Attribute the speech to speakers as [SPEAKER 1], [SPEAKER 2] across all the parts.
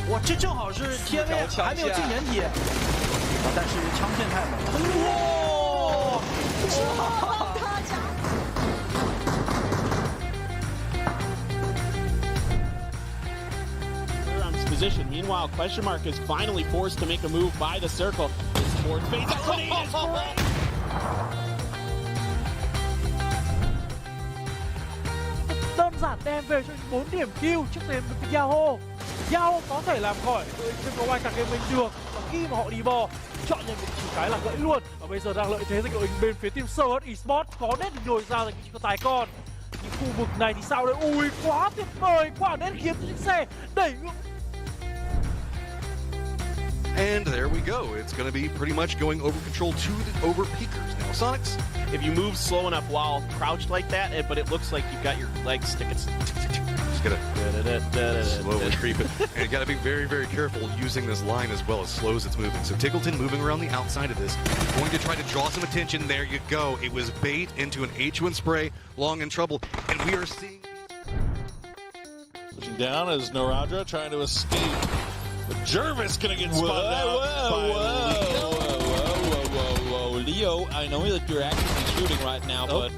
[SPEAKER 1] 哇，这正好是天威还没有进掩体，但是枪片太猛了。哇！
[SPEAKER 2] 大家。
[SPEAKER 3] Position. Meanwhile, Question Mark is finally forced to make a move by the circle. His forward face. That grenade is great.
[SPEAKER 4] đơn giản đem về cho 4 điểm kill trước tên Yahoo. Yahoo có thể làm khỏi nhưng có ai cả game mình được, và khi mà họ đi bò chọn nhận vị trí cái là gãy luôn. Và bây giờ đang lợi thế cho đội hình bên phía team Seoul Esports có nét được nhồi ra thành chỉ có tài con. Nhưng khu vực này thì sao đấy? Ui quá tuyệt vời, quả nét khiến cho chiếc xe đẩy ngược.
[SPEAKER 5] And there we go. It's going to be pretty much going over control to the over peakers. Now, Sonics,
[SPEAKER 3] If you move slow enough while crouched like that, but it looks like you've got your legs sticking.
[SPEAKER 5] just gonna slowly creep it. And you got to be very, very careful using this line as well as slow as it's moving. So Tickleton moving around the outside of this, going to try to draw some attention. There you go. It was bait into an H1 spray, long in trouble. And we are seeing...
[SPEAKER 6] Pushing down as Naradra trying to escape. But Jervis gonna get spun out.
[SPEAKER 7] Whoa. Leo, I know that you're actively shooting right now, but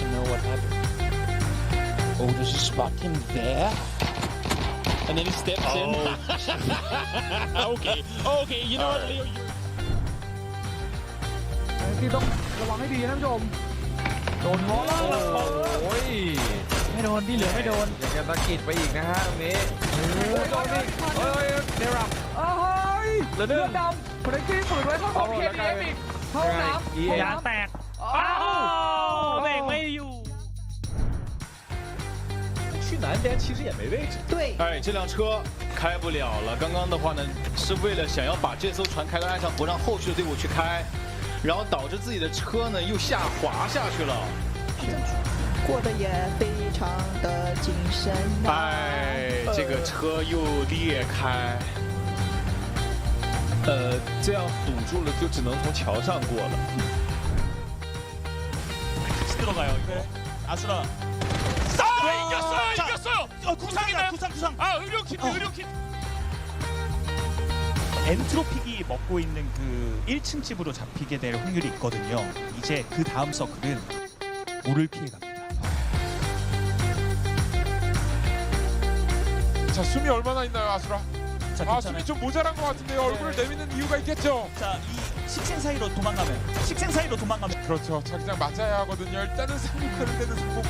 [SPEAKER 7] you know what happened. Oh, does he spot him there? And then he steps in. Okay, you know what, Leo?
[SPEAKER 4] พี่ต้องระวังให้ดีนะท่านผู้ชมโดนง้อแล้วโอ้ยไม่โดนที่เหลือไม่โดน
[SPEAKER 8] ยังจะตะกิดไปอีกนะฮะตรงนี้โดนอีกเฮ้ยเดรัม
[SPEAKER 4] เฮ้ยเลือดดำคนที่ฝืนไว้ต้องโดนเคลียร์อีกเข้าน้ำยาแตกอ้าวเบรกไม่อยู่
[SPEAKER 1] 去南边其实也没位置。
[SPEAKER 2] 对。
[SPEAKER 9] 哎，这辆车开不了了。刚刚的话呢，是为了想要把这艘船开到岸上，不让后续的队伍去开，然后导致自己的车呢又滑下去了。
[SPEAKER 2] 过得也非常的谨慎。
[SPEAKER 9] 哎，这个车又裂开。
[SPEAKER 6] 这样堵住了，就只能从桥上过了。
[SPEAKER 1] 들어가요 이거. 아수라.
[SPEAKER 3] 이겼어요.
[SPEAKER 1] 구상이다. 구상.
[SPEAKER 3] 아, 의료키트.
[SPEAKER 10] 엔트로픽이 먹고 있는 그 1층 집으로 잡히게 될 확률이 있거든요. 이제 그 다음 서클은 물을 피해갑니다.
[SPEAKER 6] 자, 숨이 얼마나 있나요, 아수라?
[SPEAKER 10] 자,
[SPEAKER 6] 아, 숨이 좀 모자란 것 같은데요. 얼굴을 내미는 이유가 있겠죠?
[SPEAKER 10] 자, 이 식생 사이로 도망가면.
[SPEAKER 6] 그렇죠. 자기장 맞아야 하거든요. 일단은 상륙하는 데는 성공.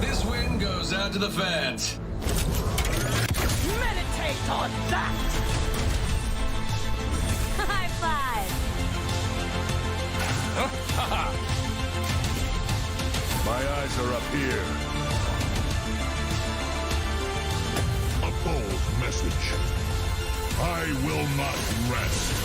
[SPEAKER 11] This win goes out to the fans.
[SPEAKER 2] Meditate on that. High five.
[SPEAKER 11] My eyes are up here. A bold message. I will not rest.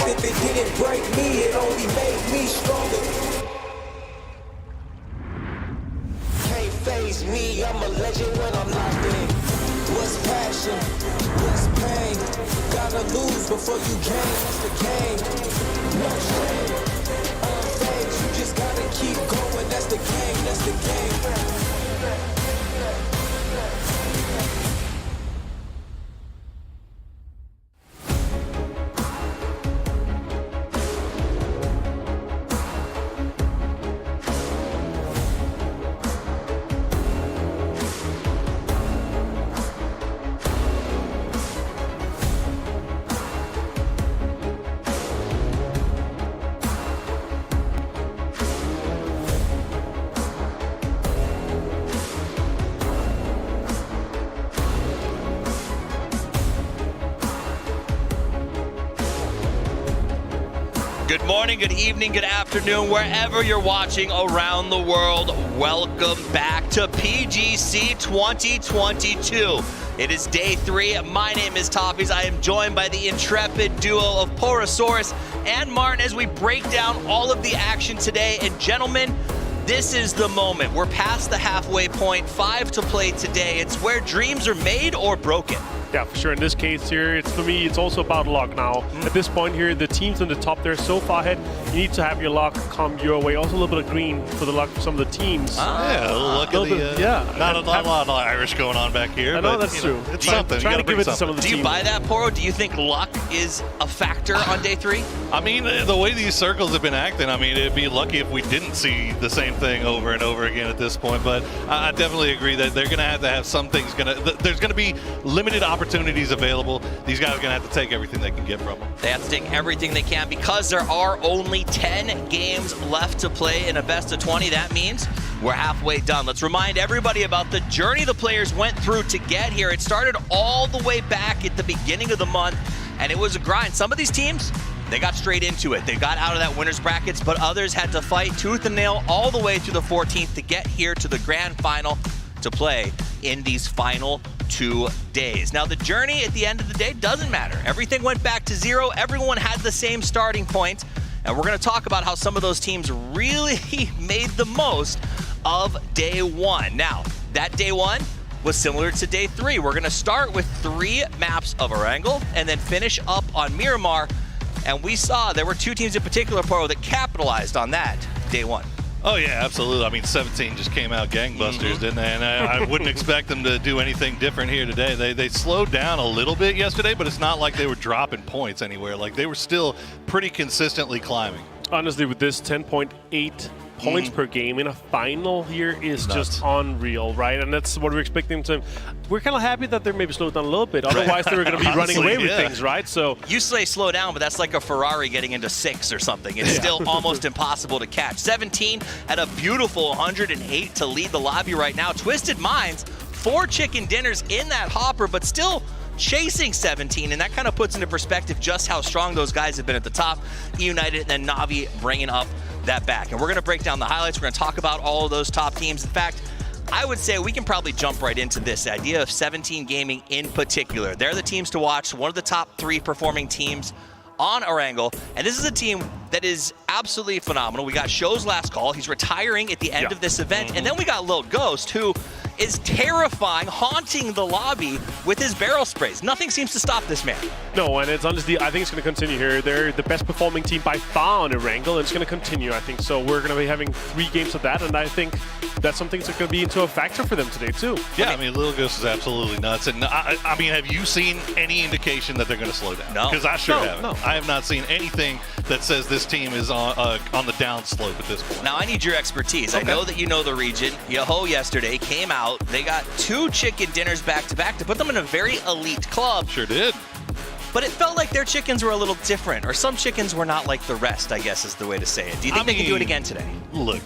[SPEAKER 12] If it didn't break me, it only made me stronger. Can't phase me, I'm a legend when I'm locked in. What's passion? What's pain? Gotta lose before you gain, that's the game. No shame, unfazed, you just gotta keep going, that's the game, that's the game.
[SPEAKER 13] Good morning, good evening, good afternoon, wherever you're watching around the world. Welcome back to PGC 2022. It is day 3. My name is Toffees. I am joined by the intrepid duo of Porosaurus and Martin as we break down all of the action today. And gentlemen, this is the moment. We're past the halfway point. 5 to play today. It's where dreams are made or broken.
[SPEAKER 4] Yeah, for sure. In this case here, for me, it's also about luck now. At this point here, the teams on the top, they're so far ahead. You need to have your luck come your way. Also a little bit of green for the luck of some of the teams.
[SPEAKER 6] Yeah, a little luck of the, not a lot of Irish going on back here.
[SPEAKER 4] I know, that's true.
[SPEAKER 6] It's something.
[SPEAKER 4] Trying to give it to some of the teams.
[SPEAKER 13] Do you buy that, Poro? Do you think luck is a factor on day 3?
[SPEAKER 6] I mean, the way these circles have been acting, I mean, it'd be lucky if we didn't see the same thing over and over again at this point. But I definitely agree that they're going to have some things. There's going to be limited opportunities available. These guys are going to have to take everything they can get from them.
[SPEAKER 13] They have to take everything they can because there are only 10 games left to play in a best of 20. That means we're halfway done. Let's remind everybody about the journey the players went through to get here. It started all the way back at the beginning of the month, and it was a grind. Some of these teams, they got straight into it. They got out of that winner's brackets, but others had to fight tooth and nail all the way through the 14th to get here to the grand final to play in these final 2 days. Now, the journey at the end of the day doesn't matter. Everything went back to 0. Everyone had the same starting point. And we're going to talk about how some of those teams really made the most of day 1. Now, that day 1 was similar to day 3. We're going to start with 3 maps of Erangel and then finish up on Miramar. And we saw there were 2 teams in particular, Poro, that capitalized on that day 1.
[SPEAKER 6] Oh, yeah, absolutely. I mean, 17 just came out gangbusters, didn't they? And I wouldn't expect them to do anything different here today. They slowed down a little bit yesterday, but it's not like they were dropping points anywhere. Like, they were still pretty consistently climbing.
[SPEAKER 4] Honestly, with this 10.8 points per game in a final here is just unreal, right? And that's what we're expecting to. We're kind of happy that they're maybe slowed down a little bit. Otherwise, they were going to be running away with things, right? So
[SPEAKER 13] you say slow down, but that's like a Ferrari getting into 6 or something. It's still almost impossible to catch. 17 at a beautiful 108 to lead the lobby right now. Twisted Minds, 4 chicken dinners in that hopper, but still chasing 17, and that kind of puts into perspective just how strong those guys have been at the top. United and then Navi bringing up that back. And we're going to break down the highlights. We're going to talk about all of those top teams. In fact, I would say we can probably jump right into this idea of 17 Gaming in particular. They're the teams to watch, one of the top 3 performing teams on Erangel, and this is a team that is absolutely phenomenal. We got Show's last call. He's retiring at the end of this event, and then we got Lil Ghost, who is terrifying, haunting the lobby with his barrel sprays. Nothing seems to stop this man.
[SPEAKER 4] No, and it's honestly, I think it's going to continue here. They're the best performing team by far on Erangel, and it's going to continue, I think. So we're going to be having 3 games of that, and I think that's something that's going to be into a factor for them today, too.
[SPEAKER 6] Yeah, I mean, Lil Ghost is absolutely nuts. And I mean, have you seen any indication that they're going to slow down?
[SPEAKER 13] No.
[SPEAKER 6] Because I sure haven't.
[SPEAKER 4] No.
[SPEAKER 6] I have not seen anything that says this team is on the down slope at this point.
[SPEAKER 13] Now, I need your expertise. Okay. I know that you know the region. Yoho yesterday came out. They got 2 chicken dinners back-to-back to put them in a very elite club.
[SPEAKER 6] Sure did.
[SPEAKER 13] but it felt like their chickens were a little different, or some chickens were not like the rest, I guess is the way to say it. Do you think they can do it again today?
[SPEAKER 6] Look,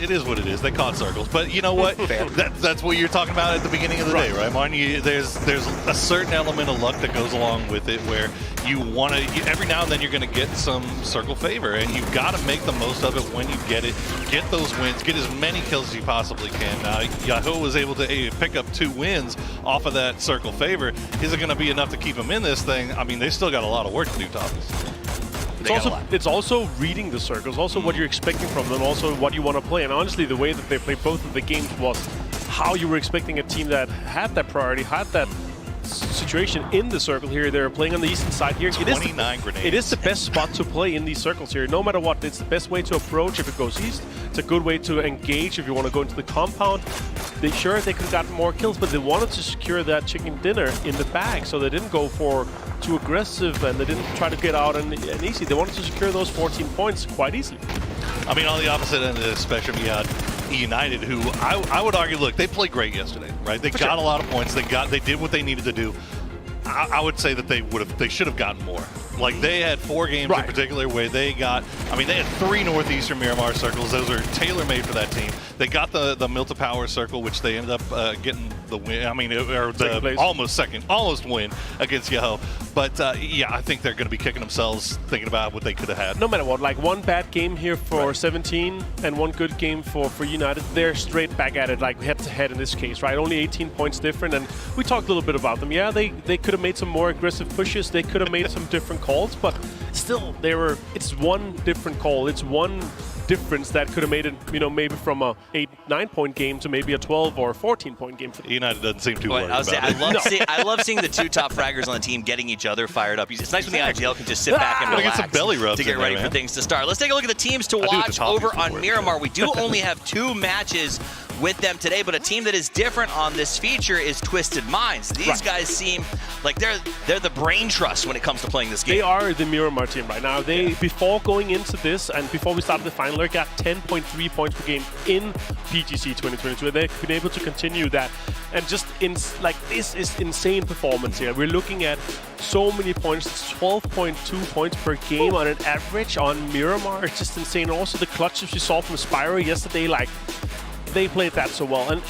[SPEAKER 6] it is what it is. They caught circles, but you know what? That's what you're talking about at the beginning of the day, right, Martin? There's a certain element of luck that goes along with it, where you want to every now and then you're going to get some circle favor, and you've got to make the most of it when you get it. Get those wins. Get as many kills as you possibly can. Yahoo was able to pick up 2 wins off of that circle favor. Is it going to be enough to keep them in this thing? I mean, they still got a lot of work to do, Thomas.
[SPEAKER 4] It's also reading the circles, also what you're expecting from them, also what you want to play. And honestly, the way that they played both of the games was how you were expecting a team that had that priority, had that situation in the circle here. They're playing on the eastern side here.
[SPEAKER 6] 29 grenades.
[SPEAKER 4] It is the best spot to play in these circles here. No matter what, it's the best way to approach if it goes east. It's a good way to engage if you want to go into the compound. They could have gotten more kills, but they wanted to secure that chicken dinner in the bag, so they didn't go for too aggressive, and they didn't try to get out and easy. They wanted to secure those 14 points quite easily.
[SPEAKER 6] I mean, on the opposite end of the spectrum, you had United, who I would argue, look, they played great yesterday, right? They got a lot of points. They did what they needed to do. I would say that they should have gotten more. Like, they had 4 games in particular where they got, I mean, they had 3 Northeastern Miramar circles. Those are tailor-made for that team. They got the Milta Power circle, which they ended up getting the win. I mean, or the almost win against Yahoo. But yeah, I think they're going to be kicking themselves thinking about what they could have had.
[SPEAKER 4] No matter what, like one bad game here for 17 and one good game for United, they're straight back at it, like head-to-head in this case, right? Only 18 points different, and we talked a little bit about them. Yeah, they could have made some more aggressive pushes. They could have made some different calls, but still, it's one different call. It's one difference that could have made it, you know, maybe from a 8-9 point game to maybe a 12 or 14 point game for them.
[SPEAKER 6] United doesn't seem too worried about
[SPEAKER 13] it. I love seeing the 2 top fraggers on the team getting each other fired up. It's nice when the IGL can just sit back and relax
[SPEAKER 6] get some belly rubs
[SPEAKER 13] to get ready for things to start. Let's take a look at the teams to watch over on Miramar. We do only have 2 matches with them today, but a team that is different on this feature is Twisted Minds. These guys seem like they're the brain trust when it comes to playing this game.
[SPEAKER 4] They are the Miramar team right now. They before going into this and before we started the final, they got 10.3 points per game in PGC 2022. They've been able to continue that, and just this is insane performance here. We're looking at so many points. It's 12.2 points per game on an average on Miramar. It's just insane. Also the clutches we saw from Spyro yesterday, like, they played that so well, and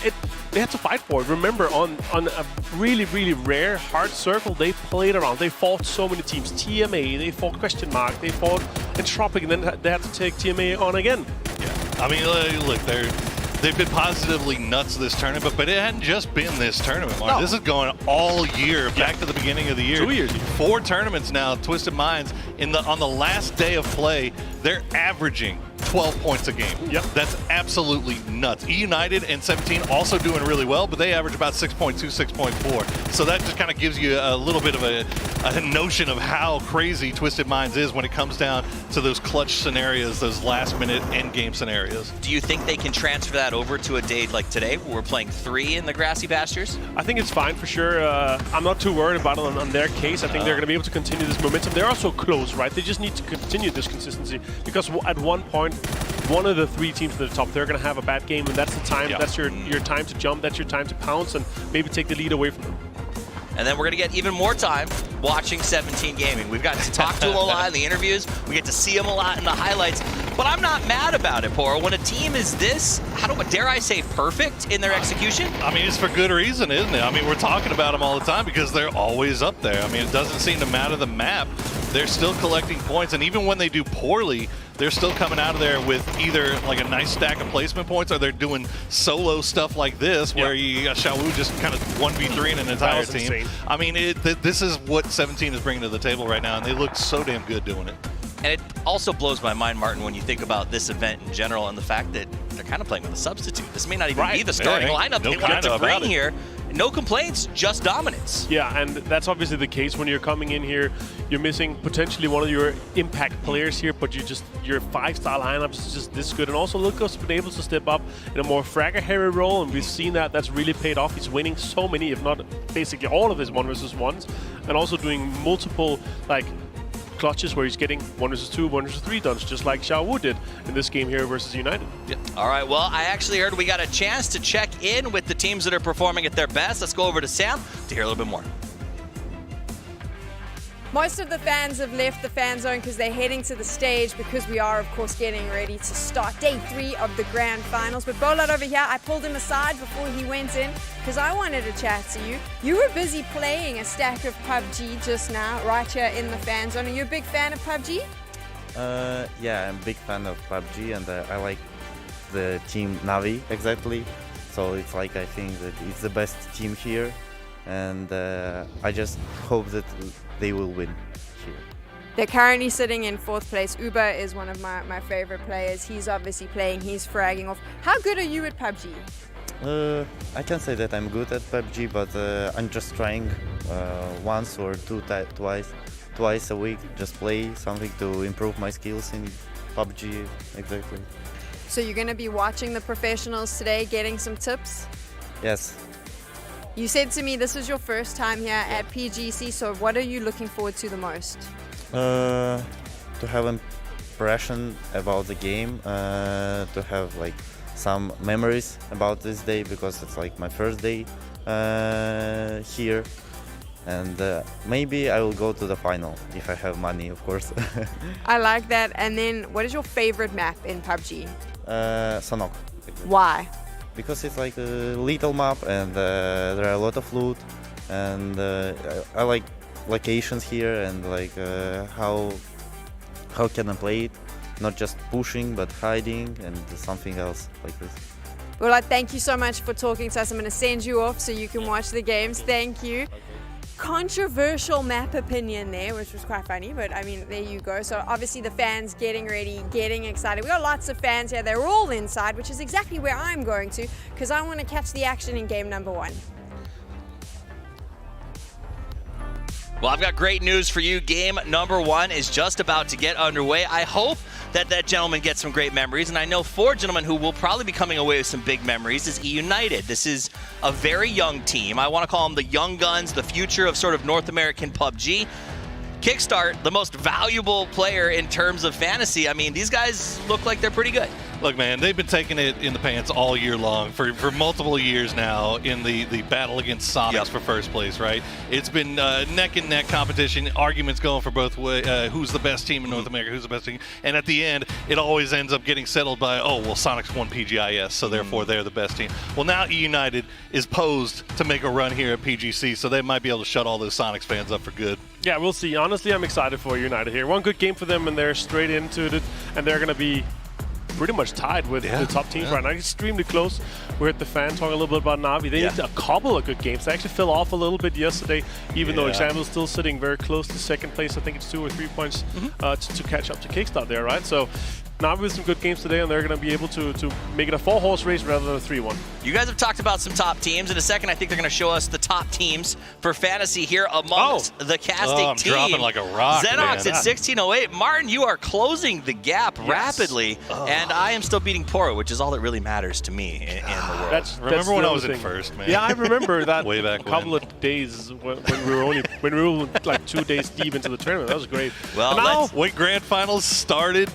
[SPEAKER 4] they had to fight for it. Remember, on a really, really rare hard circle, they played around. They fought so many teams. TMA, they fought Question Mark, they fought Entropic, and then they had to take TMA on again.
[SPEAKER 6] Yeah, I mean, look, they've been positively nuts this tournament, but it hadn't just been this tournament, Mark. No. This is going all year, back to the beginning of the year.
[SPEAKER 4] 2 years.
[SPEAKER 6] 4 tournaments now, Twisted Minds. On the last day of play, they're averaging 12 points a game.
[SPEAKER 4] Yep.
[SPEAKER 6] That's absolutely nuts. United and 17 also doing really well, but they average about 6.2, 6.4. So that just kind of gives you a little bit of a notion of how crazy Twisted Minds is when it comes down to those clutch scenarios, those last-minute end-game scenarios.
[SPEAKER 13] Do you think they can transfer that over to a day like today, where we're playing 3 in the grassy pastures?
[SPEAKER 4] I think it's fine for sure. I'm not too worried about it on their case. I think they're going to be able to continue this momentum. They're also close, right? They just need to continue this consistency, because at one point, one of the 3 teams at the top, they're going to have a bad game, and that's the time. That's your time to jump. That's your time to pounce and maybe take the lead away from them.
[SPEAKER 13] And then we're going to get even more time watching 17 Gaming. We've got to talk to them a lot in the interviews. We get to see them a lot in the highlights. But I'm not mad about it, Poro. When a team is this, dare I say, perfect in their execution?
[SPEAKER 6] I mean, it's for good reason, isn't it? I mean, we're talking about them all the time because they're always up there. I mean, it doesn't seem to matter the map. They're still collecting points, and even when they do poorly, they're still coming out of there with either like a nice stack of placement points, or they're doing solo stuff like this, where you got Xiaowu just kind of 1v3 in an entire team.
[SPEAKER 4] Insane.
[SPEAKER 6] I mean, this is what 17 is bringing to the table right now, and they look so damn good doing it.
[SPEAKER 13] And it also blows my mind, Martin, when you think about this event in general and the fact that they're kind of playing with a substitute. This may not even be the starting lineup they wanted to bring here. No complaints, just dominance.
[SPEAKER 4] Yeah, and that's obviously the case when you're coming in here. You're missing potentially one of your impact players here, but your 5-star lineup is just this good. And also Lucas has been able to step up in a more fragger-heavy role, and we've seen that's really paid off. He's winning so many, if not basically all of his 1v1s, and also doing multiple clutches where he's getting 1v2, 1v3 duns, just like Xiaowu did in this game here versus United.
[SPEAKER 13] Yeah. All right, well, I actually heard we got a chance to check in with the teams that are performing at their best. Let's go over to Sam to hear a little bit more.
[SPEAKER 14] Most of the fans have left the fan zone because they're heading to the stage because we are, of course, getting ready to start day 3 of the grand finals. But Bolot over here, I pulled him aside before he went in because I wanted to chat to you. You were busy playing a stack of PUBG just now, right here in the fan zone. Are you a big fan of PUBG?
[SPEAKER 15] Yeah, I'm a big fan of PUBG, and I like the team Navi exactly. So it's like, I think that it's the best team here, and I just hope that they will win here.
[SPEAKER 14] They're currently sitting in 4th place. Uber is one of my favorite players. He's obviously playing, he's fragging off. How good are you at PUBG?
[SPEAKER 15] I can't say that I'm good at PUBG, but I'm just trying once or twice a week, just play something to improve my skills in PUBG, exactly.
[SPEAKER 14] So you're going to be watching the professionals today, getting some tips?
[SPEAKER 15] Yes.
[SPEAKER 14] You said to me this is your first time here at PGC, so what are you looking forward to the most?
[SPEAKER 15] To have impression about the game, to have like some memories about this day, because it's like my first day here. And maybe I will go to the final if I have money, of course.
[SPEAKER 14] I like that. And then, what is your favorite map in PUBG?
[SPEAKER 15] Sanok.
[SPEAKER 14] Why?
[SPEAKER 15] Because it's like a little map, and there are a lot of loot, and I like locations here, and like how can I play it? Not just pushing, but hiding and something else like this.
[SPEAKER 14] Well, I thank you so much for talking to us. I'm going to send you off so you can watch the games. Thank you. Controversial map opinion there, which was quite funny, but I mean, there you go. So obviously the fans getting ready, getting excited. We got lots of fans here. They're all inside, which is exactly where I'm going to, because I want to catch the action in game number 1.
[SPEAKER 13] Well, I've got great news for you. Game number 1 is just about to get underway. I hope that gentleman gets some great memories, and I know 4 gentlemen who will probably be coming away with some big memories is E-United. This is a very young team. I want to call them the young guns, the future of sort of North American PUBG. Kickstart, the most valuable player in terms of fantasy. I mean, these guys look like they're pretty good.
[SPEAKER 6] Look, man, they've been taking it in the pants all year long for multiple years now in the battle against Sonics for first place, right? It's been neck and neck competition, arguments going for both ways, who's the best team in North America, who's the best team, and at the end, it always ends up getting settled by, oh, well, Sonics won PGIS, so therefore they're the best team. Well, now E-United is posed to make a run here at PGC, so they might be able to shut all those Sonics fans up for good.
[SPEAKER 4] Yeah, we'll see. Honestly, I'm excited for United here. One good game for them, and they're straight into it, and they're going to be pretty much tied with the top teams right now. Extremely close. We're at the fan talking a little bit about Navi. They need a couple of good games. They actually fell off a little bit yesterday, even though Example is still sitting very close to 2nd place. I think it's 2 or 3 points to catch up to Kickstart there, right? So Navi with some good games today, and they're going to be able to make it a 4-horse race rather than a 3-1.
[SPEAKER 13] You guys have talked about some top teams. In a second, I think they're going to show us the top teams for fantasy here amongst the casting team.
[SPEAKER 6] I'm dropping like a rock,
[SPEAKER 13] Xenox at 1608. Martin, you are closing the gap rapidly, and I am still beating Poro, which is all that really matters to me in the world.
[SPEAKER 6] Remember when I was in first, man?
[SPEAKER 4] Yeah, I remember that.
[SPEAKER 6] Way back
[SPEAKER 4] a couple of days when we were like 2 days deep into the tournament. That was great.
[SPEAKER 13] Well,
[SPEAKER 4] now,
[SPEAKER 6] wait, grand finals started.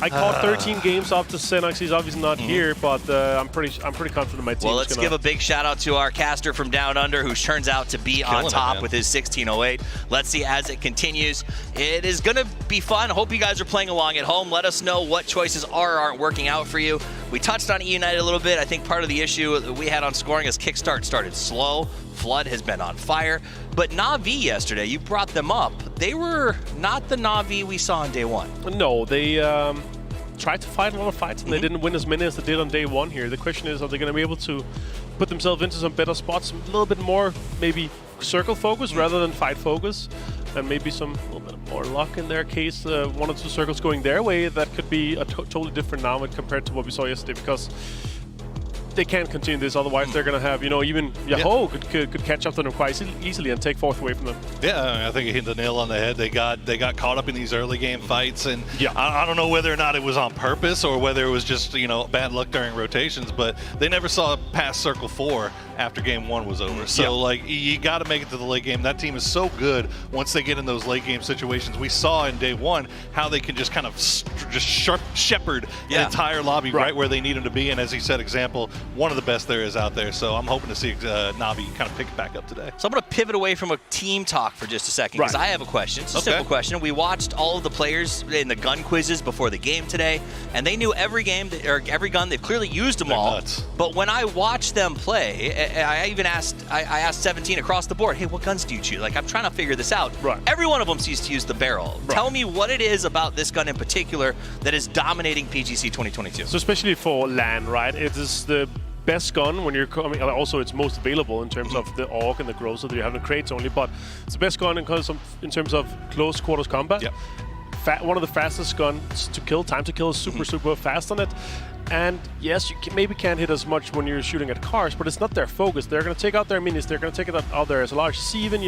[SPEAKER 4] I caught 13 games up to Xenox. He's obviously not here, but I'm pretty confident my team.
[SPEAKER 13] Well, let's give a big shout out to our caster from Down Under, who turns out to be on top with his 1608. Let's see as it continues. It is going to be fun. Hope you guys are playing along at home. Let us know what choices are or aren't working out for you. We touched on E-United a little bit. I think part of the issue that we had on scoring is Kickstart started slow. Flood has been on fire. But Na'Vi yesterday, you brought them up. They were not the Na'Vi we saw on day 1.
[SPEAKER 4] No, they tried to fight a lot of fights, and they didn't win as many as they did on day 1 here. The question is, are they going to be able to put themselves into some better spots, a little bit more maybe circle focus rather than fight focus, and maybe some little bit more luck in their case, 1 or 2 circles going their way. That could be a totally different now compared to what we saw yesterday, because they can't continue this, otherwise they're going to have, even Yahoo could catch up to them quite easily and take 4th away from them.
[SPEAKER 6] Yeah, I think you hit the nail on the head. They got caught up in these early game fights, and I don't know whether or not it was on purpose or whether it was just bad luck during rotations, but they never saw past Circle 4 after game 1 was over. So like you got to make it to the late game. That team is so good once they get in those late game situations. We saw in day 1 how they can just kind of shepherd the entire lobby right where they need them to be. And as he said, example, one of the best there is out there. So I'm hoping to see Navi kind of pick it back up today.
[SPEAKER 13] So I'm going to pivot away from a team talk for just a second because I have a question. It's a simple question. We watched all of the players in the gun quizzes before the game today, and they knew every game or every gun. They've clearly used them all.
[SPEAKER 6] Nuts.
[SPEAKER 13] But when I watched them play, I even asked, I asked 17 across the board, hey, what guns do you choose? Like, I'm trying to figure this out. Every one of them seems to use the barrel. Tell me what it is about this gun in particular that is dominating PGC 2022.
[SPEAKER 16] So especially for LAN, right? It is the best gun when you're coming. Also, it's most available in terms of the AUG and the Groza that you have in the crates only. But it's the best gun in terms of close quarters combat. One of the fastest guns to kill. Time to kill is super fast on it. And yes, you maybe can't hit as much when you're shooting at cars, but it's not their focus. They're going to take out their minis. They're going to take out their SLRs. See, even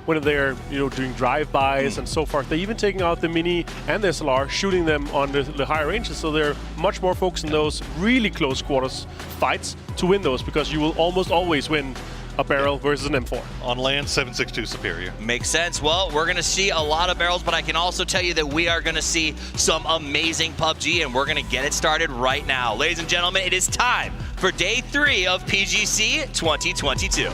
[SPEAKER 16] when they're doing drive-bys and so forth, they're even taking out the mini and the SLR, shooting them on the higher ranges. So they're much more focused on those really close quarters fights to win those, because you will almost always win a barrel versus an M4.
[SPEAKER 6] On land, 7.62 superior.
[SPEAKER 13] Makes sense. Well, we're going to see a lot of barrels, but I can also tell you that we are going to see some amazing PUBG, and we're going to get it started right now. Ladies and gentlemen, it is time for day 3 of PGC 2022.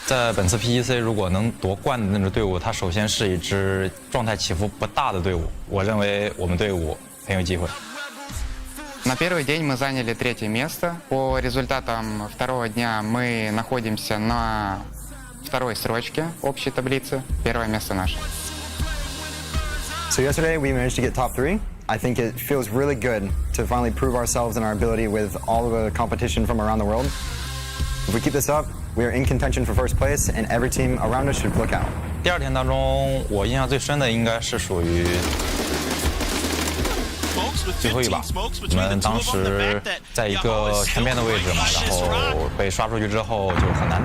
[SPEAKER 17] 在本次 PGC 如果能夺冠的那支队伍，它首先是一支状态起伏不大的队伍。我认为我们队伍很有机会。
[SPEAKER 18] На первый день мы заняли 3-е место. По результатам второго дня мы находимся на 2-й строчке общей таблицы. 1-е место наше.
[SPEAKER 19] So yesterday we managed to get top 3. I think it feels really good to finally prove ourselves and our ability with all of the competition from around the world. If we keep this up, we are in contention for first place, and every team around us should look out.
[SPEAKER 17] 第2天当中，我印象最深的应该是属于最后一把。我们当时在一个全边的位置嘛，然后被刷出去之后就很难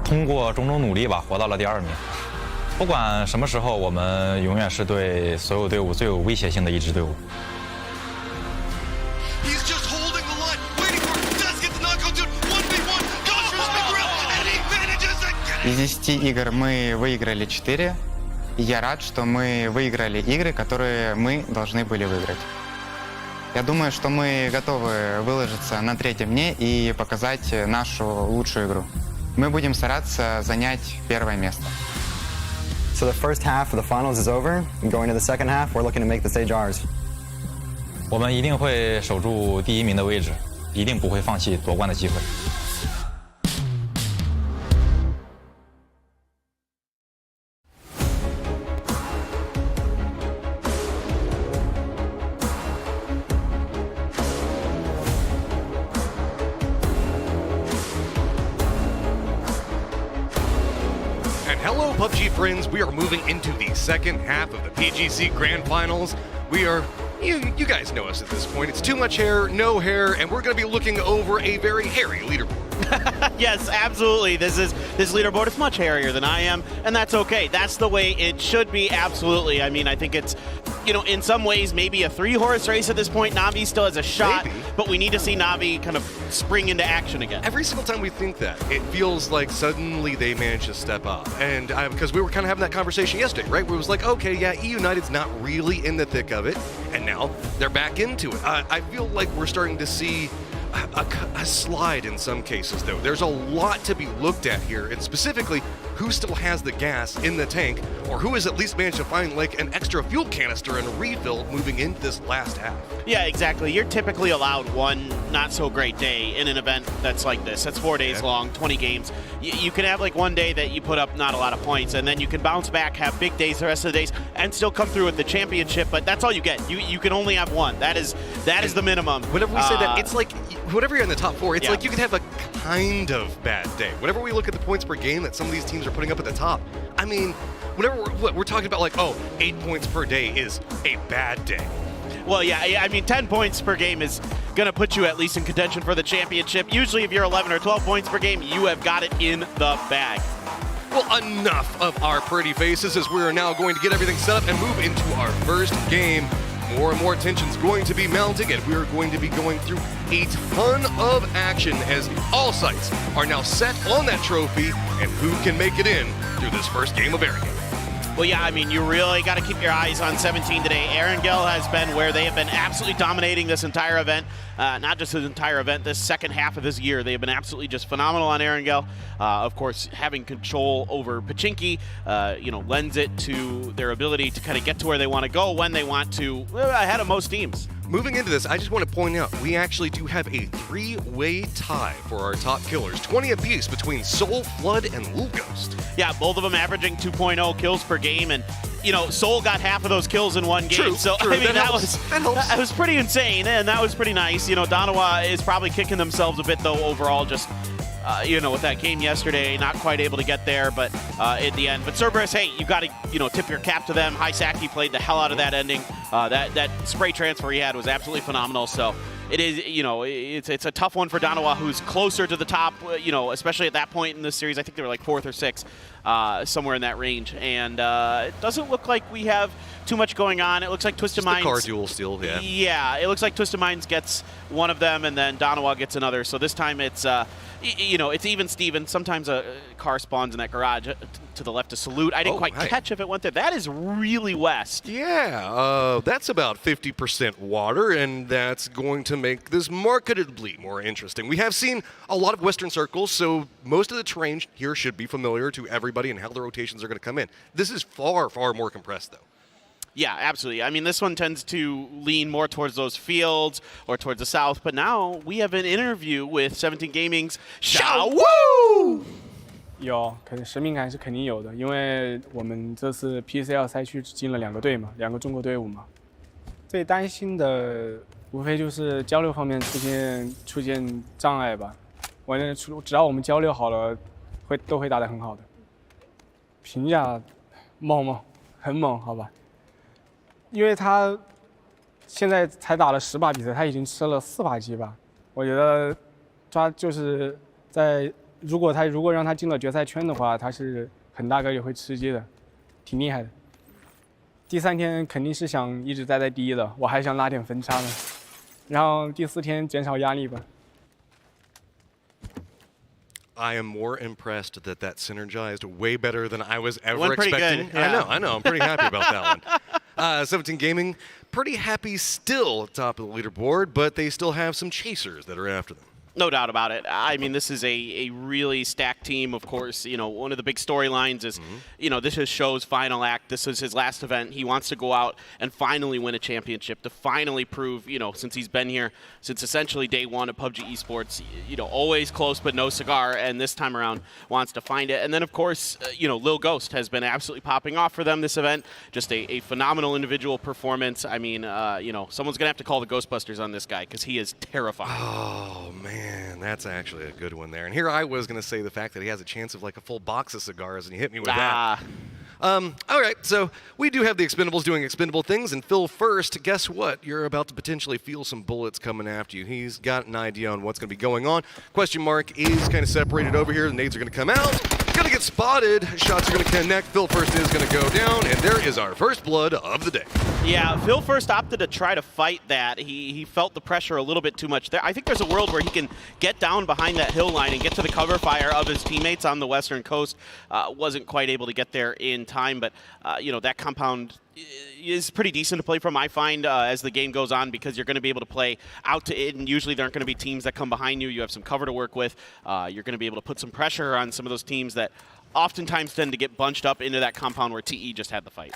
[SPEAKER 17] 通过种种努力吧，活到了第2名。不管什么时候，我们永远是对所有队伍最有威胁性的一支队伍。
[SPEAKER 18] Из 10 игр мы выиграли 4. И я рад, что мы выиграли игры, которые мы должны были выиграть. Я думаю, что мы готовы выложиться на 3-м дне и показать нашу лучшую игру. Мы будем стараться занять 1-е место.
[SPEAKER 19] So the first half of the finals is over. Going to the second half, we're looking to make the stage ours.
[SPEAKER 17] 我们一定会守住第1名的位置，一定不会放弃夺冠的机会。
[SPEAKER 5] Hello, PUBG friends. We are moving into the second half of the PGC Grand Finals. We are, you guys know us at this point. It's too much hair, no hair, and we're going to be looking over a very hairy leaderboard.
[SPEAKER 3] Yes, absolutely. This leaderboard is much hairier than I am, and that's okay. That's the way it should be, absolutely. I mean, I think it's, in some ways, maybe a 3-horse race at this point. Navi still has a shot, but we need to see Navi kind of spring into action again.
[SPEAKER 5] Every single time we think that, it feels like suddenly they manage to step up. And because we were kind of having that conversation yesterday, right? Where it was like, okay, yeah, E-United's not really in the thick of it, and now they're back into it. I feel like we're starting to see a slide in some cases, though. There's a lot to be looked at here, and specifically, who still has the gas in the tank, or who has at least managed to find like an extra fuel canister and a refill moving into this last half.
[SPEAKER 3] Yeah, exactly. You're typically allowed one not so great day in an event that's like this. That's 4 days long, 20 games. You can have like one day that you put up not a lot of points, and then you can bounce back, have big days the rest of the days, and still come through with the championship, but that's all you get. You can only have one. That is the minimum.
[SPEAKER 5] Whenever we say that, it's like, whatever you're in the top 4, it's like you can have a kind of bad day. Whenever we look at the points per game that some of these teams are putting up at the top, I mean, whenever we're talking about like, 8 points per day is a bad day.
[SPEAKER 3] Well, yeah, I mean, 10 points per game is going to put you at least in contention for the championship. Usually if you're 11 or 12 points per game, you have got it in the bag.
[SPEAKER 5] Well, enough of our pretty faces, as we are now going to get everything set up and move into our first game. More and more tension's going to be mounting, and we are going to be going through a ton of action as all sights are now set on that trophy and who can make it in through this first game of Erangel.
[SPEAKER 3] Well, yeah, I mean, you really got to keep your eyes on 17 today. Erangel has been where they have been absolutely dominating this entire event. Not just this entire event, this second half of this year. They have been absolutely just phenomenal on Erangel. Of course, having control over Pachinki, lends it to their ability to kind of get to where they want to go when they want to, ahead of most teams.
[SPEAKER 5] Moving into this, I just want to point out, we actually do have a 3-way tie for our top killers. 20 apiece between Soul, Flood, and Lil Ghost.
[SPEAKER 3] Yeah, both of them averaging 2.0 kills per game, and Soul got half of those kills in one game.
[SPEAKER 5] True,
[SPEAKER 3] so
[SPEAKER 5] true.
[SPEAKER 3] I mean,
[SPEAKER 5] that
[SPEAKER 3] was pretty insane, and that was pretty nice. Danawa is probably kicking themselves a bit though overall, just with that game yesterday, not quite able to get there, but at the end. But Cerberus, hey, you got to tip your cap to them. Hisaki played the hell out of that ending. That spray transfer he had was absolutely phenomenal. So it is, it's a tough one for Danawa, who's closer to the top, especially at that point in this series. I think they were like 4th or 6th, somewhere in that range. And it doesn't look like we have too much going on. It looks like Twisted Minds.
[SPEAKER 5] The car duel still, yeah.
[SPEAKER 3] Yeah, it looks like Twisted Minds gets one of them, and then Danawa gets another. So this time it's, it's even Steven. Sometimes a car spawns in that garage to the left of Salute. I didn't quite catch if it went there. That is really west.
[SPEAKER 5] Yeah, that's about 50% water, and that's going to make this markedly more interesting. We have seen a lot of Western circles, so most of the terrain here should be familiar to everybody and how the rotations are going to come in. This is far, far more compressed, though.
[SPEAKER 3] Yeah, absolutely. I mean, this one tends to lean more towards those fields or towards the south, but now we have an interview with 17 Gaming's Xiao Wu!
[SPEAKER 20] 有，可能神秘感是肯定有的，因为我们这次 PCL 赛区只进了2个队嘛，2个中国队伍嘛。最担心的无非就是交流方面出现障碍吧。只要我们交流好了，都会打得很好的。评价猛，很猛，好吧。因为他现在才打了10把比赛，他已经吃了4把鸡吧。我觉得就是如果让他进了决赛圈的话，他是很大概率会吃鸡的，挺厉害的。第3天肯定是想一直待在第1的，我还想拉点分差呢。然后第4天减少压力吧。
[SPEAKER 5] I am more impressed that synergized way better than I was ever
[SPEAKER 3] Went pretty
[SPEAKER 5] expecting.
[SPEAKER 3] Good. Yeah.
[SPEAKER 5] I know. I'm pretty happy about that one. 17 Gaming, pretty happy still at top of the leaderboard, but they still have some chasers that are after them.
[SPEAKER 3] No doubt about it. I mean, this is a really stacked team, of course. One of the big storylines is, this is Show's final act. This is his last event. He wants to go out and finally win a championship, to finally prove, since he's been here, since essentially day one of PUBG esports, always close but no cigar, and this time around wants to find it. And then, of course, Lil Ghost has been absolutely popping off for them this event. Just a phenomenal individual performance. I mean, someone's going to have to call the Ghostbusters on this guy because he is terrifying.
[SPEAKER 5] Oh, man. That's actually a good one there. And here I was going to say the fact that he has a chance of like a full box of cigars, and he hit me with that. All right, so we do have the Expendables doing expendable things, and Phil First, guess what? You're about to potentially feel some bullets coming after you. He's got an idea on what's going to be going on. Question mark is kind of separated over here. The nades are going to come out. Going to get spotted. Shots are going to connect. Phil First is going to go down, and there is our first blood of the day.
[SPEAKER 3] Yeah, Phil First opted to try to fight that. He felt the pressure a little bit too much there. I think there's a world where he can get down behind that hill line and get to the cover fire of his teammates on the western coast. Wasn't quite able to get there in time, but that compound is pretty decent to play from, I find, as the game goes on, because you're going to be able to play out to it, and usually there aren't going to be teams that come behind you. You have some cover to work with. You're going to be able to put some pressure on some of those teams that oftentimes tend to get bunched up into that compound where TE just had the fight.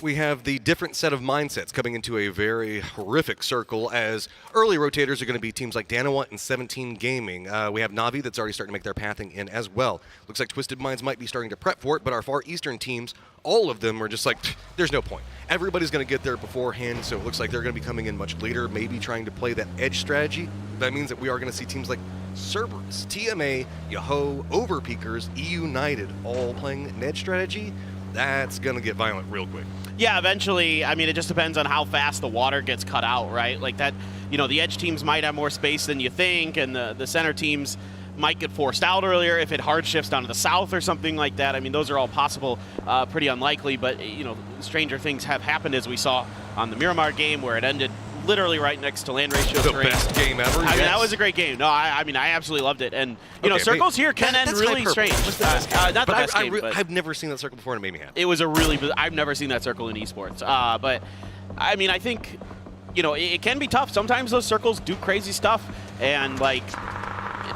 [SPEAKER 5] We have the different set of mindsets coming into a very horrific circle, as early rotators are going to be teams like Danawa and 17 Gaming. We have Na'Vi that's already starting to make their pathing in as well. Looks like Twisted Minds might be starting to prep for it, but our Far Eastern teams, all of them are just like, there's no point. Everybody's going to get there beforehand, so it looks like they're going to be coming in much later, maybe trying to play that edge strategy. That means that we are going to see teams like Cerberus, TMA, Yahoo, Overpeakers, United, all playing an edge strategy. That's going to get violent real quick.
[SPEAKER 3] Yeah, eventually. I mean, it just depends on how fast the water gets cut out, right? Like that, the edge teams might have more space than you think, and the center teams might get forced out earlier, if it hard shifts down to the south or something like that. I mean, those are all possible, pretty unlikely, but, stranger things have happened, as we saw on the Miramar game, where it ended literally right next to land ratio 3.
[SPEAKER 5] The best game ever.
[SPEAKER 3] I mean, that was a great game. No, I mean, I absolutely loved it. And, circles here can end really strange. Not the best game, but
[SPEAKER 5] I've never seen that circle before, and it made me happy.
[SPEAKER 3] It was I've never seen that circle in esports. But, I mean, I think, it can be tough. Sometimes those circles do crazy stuff, and,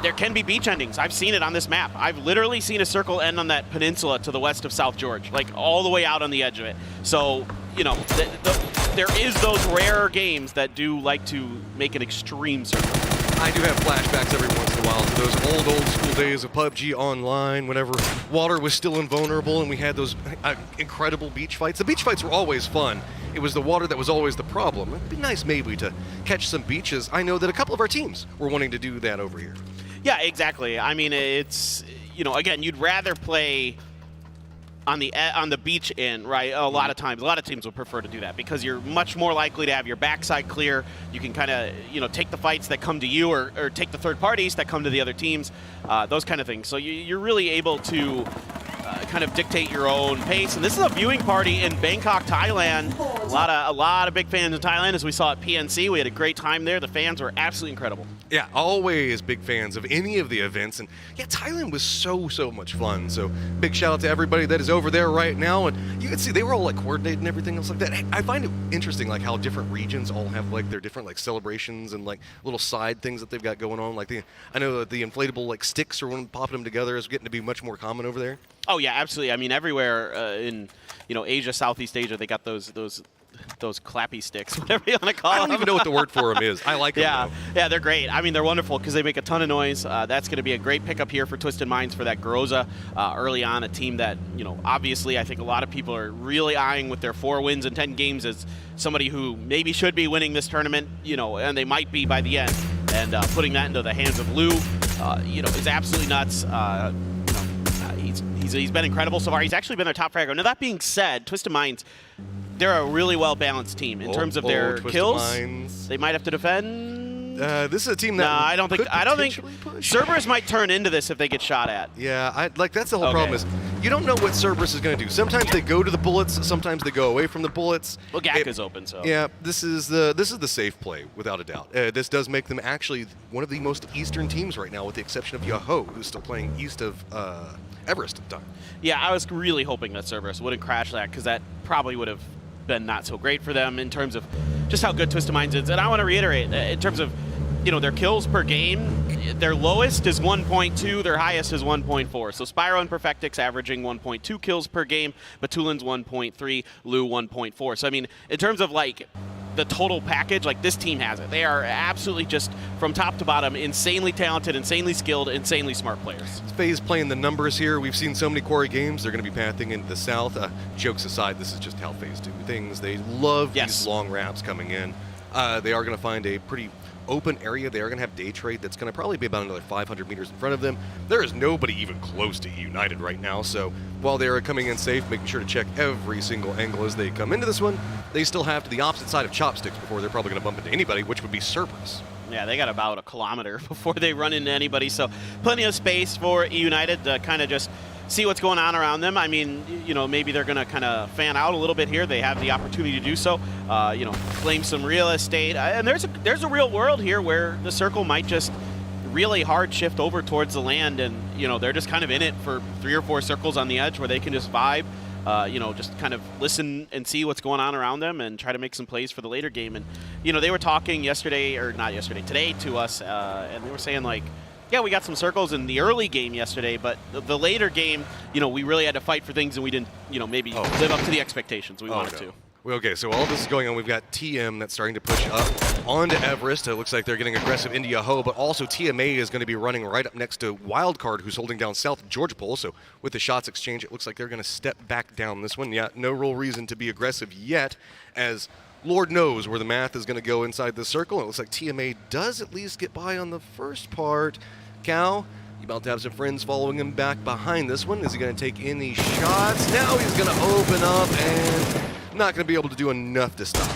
[SPEAKER 3] there can be beach endings. I've seen it on this map. I've literally seen a circle end on that peninsula to the west of South George, all the way out on the edge of it. So, there is those rare games that do like to make an extreme circle.
[SPEAKER 5] I do have flashbacks every once in a while to those old school days of PUBG Online, whenever water was still invulnerable and we had those incredible beach fights. The beach fights were always fun. It was the water that was always the problem. It'd be nice maybe to catch some beaches. I know that a couple of our teams were wanting to do that over here.
[SPEAKER 3] Yeah, exactly. I mean, it's, again, you'd rather play on the beach end, right? A lot of teams will prefer to do that because you're much more likely to have your backside clear. You can kind of, take the fights that come to you or take the third parties that come to the other teams, those kind of things. So you're really able to kind of dictate your own pace. And this is a viewing party in Bangkok, Thailand. A lot of big fans in Thailand, as we saw at PNC. We had a great time there. The fans were absolutely incredible.
[SPEAKER 5] Yeah, always big fans of any of the events. And yeah, Thailand was so much fun. So big shout out to everybody that is over there right now. And you can see they were all coordinated and everything else like that. I find it interesting how different regions all have their different celebrations and little side things that they've got going on. I know that the inflatable sticks or popping them together is getting to be much more common over there.
[SPEAKER 3] Oh yeah, absolutely. I mean, everywhere in Asia, Southeast Asia, they got those clappy sticks, whatever you want to call them.
[SPEAKER 5] I don't even know what the word for them is. I like them.
[SPEAKER 3] Yeah, they're great. I mean, they're wonderful because they make a ton of noise. That's going to be a great pickup here for Twisted Minds for that Groza early on, a team that obviously I think a lot of people are really eyeing with their 4 wins in 10 games as somebody who maybe should be winning this tournament, and they might be by the end. And putting that into the hands of Lou, is absolutely nuts. He's been incredible so far. He's actually been their top fragger. Now, that being said, Twisted Minds, they're a really well-balanced team in terms of their kills.
[SPEAKER 5] Minds.
[SPEAKER 3] They might have to defend.
[SPEAKER 5] This is a team that
[SPEAKER 3] I don't think Cerberus might turn into this if they get shot at.
[SPEAKER 5] Yeah, that's the whole problem is you don't know what Cerberus is going to do. Sometimes they go to the bullets, sometimes they go away from the bullets.
[SPEAKER 3] Well, GAC is open, so.
[SPEAKER 5] Yeah, this is the safe play without a doubt. This does make them actually one of the most eastern teams right now, with the exception of Yahoo, who's still playing east of Everest at the time.
[SPEAKER 3] Yeah, I was really hoping that Cerberus wouldn't crash that because that probably would have been not so great for them in terms of just how good Twisted Minds is. And I want to reiterate, in terms of their kills per game, their lowest is 1.2, their highest is 1.4. So Spyro and Perfectix averaging 1.2 kills per game, Batulin's 1.3, Lou 1.4. So I mean, in terms of the total package, this team has it. They are absolutely just from top to bottom insanely talented, insanely skilled, insanely smart players.
[SPEAKER 5] FaZe playing the numbers here. We've seen so many Quarry games. They're going to be pathing into the south. Jokes aside, this is just how FaZe do things. They love these long ramps coming in. They are going to find a pretty open area. They are going to have day trade that's going to probably be about another 500 meters in front of them. There is nobody even close to United right now, so while they are coming in safe, making sure to check every single angle as they come into this one, they still have to the opposite side of Chopsticks before they're probably going to bump into anybody, which would be Cerberus.
[SPEAKER 3] Yeah, they got about a kilometer before they run into anybody, so plenty of space for United to kind of just see what's going on around them. I mean, maybe they're going to kind of fan out a little bit here. They have the opportunity to do so, claim some real estate. And there's a real world here where the circle might just really hard shift over towards the land, and, they're just kind of in it for 3 or 4 circles on the edge where they can just vibe, just kind of listen and see what's going on around them and try to make some plays for the later game. And, they were talking today to us, and they were saying, yeah, we got some circles in the early game yesterday, but the later game, we really had to fight for things and we didn't, maybe live up to the expectations we wanted to.
[SPEAKER 5] Well, okay, so all this is going on. We've got TM that's starting to push up onto Everest. It looks like they're getting aggressive into Yahoo, but also TMA is going to be running right up next to Wildcard, who's holding down south of Georgia Pole. So with the shots exchange, it looks like they're going to step back down this one. Yeah, no real reason to be aggressive yet, as Lord knows where the math is going to go inside this circle. It looks like TMA does at least get by on the first part. Cal, you about to have some friends following him back behind this one. Is he going to take any shots? Now he's going to open up and not going to be able to do enough to stop.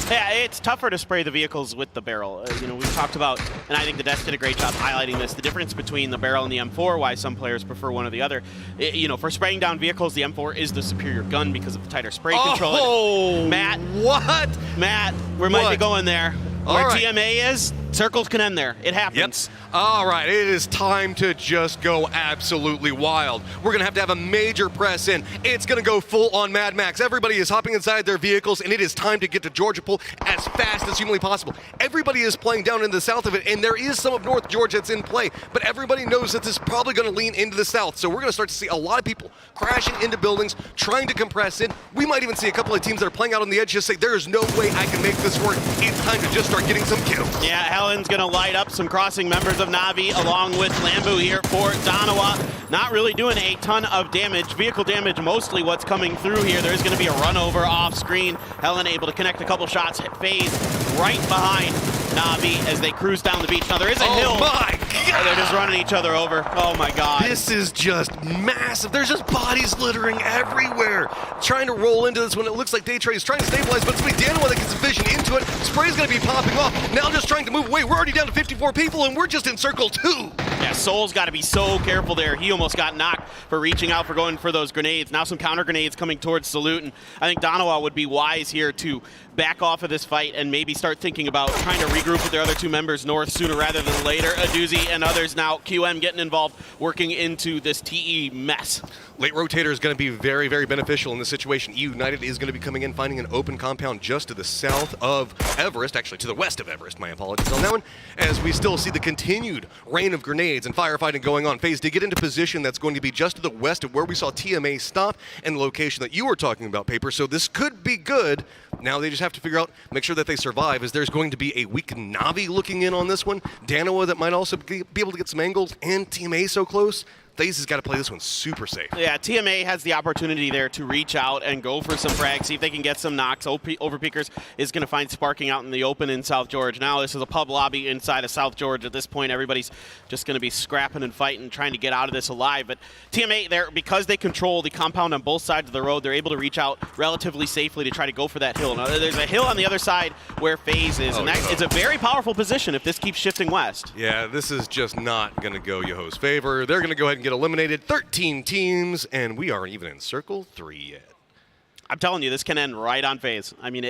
[SPEAKER 3] Yeah, it's tougher to spray the vehicles with the barrel. You know, we've talked about, and I think the Deaths did a great job highlighting this, the difference between the barrel and the M4, why some players prefer one or the other. You know, for spraying down vehicles, the M4 is the superior gun because of the tighter spray control.
[SPEAKER 5] Oh,
[SPEAKER 3] Matt,
[SPEAKER 5] what?
[SPEAKER 3] Matt, we might be going there. Where
[SPEAKER 5] All right.
[SPEAKER 3] TMA is, circles can end there. It happens.
[SPEAKER 5] Yep. All right, it is time to just go absolutely wild. We're going to have a major press in. It's going to go full on Mad Max. Everybody is hopping inside their vehicles, and it is time to get to Georgia Pool as fast as humanly possible. Everybody is playing down in the south of it, and there is some of North Georgia that's in play, but everybody knows that this is probably going to lean into the south, so we're going to start to see a lot of people crashing into buildings, trying to compress in. We might even see a couple of teams that are playing out on the edge just say, there is no way I can make this work. It's time to just start getting some kills.
[SPEAKER 3] Yeah, Helen's going to light up some crossing members of Na'Vi along with Lambu here for Donawa. Not really doing a ton of damage. Vehicle damage mostly what's coming through here. There's going to be a run over off screen. Helen able to connect a couple shots. FaZe right behind Na'Vi as they cruise down the beach. Now there is a hill.
[SPEAKER 5] Oh my God!
[SPEAKER 3] They're just running each other over. Oh my God.
[SPEAKER 5] This is just massive. There's just bodies littering everywhere. Trying to roll into this one. It looks like Daytrade is trying to stabilize, but it's going to be Danoa that gets a vision into it. Spray's going to be popping off. Now just trying to move away. We're already down to 54 people, and we're just in circle 2.
[SPEAKER 3] Yeah, Soul's got to be so careful there. He almost got knocked for reaching out for going for those grenades. Now some counter grenades coming towards Salute, and I think Donawa would be wise here to back off of this fight and maybe start thinking about trying to regroup with their other two members north sooner rather than later. Aduzi and others now, QM getting involved, working into this TE mess.
[SPEAKER 5] Late rotator is going to be very, very beneficial in this situation. EU United is going to be coming in, finding an open compound just to the south of Everest, actually to the west of Everest, my apologies on that one, as we still see the continued rain of grenades and firefighting going on. FaZe did get into position that's going to be just to the west of where we saw TMA stop and the location that you were talking about, Paper, so this could be good. Now they just have to figure out, make sure that they survive, as there's going to be a weak Na'Vi looking in on this one. Danoa that might also be able to get some angles, and TMA so close. FaZe has got to play this one super safe.
[SPEAKER 3] Yeah, TMA has the opportunity there to reach out and go for some frags, see if they can get some knocks. Overpeakers is going to find Sparking out in the open in South George. Now this is a pub lobby inside of South George. At this point, everybody's just going to be scrapping and fighting, trying to get out of this alive. But TMA, there, because they control the compound on both sides of the road, they're able to reach out relatively safely to try to go for that hill. Now, there's a hill on the other side where FaZe is, and that is a very powerful position if this keeps shifting west.
[SPEAKER 5] Yeah, this is just not going to go Yoho's favor. They're going to go ahead and get eliminated. 13 teams, and we aren't even in circle 3 yet.
[SPEAKER 3] I'm telling you, this can end right on FaZe. I mean,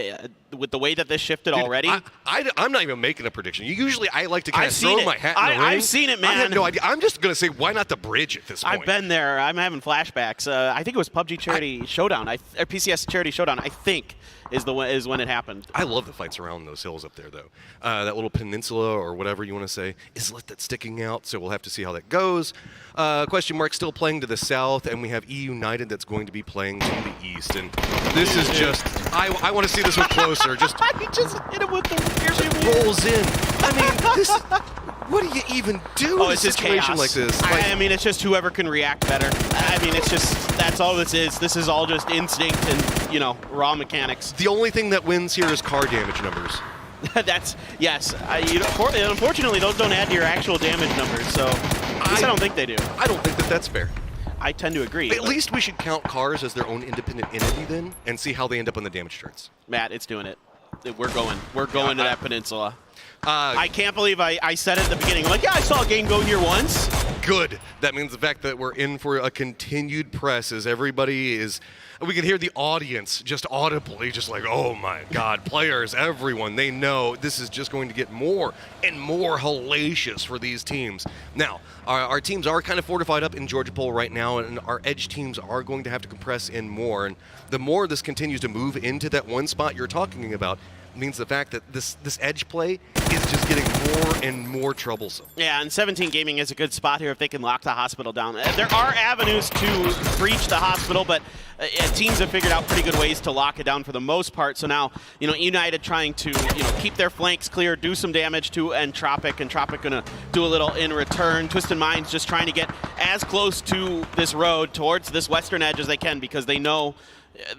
[SPEAKER 3] with the way that this shifted already.
[SPEAKER 5] I'm not even making a prediction. Usually I like to kind of throw my hat in the ring.
[SPEAKER 3] I've seen it, man.
[SPEAKER 5] I have no idea. I'm just going to say, why not the bridge at this point?
[SPEAKER 3] I've been there. I'm having flashbacks. I think it was PUBG Charity Showdown, or PCS Charity Showdown, I think, is when it happened.
[SPEAKER 5] I love the fights around those hills up there, though. That little peninsula, or whatever you want to say, is lit that's sticking out, so we'll have to see how that goes. Question mark still playing to the south, and we have EU United that's going to be playing to the east. And this is just, I want to see this one closer. Just
[SPEAKER 3] he just hit him with the
[SPEAKER 5] rolls in. I mean, this. What do you even do in a situation like this?
[SPEAKER 3] I mean, it's just whoever can react better. I mean, it's just, that's all this is. This is all just instinct and, you know, raw mechanics.
[SPEAKER 5] The only thing that wins here is car damage numbers.
[SPEAKER 3] That's, yes. Unfortunately, those don't add to your actual damage numbers, so at least I don't think they do.
[SPEAKER 5] I don't think that that's fair.
[SPEAKER 3] I tend to agree.
[SPEAKER 5] At least we should count cars as their own independent entity then, and see how they end up on the damage charts.
[SPEAKER 3] Matt, it's doing it. We're going to that peninsula. I can't believe I said it at the beginning. I'm like, yeah, I saw a game go here once.
[SPEAKER 5] Good. That means the fact that we're in for a continued press as everybody is, we can hear the audience just audibly just like, oh my God, players, everyone, they know this is just going to get more and more hellacious for these teams. Now, our teams are kind of fortified up in Georgia Pool right now, and our edge teams are going to have to compress in more. And the more this continues to move into that one spot you're talking about, means the fact that this edge play is just getting more and more troublesome.
[SPEAKER 3] Yeah, and 17 Gaming is a good spot here if they can lock the hospital down. There are avenues to breach the hospital, but teams have figured out pretty good ways to lock it down for the most part. So now, you know, United trying to, you know, keep their flanks clear, do some damage to Entropic. Entropic gonna do a little in return. Twisted Minds just trying to get as close to this road towards this western edge as they can, because they know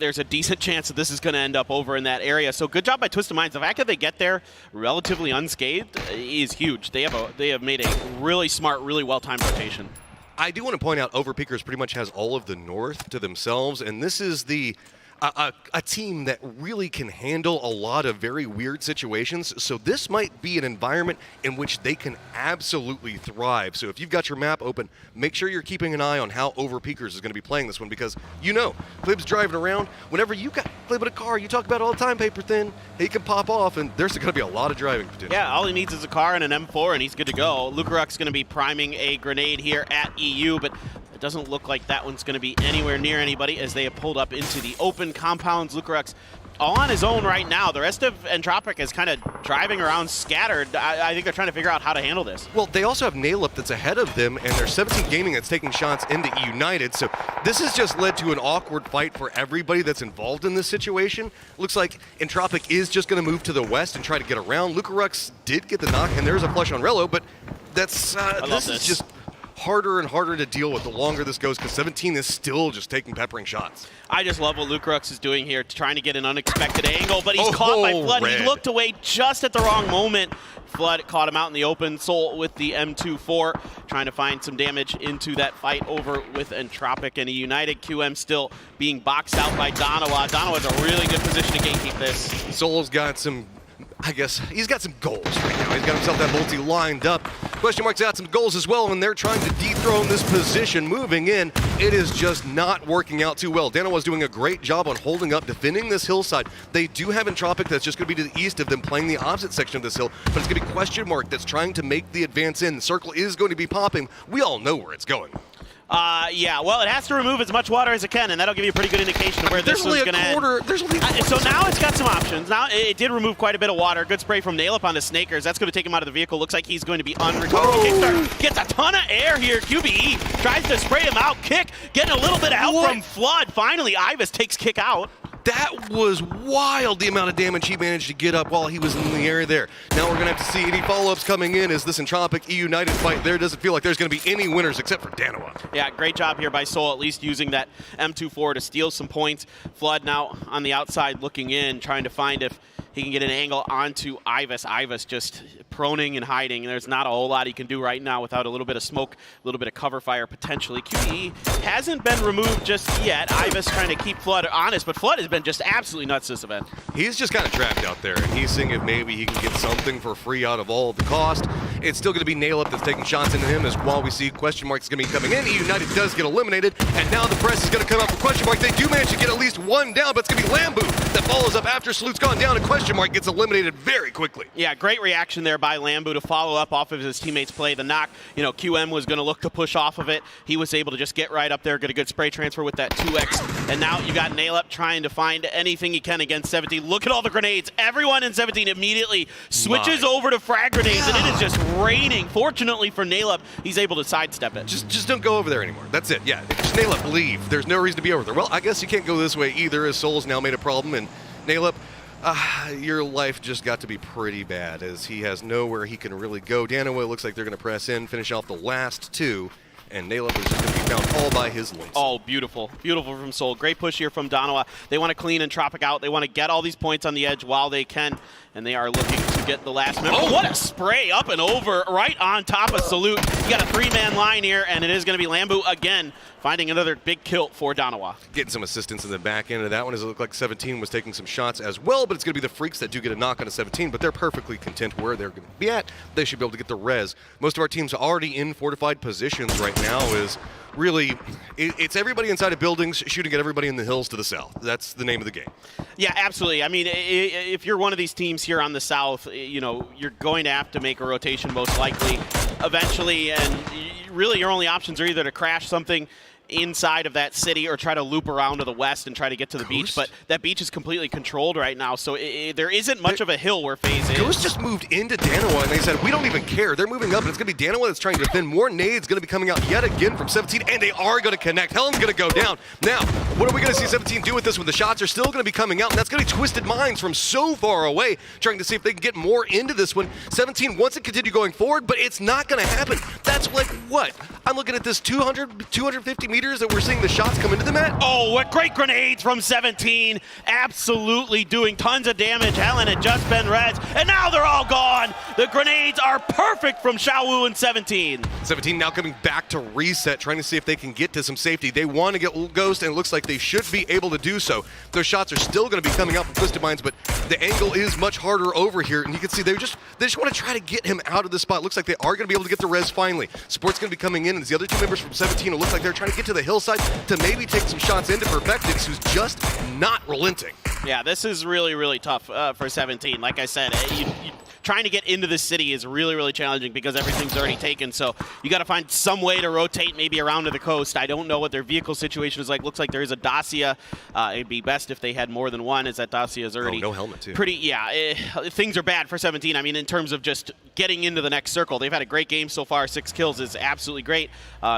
[SPEAKER 3] there's a decent chance that this is going to end up over in that area. So good job by Twisted Minds. The fact that they get there relatively unscathed is huge. They have made a really smart, really well-timed rotation.
[SPEAKER 5] I do want to point out Overpeakers pretty much has all of the north to themselves, and this is the a team that really can handle a lot of very weird situations. So this might be an environment in which they can absolutely thrive. So if you've got your map open, make sure you're keeping an eye on how Overpeakers is going to be playing this one, because you know, Clib's driving around. Whenever you got Clib in a car, you talk about it all the time, Paper Thin, he can pop off, and there's going to be a lot of driving potential.
[SPEAKER 3] Yeah, all he needs is a car and an M4, and he's good to go. Lukaruk's going to be priming a grenade here at EU, but it doesn't look like that one's going to be anywhere near anybody as they have pulled up into the open compounds. Lukaruk's all on his own right now. The rest of Entropic is kind of driving around scattered. I think they're trying to figure out how to handle this.
[SPEAKER 5] Well, they also have Naileup that's ahead of them, and there's 17 Gaming that's taking shots into United. So this has just led to an awkward fight for everybody that's involved in this situation. Looks like Entropic is just going to move to the west and try to get around. Lukaruk did get the knock, and there's a flush on Rello, but that's this is just harder and harder to deal with the longer this goes, because 17 is still just taking peppering shots.
[SPEAKER 3] I just love what Lukaruk is doing here, trying to get an unexpected angle, but he's caught by Flood.
[SPEAKER 5] Red.
[SPEAKER 3] He looked away just at the wrong moment. Flood caught him out in the open. Soul with the M24, trying to find some damage into that fight over with Entropic, and a United QM still being boxed out by Donawa. Donawa's a really good position to gatekeep this.
[SPEAKER 5] Soul's got some, I guess, he's got some goals right now. He's got himself that multi lined up. Question Mark's got some goals as well, and they're trying to dethrone this position. Moving in, it is just not working out too well. Danawa's doing a great job on holding up, defending this hillside. They do have Entropic that's just going to be to the east of them, playing the opposite section of this hill, but it's going to be Question Mark that's trying to make the advance in. The circle is going to be popping. We all know where it's going.
[SPEAKER 3] Yeah, well, it has to remove as much water as it can, and that'll give you a pretty good indication of where this one's going to end. So now it's got some options. Now it did remove quite a bit of water. Good spray from Naileup onto Snakers. That's going to take him out of the vehicle. Looks like he's going to be unrecoverable. Kickstart gets a ton of air here. QBE tries to spray him out. Kick, getting a little bit of help from Flood. Finally, Ibis takes Kick out.
[SPEAKER 5] That was wild, the amount of damage he managed to get up while he was in the air there. Now we're going to have to see any follow-ups coming in as this Entropic E-United fight there doesn't feel like there's going to be any winners except for Danawa.
[SPEAKER 3] Yeah, great job here by Soul, at least using that M24 to steal some points. Flood now on the outside looking in, trying to find if he can get an angle onto Ibis. Ibis just proning and hiding. There's not a whole lot he can do right now without a little bit of smoke, a little bit of cover fire potentially. QBE hasn't been removed just yet. Ibis trying to keep Flood honest, but Flood has been just absolutely nuts this event.
[SPEAKER 5] He's just kind of trapped out there, and he's seeing if maybe he can get something for free out of all of the cost. It's still going to be Naileup that's taking shots into him, as while we see Question Mark is going to be coming in. E-United does get eliminated, and now the press is going to come out for Question Mark. They do manage to get at least one down, but it's going to be Lambu that follows up after Salute's gone down, and Question Mark gets eliminated very quickly.
[SPEAKER 3] Yeah, great reaction there by Lambu to follow up off of his teammates' play. The knock, you know, QM was going to look to push off of it. He was able to just get right up there, get a good spray transfer with that 2x, and now you got Naileup trying to find anything he can against 17. Look at all the grenades. Everyone in 17 immediately switches over to frag grenades, and it is just raining. Fortunately for Naileup, he's able to sidestep it.
[SPEAKER 5] Just don't go over there anymore. That's it. Yeah, just Naileup, leave. There's no reason to be over there. Well, I guess you can't go this way either, as Soul's now made a problem, and Naileup, your life just got to be pretty bad, as he has nowhere he can really go. Danawa looks like they're going to press in, finish off the last two, and Naileup is just going to be found all by his links.
[SPEAKER 3] Oh, beautiful. Beautiful from Soul. Great push here from Donawa. They want to clean Entropic out. They want to get all these points on the edge while they can, and they are looking to get the last minute. Oh, what a spray up and over right on top of Salute. You got a three-man line here, and it is going to be Lambu again, finding another big kill for Donawa.
[SPEAKER 5] Getting some assistance in the back end of that one, as it looked like 17 was taking some shots as well, but it's going to be the Freaks that do get a knock on a 17, but they're perfectly content where they're going to be at. They should be able to get the res. Most of our teams are already in fortified positions right now, is really, it's everybody inside of buildings shooting at everybody in the hills to the south. That's the name of the game.
[SPEAKER 3] Yeah, absolutely. I mean, if you're one of these teams here on the south, you know, you're going to have to make a rotation most likely eventually, and really your only options are either to crash something inside of that city or try to loop around to the west and try to get to the beach, but that beach is completely controlled right now, so there isn't much of a hill where FaZe is.
[SPEAKER 5] Ghost just moved into Danawa, and they said, we don't even care. They're moving up, and it's going to be Danawa that's trying to defend. More nades going to be coming out yet again from 17, and they are going to connect. Helen's going to go down. Now, what are we going to see 17 do with this when the shots are still going to be coming out? And that's going to be Twisted Minds from so far away, trying to see if they can get more into this one. 17 wants to continue going forward, but it's not going to happen. That's like, what? I'm looking at this 250 meters meters that we're seeing the shots come into the net.
[SPEAKER 3] Oh, what great grenades from 17. Absolutely doing tons of damage. Helen had just been reds, and now they're all gone. The grenades are perfect from Xiaowu and 17.
[SPEAKER 5] 17 now coming back to reset, trying to see if they can get to some safety. They want to get Ghost, and it looks like they should be able to do so. Those shots are still going to be coming out from Twisted Minds, but the angle is much harder over here, and you can see they just want to try to get him out of the spot. Looks like they are going to be able to get the res finally. Sport's going to be coming in, and it's the other two members from 17 who look like they're trying to get to the hillside to maybe take some shots into Perfectix, who's just not relenting.
[SPEAKER 3] Yeah, this is really, really tough for 17. Like I said, trying to get into this city is really, really challenging because everything's already taken. So you got to find some way to rotate maybe around to the coast. I don't know what their vehicle situation is like. Looks like there is a Dacia. It'd be best if they had more than one, as that Dacia is already
[SPEAKER 5] no helmet too.
[SPEAKER 3] Pretty, yeah. Things are bad for 17. I mean, in terms of just getting into the next circle, they've had a great game so far. 6 kills is absolutely great,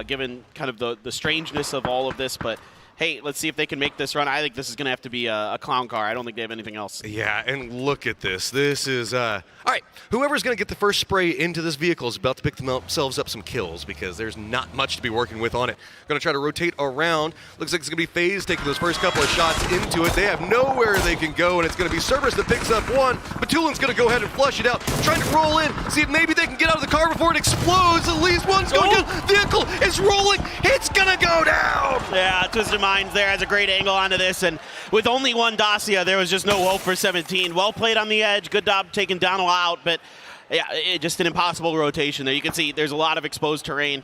[SPEAKER 3] given kind of the strangeness of all of this. But hey, let's see if they can make this run. I think this is going to have to be a clown car. I don't think they have anything else.
[SPEAKER 5] Yeah, and look at this. This is, all right, whoever's going to get the first spray into this vehicle is about to pick themselves up some kills because there's not much to be working with on it. Going to try to rotate around. Looks like it's going to be FaZe taking those first couple of shots into it. They have nowhere they can go, and it's going to be Cerberus that picks up one. Batulin's going to go ahead and flush it out, trying to roll in, see if maybe they can get out of the car before it explodes. At least one's going down. Vehicle is rolling. It's going to go down.
[SPEAKER 3] Yeah, Twisted Minds there has a great angle onto this, and with only one Dacia, there was just no hope for 17. Well played on the edge. Good job taking down a out, but yeah, just an impossible rotation there. You can see there's a lot of exposed terrain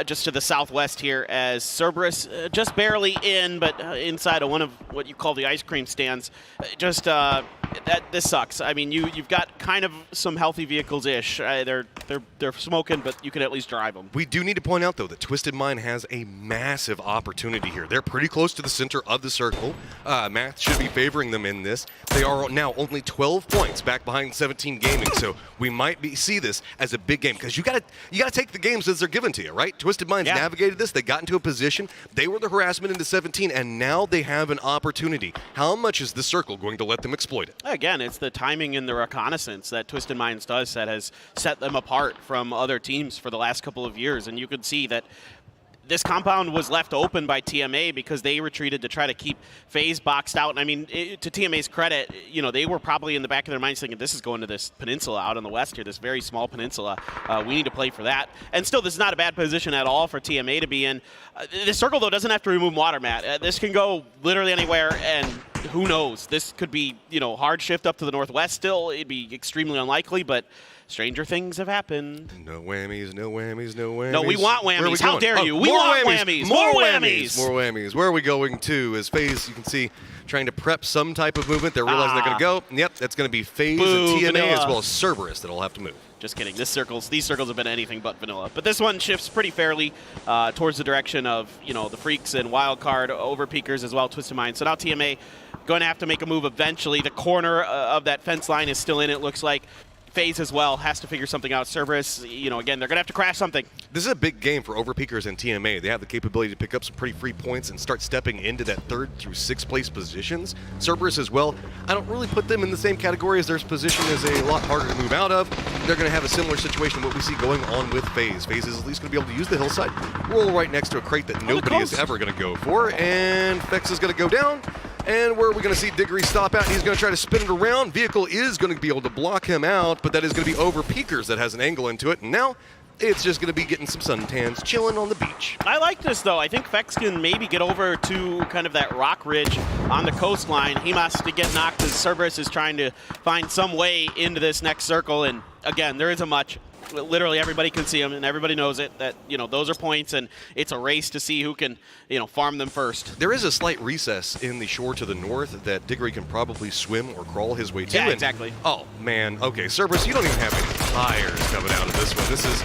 [SPEAKER 3] just to the southwest here as Cerberus just barely in, but inside of one of what you call the ice cream stands. This sucks. I mean, you've got kind of some healthy vehicles-ish. They're smoking, but you can at least drive them.
[SPEAKER 5] We do need to point out, though, that Twisted Mind has a massive opportunity here. They're pretty close to the center of the circle. Math should be favoring them in this. They are now only 12 points back behind 17 Gaming, so we might see this as a big game because you got to take the games as they're given to you, right? Twisted Minds navigated this. They got into a position. They were the harassment into 17, and now they have an opportunity. How much is the circle going to let them exploit it?
[SPEAKER 3] Again, it's the timing and the reconnaissance that Twisted Minds does that has set them apart from other teams for the last couple of years. And you could see that this compound was left open by TMA because they retreated to try to keep FaZe boxed out. And I mean, to TMA's credit, you know, they were probably in the back of their minds thinking, this is going to this peninsula out on the west here, this very small peninsula. We need to play for that. And still, this is not a bad position at all for TMA to be in. The circle, though, doesn't have to remove water, Matt. This can go literally anywhere, and who knows? This could be, you know, hard shift up to the northwest still. It'd be extremely unlikely, but stranger things have happened.
[SPEAKER 5] No whammies, no whammies, no whammies.
[SPEAKER 3] No, we want whammies. How dare you? We want whammies. More whammies.
[SPEAKER 5] More whammies. Where are we going to? As FaZe, you can see, trying to prep some type of movement. They're realizing they're going to go. Yep, that's going to be FaZe and TMA as well as Cerberus that'll have to move.
[SPEAKER 3] Just kidding. These circles have been anything but vanilla. But this one shifts pretty fairly towards the direction of, you know, the Freaks and Wildcard, Overpeakers as well, Twisted Mind. So now TMA going to have to make a move eventually. The corner of that fence line is still in, it looks like. FaZe as well has to figure something out. Cerberus, you know, again, they're going to have to crash something.
[SPEAKER 5] This is a big game for Overpeakers and TMA. They have the capability to pick up some pretty free points and start stepping into that 3rd through 6th place positions. Cerberus as well, I don't really put them in the same category as their position is a lot harder to move out of. They're going to have a similar situation to what we see going on with FaZe. FaZe is at least going to be able to use the hillside, roll right next to a crate that nobody is ever going to go for, and Fex is going to go down. And where are we going to see Diggory stop out? He's going to try to spin it around. Vehicle is going to be able to block him out, but that is going to be Overpeakers that has an angle into it. And now it's just going to be getting some suntans, chilling on the beach.
[SPEAKER 3] I like this, though. I think Fex can maybe get over to kind of that rock ridge on the coastline. He must get knocked as Cerberus is trying to find some way into this next circle. And again, there isn't much. Literally everybody can see them, and everybody knows it, that, you know, those are points, and it's a race to see who can, you know, farm them first.
[SPEAKER 5] There is a slight recess in the shore to the north that Diggory can probably swim or crawl his way to.
[SPEAKER 3] Yeah, exactly.
[SPEAKER 5] Oh, man. Okay, Cerberus, you don't even have any tires coming out of this one. This is...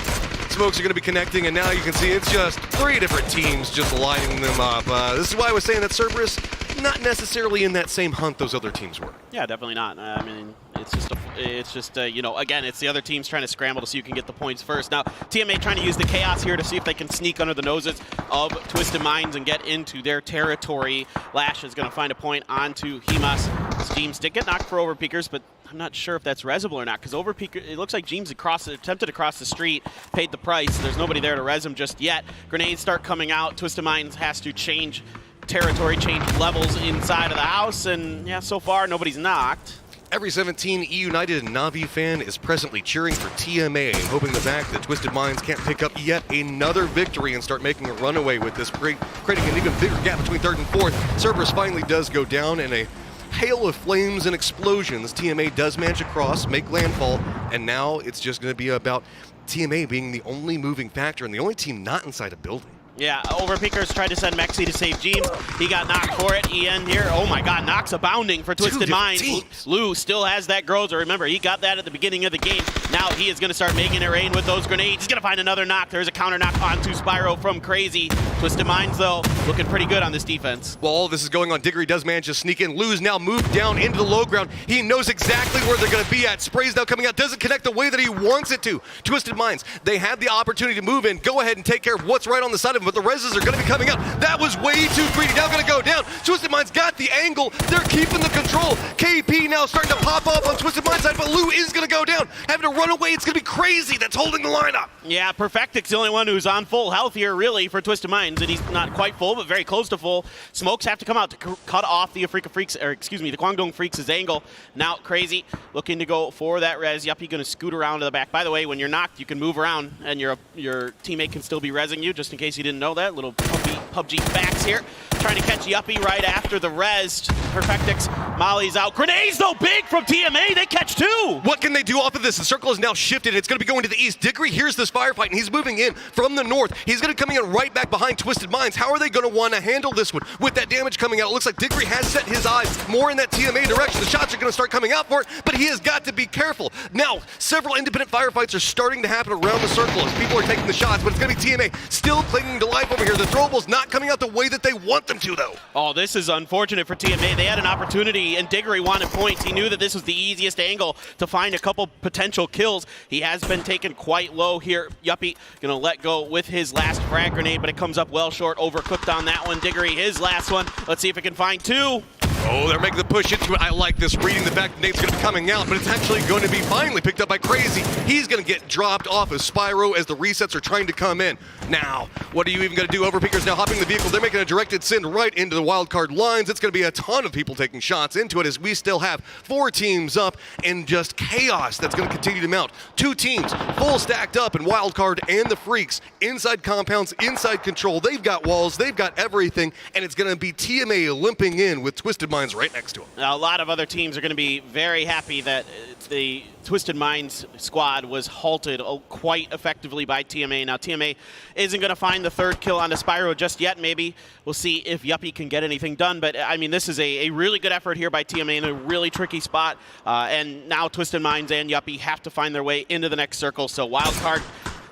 [SPEAKER 5] Smokes are going to be connecting, and now you can see it's just 3 different teams just lining them up. This is why I was saying that Cerberus not necessarily in that same hunt those other teams were.
[SPEAKER 3] Yeah, definitely not. I mean, it's just you know, again, it's the other teams trying to scramble to see who can get the points first. Now, TMA trying to use the chaos here to see if they can sneak under the noses of Twisted Minds and get into their territory. Lash is going to find a point onto Himas. Steams did get knocked for Overpeakers, but I'm not sure if that's resable or not, because Overpeaker, it looks like Jeems attempted to cross the street, paid the price. There's nobody there to res him just yet. Grenades start coming out. Twisted Minds has to change territory, change levels inside of the house, and yeah, so far nobody's knocked.
[SPEAKER 5] Every 17 E-United and Na'Vi fan is presently cheering for TMA, hoping the fact that Twisted Minds can't pick up yet another victory and start making a runaway with this, creating an even bigger gap between 3rd and 4th. Cerberus finally does go down in a hail of flames and explosions. TMA does manage to cross, make landfall, and now it's just going to be about TMA being the only moving factor and the only team not inside a building.
[SPEAKER 3] Yeah, Overpeakers tried to send Mexi to save Jeems. He got knocked for it. EN here. Oh my god, knocks abounding for Twisted Minds. Lou still has that Groza. Remember, he got that at the beginning of the game. Now he is going to start making it rain with those grenades. He's going to find another knock. There's a counter knock onto Spyro from Crazy. Twisted Minds, though, looking pretty good on this defense.
[SPEAKER 5] While all this is going on, Diggory does manage to sneak in. Lou's now moved down into the low ground. He knows exactly where they're going to be at. Spray's now coming out. Doesn't connect the way that he wants it to. Twisted Minds, they had the opportunity to move in. Go ahead and take care of what's right on the side of him, but the reses are going to be coming out. That was way too greedy. Now going to go down. Twisted Minds got the angle. They're keeping the control. KP now starting to pop up on Twisted Minds side, but Lou is going to go down. Having to run away. It's going to be Crazy that's holding the lineup.
[SPEAKER 3] Yeah, Perfectic's the only one who's on full health here, really, for Twisted Minds, and he's not quite full, but very close to full. Smokes have to come out to cut off the Afrika Freaks, or excuse me, the Guangdong Freaks' angle. Now Crazy looking to go for that res. Yuppie going to scoot around to the back. By the way, when you're knocked, you can move around, and your teammate can still be resing you, just in case you didn't know that. Little PUBG facts here. Trying to catch Yuppie right after the res. Perfectix, Molly's out. Grenades, though, big from TMA. They catch two.
[SPEAKER 5] What can they do off of this? The circle is now shifted. It's going to be going to the east. Diggory hears this firefight, and he's moving in from the north. He's going to come in right back behind Twisted Minds. How are they going to want to handle this one? With that damage coming out, it looks like Diggory has set his eyes more in that TMA direction. The shots are going to start coming out for it, but he has got to be careful. Now, several independent firefights are starting to happen around the circle as people are taking the shots, but it's going to be TMA still clinging to life over here. The throwables not coming out the way that they want them to, though.
[SPEAKER 3] Oh, this is unfortunate for TMA. They had an opportunity, and Diggory wanted points. He knew that this was the easiest angle to find a couple potential kills. He has been taken quite low here. Yuppie gonna let go with his last frag grenade, but it comes up well short. Overcooked on that one. Diggory, his last one. Let's see if it can find two.
[SPEAKER 5] Oh, they're making the push into it. I like this, reading the fact that Nate's going to be coming out, but it's actually going to be finally picked up by Crazy. He's going to get dropped off of Spyro as the resets are trying to come in. Now, what are you even going to do? Overpeaker's now hopping the vehicle. They're making a directed send right into the wildcard lines. It's going to be a ton of people taking shots into it as we still have 4 teams up and just chaos that's going to continue to mount. 2 teams full stacked up in wildcard and the Freaks. Inside compounds, inside control. They've got walls. They've got everything, and it's going to be TMA limping in with Twisted Minds right next to him.
[SPEAKER 3] Now, a lot of other teams are going to be very happy that the Twisted Minds squad was halted quite effectively by TMA. Now, TMA isn't going to find the 3rd kill onto Spyro just yet. Maybe we'll see if Yuppie can get anything done. But, I mean, this is a really good effort here by TMA in a really tricky spot. And now Twisted Minds and Yuppie have to find their way into the next circle. So, wildcard.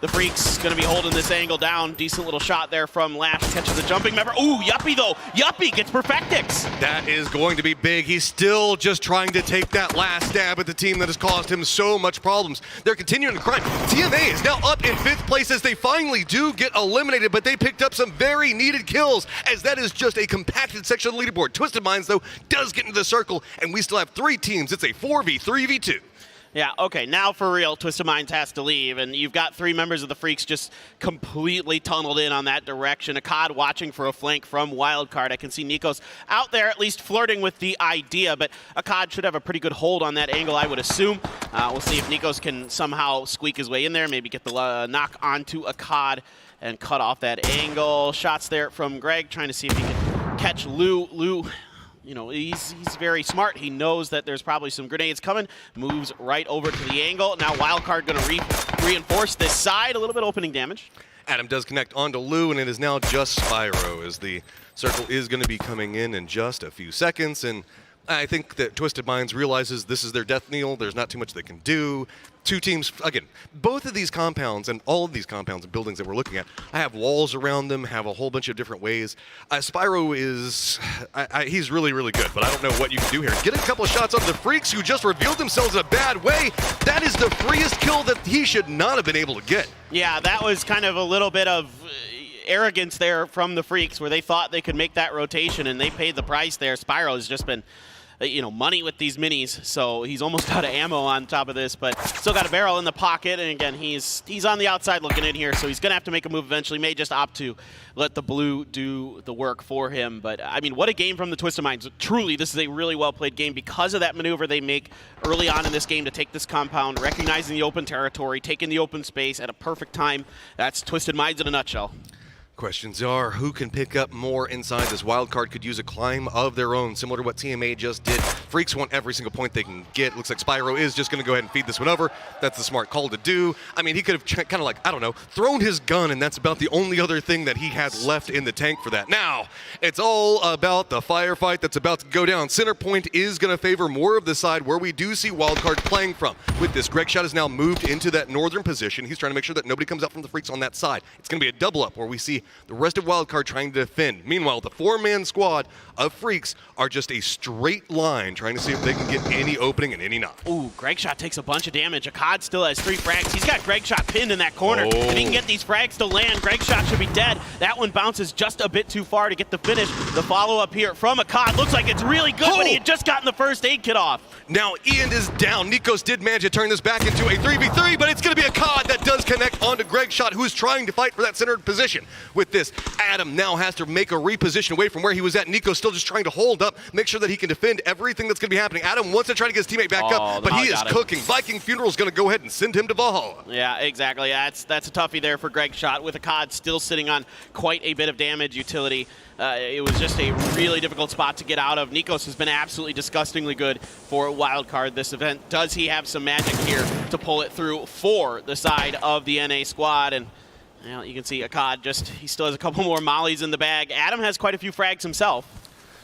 [SPEAKER 3] The Freaks going to be holding this angle down. Decent little shot there from Lash. Catches a jumping member. Ooh, Yuppie, though. Yuppie gets Perfectix.
[SPEAKER 5] That is going to be big. He's still just trying to take that last stab at the team that has caused him so much problems. They're continuing to climb. TMA is now up in 5th place as they finally do get eliminated, but they picked up some very needed kills as that is just a compacted section of the leaderboard. Twisted Minds, though, does get into the circle, and we still have 3 teams. It's a 4v3v2.
[SPEAKER 3] Yeah, okay, now for real, Twisted Minds has to leave, and you've got 3 members of the Freaks just completely tunneled in on that direction. Akkad watching for a flank from Wildcard. I can see Nikos out there at least flirting with the idea, but Akkad should have a pretty good hold on that angle, I would assume. We'll see if Nikos can somehow squeak his way in there, maybe get the knock onto Akkad and cut off that angle. Shots there from Greg, trying to see if he can catch Lou. Lou, you know, he's very smart. He knows that there's probably some grenades coming. Moves right over to the angle. Now Wildcard going to reinforce this side. A little bit opening damage.
[SPEAKER 5] Adam does connect onto Lou, and it is now just Spyro as the circle is going to be coming in just a few seconds. And I think that Twisted Minds realizes this is their death knell. There's not too much they can do. 2 teams, again, both of these compounds and all of these compounds and buildings that we're looking at, I have walls around them, have a whole bunch of different ways. Spyro is, he's really, really good, but I don't know what you can do here. Getting a couple of shots on the Freaks who just revealed themselves in a bad way, that is the freest kill that he should not have been able to get.
[SPEAKER 3] Yeah, that was kind of a little bit of arrogance there from the Freaks where they thought they could make that rotation and they paid the price there. Spyro has just been money with these minis, so he's almost out of ammo on top of this, but still got a barrel in the pocket, and again, he's on the outside looking in here, so he's going to have to make a move eventually. May just opt to let the blue do the work for him, but I mean, what a game from the Twisted Minds. Truly, this is a really well-played game because of that maneuver they make early on in this game to take this compound, recognizing the open territory, taking the open space at a perfect time. That's Twisted Minds in a nutshell.
[SPEAKER 5] Questions are, who can pick up more inside this wild card? Could use a climb of their own, similar to what TMA just did. Freaks want every single point they can get. Looks like Spyro is just going to go ahead and feed this one over. That's the smart call to do. I mean, he could have kind of like, I don't know, thrown his gun, and that's about the only other thing that he had left in the tank for that. Now, it's all about the firefight that's about to go down. Center point is going to favor more of the side where we do see wildcard playing from. With this, Gregshot has now moved into that northern position. He's trying to make sure that nobody comes out from the Freaks on that side. It's going to be a double up where we see the rest of wildcard trying to defend. Meanwhile, the four-man squad of Freaks are just a straight line trying to see if they can get any opening and any not.
[SPEAKER 3] Ooh, Gregshot takes a bunch of damage. Akkad still has 3 frags. He's got Gregshot pinned in that corner. If he can get these frags to land, Gregshot should be dead. That one bounces just a bit too far to get the finish. The follow-up here from Akkad looks like it's really good, but he had just gotten the first aid kit off.
[SPEAKER 5] Now Ian is down. Nikos did manage to turn this back into a 3v3, but it's going to be Akkad that does connect onto Gregshot, who's trying to fight for that centered position. With this, Adam now has to make a reposition away from where he was at. Nikos still just trying to hold up, make sure that he can defend everything that's going to be happening. Adam wants to try to get his teammate back up, but he is cooking. Viking Funeral is going to go ahead and send him to Valhalla.
[SPEAKER 3] Yeah, exactly. That's a toughie there for Gregshot, with Akkad still sitting on quite a bit of damage utility. It was just a really difficult spot to get out of. Nikos has been absolutely disgustingly good for a wild card this event. Does he have some magic here to pull it through for the side of the NA squad? And well, you can see Akkad he still has a couple more mollies in the bag. Adam has quite a few frags himself.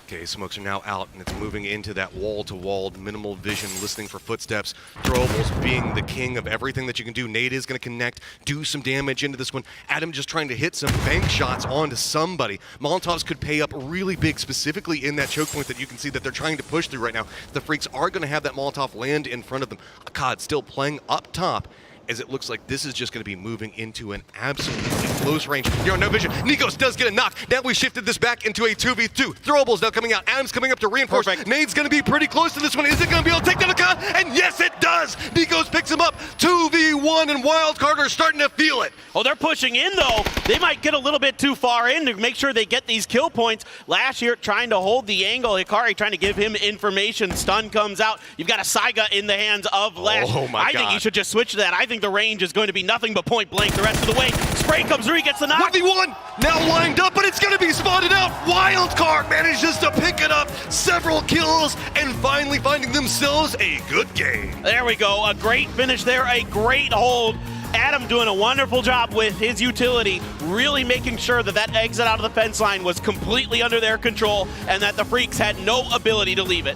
[SPEAKER 5] Okay, smokes are now out, and it's moving into that wall-to-wall, minimal vision, listening for footsteps. Throwables being the king of everything that you can do. Nate is going to connect, do some damage into this one. Adam just trying to hit some bank shots onto somebody. Molotovs could pay up really big, specifically in that choke point that you can see that they're trying to push through right now. The Freaks are going to have that Molotov land in front of them. Akkad still playing up top, as it looks like this is just going to be moving into an absolutely close range. You're on no vision. Nikos does get a knock. Now we shifted this back into a 2v2. Throwables now coming out. Adam's coming up to reinforce. Nade's going to be pretty close to this one. Is it going to be able to take down Akkad? And yes, it does! Nikos picks him up. 2v1, and Wildcard are starting to feel it.
[SPEAKER 3] Oh, they're pushing in, though. They might get a little bit too far in to make sure they get these kill points. Last year, trying to hold the angle. Hikari trying to give him information. Stun comes out. You've got a Saiga in the hands of Lash.
[SPEAKER 5] Oh, my God.
[SPEAKER 3] I think he should just switch to that. I think the range is going to be nothing but point blank the rest of the way. Spray comes through, he gets the knock.
[SPEAKER 5] 1v1, now lined up, but it's going to be spotted out. Wildcard manages to pick it up, several kills, and finally finding themselves a good game.
[SPEAKER 3] There we go, a great finish there, a great hold. Adam doing a wonderful job with his utility, really making sure that that exit out of the fence line was completely under their control and that the Freaks had no ability to leave it.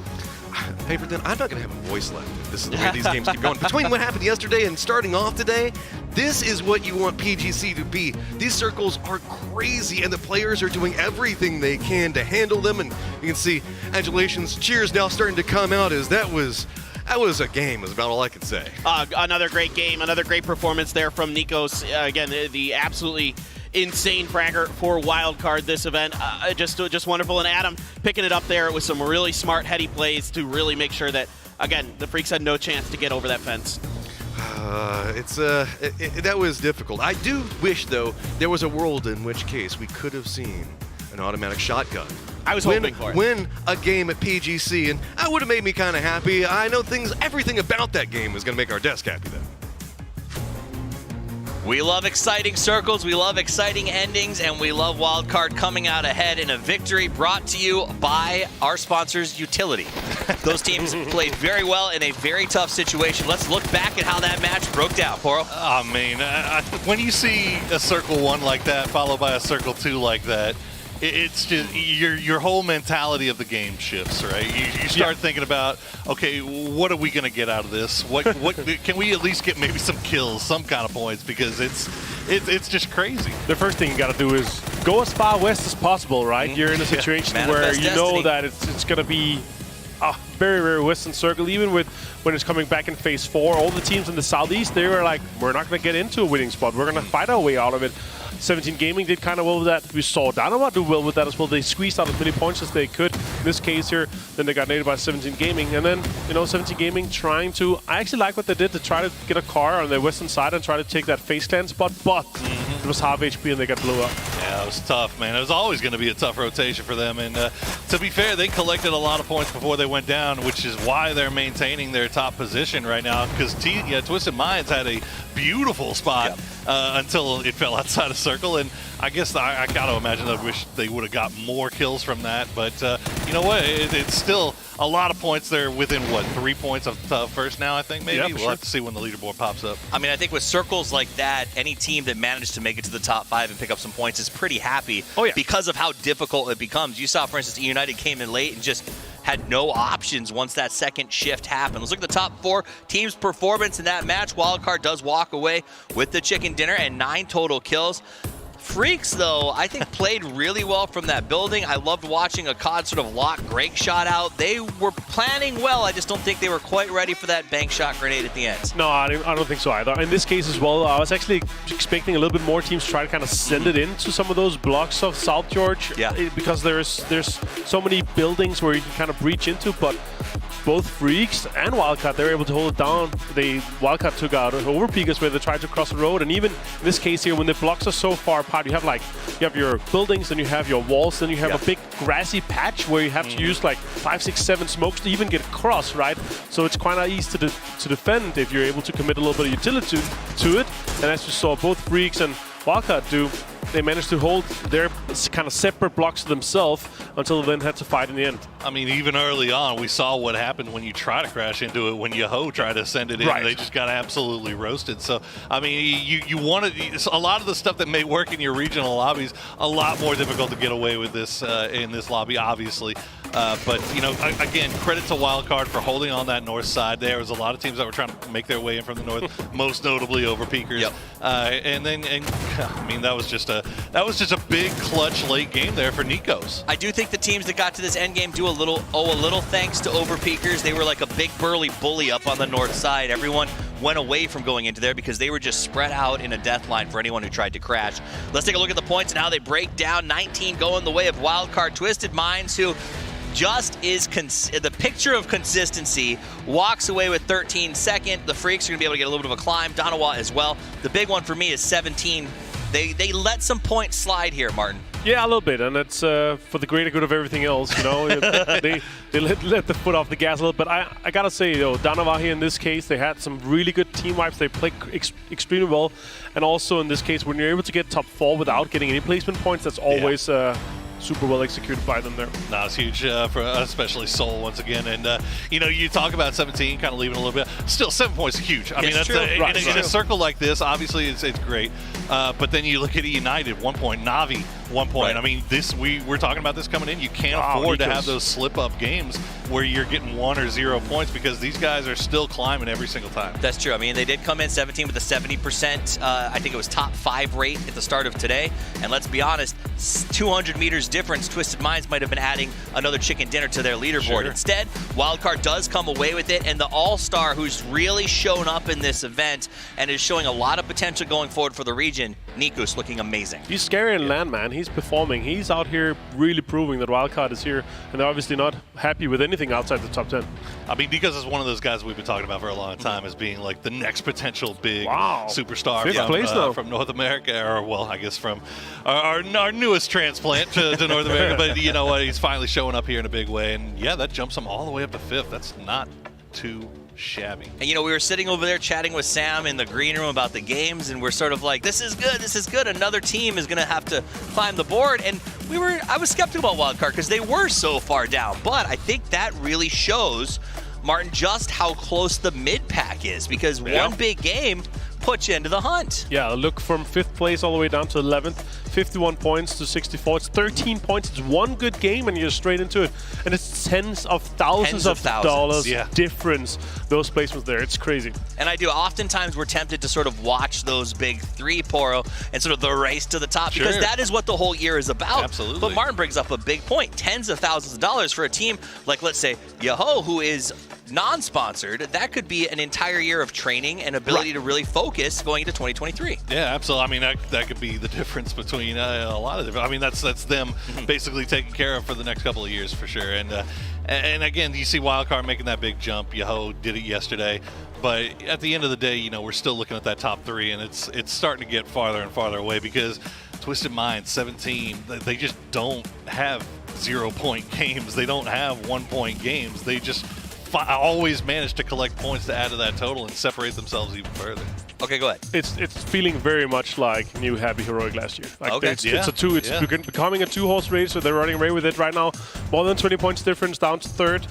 [SPEAKER 5] Paperton, I'm not going to have a voice left. This is the way these games keep going. Between what happened yesterday and starting off today, this is what you want PGC to be. These circles are crazy, and the players are doing everything they can to handle them. And you can see adulations, cheers now starting to come out as that was a game, is about all I could say.
[SPEAKER 3] Another great game, another great performance there from Nikos. Again, the absolutely insane fragger for Wildcard this event. Just wonderful. And Adam picking it up there with some really smart, heady plays to really make sure that, again, the Freaks had no chance to get over that fence.
[SPEAKER 5] That was difficult. I do wish, though, there was a world in which case we could have seen an automatic shotgun.
[SPEAKER 3] I was hoping for it.
[SPEAKER 5] Win a game at PGC, and that would have made me kind of happy. I know everything about that game is going to make our desk happy, though.
[SPEAKER 13] We love exciting circles, we love exciting endings, and we love Wildcard coming out ahead in a victory brought to you by our sponsors, Utility. Those teams played very well in a very tough situation. Let's look back at how that match broke down, Poro.
[SPEAKER 6] I mean, when you see a Circle 1 like that, followed by a Circle 2 like that, it's just your whole mentality of the game shifts, right? You start thinking about, okay, what are we going to get out of this? What can we at least get maybe some kills, some kind of points, because it's just crazy.
[SPEAKER 16] The first thing you got to do is go as far west as possible, right? You're in a situation where you know that it's going to be a very, very western circle. Even when it's coming back in phase 4, all the teams in the southeast, they were like, we're not going to get into a winning spot. We're going to fight our way out of it. 17 Gaming did kind of well with that. We saw Dynamite do well with that as well. They squeezed out as many points as they could. In this case here, then they got naded by 17 Gaming, and then 17 Gaming trying to. I actually like what they did to try to get a car on the western side and try to take that face clan spot, but it was half HP and they got blew up.
[SPEAKER 6] Yeah, it was tough, man. It was always going to be a tough rotation for them, and to be fair, they collected a lot of points before they went down, which is why they're maintaining their top position right now. Because Twisted Minds had a beautiful spot until it fell outside of circle, and I guess I gotta imagine I wish they would have got more kills from that, but you know what? It's still a lot of points. They're within, what, 3 points of first now, I think, maybe?
[SPEAKER 16] Yeah,
[SPEAKER 6] we'll have to see when the leaderboard pops up.
[SPEAKER 13] I mean, I think with circles like that, any team that managed to make it to the top 5 and pick up some points is pretty happy because of how difficult it becomes. You saw, for instance, United came in late and just had no options once that second shift happened. Let's look at the top 4 teams' performance in that match. Wildcard does walk away with the chicken dinner and 9 total kills. Freaks, though, I think played really well from that building. I loved watching a COD sort of lock Greg shot out. They were planning well. I just don't think they were quite ready for that bank shot grenade at the end.
[SPEAKER 16] No, I don't think so either. In this case as well, I was actually expecting a little bit more teams try to kind of send it into some of those blocks of South George.
[SPEAKER 13] Yeah.
[SPEAKER 16] Because there's so many buildings where you can kind of breach into, but both Freaks and Wildcat, they were able to hold it down. Wildcat took out Overpeakers where they tried to cross the road, and even in this case here, when the blocks are so far apart, you have your buildings, then you have your walls, then you have a big grassy patch where you have to use like 5, 6, 7 smokes to even get across, right? So it's quite easy to defend if you're able to commit a little bit of utility to it. And as you saw both Freaks and Wildcat do, they managed to hold their kind of separate blocks to themselves until they then had to fight in the end.
[SPEAKER 6] I mean, even early on, we saw what happened when you try to crash into it, when Yahoo tried to send it in. Right. They just got absolutely roasted. So, I mean, you wanted a lot of the stuff that may work in your regional lobbies, a lot more difficult to get away with this in this lobby, obviously. But, again, credit to Wildcard for holding on that north side. There was a lot of teams that were trying to make their way in from the north, most notably Overpeakers. Yep. And I mean, that was just a big clutch late game there for Nikos.
[SPEAKER 13] I do think the teams that got to this end game owe a little thanks to Overpeakers. They were like a big burly bully up on the north side. Everyone went away from going into there because they were just spread out in a death line for anyone who tried to crash. Let's take a look at the points and how they break down. 19 going the way of Wildcard. Twisted Minds, who just is the picture of consistency, walks away with 13 second. The Freaks are going to be able to get a little bit of a climb. Donawa as well. The big one for me is 17. They let some points slide here, Martin.
[SPEAKER 16] Yeah, a little bit, and it's for the greater good of everything else, they let the foot off the gas a little bit. I gotta say, though, Donawa here in this case, they had some really good team wipes. They played extremely well, and also in this case, when you're able to get top 4 without getting any placement points, that's always super well executed by them there.
[SPEAKER 6] No, it's huge for especially Seoul once again. And, you talk about 17, kind of leaving a little bit. Still, 7 points is huge. I mean, that's in a circle like this, obviously, it's great. But then you look at United, 1 point, Navi, 1 point. Right. I mean, we're talking about this coming in. You can't afford to have those slip-up games where you're getting 1 or 0 points because these guys are still climbing every single time.
[SPEAKER 13] That's true. I mean, they did come in 17 with a 70%, I think it was top 5 rate at the start of today. And let's be honest, 200 meters difference, Twisted Minds might have been adding another chicken dinner to their leaderboard. Sure. Instead, Wildcard does come away with it, and the all-star who's really shown up in this event and is showing a lot of potential going forward for the region, Nikus, looking amazing.
[SPEAKER 16] He's scary in land, man. He's performing. He's out here really proving that Wildcard is here, and they're obviously not happy with anything outside the top 10.
[SPEAKER 6] I mean, because it's one of those guys we've been talking about for a long time as being like the next potential big superstar from North America, or well, I guess from our newest transplant to North America. But you know what? He's finally showing up here in a big way, and yeah, that jumps him all the way up to 5th. That's not too shabby.
[SPEAKER 13] And we were sitting over there chatting with Sam in the green room about the games, and we're sort of like, this is good. Another team is going to have to climb the board. And I was skeptical about Wildcard because they were so far down. But I think that really shows, Martin, just how close the mid-pack is, because one big game puts you into the hunt.
[SPEAKER 16] Yeah, look from 5th place all the way down to 11th. 51 points to 64. It's 13 points. It's one good game and you're straight into it. And it's tens of thousands of dollars difference, those placements there. It's crazy.
[SPEAKER 13] And I do. Oftentimes we're tempted to sort of watch those big 3, Poro, and sort of the race to the top, because that is what the whole year is about.
[SPEAKER 6] Absolutely.
[SPEAKER 13] But Martin brings up a big point. Tens of thousands of dollars for a team like, let's say, Yahoo, who is non-sponsored, that could be an entire year of training and ability to really focus going into 2023.
[SPEAKER 6] Yeah, absolutely. I mean, that could be the difference between a lot of different. I mean, that's them basically taken care of for the next couple of years for sure. And again, you see Wildcard making that big jump. Yahoo did it yesterday. But at the end of the day, you know, we're still looking at that top 3, and it's starting to get farther and farther away because Twisted Mind, 17, they just don't have 0-point games. They don't have 1-point games. They just always manage to collect points to add to that total and separate themselves even further.
[SPEAKER 13] Okay, go ahead.
[SPEAKER 16] It's feeling very much like New Happy Heroic last year. Like
[SPEAKER 13] okay.
[SPEAKER 16] It's becoming a 2-horse race, so they're running away with it right now. More than 20 points difference, down to 3rd.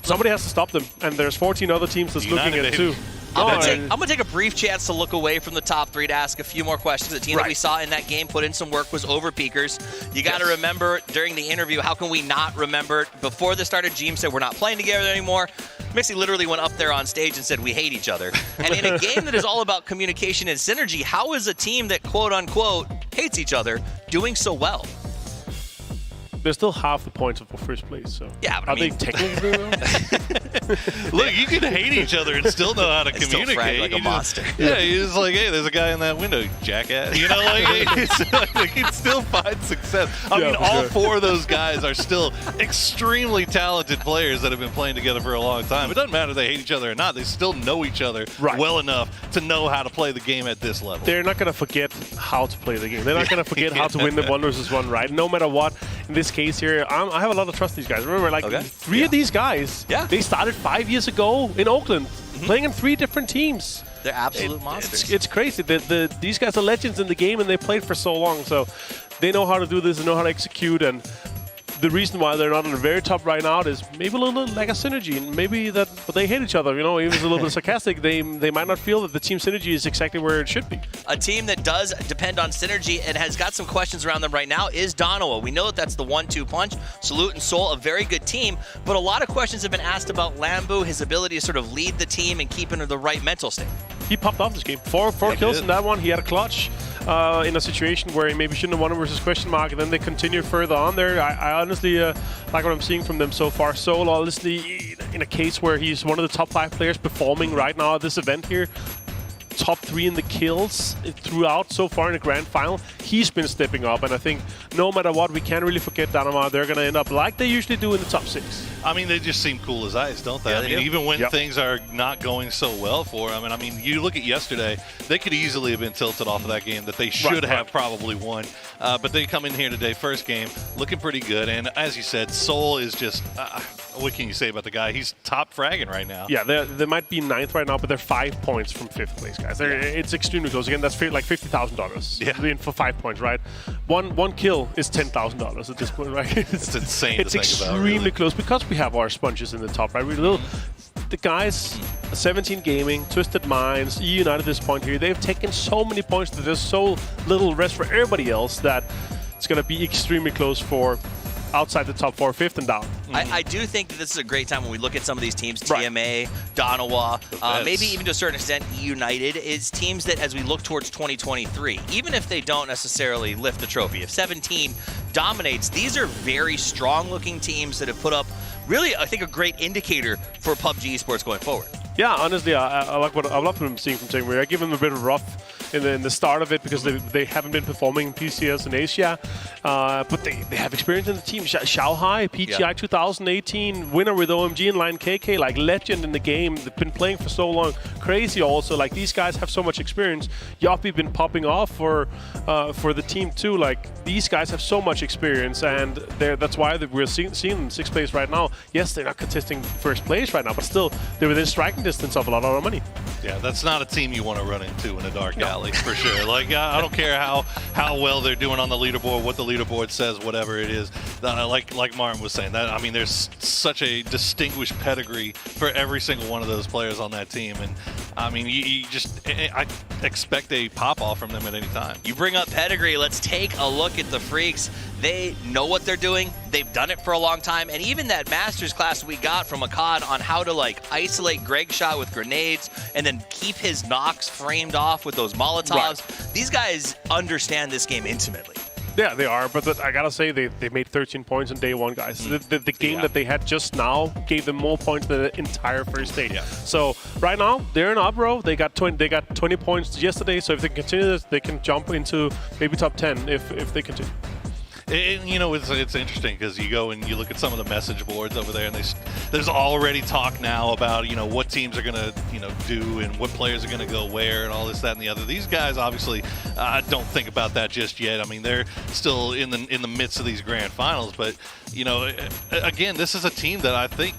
[SPEAKER 16] Somebody has to stop them, and there's 14 other teams that's looking at it too.
[SPEAKER 13] I'm gonna take a brief chance to look away from the top 3 to ask a few more questions. The team that we saw in that game put in some work was Overpeakers. You got to remember during the interview, how can we not remember? Before this started, Jeem said we're not playing together anymore. Mixie literally went up there on stage and said we hate each other. And in a game that is all about communication and synergy, how is a team that quote unquote hates each other doing so well?
[SPEAKER 16] They're still half the points of first place, so
[SPEAKER 13] yeah, but
[SPEAKER 16] I mean, technically
[SPEAKER 6] look, you can hate each other and still know how to communicate.
[SPEAKER 13] Still frag like a monster.
[SPEAKER 6] Yeah, he's like, hey, there's a guy in that window, jackass. You know, like he can still find success. I mean, all 4 of those guys are still extremely talented players that have been playing together for a long time. It doesn't matter if they hate each other or not; they still know each other well enough to know how to play the game at this level.
[SPEAKER 16] They're not gonna forget how to play the game. They're not gonna forget how to win the 1 versus 1, right? No matter what. In this case here, I have a lot of trust in these guys. Remember, like 3 of these guys, they started 5 years ago in Oakland, playing in 3 different teams.
[SPEAKER 13] They're absolute monsters.
[SPEAKER 16] It's crazy. These guys are legends in the game, and they played for so long, so they know how to do this and know how to execute. And the reason why they're not on the very top right now is maybe a little lack of synergy, and maybe that but they hate each other. You know, even a little bit sarcastic. They might not feel that the team synergy is exactly where it should be.
[SPEAKER 13] A team that does depend on synergy and has got some questions around them right now is Donowa. We know that that's the 1-2 punch. Salute and Soul, a very good team, but a lot of questions have been asked about Lambu, his ability to sort of lead the team and keep into the right mental state.
[SPEAKER 16] He popped off this game. Four kills in that one. He had a clutch. In a situation where he maybe shouldn't have won it versus question mark, and then they continue further on there. I honestly like what I'm seeing from them so far. Soul, honestly, in a case where he's one of the top 5 players performing right now at this event here, top 3 in the kills throughout so far in the grand final. He's been stepping up, and I think no matter what, we can't really forget Dynamite. They're going to end up like they usually do in the top 6.
[SPEAKER 6] I mean, they just seem cool as ice, don't they?
[SPEAKER 13] Yeah,
[SPEAKER 6] I mean, even when things are not going so well for them. And I mean, you look at yesterday, they could easily have been tilted off of that game that they should have probably won. But they come in here today, first game, looking pretty good. And as you said, Soul is just, what can you say about the guy? He's top fragging right now.
[SPEAKER 16] Yeah, they might be 9th right now, but they're 5 points from 5th place, guys. It's extremely close. Again, that's like $50,000 for 5 points, right? One kill is $10,000 at this point, right?
[SPEAKER 6] It's insane
[SPEAKER 16] It's
[SPEAKER 6] to think about,
[SPEAKER 16] extremely
[SPEAKER 6] really.
[SPEAKER 16] close because we have our sponges in the top, right? The guys, 17 Gaming, Twisted Minds, E-United at this point here, they've taken so many points that there's so little rest for everybody else that it's going to be extremely close for outside the top 4, 5th and down.
[SPEAKER 13] I do think that this is a great time when we look at some of these teams, TMA, Donowa, maybe even to a certain extent E-United, is teams that as we look towards 2023, even if they don't necessarily lift the trophy, if 17 dominates, these are very strong looking teams that have put up really, I think, a great indicator for PUBG esports going forward.
[SPEAKER 16] Yeah, honestly, I like what I'm seeing from Team. I give them a bit of rough in the start of it because they haven't been performing in PCS in Asia, but they have experience in the team. Shanghai, PGI 2018, winner with OMG and Line KK, like legend in the game. They've been playing for so long. Crazy also, like these guys have so much experience. Yoppy been popping off for the team too. Like these guys have so much experience, and that's why we're seeing them 6th place right now. Yes, they're not contesting 1st place right now, but still they're within striking distance of a lot of money.
[SPEAKER 6] Yeah, that's not a team you want to run into in a dark alley for sure. Like I don't care how well they're doing on the leaderboard, what the leaderboard says, whatever it is. Like Martin was saying, that I mean, there's such a distinguished pedigree for every single one of those players on that team, and I mean, I expect a pop off from them at any time.
[SPEAKER 13] You bring up pedigree. Let's take a look at the Freaks. They know what they're doing. They've done it for a long time, and even that master's class we got from Akkad on how to like isolate Greg shot with grenades and then keep his knocks framed off with those Molotovs. These guys understand this game intimately.
[SPEAKER 16] Yeah, they are, but I gotta say they made 13 points on day one, guys. The game that they had just now gave them more points than the entire first day. Yeah. So right now they're in up row. They got 20 points yesterday. So if they continue this, they can jump into maybe top 10 if they continue.
[SPEAKER 6] And, you know, it's interesting because you go and you look at some of the message boards over there, and there's already talk now about, you know, what teams are going to, you know, do and what players are going to go where and all this, that, and the other. These guys obviously don't think about that just yet. I mean, they're still in the midst of these grand finals, but, you know, again, this is a team that I think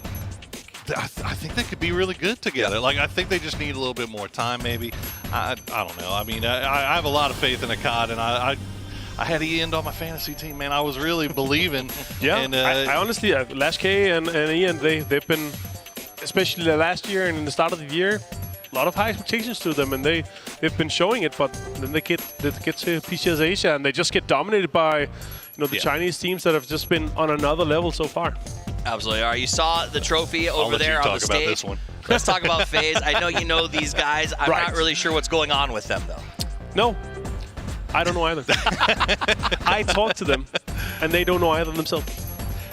[SPEAKER 6] they could be really good together. Like, I think they just need a little bit more time, maybe. I don't know. I mean, I have a lot of faith in Akkad, and I had Ian on my fantasy team, man. I was really believing.
[SPEAKER 16] Yeah,
[SPEAKER 6] and,
[SPEAKER 16] I honestly, Lash K and Ian, they've been, especially last year and in the start of the year, a lot of high expectations to them, and they've been showing it. But then they get to PGC Asia, and they just get dominated by, you know, the Chinese teams that have just been on another level so far.
[SPEAKER 13] Absolutely. All right, you saw the trophy over there on the stage.
[SPEAKER 6] About this one.
[SPEAKER 13] Let's talk about FaZe. I know you know these guys. I'm not really sure what's going on with them, though.
[SPEAKER 16] No. I don't know either. I talk to them, and they don't know either themselves.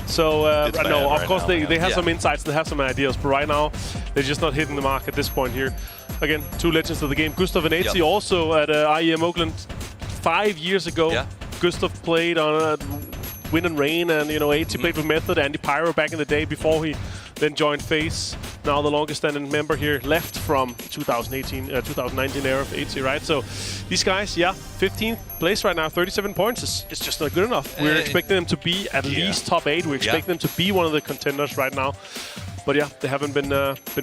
[SPEAKER 16] So, no, of course, they have some insights, they have some ideas, but right now, they're just not hitting the mark at this point here. Again, two legends of the game. Gustav and Etsy also at IEM Oakland 5 years ago. Yeah. Gustav played on Wind and Rain, and, you know, Etsy played with Method, Andy Pyro back in the day before he then joined FaZe. Now the longest standing member here, left from 2019 era of Etsy, right? So these guys, 15th place right now, 37 points. It's just not good enough. We're expecting them to be at least top 8. We expect them to be one of the contenders right now. But yeah, they haven't been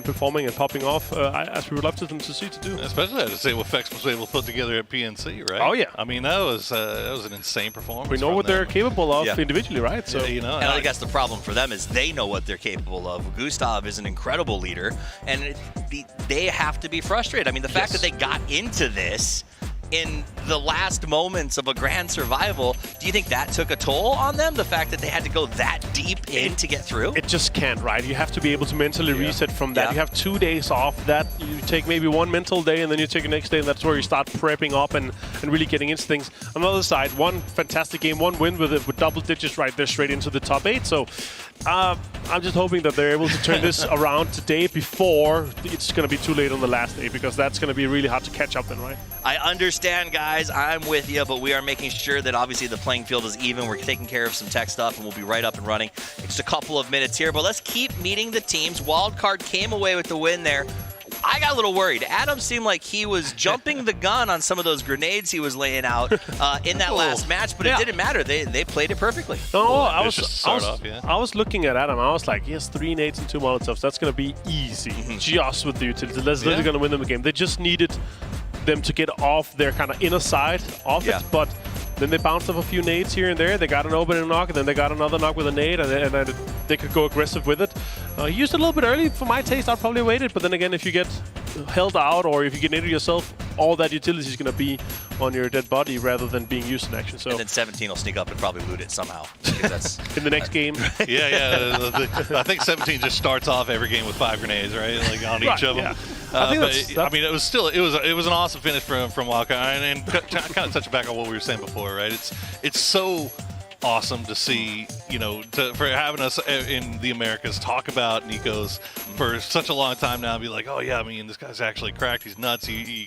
[SPEAKER 16] performing and popping off as we would love them to see to do.
[SPEAKER 6] Especially to say what Fex was able to put together at PNC, right?
[SPEAKER 16] Oh yeah.
[SPEAKER 6] I mean, that was an insane performance.
[SPEAKER 16] We know what they're capable of individually, right?
[SPEAKER 13] So you know, and I think that's the problem for them is they know what they're capable of. Gustav is an incredible leader, and they have to be frustrated. I mean, the fact that they got into this in the last moments of a grand survival, do you think that took a toll on them? The fact that they had to go that deep in to get through?
[SPEAKER 16] It just can't, right? You have to be able to mentally reset from that. You have 2 days off. That you take maybe one mental day, and then you take the next day, and that's where you start prepping up and really getting into things. On the other side, one fantastic game, one win with double digits right there straight into the top 8. So I'm just hoping that they're able to turn this around today before it's going to be too late on the last day, because that's going to be really hard to catch up then, right?
[SPEAKER 13] I understand, guys. I'm with you, but we are making sure that obviously the playing field is even. We're taking care of some tech stuff, and we'll be right up and running in just a couple of minutes here. But let's keep meeting the teams. Wildcard came away with the win there. I got a little worried. Adam seemed like he was jumping the gun on some of those grenades he was laying out in that last match, but it didn't matter. They played it perfectly.
[SPEAKER 16] No, I was looking at Adam. I was like, he has 3 nades and 2 Molotovs. That's going to be easy just with the utility. That's literally going to win them the game. They just needed them to get off their kind of inner side of it, but then they bounced off a few nades here and there. They got an opening knock, and then they got another knock with a nade, and then they could go aggressive with it. He used it a little bit early. For my taste, I'd probably waited, but then again, if you get held out or if you get naded yourself, all that utility is going to be on your dead body rather than being used in action. So.
[SPEAKER 13] And then 17 will sneak up and probably loot it somehow. That's
[SPEAKER 16] in the next game.
[SPEAKER 6] I think 17 just starts off every game with 5 grenades, right? Like on each of them. I mean, it was an awesome finish from Wildcard, and kind of touching back on what we were saying before, right? It's so awesome to see, you know, for having us in the Americas talk about Nikos for such a long time now, and be like, oh yeah, I mean, this guy's actually cracked, he's nuts, you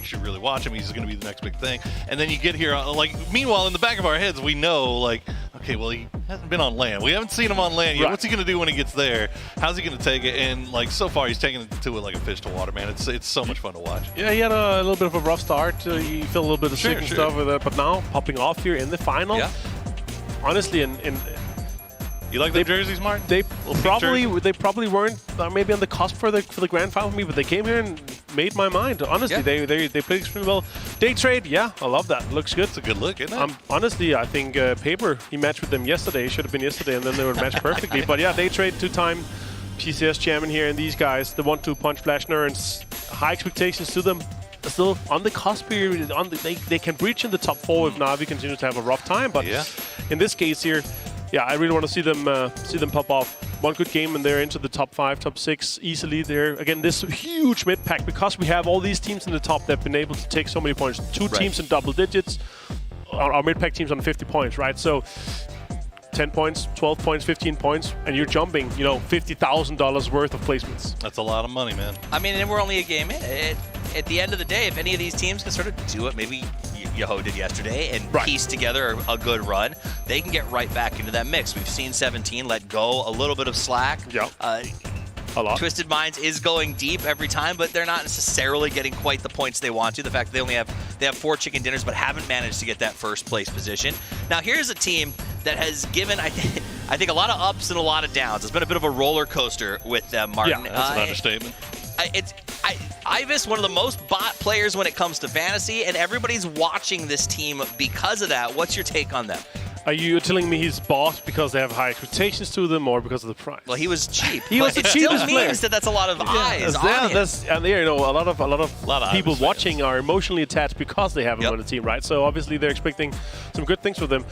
[SPEAKER 6] should really watch him, he's going to be the next big thing. And then you get here, like, meanwhile, in the back of our heads, we know, like, okay, well, he hasn't been on land. We haven't seen him on land yet. Right. What's he going to do when he gets there? How's he going to take it? And, like, so far, he's taking it to it like a fish to water, man. It's so much fun to watch.
[SPEAKER 16] Yeah, he had a little bit of a rough start. He felt a little bit of sick and stuff with it, but now popping off here in the final. Yeah. Honestly,
[SPEAKER 6] you like the jerseys, Martin?
[SPEAKER 16] They probably weren't maybe on the cusp for the grand final for me, but they came here and made my mind. Honestly, they played extremely well. Day trade, yeah, I love that. Looks good.
[SPEAKER 6] It's a good look, isn't it?
[SPEAKER 16] Honestly, I think Paper, he matched with them yesterday. It should have been yesterday, and then they would match perfectly. But yeah, day trade, 2-time PCS champion here, and these guys, the 1-2 punch Flash Nerds, high expectations to them. Still on the cusp here, they can breach in the top 4 if Na'Vi continues to have a rough time. But in this case here, yeah, I really want to see them pop off. One good game and they're into the top 5, top 6 easily. There again, this huge mid pack, because we have all these teams in the top that've been able to take so many points. 2 teams in double digits. our mid-pack team's on 50 points, right? So 10 points, 12 points, 15 points, and you're jumping, you know, $50,000 worth of placements.
[SPEAKER 6] That's a lot of money, man.
[SPEAKER 13] I mean, and we're only a game in. At the end of the day, if any of these teams can sort of do it, maybe Yoho did yesterday, and piece together a good run, they can get right back into that mix. We've seen 17 let go a little bit of slack.
[SPEAKER 16] Yeah. A lot.
[SPEAKER 13] Twisted Minds is going deep every time, but they're not necessarily getting quite the points they want to. The fact that they have 4 chicken dinners, but haven't managed to get that first place position. Now here's a team that has given, I think, a lot of ups and a lot of downs. It's been a bit of a roller coaster with them, Martin.
[SPEAKER 6] Yeah, that's an understatement.
[SPEAKER 13] Ivis, one of the most bot players when it comes to fantasy, and everybody's watching this team because of that. What's your take on them?
[SPEAKER 16] Are you telling me he's bought because they have high expectations to them, or because of the price?
[SPEAKER 13] Well, he was cheap.
[SPEAKER 16] He was the cheapest
[SPEAKER 13] still
[SPEAKER 16] player.
[SPEAKER 13] means that that's a lot of eyes on him.
[SPEAKER 16] And there, you know, a lot of people watching are emotionally attached because they have him on the team, right? So obviously they're expecting some good things from them.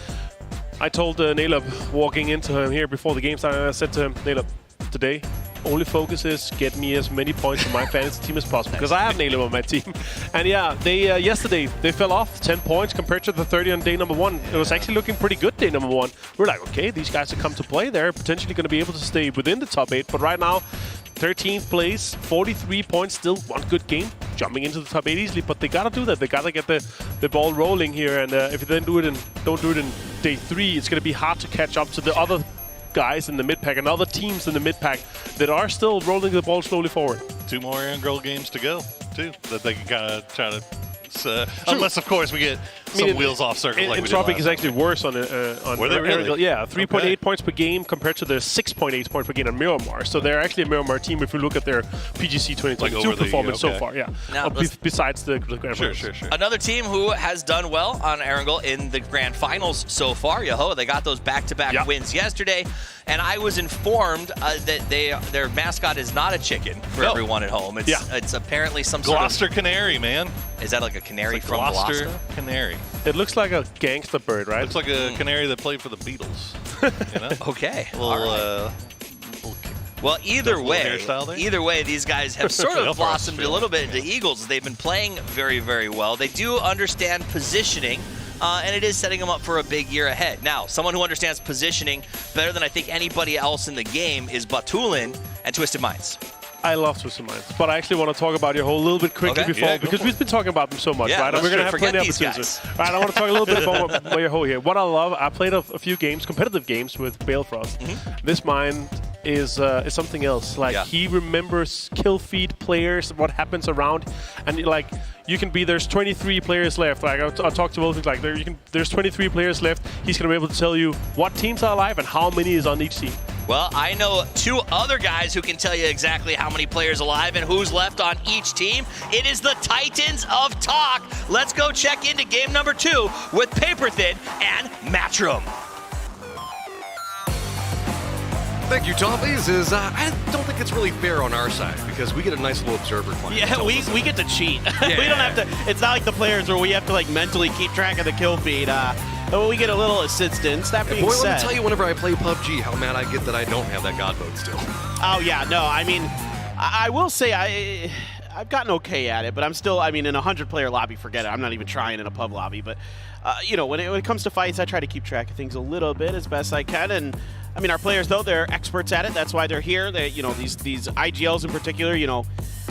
[SPEAKER 16] I told Naleb walking into him here before the game started, and I said to him, Naleb, today, only focus is get me as many points from my fantasy team as possible, because I have Naleb on my team. And yeah, they yesterday they fell off 10 points compared to the 30 on day number 1. It was actually looking pretty good day number 1. We're like, okay, these guys have come to play. They're potentially going to be able to stay within the top 8. But right now, 13th place, 43 points, still one good game, jumping into the top 8 easily. But they gotta do that. They gotta get the ball rolling here. And if you then don't do it in day 3, it's going to be hard to catch up to the other guys in the mid-pack and other teams in the mid-pack that are still rolling the ball slowly forward.
[SPEAKER 6] 2 more Erangel games to go, too, that they can kind of try to... unless, of course, we get some wheels off circle like we did last
[SPEAKER 16] Entropic is actually worse on
[SPEAKER 6] Were they really?
[SPEAKER 16] Erangel. Yeah, 3.8 points per game compared to the 6.8 points per game on Miramar. So they're actually a Miramar team if you look at their PGC 2022 performance so far. Yeah,
[SPEAKER 13] Now,
[SPEAKER 16] besides the Grand Finals.
[SPEAKER 6] Sure.
[SPEAKER 13] Another team who has done well on Erangel in the Grand Finals so far, Yoho, they got those back-to-back wins yesterday, and I was informed that their mascot is not a chicken for everyone at home. It's apparently some sort of...
[SPEAKER 6] Gloucester Canary, man.
[SPEAKER 13] Is that like a canary from
[SPEAKER 6] Gloucester
[SPEAKER 13] Gloucester?
[SPEAKER 6] Canary.
[SPEAKER 16] It looks like a gangster bird, right?
[SPEAKER 6] Looks like a canary that played for the Beatles. You know?
[SPEAKER 13] Okay.
[SPEAKER 6] Well,
[SPEAKER 13] either way, these guys have sort of blossomed a little bit into Eagles. They've been playing very, very well. They do understand positioning, and it is setting them up for a big year ahead. Now, someone who understands positioning better than I think anybody else in the game is Batulin and Twisted Minds.
[SPEAKER 16] I love Twisted Minds, but I actually want to talk about Yoho a little bit quickly before, because we've been talking about them so much, right? And we're going to have plenty of opportunities. Right, I want to talk a little bit about Yoho here. What I love, I played a few games, competitive games with Balefrost. This mind is something else. Like, he remembers kill feed players, what happens around, and like, you can be, there's 23 players left. Like, I'll talk to both, like, there's 23 players left. He's going to be able to tell you what teams are alive and how many is on each team.
[SPEAKER 13] Well, I know 2 other guys who can tell you exactly how many players alive and who's left on each team. It is the Titans of Talk. Let's go check into game number 2 with Paperthin and Matchroom.
[SPEAKER 5] Thank you, Tompies. I don't think it's really fair on our side because we get a nice little observer client.
[SPEAKER 3] Yeah, we get to cheat. We don't have to. It's not like the players where we have to like mentally keep track of the kill feed. We get a little assistance. That being said,
[SPEAKER 5] let me tell you, whenever I play PUBG, how mad I get that I don't have that God mode still.
[SPEAKER 3] Oh yeah, no. I mean, I will say I've gotten okay at it, but I'm still. I mean, in a 100-player lobby, forget it. I'm not even trying in a pub lobby. But you know, when it comes to fights, I try to keep track of things a little bit as best I can. And I mean, our players, though, they're experts at it. That's why they're here. They, you know, these IGLs in particular, you know,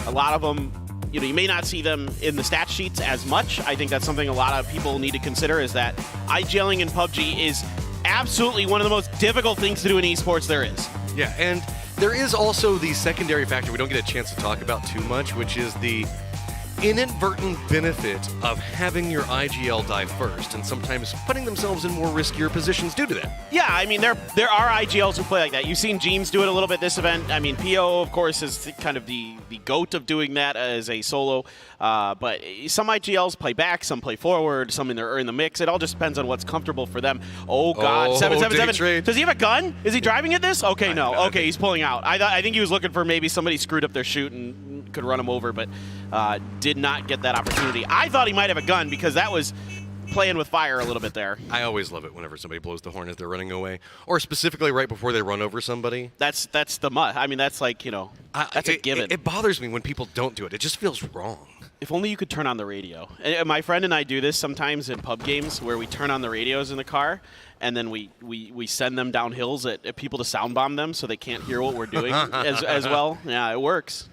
[SPEAKER 3] a lot of them, you know, you may not see them in the stat sheets as much. I think that's something a lot of people need to consider, is that IGLing in PUBG is absolutely one of the most difficult things to do in esports there is.
[SPEAKER 5] Yeah, and there is also the secondary factor we don't get a chance to talk about too much, which is the inadvertent benefit of having your IGL die first and sometimes putting themselves in more riskier positions due to that.
[SPEAKER 3] Yeah, I mean, there are IGLs who play like that. You've seen Jeems do it a little bit this event. I mean, PO, of course, is kind of the GOAT of doing that as a solo. But some IGLs play back, some play forward, some are in the mix. It all just depends on what's comfortable for them. Oh, God. 777. Does he have a gun? Is he driving at this? Okay, no. Okay, he's pulling out. I think he was looking for maybe somebody screwed up their shoot and could run him over, but did not get that opportunity. I thought he might have a gun because that was playing with fire a little bit there.
[SPEAKER 5] I always love it whenever somebody blows the horn as they're running away, or specifically right before they run over somebody.
[SPEAKER 3] That's the must. I mean, that's like, you know, that's a given.
[SPEAKER 5] It bothers me when people don't do it. It just feels wrong.
[SPEAKER 3] If only you could turn on the radio. And my friend and I do this sometimes in pub games where we turn on the radios in the car and then we send them down hills at people to sound bomb them so they can't hear what we're doing as well. Yeah, it works.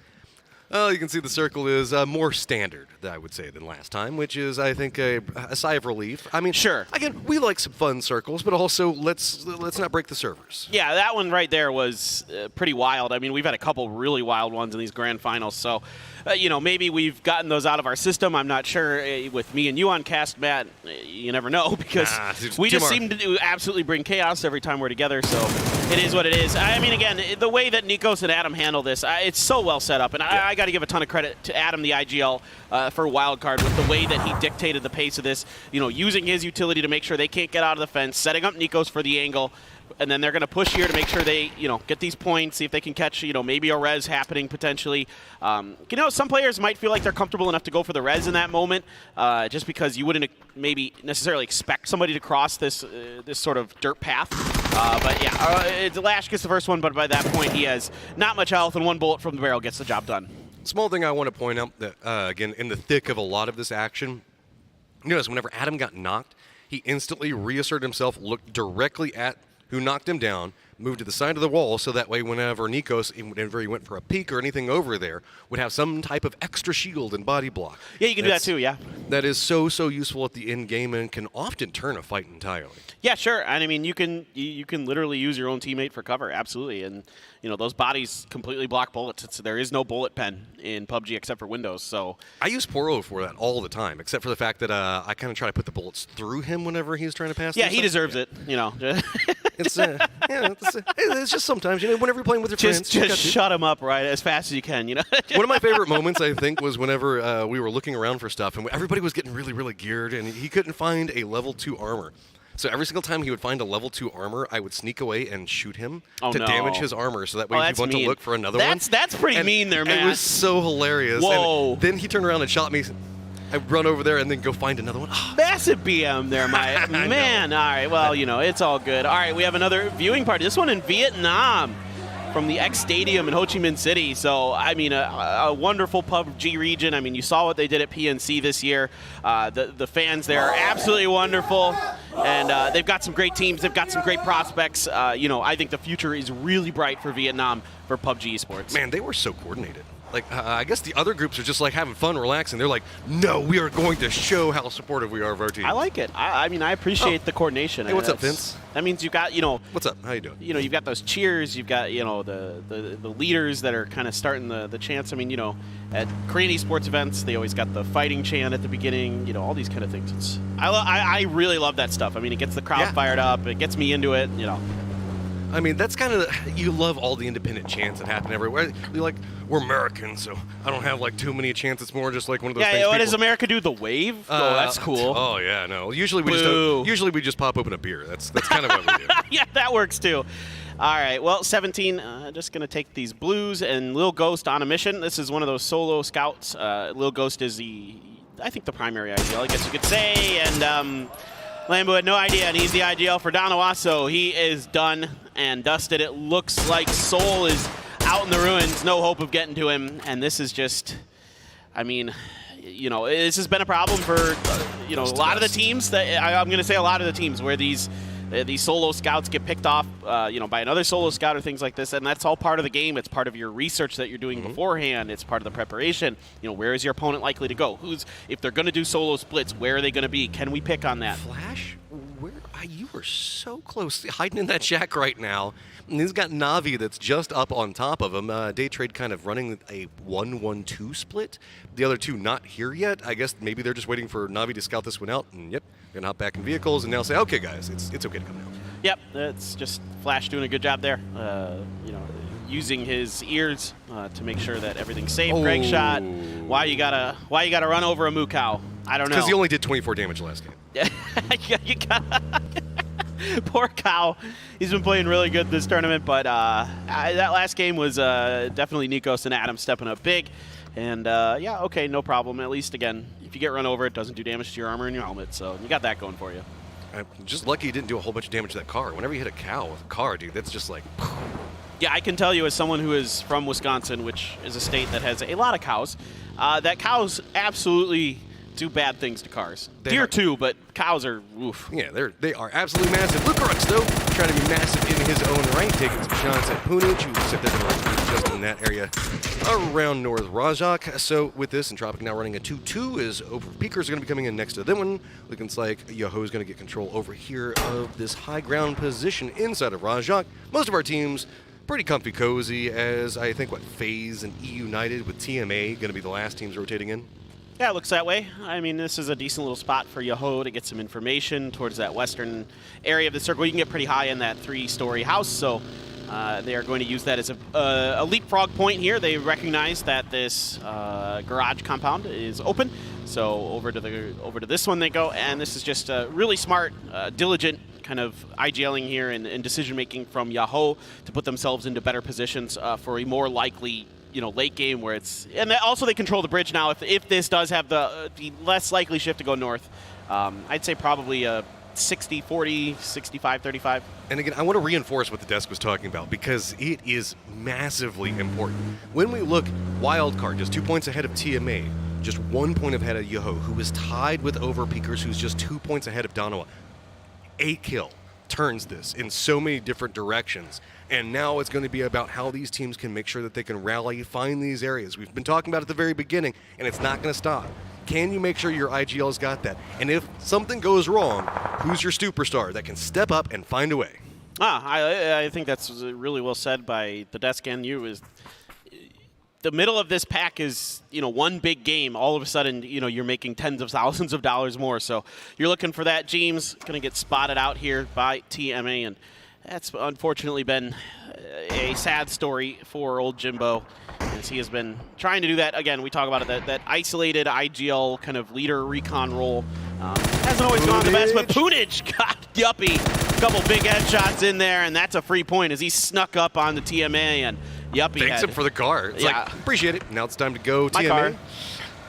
[SPEAKER 5] Well, you can see the circle is more standard, I would say, than last time, which is, I think, a sigh of relief. I mean,
[SPEAKER 3] sure.
[SPEAKER 5] Again, we like some fun circles, but also let's not break the servers.
[SPEAKER 3] Yeah, that one right there was pretty wild. I mean, we've had a couple really wild ones in these grand finals, so you know, maybe we've gotten those out of our system. I'm not sure. With me and you on cast, Matt, you never know because we just seem to absolutely bring chaos every time we're together. So it is what it is. I mean, again, the way that Nikos and Adam handle this, it's so well set up, and I got to give a ton of credit to Adam, the IGL, for wildcard with the way that he dictated the pace of this. You know, using his utility to make sure they can't get out of the fence, setting up Nikos for the angle. And then they're going to push here to make sure they, you know, get these points, see if they can catch, you know, maybe a res happening potentially. You know, some players might feel like they're comfortable enough to go for the res in that moment, just because you wouldn't maybe necessarily expect somebody to cross this this sort of dirt path. But yeah, Lash gets the first one, but by that point he has not much health, and one bullet from the barrel gets the job done.
[SPEAKER 5] Small thing I want to point out that, again, in the thick of a lot of this action, notice whenever Adam got knocked, he instantly reasserted himself, looked directly at who knocked him down, moved to the side of the wall so that way whenever Nikos, whenever he went for a peek or anything over there, would have some type of extra shield and body block.
[SPEAKER 3] Yeah, you can do that too, yeah.
[SPEAKER 5] That is so useful at the end game and can often turn a fight entirely.
[SPEAKER 3] Yeah, sure. And I mean, you can literally use your own teammate for cover, absolutely. And you know, those bodies completely block bullets. There is no bullet pen in PUBG except for Windows. So
[SPEAKER 5] I use Poro for that all the time, except for the fact that I kind of try to put the bullets through him whenever he's trying to pass.
[SPEAKER 3] Yeah, he deserves it. You know.
[SPEAKER 5] It's just sometimes, you know, whenever you're playing with your friends,
[SPEAKER 3] just shut him up right as fast as you can. You know.
[SPEAKER 5] One of my favorite moments, I think, was whenever we were looking around for stuff and everybody was getting really geared, and he couldn't find a level 2 armor. So every single time he would find a level 2 armor, I would sneak away and shoot him to damage his armor, so that way if he wanted to look for another one.
[SPEAKER 3] That's pretty mean there, man.
[SPEAKER 5] It was so hilarious.
[SPEAKER 3] Whoa.
[SPEAKER 5] And then he turned around and shot me. I'd run over there and then go find another one.
[SPEAKER 3] Massive BM there, my man. All right, well, you know, it's all good. All right, we have another viewing party. This one in Vietnam from the X Stadium in Ho Chi Minh City. So, I mean, a wonderful PUBG region. I mean, you saw what they did at PNC this year. The fans there are absolutely wonderful. And they've got some great teams. They've got some great prospects. You know, I think the future is really bright for Vietnam for PUBG esports.
[SPEAKER 5] Man, they were so coordinated. Like, I guess the other groups are just like having fun, relaxing. They're like, no, we are going to show how supportive we are of our team.
[SPEAKER 3] I like it. I mean, I appreciate the coordination.
[SPEAKER 5] Hey, what's up, Vince?
[SPEAKER 3] That means you've got, you know.
[SPEAKER 5] What's up? How you doing?
[SPEAKER 3] You know, you've got those cheers. You've got, you know, the leaders that are kind of starting the chants. I mean, you know, at Korean esports events, they always got the fighting chant at the beginning. You know, all these kind of things. I really love that stuff. I mean, it gets the crowd fired up. It gets me into it. You know.
[SPEAKER 5] I mean, that's kind of, you love all the independent chants that happen everywhere. You're like, we're Americans, so I don't have like too many chants. It's more just like one of those things.
[SPEAKER 3] Yeah, what does America do? The wave? Oh, that's cool.
[SPEAKER 5] Oh yeah, no. Usually we just pop open a beer. That's kind of what we do.
[SPEAKER 3] Yeah, that works too. All right, well, 17, just going to take these blues and Lil Ghost on a mission. This is one of those solo scouts. Lil Ghost is I think the primary IGL, I guess you could say, and Lambo had no idea, and he's the IGL for Donawaso. He is done and dusted. It looks like Soul is out in the ruins, no hope of getting to him, and this is just, I mean, you know, this has been a problem for, you know, a lot of the teams. I'm going to say a lot of the teams where these solo scouts get picked off, you know, by another solo scout or things like this, and that's all part of the game. It's part of your research that you're doing beforehand. It's part of the preparation. You know, where is your opponent likely to go? If they're going to do solo splits, where are they going to be? Can we pick on that?
[SPEAKER 5] Flash, you were so close, hiding in that shack right now. And he's got Na'Vi that's just up on top of him. Daytrade kind of running a 1-1-2 split. The other two not here yet. I guess maybe they're just waiting for Na'Vi to scout this one out. And yep, gonna hop back in vehicles and now say, okay, guys, it's okay to come now.
[SPEAKER 3] Yep, it's just Flash doing a good job there. You know, using his ears to make sure that everything's safe. Greg shot. Why you gotta run over a moo cow? I don't know.
[SPEAKER 5] Because he only did 24 damage last game.
[SPEAKER 3] You gotta. Poor cow. He's been playing really good this tournament, but that last game was definitely Nikos and Adam stepping up big. And yeah, okay, no problem. At least, again, if you get run over, it doesn't do damage to your armor and your helmet, so you got that going for you.
[SPEAKER 5] I'm just lucky he didn't do a whole bunch of damage to that car. Whenever you hit a cow with a car, dude, that's just like...
[SPEAKER 3] Yeah, I can tell you as someone who is from Wisconsin, which is a state that has a lot of cows, that cows absolutely do bad things to cars. Deer too, but cows are oof.
[SPEAKER 5] Yeah, they are absolutely massive. Lucarux, though, trying to be massive in his own right, taking some shots at Punich, who said they're going to recruit just in that area around North Rajak. So with this, and Tropic now running a 2-2, is over Peakers are going to be coming in next to them. One looking like Yoho is going to get control over here of this high ground position inside of Rajak. Most of our teams pretty comfy cozy, as I think FaZe and E United with TMA going to be the last teams rotating in.
[SPEAKER 3] Yeah, it looks that way. I mean, this is a decent little spot for Yoho to get some information towards that western area of the circle. You can get pretty high in that 3-story house, so they are going to use that as a leapfrog point here. They recognize that this garage compound is open, so over to this one they go, and this is just a really smart, diligent kind of IGLing here and decision-making from Yoho to put themselves into better positions for a more likely late game where it's, and also they control the bridge now. If this does have the less likely shift to go north, I'd say probably a 60-40, 65-35.
[SPEAKER 5] And again, I want to reinforce what the desk was talking about because it is massively important. When we look, Wildcard just 2 points ahead of TMA, just 1 point ahead of Yoho, who is tied with Overpeakers, who's just 2 points ahead of Danawa. 8 kill turns this in so many different directions. And now it's going to be about how these teams can make sure that they can rally, find these areas. We've been talking about it at the very beginning, and it's not going to stop. Can you make sure your IGL's got that? And if something goes wrong, who's your superstar that can step up and find a way?
[SPEAKER 3] I think that's really well said by the desk and you. Is the middle of this pack is, one big game. All of a sudden, you're making tens of thousands of dollars more. So you're looking for that. James going to get spotted out here by TMA, and that's unfortunately been a sad story for old Jimbo, as he has been trying to do that. Again, we talk about it, that isolated IGL kind of leader recon role. Hasn't always gone the best, but Punich got Yuppie. A couple big headshots in there, and that's a free point as he snuck up on the TMA, and Yuppie
[SPEAKER 5] Thanks him for the car. It's
[SPEAKER 3] yeah.
[SPEAKER 5] Appreciate it. Now it's time to go
[SPEAKER 3] My
[SPEAKER 5] TMA.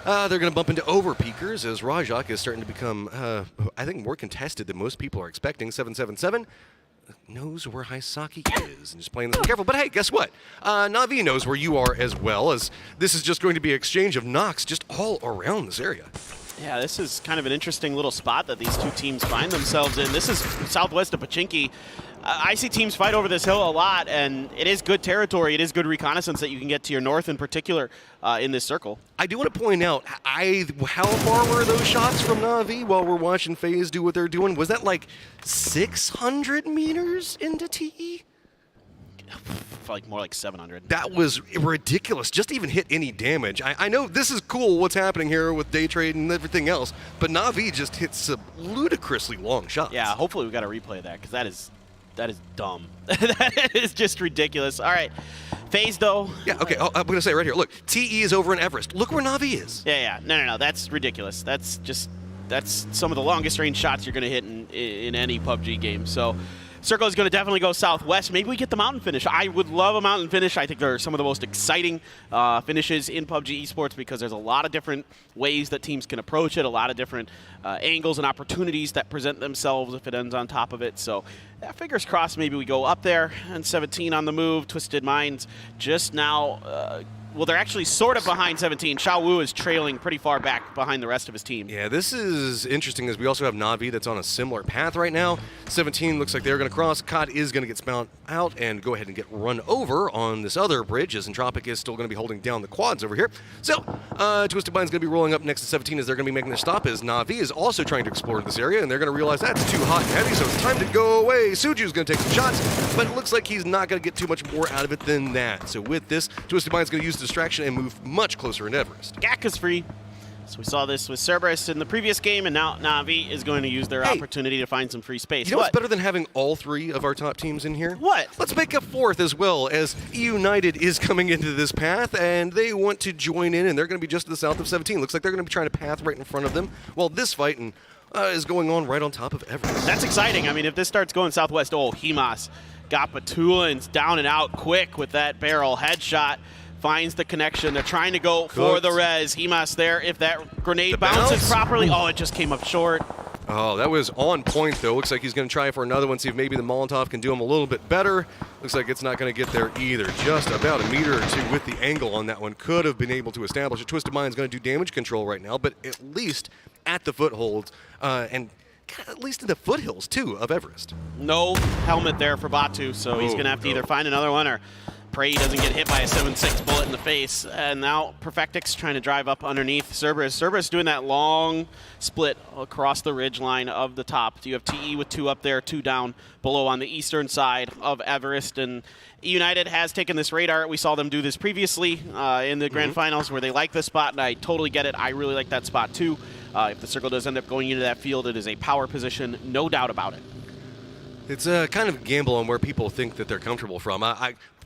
[SPEAKER 3] car.
[SPEAKER 5] They're going to bump into Overpeakers as Rajak is starting to become, I think, more contested than most people are expecting. 777 knows where Hisaki is and just playing this one careful. But hey, guess what? Na'Vi knows where you are as well, as this is just going to be an exchange of knocks just all around this area.
[SPEAKER 3] Yeah, this is kind of an interesting little spot that these two teams find themselves in. This is southwest of Pachinki. I see teams fight over this hill a lot, and it is good territory. It is good reconnaissance that you can get to your north in particular in this circle.
[SPEAKER 5] I do want to point out, how far were those shots from Na'Vi while we're watching FaZe do what they're doing? Was that like 600 meters into TE?
[SPEAKER 3] Like more like 700.
[SPEAKER 5] That was ridiculous. Just to even hit any damage. I know this is cool what's happening here with day trade and everything else, but Na'Vi just hits some ludicrously long shots.
[SPEAKER 3] Yeah, hopefully we got to replay that because that is dumb. That is just ridiculous. All right, FaZe though.
[SPEAKER 5] Yeah, okay. I'm gonna say it right here. Look, TE is over in Everest. Look where Na'Vi is.
[SPEAKER 3] Yeah. No. That's ridiculous. That's some of the longest range shots you're gonna hit in any PUBG game. So. Circle is going to definitely go southwest. Maybe we get the mountain finish. I would love a mountain finish. I think they're some of the most exciting finishes in PUBG esports because there's a lot of different ways that teams can approach it, a lot of different angles and opportunities that present themselves if it ends on top of it. So fingers crossed maybe we go up there. And 17 on the move. Twisted Minds just now... well, they're actually sort of behind 17. Xiao Wu is trailing pretty far back behind the rest of his team.
[SPEAKER 5] Yeah, this is interesting as we also have Na'Vi that's on a similar path right now. 17 looks like they're going to cross. COD is going to get spawned out and go ahead and get run over on this other bridge as Entropic is still going to be holding down the quads over here. So, Twisted Mind's going to be rolling up next to 17 as they're going to be making their stop as Na'Vi is also trying to explore this area and they're going to realize that's too hot and heavy, so it's time to go away. Suju's going to take some shots, but it looks like he's not going to get too much more out of it than that. So with this, Twisted Mind's going to use distraction and move much closer in Everest.
[SPEAKER 3] GAK is free. So we saw this with Cerberus in the previous game, and now Na'Vi is going to use their opportunity to find some free space.
[SPEAKER 5] You know what's better than having all three of our top teams in here?
[SPEAKER 3] What?
[SPEAKER 5] Let's make a fourth as well, as United is coming into this path, and they want to join in, and they're going to be just to the south of 17. Looks like they're going to be trying to path right in front of them, while this fight is going on right on top of Everest.
[SPEAKER 3] That's exciting. I mean, if this starts going southwest, Himas got Batulans down and out quick with that barrel headshot. Finds the connection. They're trying to go for the res. Himas there. If that grenade bounces properly, it just came up short.
[SPEAKER 5] Oh, that was on point, though. Looks like he's going to try for another one, see if maybe the Molotov can do him a little bit better. Looks like it's not going to get there either. Just about a meter or two with the angle on that one. Could have been able to establish a Twisted Mind's going to do damage control right now, but at least at the footholds and at least in the foothills, too, of Everest.
[SPEAKER 3] No helmet there for Batu, so he's going to have to either find another one or pray he doesn't get hit by a 7.6 bullet in the face. And now Perfectix trying to drive up underneath Cerberus. Cerberus doing that long split across the ridge line of the top. You have TE with 2 up there, 2 down below on the eastern side of Everest. And United has taken this radar. We saw them do this previously in the grand finals where they like this spot, and I totally get it. I really like that spot too. If the circle does end up going into that field, it is a power position, no doubt about it.
[SPEAKER 5] It's a kind of gamble on where people think that they're comfortable from.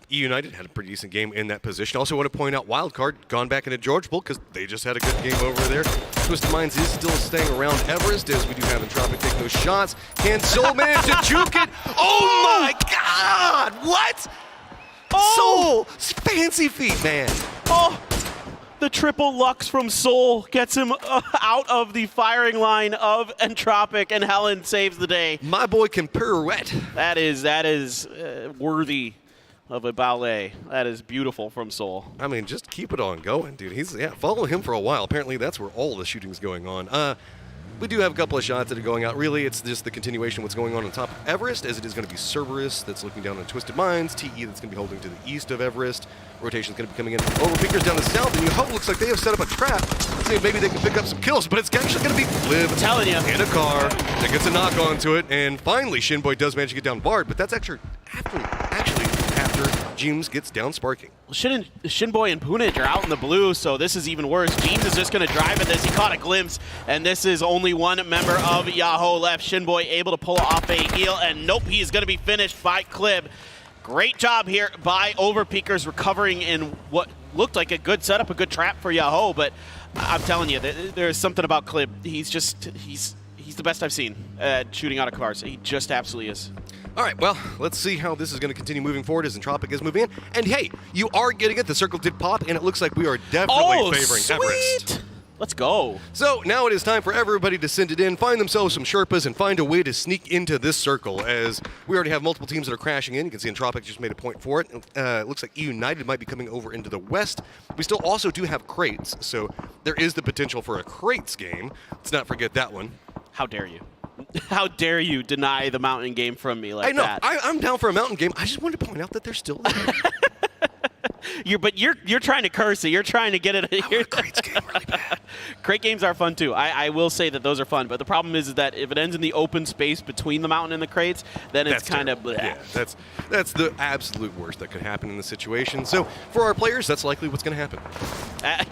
[SPEAKER 5] United had a pretty decent game in that position. Also want to point out Wildcard gone back into Georgeville because they just had a good game over there. Twisted Minds is still staying around Everest as we do have Entropic take those shots. Can Soul manage to juke it? Oh my God! What? Soul! Fancy feet, man.
[SPEAKER 3] Oh! The triple Lux from Soul gets him out of the firing line of Entropic, and Helen saves the day.
[SPEAKER 5] My boy can pirouette.
[SPEAKER 3] That is worthy of a ballet. That is beautiful from Soul.
[SPEAKER 5] I mean, just keep it on going, dude. Follow him for a while. Apparently, that's where all the shooting's going on. We do have a couple of shots that are going out. Really, it's just the continuation of what's going on top of Everest, as it is going to be Cerberus that's looking down on Twisted Minds, TE that's going to be holding to the east of Everest. Rotation's going to be coming in from Overpeakers down the south, and Yoho looks like they have set up a trap. See, maybe they can pick up some kills, but it's actually going to be Flib
[SPEAKER 3] telling you
[SPEAKER 5] in a car that gets a knock onto it, and finally Shinboy does manage to get down Bard, but that's actually after James gets down Sparking.
[SPEAKER 3] Well, Shinboy and Punich are out in the blue, so this is even worse. James is just going to drive at this. He caught a glimpse, and this is only one member of Yahoo left. Shinboy able to pull off a heal, and nope, he is going to be finished by Clib. Great job here by Overpeakers recovering in what looked like a good setup, a good trap for Yahoo, but I'm telling you, there's something about Clib. He's the best I've seen at shooting out of cars. He just absolutely is.
[SPEAKER 5] All right, well, let's see how this is going to continue moving forward as Entropic is moving in. And hey, you are getting it. The circle did pop, and it looks like we are definitely favoring Everest.
[SPEAKER 3] Let's go.
[SPEAKER 5] So now it is time for everybody to send it in, find themselves some Sherpas, and find a way to sneak into this circle, as we already have multiple teams that are crashing in. You can see Entropic just made a point for it. It looks like United might be coming over into the west. We still also do have crates, so there is the potential for a crates game. Let's not forget that one.
[SPEAKER 3] How dare you? How dare you deny the mountain game from me like that?
[SPEAKER 5] I'm down for a mountain game. I just wanted to point out that they're still there.
[SPEAKER 3] You're trying to curse it. You're trying to get it.
[SPEAKER 5] Crates game really bad.
[SPEAKER 3] Crate games are fun too. I will say that those are fun, but the problem is that if it ends in the open space between the mountain and the crates, then it's kind of bleh.
[SPEAKER 5] Yeah, that's the absolute worst that could happen in the situation. So for our players, that's likely what's going to happen.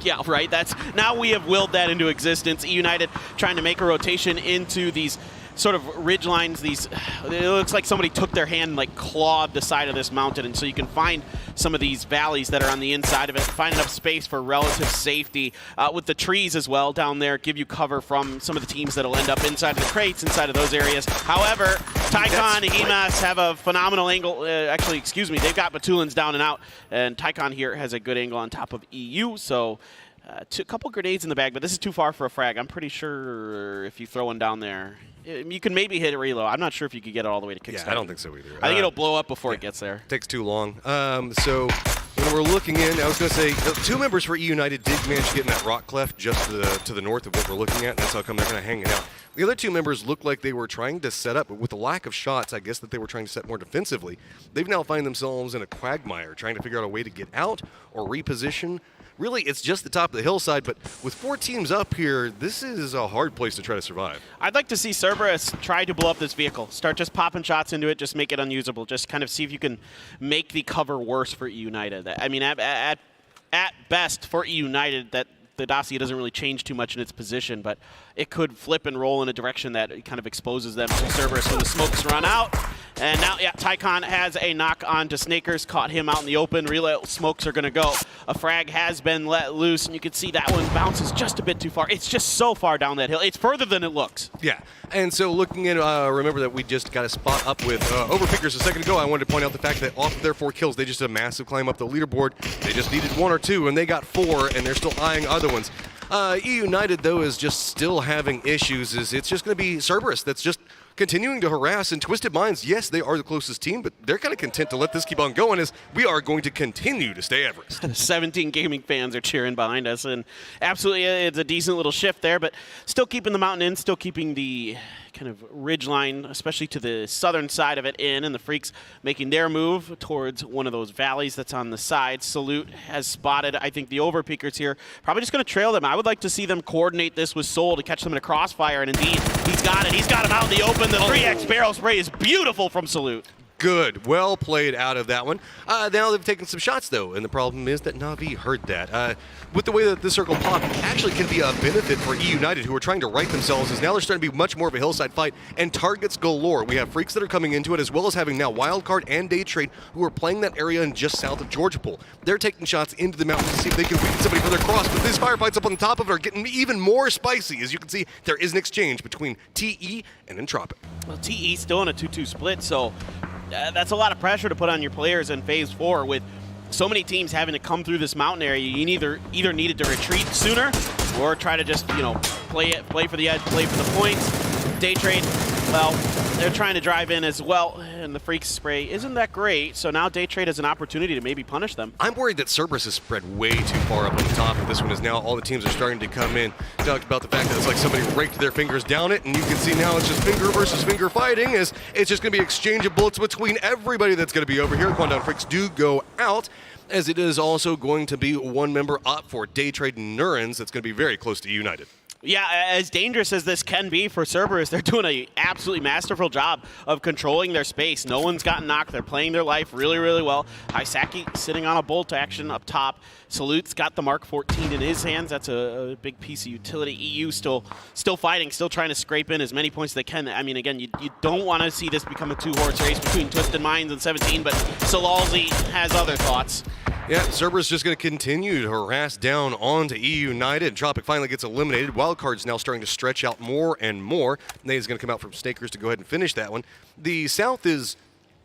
[SPEAKER 3] Yeah, right. Now we have willed that into existence. United trying to make a rotation into these sort of ridge lines. It looks like somebody took their hand and like clawed the side of this mountain, and so you can find some of these valleys that are on the inside of it, find enough space for relative safety. With the trees as well down there, give you cover from some of the teams that'll end up inside of the crates, inside of those areas. However, Tycon and Emas have a phenomenal angle. They've got Batulins down and out, and Tycon here has a good angle on top of EU, so a couple grenades in the bag, but this is too far for a frag. I'm pretty sure if you throw one down there, you can maybe hit it reload. I'm not sure if you could get it all the way to kickstart.
[SPEAKER 5] Yeah, I don't think so either.
[SPEAKER 3] I think it'll blow up before it gets there.
[SPEAKER 5] Takes too long. So when we're looking in, I was going to say, two members for United did manage to get in that rock cleft just to the north of what we're looking at, and that's how come they're kind of hanging out. The other two members looked like they were trying to set up, but with the lack of shots, I guess that they were trying to set more defensively. They've now find themselves in a quagmire, trying to figure out a way to get out or reposition. Really, it's just the top of the hillside, but with 4 teams up here, this is a hard place to try to survive.
[SPEAKER 3] I'd like to see Cerberus try to blow up this vehicle. Start just popping shots into it, just make it unusable. Just kind of see if you can make the cover worse for United. I mean, at best for United, that the dossier doesn't really change too much in its position, but it could flip and roll in a direction that kind of exposes them to Cerberus when the smokes run out. And now, yeah, Tycon has a knock on to Snakers, caught him out in the open. Relay smokes are going to go. A frag has been let loose, and you can see that one bounces just a bit too far. It's just so far down that hill. It's further than it looks.
[SPEAKER 5] Yeah, and so looking at, remember that we just got a spot up with Overpeakers a second ago. I wanted to point out the fact that off of their 4 kills, they just did a massive climb up the leaderboard. They just needed 1 or 2, and they got 4, and they're still eyeing other ones. E United, though, is just still having issues. It's just going to be Cerberus that's just continuing to harass. And Twisted Minds, yes, they are the closest team, but they're kind of content to let this keep on going as we are going to continue to stay Everest.
[SPEAKER 3] 17 gaming fans are cheering behind us, and absolutely it's a decent little shift there, but still keeping the mountain in, still keeping the kind of ridge line, especially to the southern side of it in, and the Freaks making their move towards one of those valleys that's on the side. Salute has spotted, I think, the overpeakers here. Probably just going to trail them. I would like to see them coordinate this with Soul to catch them in a crossfire, and indeed, he's got it. He's got him out in the open. The 3x barrel spray is beautiful from Salute.
[SPEAKER 5] Good. Well played out of that one. Now they've taken some shots, though, and the problem is that Na'Vi heard that. With the way that this circle popped, actually can be a benefit for E United, who are trying to right themselves, as now they're starting to be much more of a hillside fight, and targets galore. We have Freaks that are coming into it, as well as having now Wildcard and Day Trade, who are playing that area in just south of Georgia Pool. They're taking shots into the mountains to see if they can weaken somebody for their cross, but these firefights up on the top of it are getting even more spicy. As you can see, there is an exchange between TE and Entropic.
[SPEAKER 3] Well, TE still in a 2-2 split, so that's a lot of pressure to put on your players in Phase 4 with so many teams having to come through this mountain area. You either needed to retreat sooner or try to just, play for the edge, play for the points. Day Trade, well, they're trying to drive in as well, and the Freaks spray isn't that great, so now Day Trade has an opportunity to maybe punish them.
[SPEAKER 5] I'm worried that Cerberus is spread way too far up on the top of this one, as now all the teams are starting to come in. Talked about the fact that it's like somebody raked their fingers down it, and you can see now it's just finger versus finger fighting, as it's just going to be exchange of bullets between everybody that's going to be over here. The Quandong Freaks do go out, as it is also going to be one member up for Day Trade Neurons that's going to be very close to United.
[SPEAKER 3] Yeah, as dangerous as this can be for Cerberus, they're doing an absolutely masterful job of controlling their space. No one's gotten knocked. They're playing their life really, really well. Haisaki sitting on a bolt action up top. Salute's got the Mark 14 in his hands. That's a big piece of utility. EU still fighting, still trying to scrape in as many points as they can. I mean, again, you don't want to see this become a two-horse race between Twisted Minds and 17, but Salalzi has other thoughts.
[SPEAKER 5] Yeah, Cerberus just going to continue to harass down onto E United. Tropic finally gets eliminated. Wildcard's now starting to stretch out more and more. Nate's going to come out from Snakers to go ahead and finish that one. The south is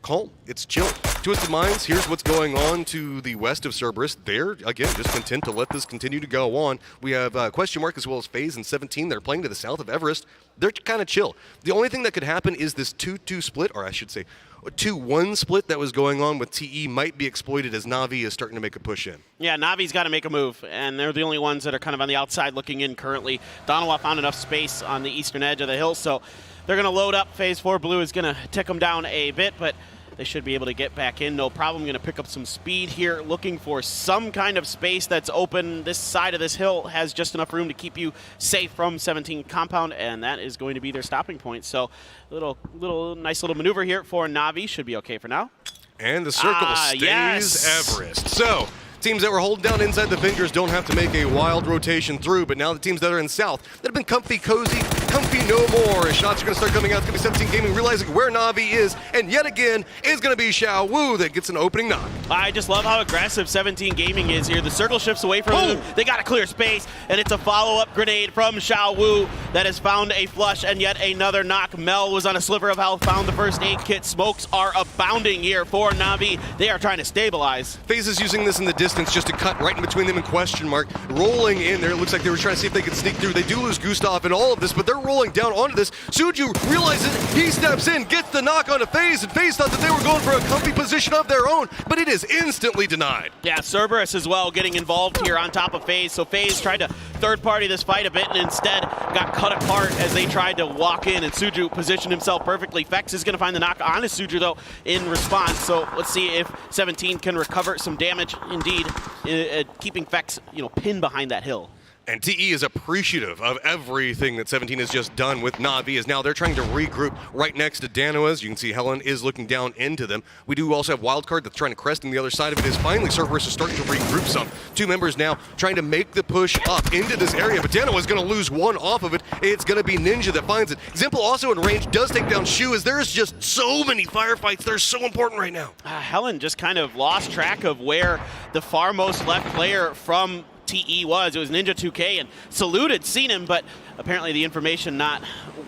[SPEAKER 5] calm. It's chill. Twisted Minds, here's what's going on to the west of Cerberus. They're, again, just content to let this continue to go on. We have Question Mark as well as FaZe and 17 that are playing to the south of Everest. They're kind of chill. The only thing that could happen is this 2-2 split, or I should say 2-1 split that was going on with TE might be exploited as Na'Vi is starting to make a push in.
[SPEAKER 3] Yeah, Navi's got to make a move, and they're the only ones that are kind of on the outside looking in currently. Donawa found enough space on the eastern edge of the hill, so they're going to load up. Phase 4 Blue is going to tick them down a bit, but they should be able to get back in, no problem. Going to pick up some speed here, looking for some kind of space that's open. This side of this hill has just enough room to keep you safe from 17 compound, and that is going to be their stopping point. So nice little maneuver here for Na'Vi. Should be okay for now.
[SPEAKER 5] And the circle stays
[SPEAKER 3] yes.
[SPEAKER 5] Everest. So teams that were holding down inside the fingers don't have to make a wild rotation through, but now the teams that are in south that have been comfy, cozy, comfy no more. As shots are going to start coming out. It's going to be 17 Gaming realizing where Na'Vi is, and yet again is going to be Xiao Wu that gets an opening knock.
[SPEAKER 3] I just love how aggressive 17 Gaming is here. The circle shifts away from them. They got to clear space, and it's a follow-up grenade from Xiao Wu that has found a flush and yet another knock. Mel was on a sliver of health, found the first aid kit. Smokes are abounding here for Na'Vi. They are trying to stabilize.
[SPEAKER 5] FaZe is using this in the distance just to cut right in between them and Question Mark. Rolling in there. It looks like they were trying to see if they could sneak through. They do lose Gustav in all of this, but they're rolling down onto this. Suju realizes he steps in, gets the knock onto FaZe, and FaZe thought that they were going for a comfy position of their own, but it is instantly denied.
[SPEAKER 3] Yeah, Cerberus as well getting involved here on top of FaZe. So FaZe tried to third-party this fight a bit and instead got cut apart as they tried to walk in, and Suju positioned himself perfectly. Fex is going to find the knock on Suju, though, in response. So let's see if 17 can recover some damage, indeed, keeping Fex, pinned behind that hill.
[SPEAKER 5] And TE is appreciative of everything that 17 has just done with Na'Vi, as now they're trying to regroup right next to Danoa's. You can see Helen is looking down into them. We do also have Wildcard that's trying to crest, and the other side of it is finally Cerberus is starting to regroup some. Two members now trying to make the push up into this area, but Danoa is going to lose one off of it. It's going to be Ninja that finds it. Ximple also in range does take down Shu, as there's just so many firefights. They're so important right now.
[SPEAKER 3] Helen just kind of lost track of where the farmost left player from TE was. It was Ninja 2K, and Salute had seen him, but apparently the information not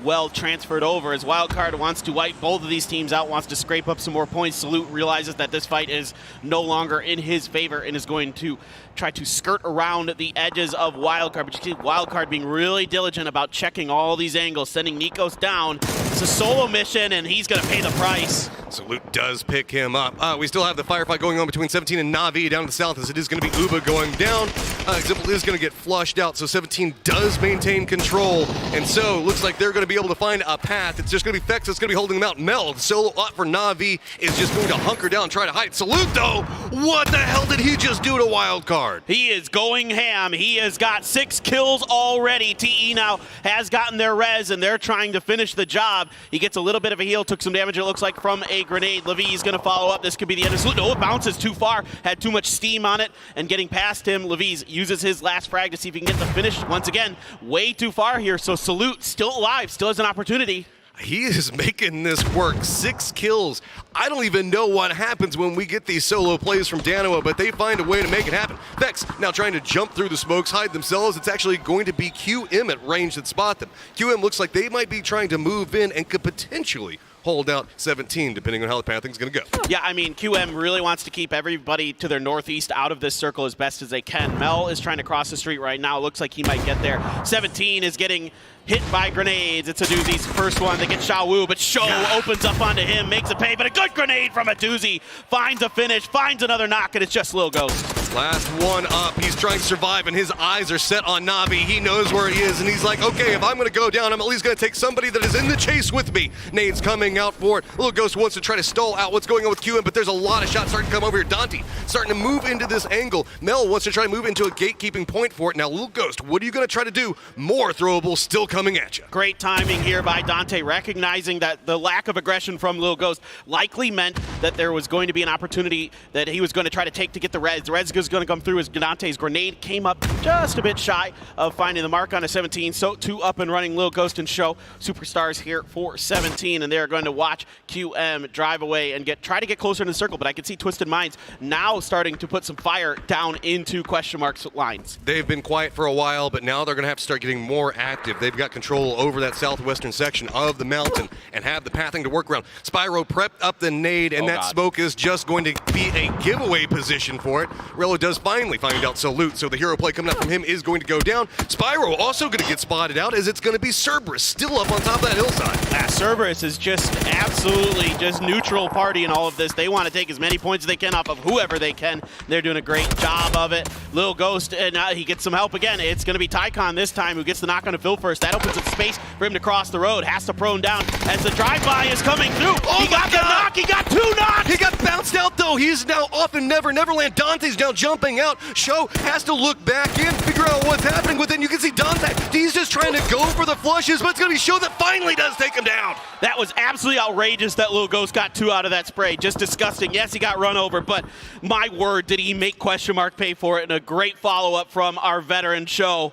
[SPEAKER 3] well transferred over, as Wildcard wants to wipe both of these teams out, wants to scrape up some more points. Salute realizes that this fight is no longer in his favor and is going to try to skirt around the edges of Wildcard, but you see Wildcard being really diligent about checking all these angles, sending Nikos down. It's a solo mission, and he's going to pay the price.
[SPEAKER 2] Salute does pick him up. We still have the firefight going on between 17 and Na'Vi down to the south, as it is going to be Uba going down. Example is going to get flushed out, so 17 does maintain control, and so looks like they're going to be able to find a path. It's just going to be Fex that's going to be holding them out. Mel, solo up for Na'Vi, is just going to hunker down and try to hide. Salute, though, what the hell did he just do to Wildcard?
[SPEAKER 3] He is going ham. He has got 6 kills already. TE now has gotten their res, and they're trying to finish the job. He gets a little bit of a heal, took some damage, it looks like, from a grenade. Levy's going to follow up. This could be the end of Salute. No, it bounces too far, had too much steam on it, and getting past him, Levy's uses his last frag to see if he can get the finish. Once again, way too far here, so Salute still alive, still has an opportunity.
[SPEAKER 2] He is making this work. 6 kills. I don't even know what happens when we get these solo plays from Danoa, but they find a way to make it happen. Vex now trying to jump through the smokes, hide themselves. It's actually going to be QM at range that spot them. QM looks like they might be trying to move in and could potentially hold out 17, depending on how the pathing's going to go.
[SPEAKER 3] Yeah, I mean, QM really wants to keep everybody to their northeast out of this circle as best as they can. Mel is trying to cross the street right now. Looks like he might get there. 17 is getting hit by grenades. It's a doozy's first one. They get Xiaowu, but Shou opens up onto him, makes a pay, but a good grenade from a doozy. Finds a finish, finds another knock, and it's just Lil Ghost.
[SPEAKER 2] Last one up. He's trying to survive, and his eyes are set on Na'Vi. He knows where he is, and he's like, okay, if I'm going to go down, I'm at least going to take somebody that is in the chase with me. Nade's coming out for it. Lil Ghost wants to try to stall out what's going on with QM, but there's a lot of shots starting to come over here. Dante starting to move into this angle. Mel wants to try to move into a gatekeeping point for it. Now, Lil Ghost, what are you going to try to do? More throwables still coming at you.
[SPEAKER 3] Great timing here by Dante, recognizing that the lack of aggression from Lil Ghost likely meant that there was going to be an opportunity that he was going to try to take to get the res. The res is going to come through as Dante's grenade came up just a bit shy of finding the mark on a 17. So 2 up and running Lil Ghost and Shou, superstars here for 17, and they're going to watch QM drive away and try to get closer in the circle. But I can see Twisted Minds now starting to put some fire down into question marks lines.
[SPEAKER 2] They've been quiet for a while, but now they're going to have to start getting more active. They've got control over that southwestern section of the mountain and have the pathing to work around. Spyro prepped up the nade, and that smoke is just going to be a giveaway position for it. Rello does finally find out Salute, so the hero play coming up from him is going to go down. Spyro also going to get spotted out, as it's going to be Cerberus still up on top of that hillside.
[SPEAKER 3] Cerberus is just absolutely just neutral party in all of this. They want to take as many points as they can off of whoever they can. They're doing a great job of it. Lil Ghost, and he gets some help again. It's going to be Tycon this time who gets the knock on to Phil first. That opens up space for him to cross the road. Has to prone down as the drive-by is coming through.
[SPEAKER 2] Oh,
[SPEAKER 3] he got the knock. He got 2 knocks.
[SPEAKER 2] He got bounced out, though. He's now off in Neverland. Dante's now jumping out. Shou has to look back in, figure out what's happening with it. And you can see Dante. He's just trying to go for the flushes, but it's going to be Shou that finally does take him down.
[SPEAKER 3] That was absolutely outrageous that Lil Ghost got 2 out of that spray. Just disgusting. Yes, he got run over, but my word, did he make question mark pay for it. And a great follow-up from our veteran Shou.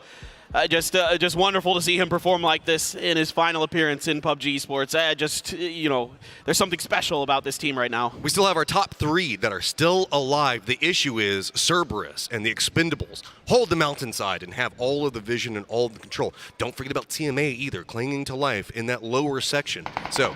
[SPEAKER 3] Just wonderful to see him perform like this in his final appearance in PUBG Esports. There's something special about this team right now.
[SPEAKER 2] We still have our top 3 that are still alive. The issue is Cerberus and the Expendables hold the mountainside and have all of the vision and all of the control. Don't forget about TMA either, clinging to life in that lower section. So,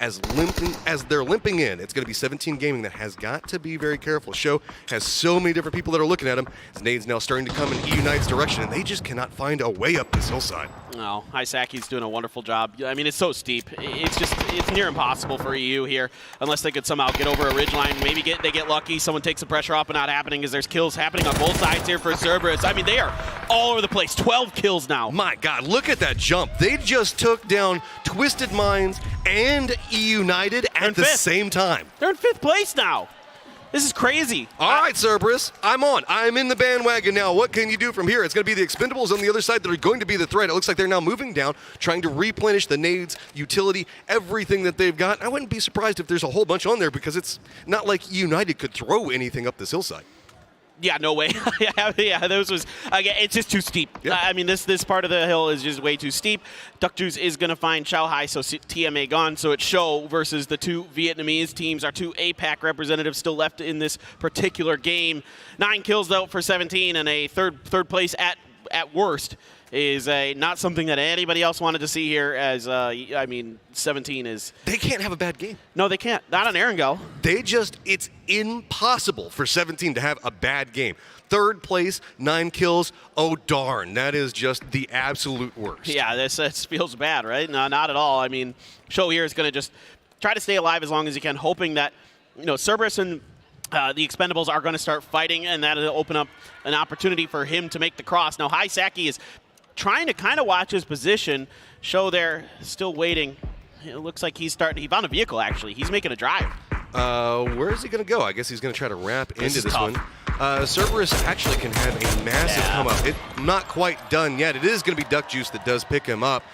[SPEAKER 2] as they're limping in, it's going to be 17 Gaming that has got to be very careful. Shou has so many different people that are looking at him. His nade's now starting to come in EU United's direction, and they just cannot find a way up this hillside.
[SPEAKER 3] No, Isaki's doing a wonderful job. I mean, it's so steep. It's near impossible for EU here, unless they could somehow get over a ridgeline. Maybe they get lucky. Someone takes the pressure off, but not happening, as there's kills happening on both sides here for Cerberus. I mean, they are all over the place. 12 kills now.
[SPEAKER 2] My God, look at that jump. They just took down Twisted Minds and EU United at the same time.
[SPEAKER 3] They're in 5th place now. This is crazy.
[SPEAKER 2] All right, Cerberus, I'm on. I'm in the bandwagon now. What can you do from here? It's going to be the Expendables on the other side that are going to be the threat. It looks like they're now moving down, trying to replenish the nades, utility, everything that they've got. I wouldn't be surprised if there's a whole bunch on there, because it's not like United could throw anything up this hillside.
[SPEAKER 3] Yeah, no way. yeah, those was again. It's just too steep.
[SPEAKER 2] Yeah.
[SPEAKER 3] I mean, this part of the hill is just way too steep. Duckjuice is going to find Shanghai, so TMA gone. So it's Show versus the two Vietnamese teams. Our two APAC representatives still left in this particular game. 9 kills though for 17, and a third place at worst is not something that anybody else wanted to see here. As I mean, 17 is.
[SPEAKER 2] They can't have a bad game.
[SPEAKER 3] No, they can't. Not on Erangel.
[SPEAKER 2] It's impossible for 17 to have a bad game. 3rd place, 9 kills. Oh, darn. That is just the absolute worst.
[SPEAKER 3] Yeah, this feels bad, right? No, not at all. I mean, Show here is going to just try to stay alive as long as he can, hoping that, Cerberus and the Expendables are going to start fighting, and that'll open up an opportunity for him to make the cross. Now, Hisaki is trying to kind of watch his position. Show there, still waiting. It looks like he found a vehicle, actually. He's making a drive.
[SPEAKER 2] Where is he going to go? I guess he's going to try to wrap into this
[SPEAKER 3] tough.
[SPEAKER 2] one. Cerberus actually can have a massive come up. It's not quite done yet. It is going to be Duckjuice that does pick him up.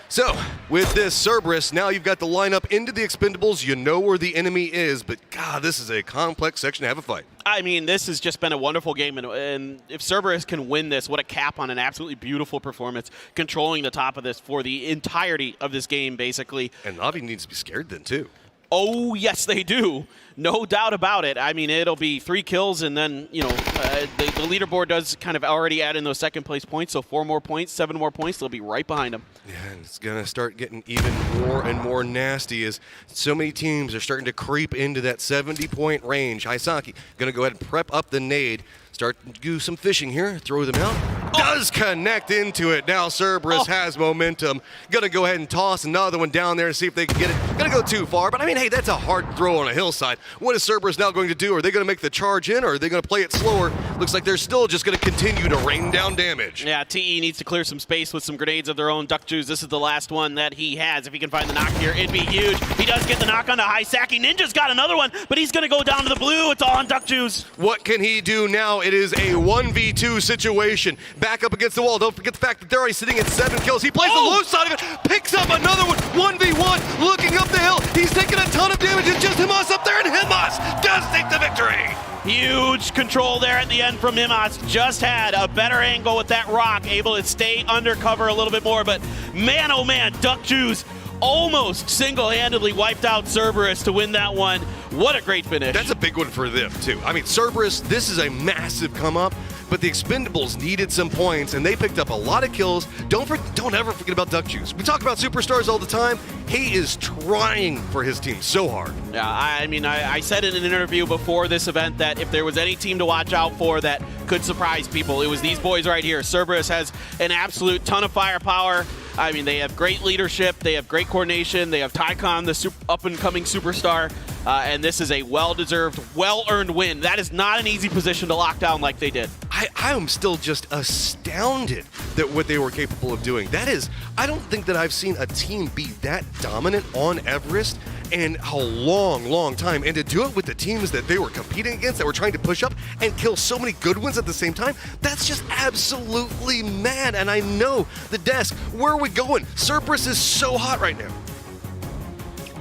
[SPEAKER 2] So, with this Cerberus, now you've got the lineup into the Expendables. You know where the enemy is, but God, this is a complex section to have a fight.
[SPEAKER 3] I mean, this has just been a wonderful game, and if Cerberus can win this, what a cap on an absolutely beautiful performance, controlling the top of this for the entirety of this game, basically.
[SPEAKER 2] And Navi needs to be scared then, too.
[SPEAKER 3] Oh, yes, they do. No doubt about it. I mean, it'll be 3 kills, and then, the leaderboard does kind of already add in those second-place points, so 4 more points, 7 more points, they'll be right behind them.
[SPEAKER 2] Yeah, and it's going to start getting even more and more nasty as so many teams are starting to creep into that 70-point range. Hisaki going to go ahead and prep up the nade, start to do some fishing here, throw them out. Does connect into it. Now Cerberus has momentum. Gonna go ahead and toss another one down there and see if they can get it. Gonna go too far, but I mean, hey, that's a hard throw on a hillside. What is Cerberus now going to do? Are they gonna make the charge in, or are they gonna play it slower? Looks like they're still just gonna continue to rain down damage.
[SPEAKER 3] Yeah, TE needs to clear some space with some grenades of their own. Duckjuice, this is the last one that he has. If he can find the knock here, it'd be huge. He does get the knock on to Hisaki. Ninja's got another one, but he's gonna go down to the blue. It's all on Duckjuice.
[SPEAKER 2] What can he do now? It is a 1v2 situation. Back up against the wall. Don't forget the fact that they're already sitting at 7 kills. He plays the low side of it, picks up another one, 1v1, looking up the hill. He's taking a ton of damage. It's just Himas up there, and Himas does take the victory.
[SPEAKER 3] Huge control there at the end from Himas. Just had a better angle with that rock, able to stay undercover a little bit more, but man, oh man, Duckjuice almost single-handedly wiped out Cerberus to win that one. What a great finish.
[SPEAKER 2] That's a big one for them, too. I mean, Cerberus, this is a massive come-up, but the Expendables needed some points, and they picked up a lot of kills. Don't ever forget about Duckjuice. We talk about superstars all the time. He is trying for his team so hard.
[SPEAKER 3] Yeah, I mean, I said in an interview before this event that if there was any team to watch out for that could surprise people, it was these boys right here. Cerberus has an absolute ton of firepower. I mean, they have great leadership, they have great coordination, they have Tycon, the up-and-coming superstar, and this is a well-deserved, well-earned win. That is not an easy position to lock down like they did.
[SPEAKER 2] I am still just astounded that what they were capable of doing. That is, I don't think that I've seen a team be that dominant on Everest in a long, long time. And to do it with the teams that they were competing against, that were trying to push up and kill so many good ones at the same time, that's just absolutely mad. And I know the desk, where are we going? Cerberus is so hot right now.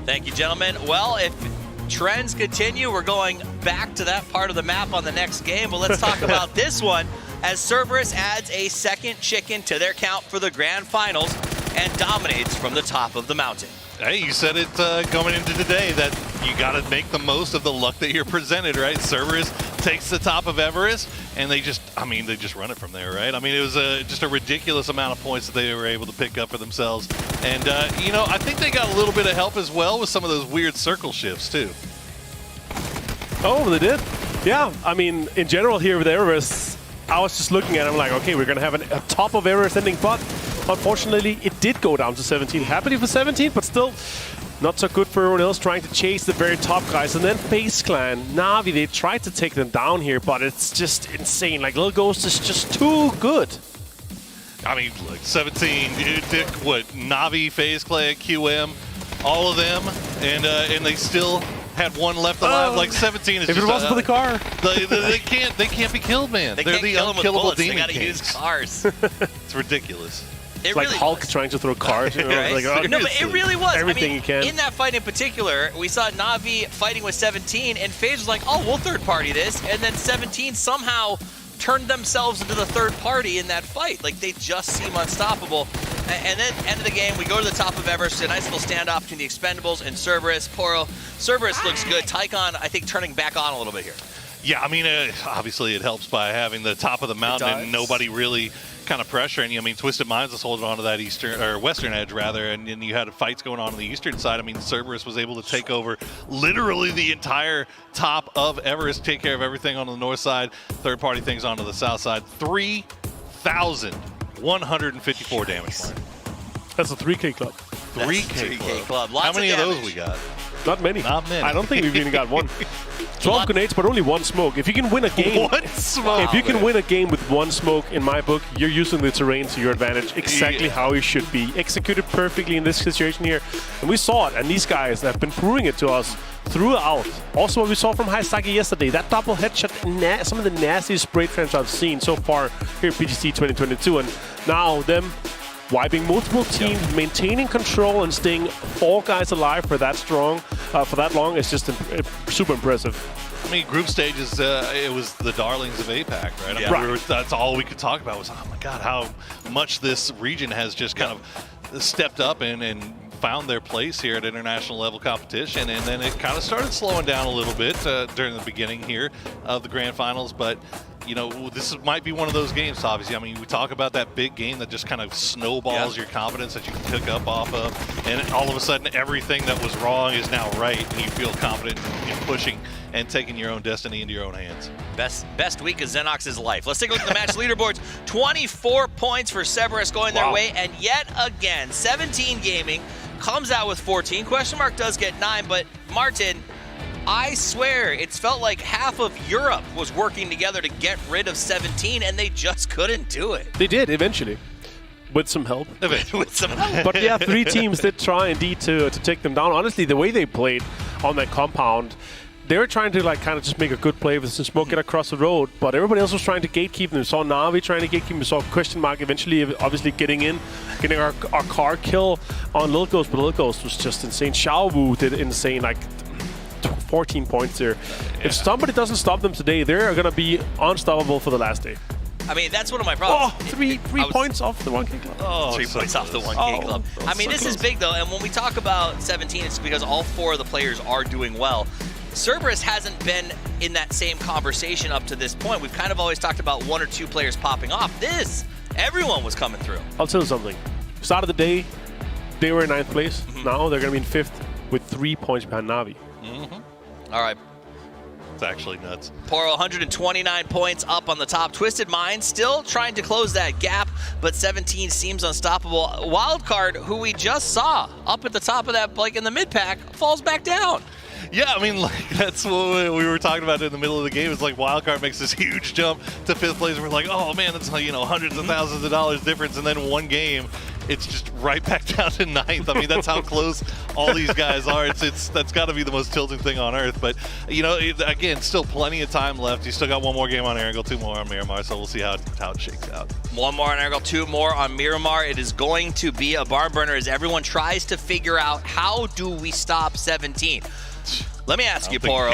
[SPEAKER 13] Thank you, gentlemen. Well, if trends continue, we're going back to that part of the map on the next game, but let's talk about this one as Cerberus adds a second chicken to their count for the grand finals and dominates from the top of the mountain.
[SPEAKER 6] Hey, you said it going into today that you got to make the most of the luck that you're presented, right? Cerberus takes the top of Everest, and they just run it from there, right? I mean, it was just a ridiculous amount of points that they were able to pick up for themselves. And, I think they got a little bit of help as well with some of those weird circle shifts, too.
[SPEAKER 16] Oh, they did? Yeah, I mean, in general here with Everest, I was just looking at it, I'm like, okay, we're going to have a top of Everest ending, but unfortunately, it did go down to 17. Happy for 17, but still not so good for everyone else trying to chase the very top guys. And then FaZe Clan, Na'Vi, they tried to take them down here, but it's just insane. Like, Little Ghost is just too good.
[SPEAKER 6] I mean, look, 17, Na'Vi, FaZe Clan, QM, all of them, and they still had one left alive. Like 17 is
[SPEAKER 16] if
[SPEAKER 6] just
[SPEAKER 16] it wasn't for the car,
[SPEAKER 6] they can't be killed, man.
[SPEAKER 13] They're
[SPEAKER 6] the
[SPEAKER 13] the
[SPEAKER 6] unkillable demon
[SPEAKER 13] they gotta
[SPEAKER 6] kings.
[SPEAKER 13] use cars.
[SPEAKER 6] It's ridiculous.
[SPEAKER 16] It's like
[SPEAKER 13] really
[SPEAKER 16] Hulk
[SPEAKER 13] was.
[SPEAKER 16] trying to throw cars. You know,
[SPEAKER 13] Right?
[SPEAKER 16] like, oh,
[SPEAKER 13] No, but it really was.
[SPEAKER 16] Everything
[SPEAKER 13] I mean,
[SPEAKER 16] you can.
[SPEAKER 13] in that fight in particular, we saw Na'Vi fighting with 17, and FaZe was like, oh, we'll third party this. And then 17 somehow turned themselves into the third party in that fight. Like, they just seem unstoppable. And then, end of the game, we go to the top of Everest. A nice little standoff between the Expendables and Cerberus. Poro. Cerberus looks good. Tycon, I think, turning back on a little bit here.
[SPEAKER 6] Yeah, I mean, obviously it helps by having the top of the mountain and nobody really kind of pressuring you. I mean, Twisted Minds was holding on to that eastern or western edge rather, and you had fights going on the eastern side. I mean, Cerberus was able to take over literally the entire top of Everest, take care of everything on the north side, third-party things onto the south side. 3,154 damage.
[SPEAKER 16] That's a 3K club.
[SPEAKER 6] 3K club.
[SPEAKER 13] Lots
[SPEAKER 6] How many
[SPEAKER 13] of
[SPEAKER 6] of those we got?
[SPEAKER 16] Not many.
[SPEAKER 6] Not many.
[SPEAKER 16] I don't think we've even got one. 12 grenades, but only one smoke. If you can win a game,
[SPEAKER 6] One smoke.
[SPEAKER 16] if you can win a game with one smoke, in my book, you're using the terrain to your advantage exactly how it should be. Executed perfectly in this situation here. And we saw it, and these guys have been proving it to us throughout. Also, what we saw from Haisaki yesterday, that double headshot, some of the nastiest spray frames I've seen so far here at PGC 2022. And now them wiping multiple teams, maintaining control, and staying 4 guys alive for that long is just super impressive.
[SPEAKER 6] I mean, group stages, it was the darlings of APAC, right?
[SPEAKER 13] Yeah.
[SPEAKER 6] I mean, that's all we could talk about was, oh my God, how much this region has just kind of stepped up and found their place here at international level competition. And then it kind of started slowing down a little bit during the beginning here of the grand finals. But, you know, this might be one of those games, obviously. I mean, we talk about that big game that just kind of snowballs your confidence that you can pick up off of. And all of a sudden, everything that was wrong is now right. And you feel confident in pushing and taking your own destiny into your own hands.
[SPEAKER 13] Best week of Xenox's life. Let's take a look at the match leaderboards. 24 points for Cerberus going their way. And yet again, 17 Gaming comes out with 14. Question Mark does get 9, but Martin, I swear, it's felt like half of Europe was working together to get rid of 17, and they just couldn't do it.
[SPEAKER 16] They did, eventually. With some help.
[SPEAKER 13] With some help.
[SPEAKER 16] But yeah, 3 teams did try indeed to take them down. Honestly, the way they played on that compound, they were trying to like kind of just make a good play with some smoke, get across the road, but everybody else was trying to gatekeep them. We saw Na'Vi trying to gatekeep. We saw Question Mark eventually obviously getting our car kill on Lil Ghost, but Lil Ghost was just insane. Xiao Wu did insane, like 14 points there. Yeah. If somebody doesn't stop them today, they're going to be unstoppable for the last day.
[SPEAKER 13] I mean, that's one of my problems.
[SPEAKER 16] Oh, three points off the 1K club.
[SPEAKER 13] Oh, 3 points off the 1K club. I mean, this is big, though, and when we talk about 17, it's because all 4 of the players are doing well. Cerberus hasn't been in that same conversation up to this point. We've kind of always talked about 1 or 2 players popping off. Everyone was coming through.
[SPEAKER 16] I'll tell you something. Start of the day, they were in 9th place. Now they're going to be in 5th with 3 points behind Na'Vi.
[SPEAKER 13] All right.
[SPEAKER 6] It's actually nuts.
[SPEAKER 13] Poro, 129 points up on the top. Twisted Minds still trying to close that gap, but 17 seems unstoppable. Wildcard, who we just saw up at the top of that, like in the mid-pack, falls back down.
[SPEAKER 6] Yeah, I mean, like, that's what we were talking about in the middle of the game. It's like Wildcard makes this huge jump to 5th place, and we're like, oh man, that's like, you know, hundreds of thousands of dollars difference, and then one game, it's just right back down to 9th. I mean, that's how close all these guys are. That's got to be the most tilting thing on earth. But, you know, again, still plenty of time left. You still got 1 more game on Erangel, 2 more on Miramar, so we'll see how it shakes out.
[SPEAKER 13] 1 more on Erangel, 2 more on Miramar. It is going to be a barn burner as everyone tries to figure out how do we stop 17. Let me ask you, Poro.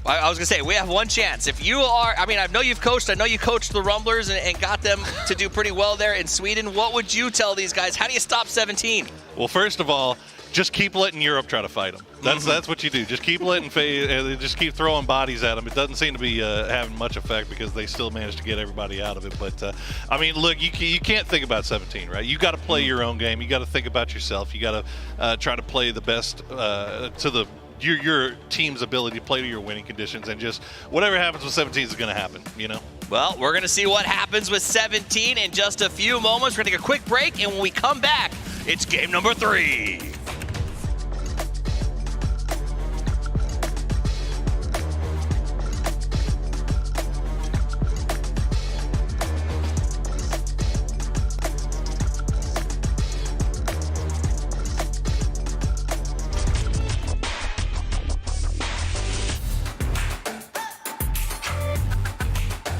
[SPEAKER 13] I was going to say, we have one chance. If you are, I mean, I know you coached the Rumblers and got them to do pretty well there in Sweden. What would you tell these guys? How do you stop 17?
[SPEAKER 6] Well, first of all, just keep letting Europe try to fight them. That's what you do. Just keep letting just keep throwing bodies at them. It doesn't seem to be having much effect because they still managed to get everybody out of it. But I mean, look, you can't think about 17, right? You got to play your own game. You got to think about yourself. You got to try to play the best to your team's ability to play to your winning conditions, and just whatever happens with 17 is going to happen, you know?
[SPEAKER 13] Well, we're going to see what happens with 17 in just a few moments. We're going to take a quick break, and when we come back, it's game number 3.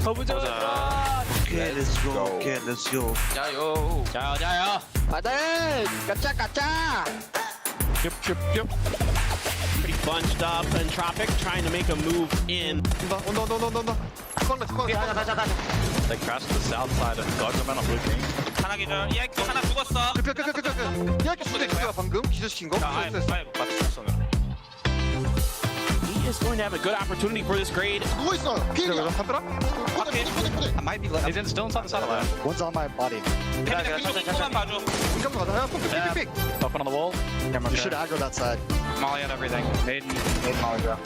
[SPEAKER 4] 投不进。
[SPEAKER 8] Okay, let's go. Okay, let's go.
[SPEAKER 13] 加油！加油！加油！
[SPEAKER 8] 快点，嘎嚓嘎嚓。
[SPEAKER 3] Yep. Pretty bunched up, and Tropic trying to make a move in.
[SPEAKER 9] They crashed to the south side and got them on a blue king.
[SPEAKER 21] 하나 기절. EIQ 하나 죽었어.
[SPEAKER 8] 방금 기절시킨 거?
[SPEAKER 3] He is going to have a good opportunity for this grade.
[SPEAKER 8] I might be left.
[SPEAKER 9] He's still inside the satellite.
[SPEAKER 8] One's on my body.
[SPEAKER 21] 조금만 봐줘.
[SPEAKER 9] Up on the wall.
[SPEAKER 8] You should aggro that side.
[SPEAKER 9] Molly and everything. Made Molly drop.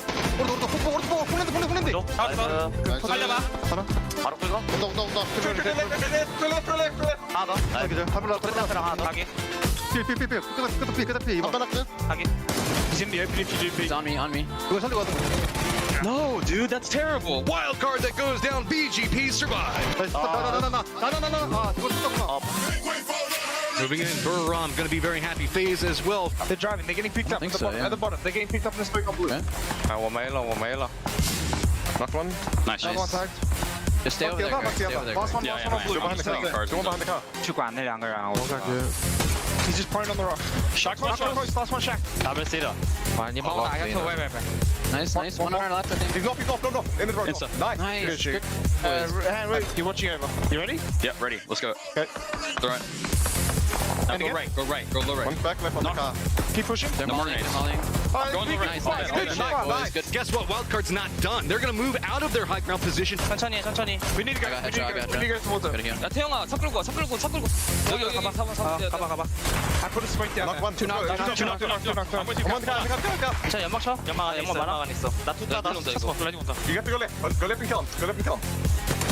[SPEAKER 21] 살려봐.
[SPEAKER 9] 바로 끌고. 하나 더. 끝났어랑 하나 더. 하기. 하기. He's on me.
[SPEAKER 13] No, dude, that's terrible.
[SPEAKER 2] Wild card that goes down. BGP survive. Moving in, Burram going to be very happy. FaZe as well.
[SPEAKER 8] They're driving. They're getting picked up at the bottom. They're getting picked up in the smoke on blue.
[SPEAKER 9] 我没了。Knocked one. Nice. Just stay over there. Stay over there.
[SPEAKER 8] Last one on blue. Behind the car. The one behind the car.
[SPEAKER 9] 去管那两个人啊！我感觉
[SPEAKER 8] He's just pointing on the rock.
[SPEAKER 9] Shack
[SPEAKER 8] Last one, Shack.
[SPEAKER 9] WC 的。哇，你帮我打一下球，喂。Nice. One on our left, I think.
[SPEAKER 8] He's off. In the road. Nice. Good shoot. Wait. You're watching over. You ready?
[SPEAKER 9] Yep, ready. Let's go.
[SPEAKER 8] Okay.
[SPEAKER 9] Throw it. Now go right. Go right.
[SPEAKER 8] One back left on the car. Keep pushing.
[SPEAKER 9] They're mollying.
[SPEAKER 2] Go on the right. Nice. Guess what? Wildcard's not done. They're going to move out of their high ground position.
[SPEAKER 21] 천천히.
[SPEAKER 8] We need to go. We need to go towards it.
[SPEAKER 21] 야 태영아 차 끌고. 여기 가봐. 가봐.
[SPEAKER 8] I put a smoke down. Knock one. Two knock. I'm on the car.
[SPEAKER 21] 자 연막 쳐. 연막 많아. 있어. 나 투타다.
[SPEAKER 8] You have to go left. Go left and kill him.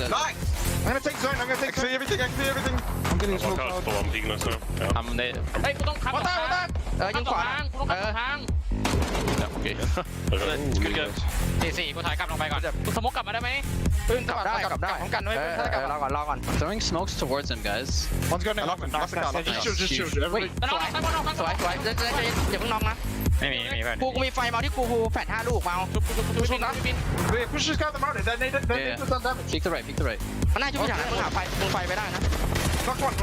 [SPEAKER 8] Nice. I'm gonna take zone. I can see everything. I'm getting smoke out.
[SPEAKER 21] ทำได้เฮ้ยกูต้องขับทางยิงขวากูต้องขับทางโอเคสี่กูถ่ายกลับลงไปก่อนกูสมมติกลับมาได้ไหมกลับได้ผมกันไว้รอก่อน
[SPEAKER 9] Throwing smokes towards him, guys.
[SPEAKER 8] One's going now. Knock the car. Just shoot.
[SPEAKER 21] สวยอย่าเพิ่งน็อกนะไม่มีกูมีไฟมาที่กูแฝด5 ลูกมาชุบนะ
[SPEAKER 8] Push this guy the mountain. Then they do some damage.
[SPEAKER 9] Peek the right.
[SPEAKER 21] มันน่าจะไม่ใช่มึงหาไฟไปได้นะ
[SPEAKER 8] Knock one.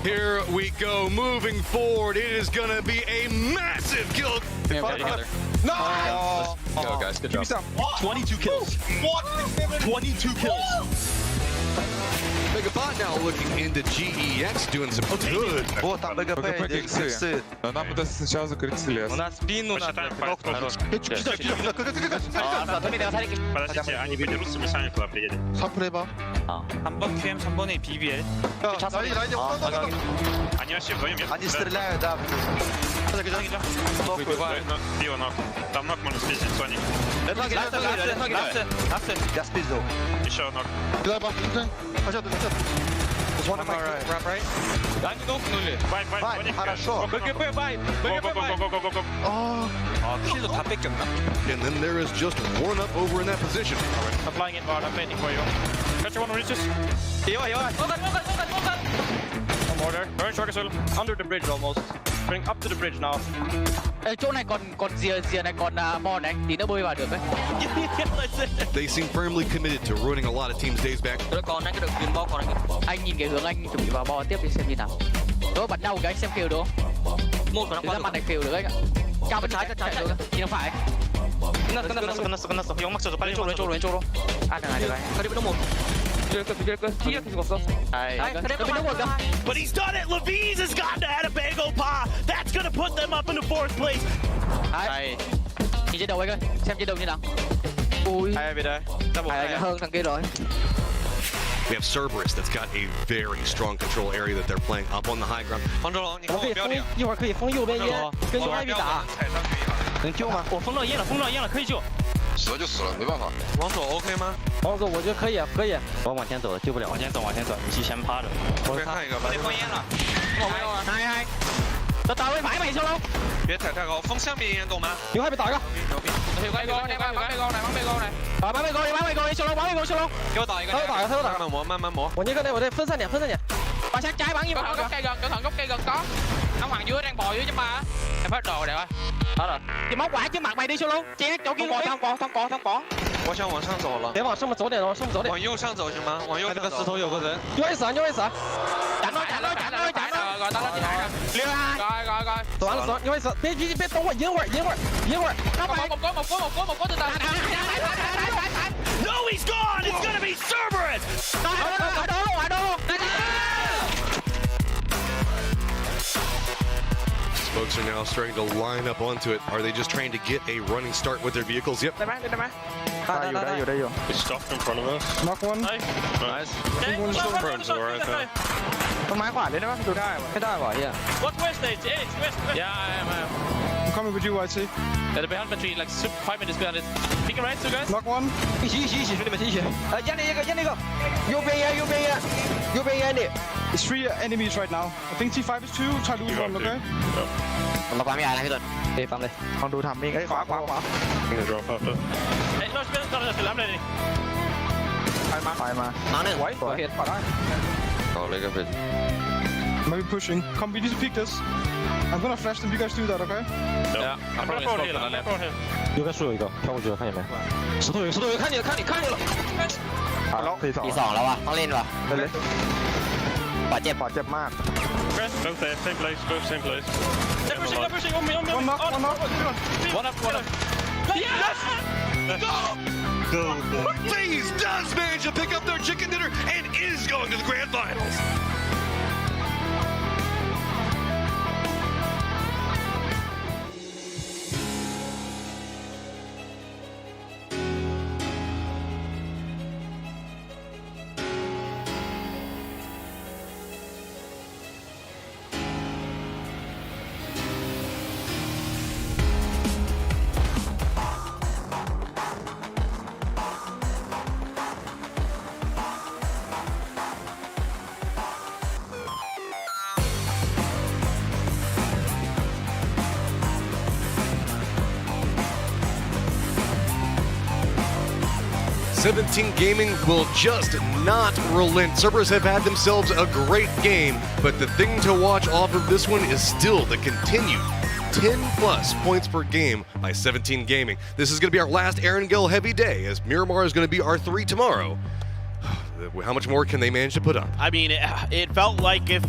[SPEAKER 2] Here we go. Moving forward. It is going to be a massive kill.
[SPEAKER 8] No!
[SPEAKER 9] Go, guys. Good job.
[SPEAKER 21] 22 kills. 22 kills.
[SPEAKER 2] Megabot now looking into GEX, doing some good.
[SPEAKER 8] Вот там БГП иксы. Но нам бы сначала закрыть лес. У нас спину надо.
[SPEAKER 21] Подождите, они берутся, мы сами туда приедем.
[SPEAKER 8] 3번 해봐.
[SPEAKER 21] 3번 QM, 3번에 BBL. Они вообще вдвоем.
[SPEAKER 8] Они стреляют, да.
[SPEAKER 21] Пиво ног. Там ног можно спиздить, Соник.
[SPEAKER 8] Я спиздил.
[SPEAKER 21] Еще ног. Они нокнули. Бай,
[SPEAKER 8] хорошо.
[SPEAKER 21] БГП, бай. Киллу 다 뺏겼나?
[SPEAKER 2] And then there is just one up over in that position.
[SPEAKER 21] I'm flying in, I'm waiting for you. Catch one reaches. One more there. Orange rocket soil. Under the bridge almost. Bring up to the bridge now.
[SPEAKER 22] Chỗ này còn rìa này còn bo này, tí nữa bơi vào được đấy.
[SPEAKER 2] They seem firmly committed to ruining a lot of teams' days back.
[SPEAKER 22] Còn anh cái đường truyền bo còn anh nhìn cái hướng anh chuẩn bị vào bo tiếp đi xem như nào. Đó bật đầu cái anh xem kill được không? Một của nó qua mặt này kill được anh ạ. Cao bên trái được không? Nhìn phải.
[SPEAKER 21] 끝났어. 영막 쳐줘. 빨리
[SPEAKER 22] 왼쪽으로. 아, được rồi. Có đi bên một.
[SPEAKER 3] But he's done it. Levies has gotten to Adabago Pa. That's going to put them up in the 4th place.
[SPEAKER 22] Nhìn trên đầu anh ơi, xem trên đầu như nào. Ui. Hơn thằng kia rồi.
[SPEAKER 2] We have Cerberus that's got a very strong control area that they're playing up on the high ground.
[SPEAKER 22] 一会儿可以封右边烟，跟右外面打。
[SPEAKER 21] 能救吗？我封到烟了，可以救。
[SPEAKER 9] 死了就死了，没办法。
[SPEAKER 21] 王左 OK 吗？
[SPEAKER 22] 王左我觉得可以。
[SPEAKER 21] 我往前走了，救不了。往前走，你提前趴着。
[SPEAKER 9] 我看一个吧。
[SPEAKER 21] 被封烟了。
[SPEAKER 22] 係。就打位擺埋上咯。
[SPEAKER 9] 別抬太高，封上邊煙懂嗎？
[SPEAKER 22] 要喺邊打㗎？
[SPEAKER 21] 你擺尾過，
[SPEAKER 22] 你上咯。
[SPEAKER 21] 給我打一個。慢慢磨。
[SPEAKER 22] 我呢分散點。
[SPEAKER 21] 把槍trái bắn vào gốc cây gần có. Ông Hoàng dưới đang bò dưới chứ mà. Em hết đồ đẹp ơi. Đó rồi.
[SPEAKER 22] Thì móc quả chứ mặt mày đi solo. Che chỗ kia. Thông cỏ.
[SPEAKER 1] 我想往上走了。
[SPEAKER 22] 别往上面走点，往上面走点。
[SPEAKER 1] 往右上走行吗？往右上走。那个石头有个人。
[SPEAKER 22] 右位死，右位死。赶到，赶到，赶到，赶到。溜啊！走完了，走，右位死。别等我，赢会儿，赢会儿，赢会儿。我就打。
[SPEAKER 12] No, he's gone. It's gonna be Cerberus.
[SPEAKER 2] Smokes are now starting to line up onto it. Are they just trying to get a running start with their vehicles? Yep.
[SPEAKER 16] He stopped in front of us.
[SPEAKER 20] Knock one.
[SPEAKER 16] Nice. Burns are right there.
[SPEAKER 20] ต้นไม้ขวาเลยได้ไหมดูได้ไม่ได้ว่ะเฮีย
[SPEAKER 21] What west stage? West.
[SPEAKER 20] Yeah, I am. I'm coming with you, I see.
[SPEAKER 21] They're behind the tree, like 5 minutes behind it. Pick right, two guys.
[SPEAKER 20] Knock one.
[SPEAKER 22] 一起，兄弟们一起。压那个，右边烟的。
[SPEAKER 20] It's 3 enemies right now. I think T5 is 2. Try to lose one, okay?
[SPEAKER 22] ผมมาความยาวนะพี่ต้นเฮ้ยฟังเลยลองดูทำมิ่งเอ้ยขวา
[SPEAKER 16] I'm gonna drop after.
[SPEAKER 21] Hey, no, still, I'm ready.
[SPEAKER 20] ไฟมา
[SPEAKER 22] น้องหนึ่ง
[SPEAKER 20] ไว้
[SPEAKER 22] โอเคขวาได้
[SPEAKER 20] Maybe pushing. Come, we need to pick this. I'm gonna flash them. You guys do that, okay?
[SPEAKER 21] Yeah, I'm probably smoke to the left.
[SPEAKER 22] 右边树有一个跳过去了，看见没？石头有，看见了。ตีสองแล้วว่ะต้องเล่นว่ะเล่นบาดเจ็บมาก
[SPEAKER 16] Both there, same place, both same place.
[SPEAKER 21] They're pushing, on me.
[SPEAKER 20] One knock.
[SPEAKER 21] One up. Yes!
[SPEAKER 2] Go. FaZe does manage to pick up their chicken dinner and is going to the grand finals. '17 Gaming will just not relent. Cerberus have had themselves a great game, but the thing to watch off of this one is still the continued 10+ points per game by '17 Gaming. This is going to be our last Erangel heavy day, as Miramar is going to be our 3 tomorrow. How much more can they manage to put up?
[SPEAKER 3] I mean, it felt like if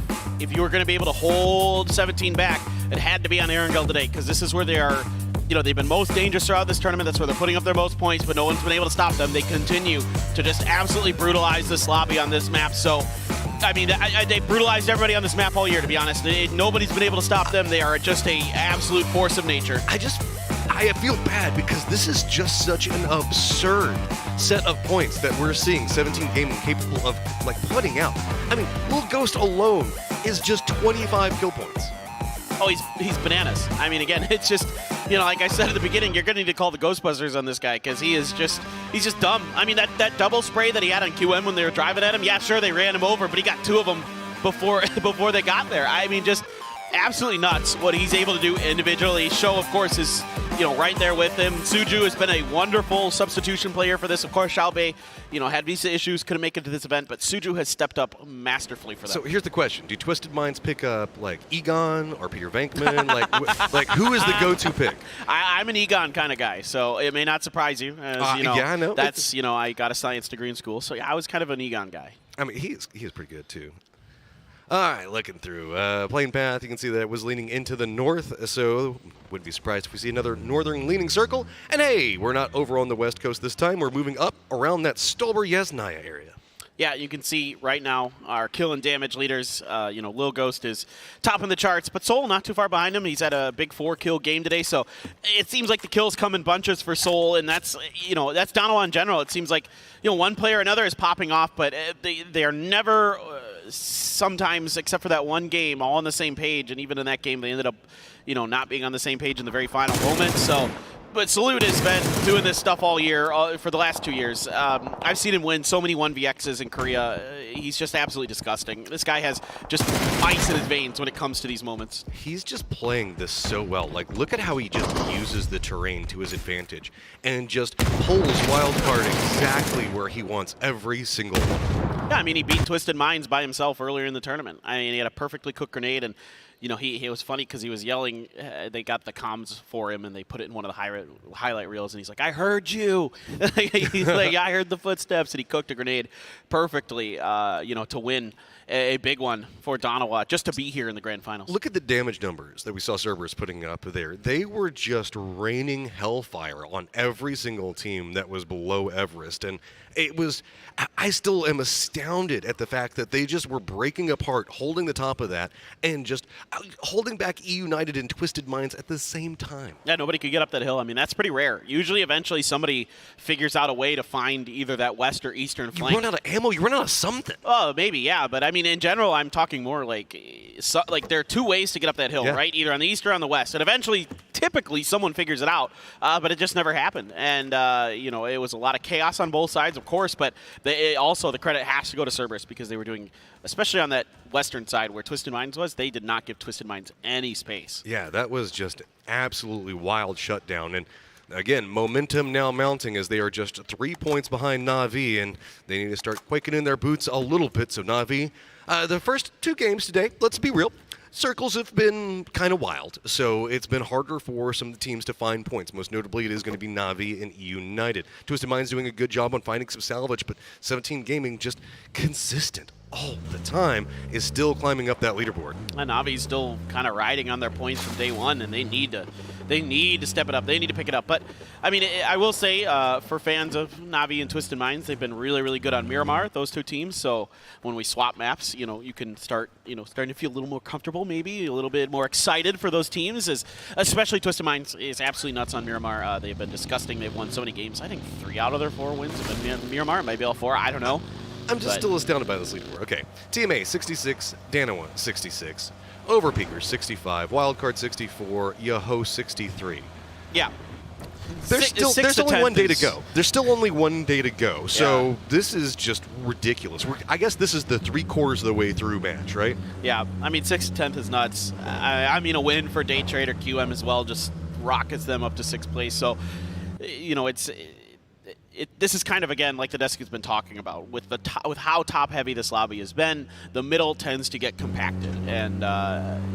[SPEAKER 3] you were going to be able to hold 17 back, it had to be on Erangel today, because this is where they are. You know, they've been most dangerous throughout this tournament. That's where they're putting up their most points, but no one's been able to stop them. They continue to just absolutely brutalize this lobby on this map. So, I mean, they brutalized everybody on this map all year, to be honest. Nobody's been able to stop them. They are just a absolute force of nature.
[SPEAKER 2] I feel bad because this is just such an absurd set of points that we're seeing 17 Gaming capable of, like, putting out. I mean, Lil Ghost alone is just 25 kill points.
[SPEAKER 3] Oh, he's bananas. I mean, again, it's just, you know, like I said at the beginning, you're going to need to call the Ghostbusters on this guy because he's just dumb. I mean, that double spray that he had on QM when they were driving at him, yeah, sure, they ran him over, but he got 2 of them before they got there. I mean, just absolutely nuts what he's able to do individually. Show, of course, is, you know, right there with him. Suju has been a wonderful substitution player for this. Of course, Xiaobei, you know, had visa issues, couldn't make it to this event, but Suju has stepped up masterfully for them.
[SPEAKER 2] So here's the question. Do Twisted Minds pick up, like, Egon or Peter Venkman? like, who is the go-to pick?
[SPEAKER 3] I'm an Egon kind of guy, so it may not surprise you. As, you know,
[SPEAKER 2] yeah, I know.
[SPEAKER 3] That's, you know, I got a science degree in school, so yeah, I was kind of an Egon guy.
[SPEAKER 2] I mean, he is pretty good, too. All right, looking through. Plane path, you can see that it was leaning into the north, so wouldn't be surprised if we see another northern leaning circle. And hey, we're not over on the west coast this time. We're moving up around that Stolber Yasnaya area.
[SPEAKER 3] Yeah, you can see right now our kill and damage leaders. You know, Lil Ghost is topping the charts, but Soul not too far behind him. He's had a big 4-kill game today, so it seems like the kills come in bunches for Soul, and that's, you know, that's Donald in general. It seems like, you know, one player or another is popping off, but they are never, sometimes, except for that one game, all on the same page, and even in that game, they ended up, you know, not being on the same page in the very final moment. So. But Salute has been doing this stuff all year, for the last 2 years. I've seen him win so many 1vx's in Korea. He's just absolutely disgusting. This guy has just ice in his veins when it comes to these moments.
[SPEAKER 2] He's just playing this so well. Like, look at how he just uses the terrain to his advantage and just pulls Wildcard exactly where he wants every single one.
[SPEAKER 3] Yeah, I mean, he beat Twisted Minds by himself earlier in the tournament. I mean, he had a perfectly cooked grenade, and you know, he was funny because he was yelling. They got the comms for him, and they put it in one of the highlight reels, and he's like, "I heard you." He's like, "I heard the footsteps," and he cooked a grenade perfectly, you know, to win a big one for Donawa, just to be here in the grand finals.
[SPEAKER 2] Look at the damage numbers that we saw Cerberus putting up there. They were just raining hellfire on every single team that was below Everest, and it was, I still am astounded at the fact that they just were breaking apart, holding the top of that, and just holding back E United and Twisted Minds at the same time.
[SPEAKER 3] Yeah, nobody could get up that hill. I mean, that's pretty rare. Usually, eventually, somebody figures out a way to find either that west or eastern flank.
[SPEAKER 2] You run out of ammo, you run out of something.
[SPEAKER 3] Oh, maybe, yeah. But, I mean, in general, I'm talking more like there are two ways to get up that hill, right? Either on the east or on the west. And eventually, typically, someone figures it out. But it just never happened. And, you know, it was a lot of chaos on both sides, of course. But also, the credit has to go to Cerberus because they were doing, especially on that western side where Twisted Minds was, they did not give Twisted Minds any space.
[SPEAKER 2] Yeah, that was just absolutely wild shutdown. And again, momentum now mounting as they are just 3 points behind Na'Vi, and they need to start quaking in their boots a little bit. So Na'Vi, the first 2 games today, let's be real, circles have been kind of wild, so it's been harder for some of the teams to find points. Most notably, it is going to be Na'Vi and E United. Twisted Minds doing a good job on finding some salvage, but 17 Gaming just consistent all the time is still climbing up that leaderboard.
[SPEAKER 3] And Navi's still kind of riding on their points from day one, and they need to step it up. They need to pick it up. But I mean, I will say for fans of Na'Vi and Twisted Minds, they've been really, really good on Miramar, those 2 teams. So when we swap maps, you know, you can start, you know, starting to feel a little more comfortable, maybe a little bit more excited for those teams. Especially Twisted Minds is absolutely nuts on Miramar. They've been disgusting. They've won so many games. I think 3 out of their 4 wins have been Miramar. Maybe all 4. I don't know.
[SPEAKER 2] I'm just still astounded by this leaderboard. Okay, TMA 66, Danawa 66, Overpeakers 65, Wildcard 64, Yoho 63.
[SPEAKER 3] Yeah.
[SPEAKER 2] There's only 1 day to go. There's still only 1 day to go. So this is just ridiculous. I guess this is the 3/4 of the way through match, right?
[SPEAKER 3] Yeah. I mean, 6th to 10th is nuts. I mean, a win for Day Trade or QM as well just rockets them up to 6th place. So, you know, this is kind of, again, like the desk has been talking about. With how top-heavy this lobby has been, the middle tends to get compacted. And,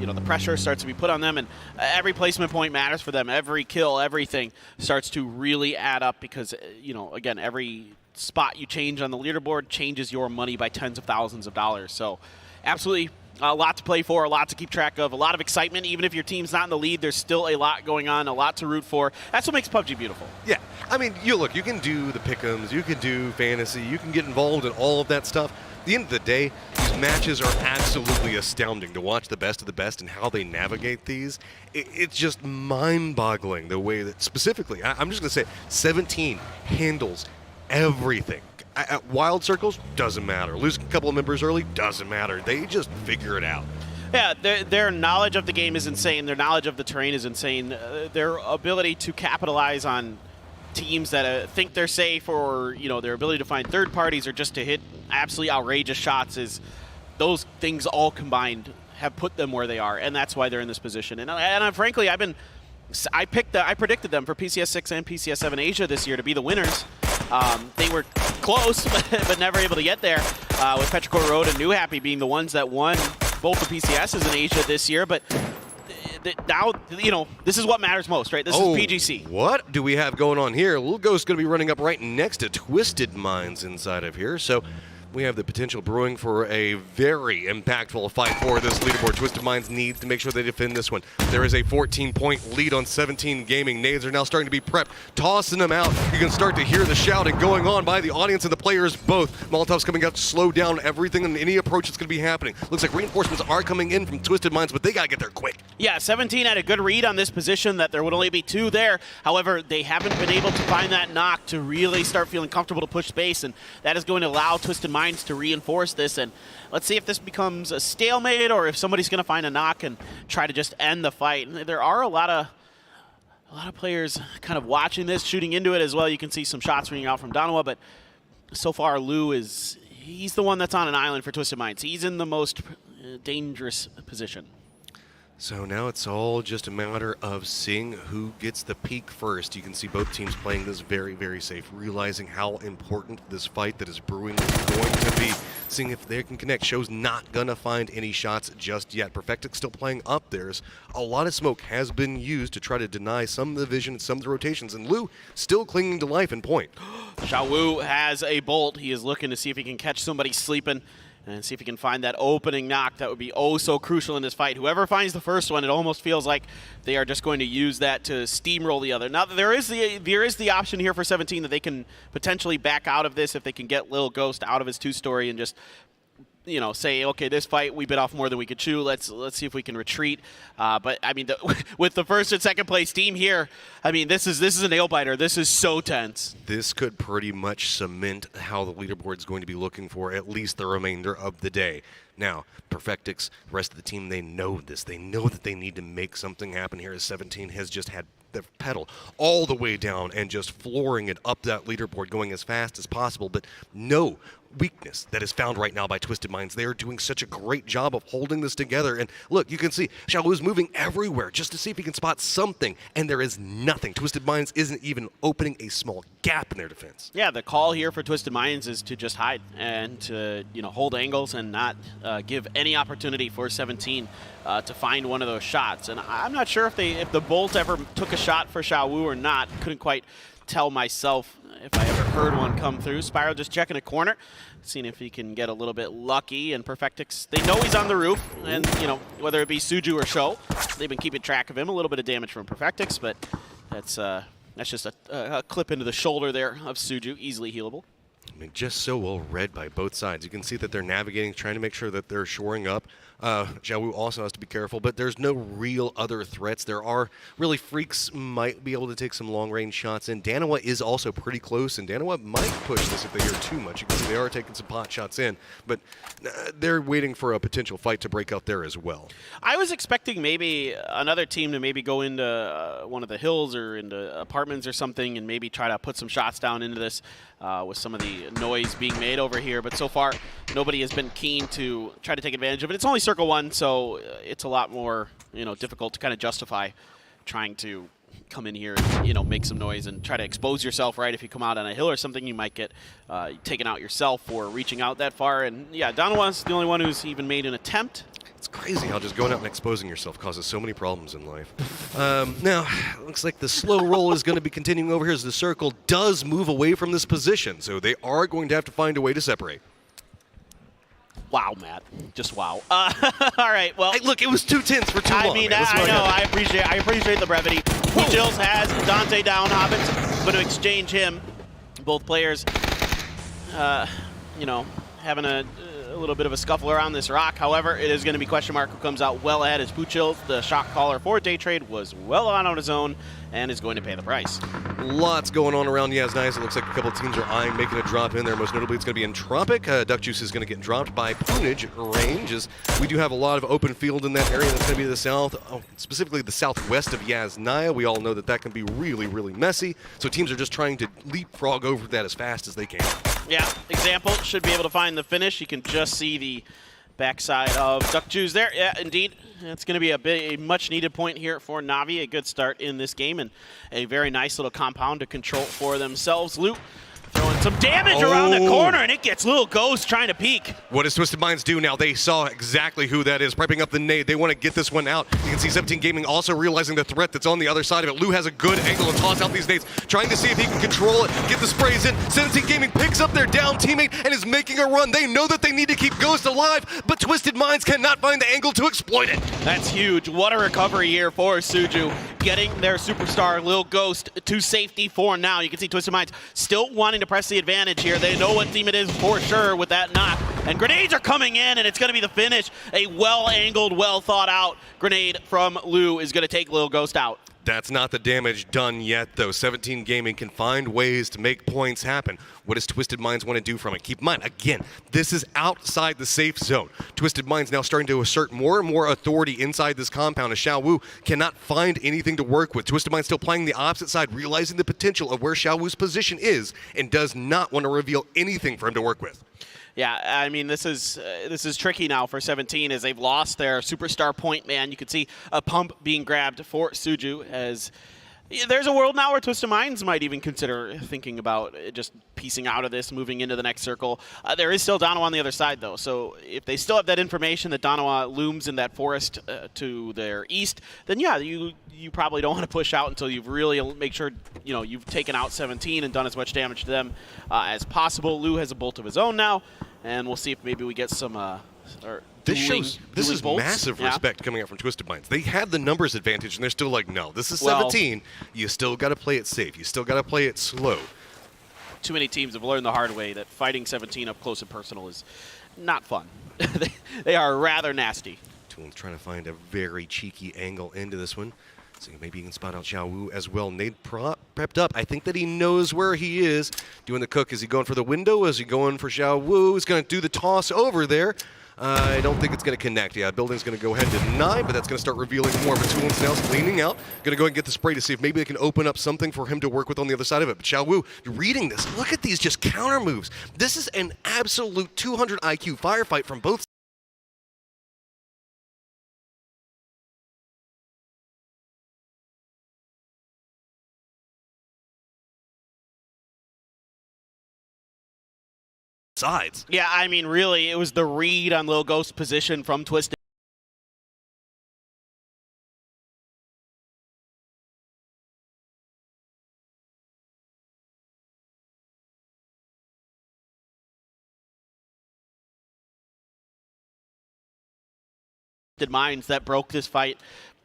[SPEAKER 3] you know, the pressure starts to be put on them, and every placement point matters for them. Every kill, everything starts to really add up because, you know, again, every spot you change on the leaderboard changes your money by tens of thousands of dollars. So, absolutely a lot to play for, a lot to keep track of, a lot of excitement. Even if your team's not in the lead, there's still a lot going on, a lot to root for. That's what makes PUBG beautiful.
[SPEAKER 2] Yeah. I mean, you can do the pick'ems, you can do fantasy, you can get involved in all of that stuff. At the end of the day, these matches are absolutely astounding to watch the best of the best and how they navigate these. It's just mind-boggling the way that, specifically, I'm just going to say, 17 handles everything. At Wild Circles, doesn't matter. Losing a couple of members early, doesn't matter. They just figure it out.
[SPEAKER 3] Yeah, their knowledge of the game is insane. Their knowledge of the terrain is insane. Their ability to capitalize on teams that think they're safe, or, you know, their ability to find third parties or just to hit absolutely outrageous shots, is those things all combined have put them where they are, and that's why they're in this position. And frankly, I predicted them for PCS 6 and PCS 7 Asia this year to be the winners. They were close, but never able to get there, with Petrichor Road and New Happy being the ones that won both the PCSs in Asia this year. But now, you know, this is what matters most, right? This is PGC.
[SPEAKER 2] What do we have going on here? Little Ghost's going to be running up right next to Twisted Minds inside of here. So we have the potential brewing for a very impactful fight for this leaderboard. Twisted Minds needs to make sure they defend this one. There is a 14-point lead on 17 Gaming. Nades are now starting to be prepped, tossing them out. You can start to hear the shouting going on by the audience and the players both. Molotov's coming out to slow down everything and any approach that's going to be happening. Looks like reinforcements are coming in from Twisted Minds, but they got to get there quick.
[SPEAKER 3] Yeah, 17 had a good read on this position that there would only be 2 there. However, they haven't been able to find that knock to really start feeling comfortable to push space, and that is going to allow Twisted Minds to reinforce this. And let's see if this becomes a stalemate or if somebody's going to find a knock and try to just end the fight. And there are a lot of players kind of watching this, shooting into it as well. You can see some shots ringing out from Donawa, but so far Lou he's the one that's on an island for Twisted Minds. He's in the most dangerous position.
[SPEAKER 2] So now it's all just a matter of seeing who gets the peak first. You can see both teams playing this very, very safe, realizing how important this fight that is brewing is going to be. seeing if they can connect. Show's not going to find any shots just yet. Perfectic still playing up theirs. A lot of smoke has been used to try to deny some of the vision and some of the rotations, and Lou still clinging to life in point.
[SPEAKER 3] Xiaowu has a bolt. He is looking to see if he can catch somebody sleeping and see if he can find that opening knock. That would be oh so crucial in this fight. Whoever finds the first one, it almost feels like they are just going to use that to steamroll the other. Now, there is the option here for 17 that they can potentially back out of this if they can get Lil Ghost out of his two-story and just, you know, say, okay, this fight we bit off more than we could chew. Let's see if we can retreat. But I mean, with the first and second place team here, I mean, this is a nail biter. This is so tense.
[SPEAKER 2] This could pretty much cement how the leaderboard is going to be looking for at least the remainder of the day. Now, Perfectix, the rest of the team, they know this. They know that they need to make something happen here as 17 has just had the pedal all the way down and just flooring it up that leaderboard, going as fast as possible, but no weakness that is found right now by Twisted Minds. They are doing such a great job of holding this together, and look, you can see Xiaowu is moving everywhere just to see if he can spot something, and there is nothing. Twisted Minds isn't even opening a small gap in their defense.
[SPEAKER 3] Yeah, the call here for Twisted Minds is to just hide and to, you know, hold angles and not give any opportunity for 17 to find one of those shots. And I'm not sure if the Bolt ever took a shot for Xiaowu or not. Couldn't quite tell myself if I ever heard one come through. Spyro just checking a corner, seeing if he can get a little bit lucky. And Perfectix, they know he's on the roof, and you know, whether it be Suju or Sho, they've been keeping track of him. A little bit of damage from Perfectix, but that's just a clip into the shoulder there of Suju, easily healable.
[SPEAKER 2] I mean, just so well read by both sides. You can see that they're navigating, trying to make sure that they're shoring up. Xiaowu also has to be careful, but there's no real other threats. There are really freaks might be able to take some long-range shots in. Danawa is also pretty close, and Danawa might push this if they hear too much. You can see they are taking some pot shots in, but they're waiting for a potential fight to break out there as well.
[SPEAKER 3] I was expecting maybe another team to maybe go into one of the hills or into apartments or something and maybe try to put some shots down into this with some of the noise being made over here, but so far nobody has been keen to try to take advantage of it. It's only Circle 1, so it's a lot more, you know, difficult to kind of justify trying to come in here and, you know, make some noise and try to expose yourself, right? If you come out on a hill or something, you might get taken out yourself for reaching out that far. And yeah, Donawan's the only one who's even made an attempt.
[SPEAKER 2] It's crazy how just going out and exposing yourself causes so many problems in life. Now, looks like the slow roll is going to be continuing over here as the circle does move away from this position, so they are going to have to find a way to separate.
[SPEAKER 3] Wow, Matt. Just wow. All right, well.
[SPEAKER 2] Hey, look, it was 2 tenths for too long.
[SPEAKER 3] I mean, I know. I appreciate the brevity. Chills has Dante down. Hobbit's going to exchange him. Both players, you know, having a little bit of a scuffle around this rock. However, it is going to be question mark who comes out well ahead as Puchil, the shot caller for Day Trade, was well on his own and is going to pay the price.
[SPEAKER 2] Lots going on around Yas Nice. It looks like a couple teams are eyeing making a drop in there. Most notably, it's going to be Entropic. Duck Juice is going to get dropped by Punage range, as we do have a lot of open field in that area. That's going to be the south, specifically the southwest of Yasnaya. We all know that that can be really, really messy. So teams are just trying to leapfrog over that as fast as they can.
[SPEAKER 3] Yeah, Example should be able to find the finish. You can just see the backside of Duck Juice there. Yeah, indeed. It's going to be a much-needed point here for Na'Vi. A good start in this game and a very nice little compound to control for themselves. Loot throwing some damage around the corner, and it gets Lil Ghost trying to peek.
[SPEAKER 2] What does Twisted Minds do now? They saw exactly who that is, piping up the nade. They want to get this one out. You can see 17 Gaming also realizing the threat that's on the other side of it. Lou has a good angle to toss out these nades, trying to see if he can control it, get the sprays in. 17 Gaming picks up their down teammate and is making a run. They know that they need to keep Ghost alive, but Twisted Minds cannot find the angle to exploit it.
[SPEAKER 3] That's huge. What a recovery here for Suju, getting their superstar Lil Ghost to safety for now. You can see Twisted Minds still wanting to press the advantage here. They know what team it is for sure with that knock. And grenades are coming in, and it's going to be the finish. A well-angled, well-thought-out grenade from Lou is going to take Lil Ghost out.
[SPEAKER 2] That's not the damage done yet, though. 17 Gaming can find ways to make points happen. What does Twisted Minds want to do from it? Keep in mind, again, this is outside the safe zone. Twisted Minds now starting to assert more and more authority inside this compound as Xiaowu cannot find anything to work with. Twisted Minds still playing the opposite side, realizing the potential of where Xiaowu's position is and does not want to reveal anything for him to work with.
[SPEAKER 3] Yeah, I mean, this is tricky now for 17 as they've lost their superstar point man. You can see a pump being grabbed for Suju as Yeah, there's a world now where Twisted Minds might even consider thinking about just piecing out of this, moving into the next circle. There is still Danawa on the other side, though. So if they still have that information that Danawa looms in that forest to their east, then yeah, you probably don't want to push out until you've really make sure you've taken out 17 and done as much damage to them as possible. Lou has a bolt of his own now, and we'll see if maybe we get some.
[SPEAKER 2] This is
[SPEAKER 3] bolts.
[SPEAKER 2] massive respect coming out from Twisted Minds. They had the numbers advantage, and they're still like, no, this is 17. You still got to play it safe. You still got to play it slow.
[SPEAKER 3] Too many teams have learned the hard way that fighting 17 up close and personal is not fun. They are rather nasty.
[SPEAKER 2] Toon's trying to find a very cheeky angle into this one. So maybe you can spot out Xiao Wu as well. Nade prepped up. I think that he knows where he is. Doing the cook. Is he going for the window? Is he going for Xiao Wu? He's going to do the toss over there. I don't think it's going to connect. Yeah, building's going to go ahead and deny, but that's going to start revealing more. But Toon's now leaning out. Going to go ahead and get the spray to see if maybe they can open up something for him to work with on the other side of it. But Xiao Wu, reading this, look at these just counter moves. This is an absolute 200 IQ firefight from both sides.
[SPEAKER 3] Yeah, I mean, really, it was the read on Lil Ghost's position from Twisted Minds that broke this fight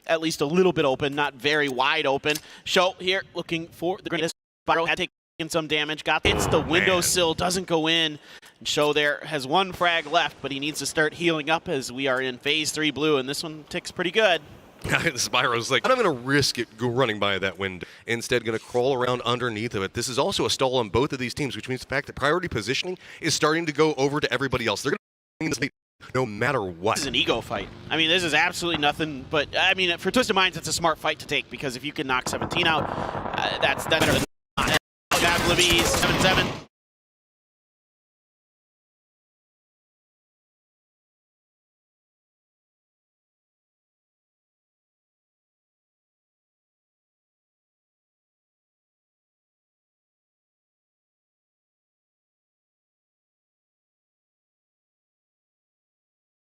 [SPEAKER 3] at least a little bit open, not very wide open. Show here looking for the greatest. Spiral had taken some damage, hits the windowsill, doesn't go in. And Show there has one frag left, but he needs to start healing up as we are in phase 3 blue, and this one ticks pretty good.
[SPEAKER 2] Spyro's like, I'm not going to risk it running by that window. Instead, going to crawl around underneath of it. This is also a stall on both of these teams, which means the fact that priority positioning is starting to go over to everybody else. They're going to no matter what.
[SPEAKER 3] This is an ego fight. I mean, this is absolutely nothing but, I mean, for Twisted Minds, it's a smart fight to take, because if you can knock 17 out, that's better than not. Levies, 7-7.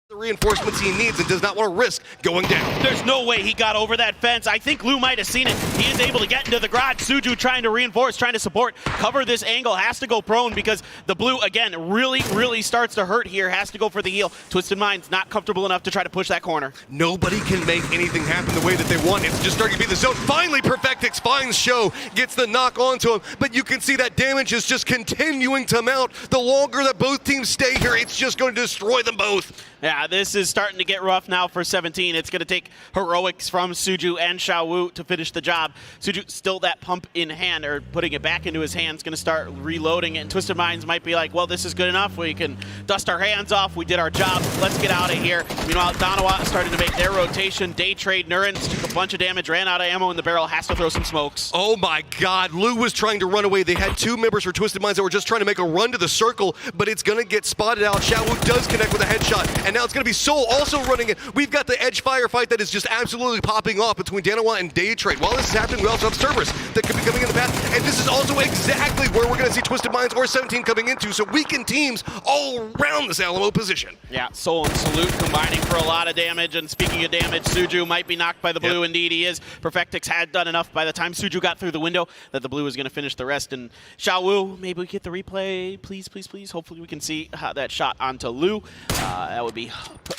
[SPEAKER 2] The reinforcements he needs and does not want to risk going down.
[SPEAKER 3] There's no way he got over that fence. I think Lou might have seen it. He is able to get into the garage. Suju trying to reinforce, trying to support, cover this angle, has to go prone because the blue, again, really starts to hurt here, has to go for the heal. Twisted Minds not comfortable enough to try to push that corner.
[SPEAKER 2] Nobody can make anything happen the way that they want. It's just starting to be the zone. Finally, Perfectix finds Show, gets the knock onto him, but you can see that damage is just continuing to mount. The longer that both teams stay here, it's just going to destroy them both.
[SPEAKER 3] Yeah, this is starting to get rough now for 17. It's going to take heroics from Suju and Xiao Wu to finish the job. Suju still that pump in hand, or putting it back into his hands, going to start reloading it. And Twisted Minds might be like, well, this is good enough. We can dust our hands off. We did our job. Let's get out of here. Meanwhile, Danawa starting to make their rotation. Day trade. Nurens took a bunch of damage, ran out of ammo in the barrel, has to throw some smokes.
[SPEAKER 2] Oh my God, Lou was trying to run away. They had two members for Twisted Minds that were just trying to make a run to the circle, but it's going to get spotted out. Xiao Wu does connect with a headshot, and now it's going to be Soul also running it. We've got the edge firefight that is just absolutely popping off between Danawa and Day Trade. While this is happening, we also have Cerberus that could be coming in the path, and this is also exactly where we're going to see Twisted Minds or 17 coming into, so weakened teams all around this Alamo position.
[SPEAKER 3] Yeah, Soul and Salute combining for a lot of damage, and speaking of damage, Suju might be knocked by the blue. Yep. Indeed he is. Perfectix had done enough by the time Suju got through the window that the blue was going to finish the rest, and Xiao Wu, maybe we get the replay, please. Hopefully we can see how that shot onto Lou. That would be,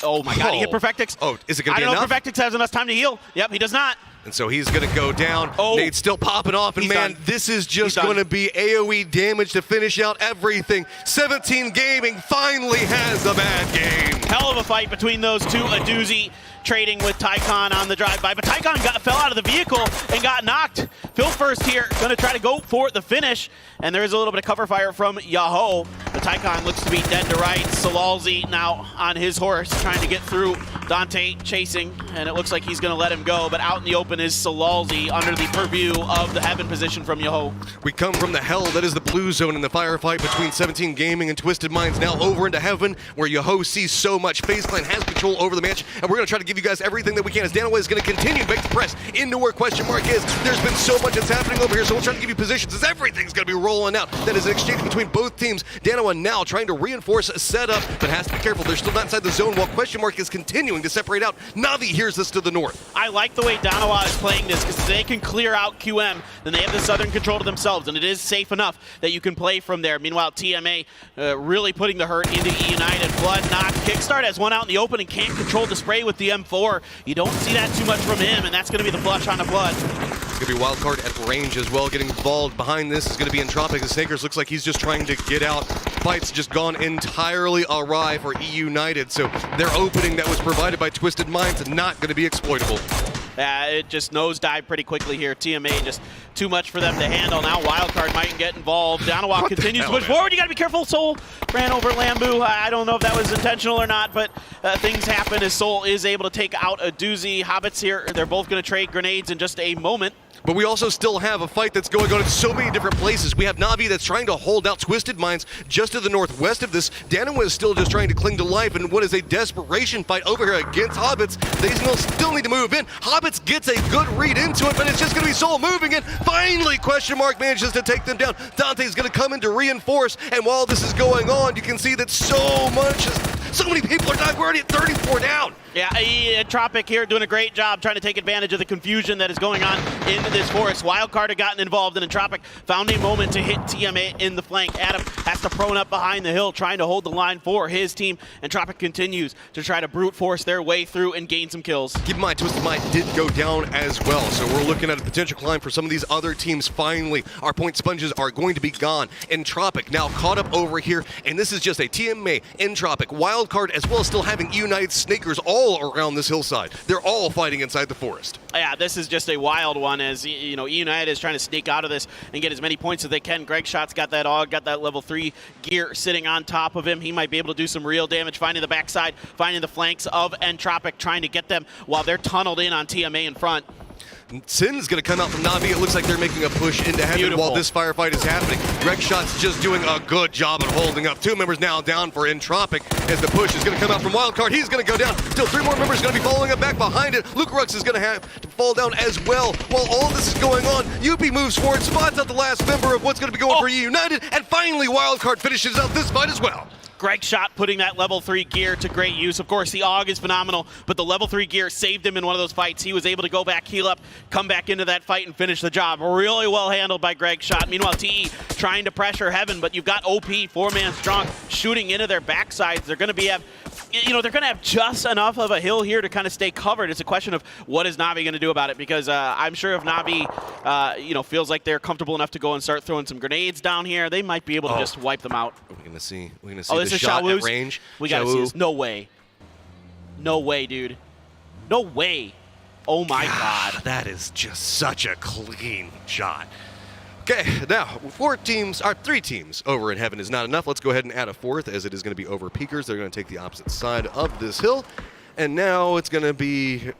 [SPEAKER 3] oh my God, he hit Perfectix.
[SPEAKER 2] Oh, is it going to be enough?
[SPEAKER 3] I don't know if Perfectix has enough time to heal. Yep, he does not.
[SPEAKER 2] And so he's going to go down.
[SPEAKER 3] Oh,
[SPEAKER 2] Nate's still popping off, and man,
[SPEAKER 3] done.
[SPEAKER 2] This is just going to be AoE damage to finish out everything. 17 Gaming finally has a bad game.
[SPEAKER 3] Hell of a fight between those two. A doozy trading with Tycon on the drive-by, but Tycon fell out of the vehicle and got knocked. Phil first here, going to try to go for the finish, and there is a little bit of cover fire from Yahoo. The Tycon looks to be dead to rights. Salalzi now on his horse, trying to get through Dante chasing, and it looks like he's going to let him go, but out in the open is Salalzi under the purview of the Heaven position from Yoho.
[SPEAKER 2] We come from the hell that is the blue zone in the firefight between 17 Gaming and Twisted Minds, now over into Heaven, where Yoho sees so much. FaZe Clan has control over the match, and we're going to try to give you guys everything that we can as Danawa is going to continue to make the press into where question mark is. There's been so much that's happening over here, so we'll try to give you positions as everything's going to be rolling out. That is an exchange between both teams. Danawa now trying to reinforce a setup, but has to be careful. They're still not inside the zone while question mark is continuing to separate out. Navi hears this to the north.
[SPEAKER 3] I like the way Danawa is playing this because they can clear out QM, then they have the southern control to themselves, and it is safe enough that you can play from there. Meanwhile, TMA really putting the hurt into E United. Blood knock. Kickstart has one out in the open and can't control the spray with the M4. You don't see that too much from him, and that's going to be the flush on the Blood.
[SPEAKER 2] It's going to be Wildcard at range as well. Getting involved behind this is going to be Entropic. The Snakers looks like he's just trying to get out. Fight's just gone entirely awry for E United, so their opening that was provided by Twisted Minds is not going to be exploitable.
[SPEAKER 3] It just nosedived pretty quickly here. TMA just too much for them to handle. Now Wildcard might get involved. Danawa continues to push forward. You got to be careful. Soul ran over Lambu. I don't know if that was intentional or not, but things happen as Soul is able to take out a doozy. Hobbits here, they're both going to trade grenades in just a moment.
[SPEAKER 2] But we also still have a fight that's going on in so many different places. We have Navi that's trying to hold out Twisted Minds just to the northwest of this. Danawa is still just trying to cling to life in what is a desperation fight over here against Hobbits. They still need to move in. Hobbits gets a good read into it, but it's just going to be Soul moving in. Finally, question mark manages to take them down. Dante's going to come in to reinforce, and while this is going on, you can see that so many people are dying. We're already at 34 down.
[SPEAKER 3] Yeah, Entropic here doing a great job trying to take advantage of the confusion that is going on in this forest. Wildcard had gotten involved, and Entropic found a moment to hit TMA in the flank. Adam has to prone up behind the hill, trying to hold the line for his team. Entropic continues to try to brute force their way through and gain some kills.
[SPEAKER 2] Keep in mind, Twisted Mind did go down as well, so we're looking at a potential climb for some of these other teams. Finally, our point sponges are going to be gone. Entropic now caught up over here, and this is just a TMA, Entropic, Wildcard, as well as still having United Snakers all around this hillside. They're all fighting inside the forest.
[SPEAKER 3] Yeah, this is just a wild one as, you know, United is trying to sneak out of this and get as many points as they can. Greg Shot's got that AUG, got that level 3 gear sitting on top of him. He might be able to do some real damage, finding the backside, finding the flanks of Entropic, trying to get them while they're tunneled in on TMA in front.
[SPEAKER 2] Sin's going to come out from Navi. It looks like they're making a push into Heaven while this firefight is happening. Greg Shot's just doing a good job at holding up. 2 members now down for Entropic as the push is going to come out from Wildcard. He's going to go down. Still 3 more members going to be following up back behind it. Lucarux is going to have to fall down as well. While all this is going on, UP moves forward, spots out the last member of what's going to be going for United, and finally Wildcard finishes out this fight as well.
[SPEAKER 3] Greg Shot putting that level 3 gear to great use. Of course, the AUG is phenomenal, but the level 3 gear saved him in one of those fights. He was able to go back, heal up, come back into that fight, and finish the job. Really well handled by Greg Shot. Meanwhile, TE trying to pressure Heaven, but you've got OP, 4-man strong, shooting into their backsides. They're going to they're going to have just enough of a hill here to kind of stay covered. It's a question of what is Navi going to do about it, because I'm sure if Navi, feels like they're comfortable enough to go and start throwing some grenades down here, they might be able to just wipe them out.
[SPEAKER 2] We're going to see
[SPEAKER 3] This is
[SPEAKER 2] shot
[SPEAKER 3] Shalu's
[SPEAKER 2] at range.
[SPEAKER 3] We got to see this. No way. No way, dude. No way. Oh my God.
[SPEAKER 2] That is just such a clean shot. Okay, now 3 teams over in Heaven is not enough. Let's go ahead and add a 4th, as it is going to be over Peakers. They're going to take the opposite side of this hill. And now it's going to be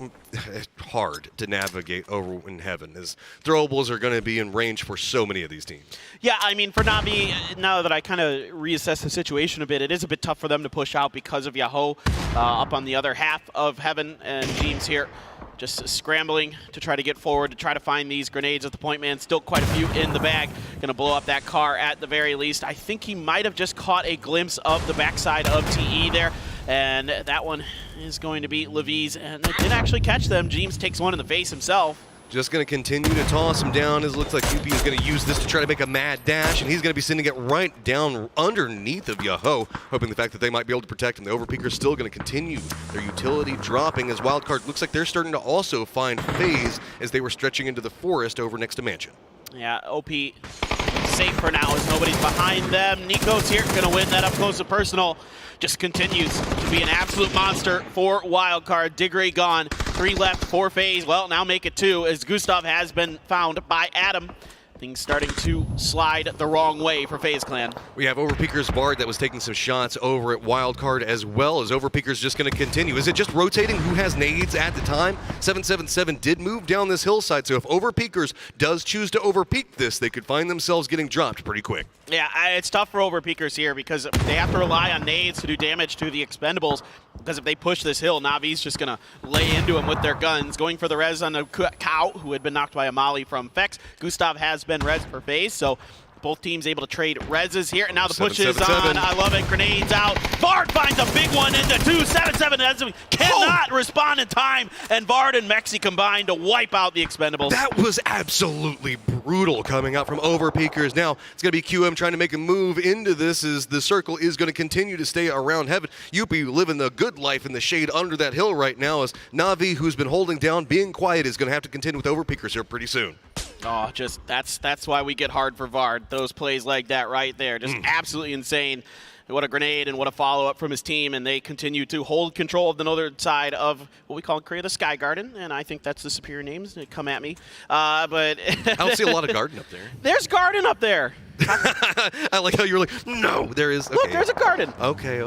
[SPEAKER 2] hard to navigate over in Heaven, as throwables are going to be in range for so many of these teams.
[SPEAKER 3] Yeah, I mean, for Navi, now that I kind of reassess the situation a bit, it is a bit tough for them to push out because of Yahoo up on the other half of Heaven, and James here just scrambling to try to get forward, to try to find these grenades at the point man. Still quite a few in the bag. Going to blow up that car at the very least. I think he might have just caught a glimpse of the backside of TE there. And that one is going to be Levy's. And it did actually catch them. James takes one in the face himself.
[SPEAKER 2] Just going to continue to toss him down. It looks like UP is going to use this to try to make a mad dash, and he's going to be sending it right down underneath of Yahoo, hoping the fact that they might be able to protect him. The Overpeaker is still going to continue their utility dropping, as Wildcard looks like they're starting to also find FaZe as they were stretching into the forest over next to Mansion.
[SPEAKER 3] Yeah, OP safe for now as nobody's behind them. Nico's here, going to win that up close and personal. Just continues to be an absolute monster for Wildcard. Digray gone, 3 left for FaZe. Well, now make it 2 as Gustav has been found by Adam. Things starting to slide the wrong way for FaZe Clan.
[SPEAKER 2] We have Overpeaker's Bard that was taking some shots over at Wildcard as well. As Overpeaker's just going to continue. Is it just rotating who has nades at the time? 777 did move down this hillside, so if Overpeakers does choose to overpeak this, they could find themselves getting dropped pretty quick.
[SPEAKER 3] Yeah, it's tough for Overpeakers here because they have to rely on nades to do damage to the Expendables, because if they push this hill, Navi's just going to lay into him with their guns. Going for the res on the Cow, who had been knocked by a molly from Fex. Gustav has been res for FaZe, so both teams able to trade reses here. And now the push is on. I love it. Grenades out. Vard finds a big one into 2. 7-7 cannot respond in time. And Vard and Mexi combine to wipe out the Expendables.
[SPEAKER 2] That was absolutely brutal coming out from Overpeakers. Now it's going to be QM trying to make a move into this as the circle is going to continue to stay around heaven. Yuppie living the good life in the shade under that hill right now as Navi, who's been holding down, being quiet, is going to have to contend with Overpeakers here pretty soon.
[SPEAKER 3] Oh, just that's why we get hard for Vard. Those plays like that right there, just absolutely insane. What a grenade and what a follow-up from his team, and they continue to hold control of the northern side of what we call in Korea the Sky Garden, and I think that's the superior names. They come at me, but
[SPEAKER 2] I don't see a lot of garden up there.
[SPEAKER 3] There's garden up there.
[SPEAKER 2] I like how you were like, no, there is. Okay.
[SPEAKER 3] Look, there's a garden.
[SPEAKER 2] Okay.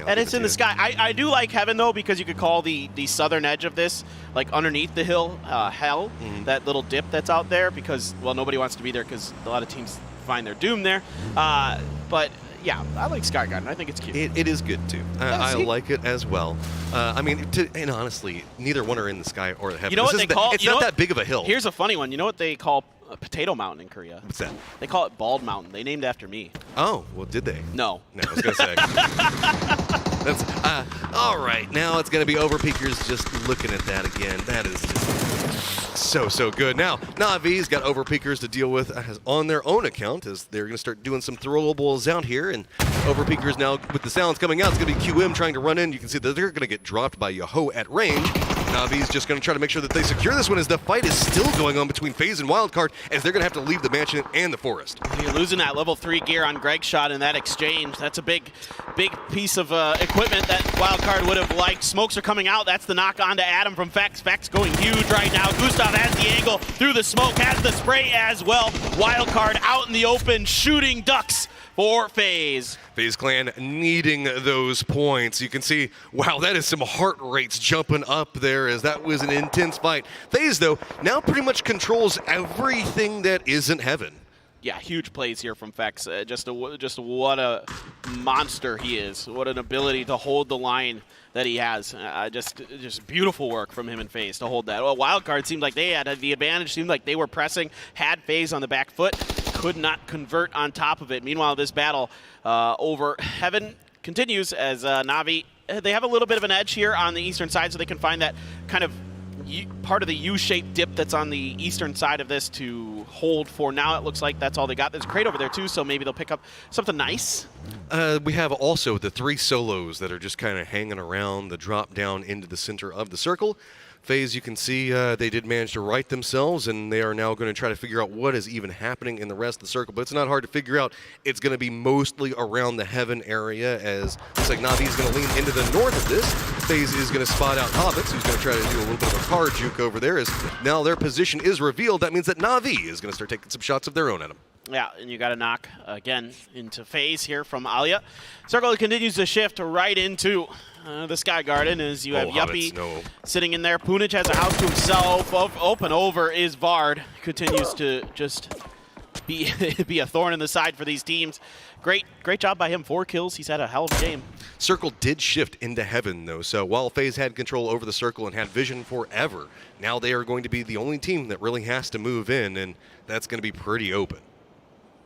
[SPEAKER 3] And it's in the sky. I do like heaven, though, because you could call the southern edge of this, like underneath the hill, hell, that little dip that's out there, because, well, nobody wants to be there because a lot of teams find their doom there. But, yeah, I like Sky Garden. I think it's cute.
[SPEAKER 2] It is good, too. I like it as well. I mean, and honestly, neither one are in the sky or the heaven.
[SPEAKER 3] You know what they call
[SPEAKER 2] it's not that big of a hill.
[SPEAKER 3] Here's a funny one. You know what they call a Potato Mountain in Korea?
[SPEAKER 2] What's that?
[SPEAKER 3] They call it Bald Mountain. They named after me.
[SPEAKER 2] Oh, well, did they?
[SPEAKER 3] No.
[SPEAKER 2] No, I was going to say. That's, all right, now it's going to be Overpeakers just looking at that again. That is just so good. Now, Navi's got Overpeakers to deal with on their own account as they're going to start doing some throwables out here. And Overpeakers now, with the sounds coming out, it's going to be QM trying to run in. You can see that they're going to get dropped by Yoho at range. Navi's just going to try to make sure that they secure this one as the fight is still going on between FaZe and Wildcard as they're going to have to leave the mansion and the forest.
[SPEAKER 3] You're losing that level 3 gear on Greg's shot in that exchange. That's a big piece of equipment that Wildcard would have liked. Smokes are coming out. That's the knock on to Adam from Fex. Fex going huge right now. Gustav has the angle through the smoke, has the spray as well. Wildcard out in the open, shooting ducks for FaZe.
[SPEAKER 2] FaZe Clan needing those points. You can see, wow, that is some heart rates jumping up there as that was an intense fight. FaZe, though, now pretty much controls everything that isn't heaven.
[SPEAKER 3] Yeah, huge plays here from Fex. Just what a monster he is. What an ability to hold the line that he has. Just beautiful work from him and FaZe to hold that. Well, Wildcard seemed like they had the advantage. Seemed like they were pressing, had FaZe on the back foot, could not convert on top of it. Meanwhile, this battle over heaven continues as Navi, they have a little bit of an edge here on the eastern side, so they can find that kind of part of the U-shaped dip that's on the eastern side of this to hold for now. It looks like that's all they got. There's a crate over there too, so maybe they'll pick up something nice.
[SPEAKER 2] We have also the 3 solos that are just kind of hanging around the drop down into the center of the circle. FaZe, you can see they did manage to right themselves, and they are now going to try to figure out what is even happening in the rest of the circle. But it's not hard to figure out. It's going to be mostly around the heaven area, as looks like Navi is going to lean into the north of this. FaZe is going to spot out Hobbits, who's going to try to do a little bit of a car juke over there. As now their position is revealed, that means that Navi is going to start taking some shots of their own at him.
[SPEAKER 3] Yeah, and you got to knock again into FaZe here from Alia. Circle continues to shift right into the Sky Garden as you have Yuppie sitting in there. Punich has a house to himself. Open over is Vard. Continues to just be a thorn in the side for these teams. Great job by him. 4 kills. He's had a hell of a game.
[SPEAKER 2] Circle did shift into heaven, though. So while FaZe had control over the circle and had vision forever, now they are going to be the only team that really has to move in, and that's going to be pretty open.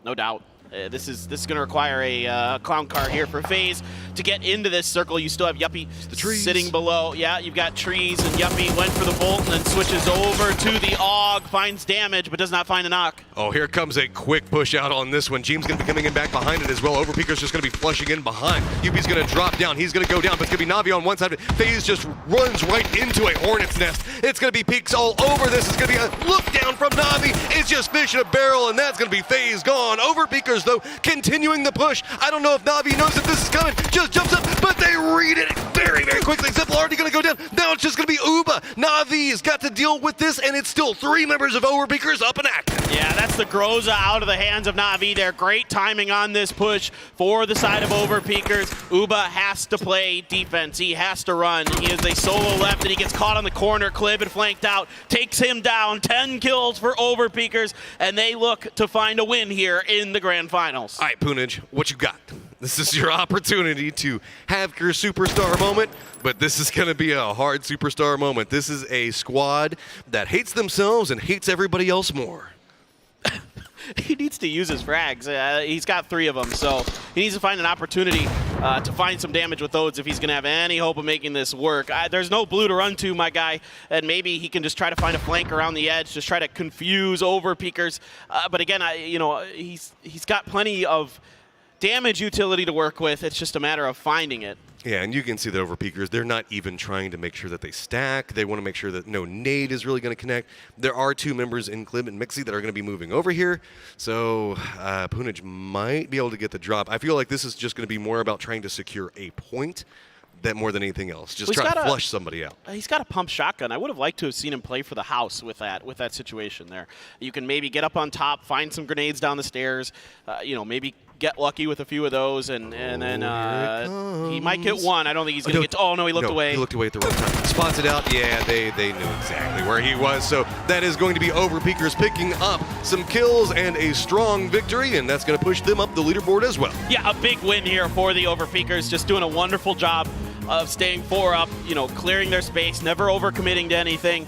[SPEAKER 3] No doubt. This is going to require a clown car here for FaZe to get into this circle. You still have Yuppie sitting below. Yeah, you've got trees, and Yuppie went for the bolt and then switches over to the AUG, finds damage, but does not find a knock.
[SPEAKER 2] Oh, here comes a quick push out on this one. Jeem's going to be coming in back behind it as well. Overpeaker's just going to be flushing in behind. Yuppie's going to drop down. He's going to go down, but it's going to be Navi on one side. FaZe just runs right into a hornet's nest. It's going to be peaks all over this. It's going to be a look down from Navi. It's just fish in a barrel, and that's going to be FaZe gone. Overpeakers, though, continuing the push. I don't know if Navi knows that this is coming. Just jumps up, but they read it very, very quickly. Zipple already going to go down. Now it's just going to be Uba. Navi's got to deal with this, and it's still 3 members of Overpeakers up and active.
[SPEAKER 3] Yeah, that's the Groza out of the hands of Na'Vi there. Great timing on this push for the side of Overpeakers. Uba has to play defense. He has to run. He is a solo left, and he gets caught on the corner. Clib and flanked out. Takes him down. 10 kills for Overpeakers, and they look to find a win here in the grand finals.
[SPEAKER 2] All right, Punaj, what you got? This is your opportunity to have your superstar moment, but this is going to be a hard superstar moment. This is a squad that hates themselves and hates everybody else more.
[SPEAKER 3] He needs to use his frags. He's got 3 of them, so he needs to find an opportunity to find some damage with those if he's going to have any hope of making this work. There's no blue to run to, my guy, and maybe he can just try to find a flank around the edge, just try to confuse Overpeakers. But again, he's got plenty of damage utility to work with. It's just a matter of finding it.
[SPEAKER 2] Yeah, and you can see the Overpeakers, they're not even trying to make sure that they stack. They want to make sure that no nade is really going to connect. There are 2 members in Clib and Mixie that are going to be moving over here. So Punaj might be able to get the drop. I feel like this is just going to be more about trying to secure a point that more than anything else. Just try to flush somebody out.
[SPEAKER 3] He's got a pump shotgun. I would have liked to have seen him play for the house with that situation there. You can maybe get up on top, find some grenades down the stairs, maybe get lucky with a few of those, and then he might get one. I don't think he's going to get to, oh, no, he looked away.
[SPEAKER 2] He looked away at the wrong time. Spots it out. Yeah, they knew exactly where he was. So that is going to be Overpeakers picking up some kills and a strong victory, and that's going to push them up the leaderboard as well.
[SPEAKER 3] Yeah, a big win here for the Overpeakers, just doing a wonderful job of staying 4 up, clearing their space, never overcommitting to anything.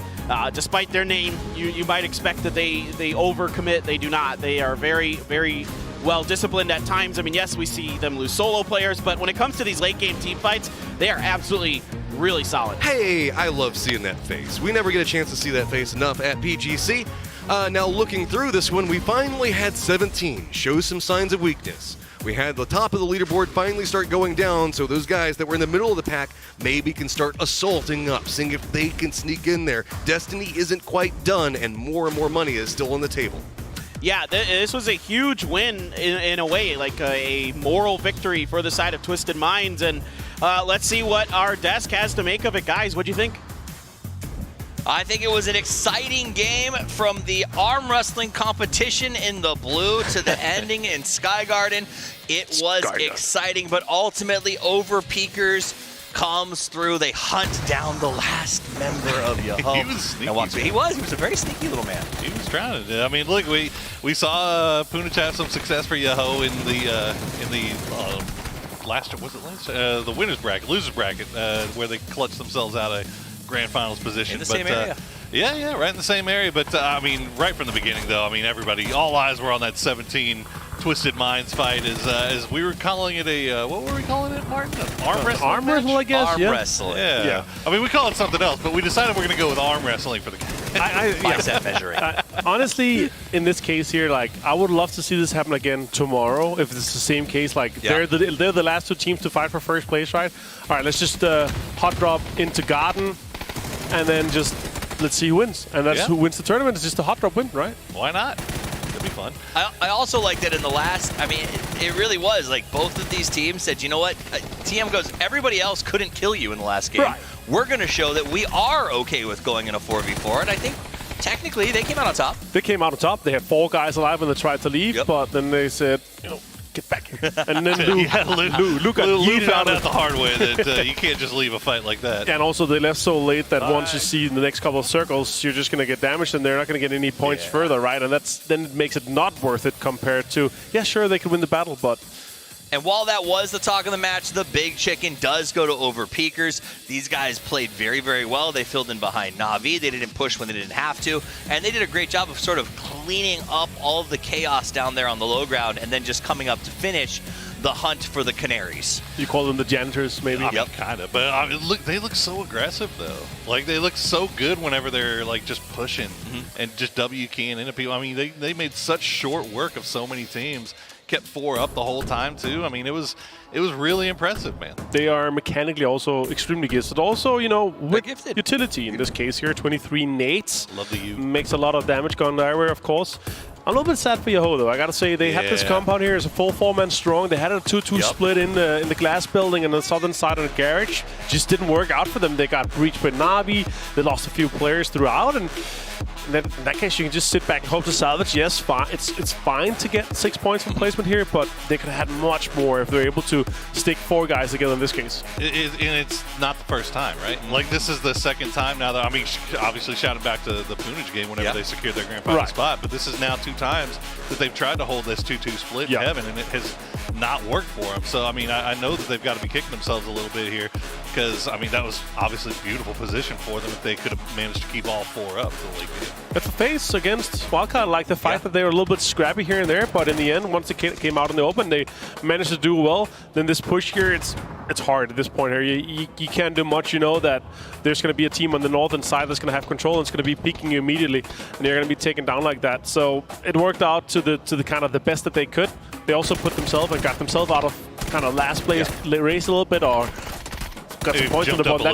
[SPEAKER 3] Despite their name, you might expect that they overcommit. They do not. They are very, very well disciplined at times. I mean, yes, we see them lose solo players, but when it comes to these late game team fights, they are absolutely really solid.
[SPEAKER 2] Hey, I love seeing that face. We never get a chance to see that face enough at PGC. Now looking through this one, we finally had 17 show some signs of weakness. We had the top of the leaderboard finally start going down, so those guys that were in the middle of the pack maybe can start assaulting up, seeing if they can sneak in there. Destiny isn't quite done, and more money is still on the table.
[SPEAKER 3] Yeah, this was a huge win in a way, like a moral victory for the side of Twisted Minds. And let's see what our desk has to make of it. Guys, what do you think?
[SPEAKER 13] I think it was an exciting game from the arm wrestling competition in the blue to the ending in Sky Garden. It was exciting, but ultimately Overpeakers comes through. They hunt down the last member of Yahoo.
[SPEAKER 6] He was sneaky.
[SPEAKER 13] He was a very sneaky little man.
[SPEAKER 6] He was trying to. I mean, look, we saw Punaj have some success for Yahoo in the the winners bracket, losers bracket, where they clutched themselves out of grand finals position.
[SPEAKER 13] In the same area.
[SPEAKER 6] Yeah, right in the same area. But I mean, right from the beginning, though, I mean, all eyes were on that 17 Twisted Minds fight. As we were calling it what were we calling it, Martin? Arm wrestling?
[SPEAKER 16] Arm wrestle, I guess.
[SPEAKER 13] Arm wrestling.
[SPEAKER 6] Yeah. I mean, we call it something else, but we decided we're going to go with arm wrestling for the game.
[SPEAKER 13] Bicep measuring.
[SPEAKER 16] Honestly, in this case here, like, I would love to see this happen again tomorrow. If it's the same case, like they're the last 2 teams to fight for first place, right? All right, let's just hot drop into Garden, and then just let's see who wins, and that's who wins the tournament. It's just a hot drop win, right?
[SPEAKER 6] Why not? It'd be fun.
[SPEAKER 13] I also like that in the last. I mean, it really was like both of these teams said, you know what? TM goes, everybody else couldn't kill you in the last game.
[SPEAKER 16] Right.
[SPEAKER 13] We're going to show that we are okay with going in a 4v4, and I think technically they came out on top.
[SPEAKER 16] They came out on top. They had 4 guys alive when they tried to leave, but then they said, get back here. And then Lou
[SPEAKER 6] found out the hard way that you can't just leave a fight like that.
[SPEAKER 16] And also they left so late that once you see in the next couple of circles, you're just going to get damaged and they're not going to get any points further, right? And then it makes it not worth it compared to, yeah, sure, they could win the battle, but...
[SPEAKER 13] And while that was the talk of the match, the big chicken does go to Overpeakers. These guys played very, very well. They filled in behind Na'Vi. They didn't push when they didn't have to. And they did a great job of sort of cleaning up all of the chaos down there on the low ground and then just coming up to finish the hunt for the Canaries.
[SPEAKER 16] You call them the janitors, maybe?
[SPEAKER 6] Yep, kind of. But I mean, look, they look so aggressive, though. Like, they look so good whenever they're, like, just pushing and just W-keying into people. I mean, they made such short work of so many teams. Kept 4 up the whole time too. I mean, it was really impressive, man.
[SPEAKER 16] They are mechanically also extremely gifted. Also, with utility in this case here, 23 nades.
[SPEAKER 6] Love the U.
[SPEAKER 16] Makes a lot of damage going their way, of course. I'm a little bit sad for Yahoo, though. I gotta say, they had this compound here as a full 4-man strong. They had a 2-2 split in the glass building on the southern side of the garage. Just didn't work out for them. They got breached by Na'Vi. They lost a few players throughout, and in that case, you can just sit back and hope to salvage. Yes, fine. It's fine to get 6 points from placement here, but they could have had much more if they're able to stick 4 guys together in this case.
[SPEAKER 6] And it's not the first time, right? Like, this is the second time now that, I mean, obviously shouting back to the Punaj game whenever they secured their grand final spot, but this is now 2 times that they've tried to hold this 2-2 split in heaven, and it has not worked for them. So, I mean, I know that they've got to be kicking themselves a little bit here because, I mean, that was obviously a beautiful position for them if they could have managed to keep all 4 up for the late game.
[SPEAKER 16] If the face against Wildcard, I like the fact that they were a little bit scrappy here and there, but in the end, once it came out in the open, they managed to do well. Then this push here, it's hard at this point here. You can't do much. You know that there's going to be a team on the northern side that's going to have control and it's going to be peeking you immediately, and you're going to be taken down like that. So it worked out to the kind of the best that they could. They also put themselves and got themselves out of kind of last place race a little bit, or got some points on the board. In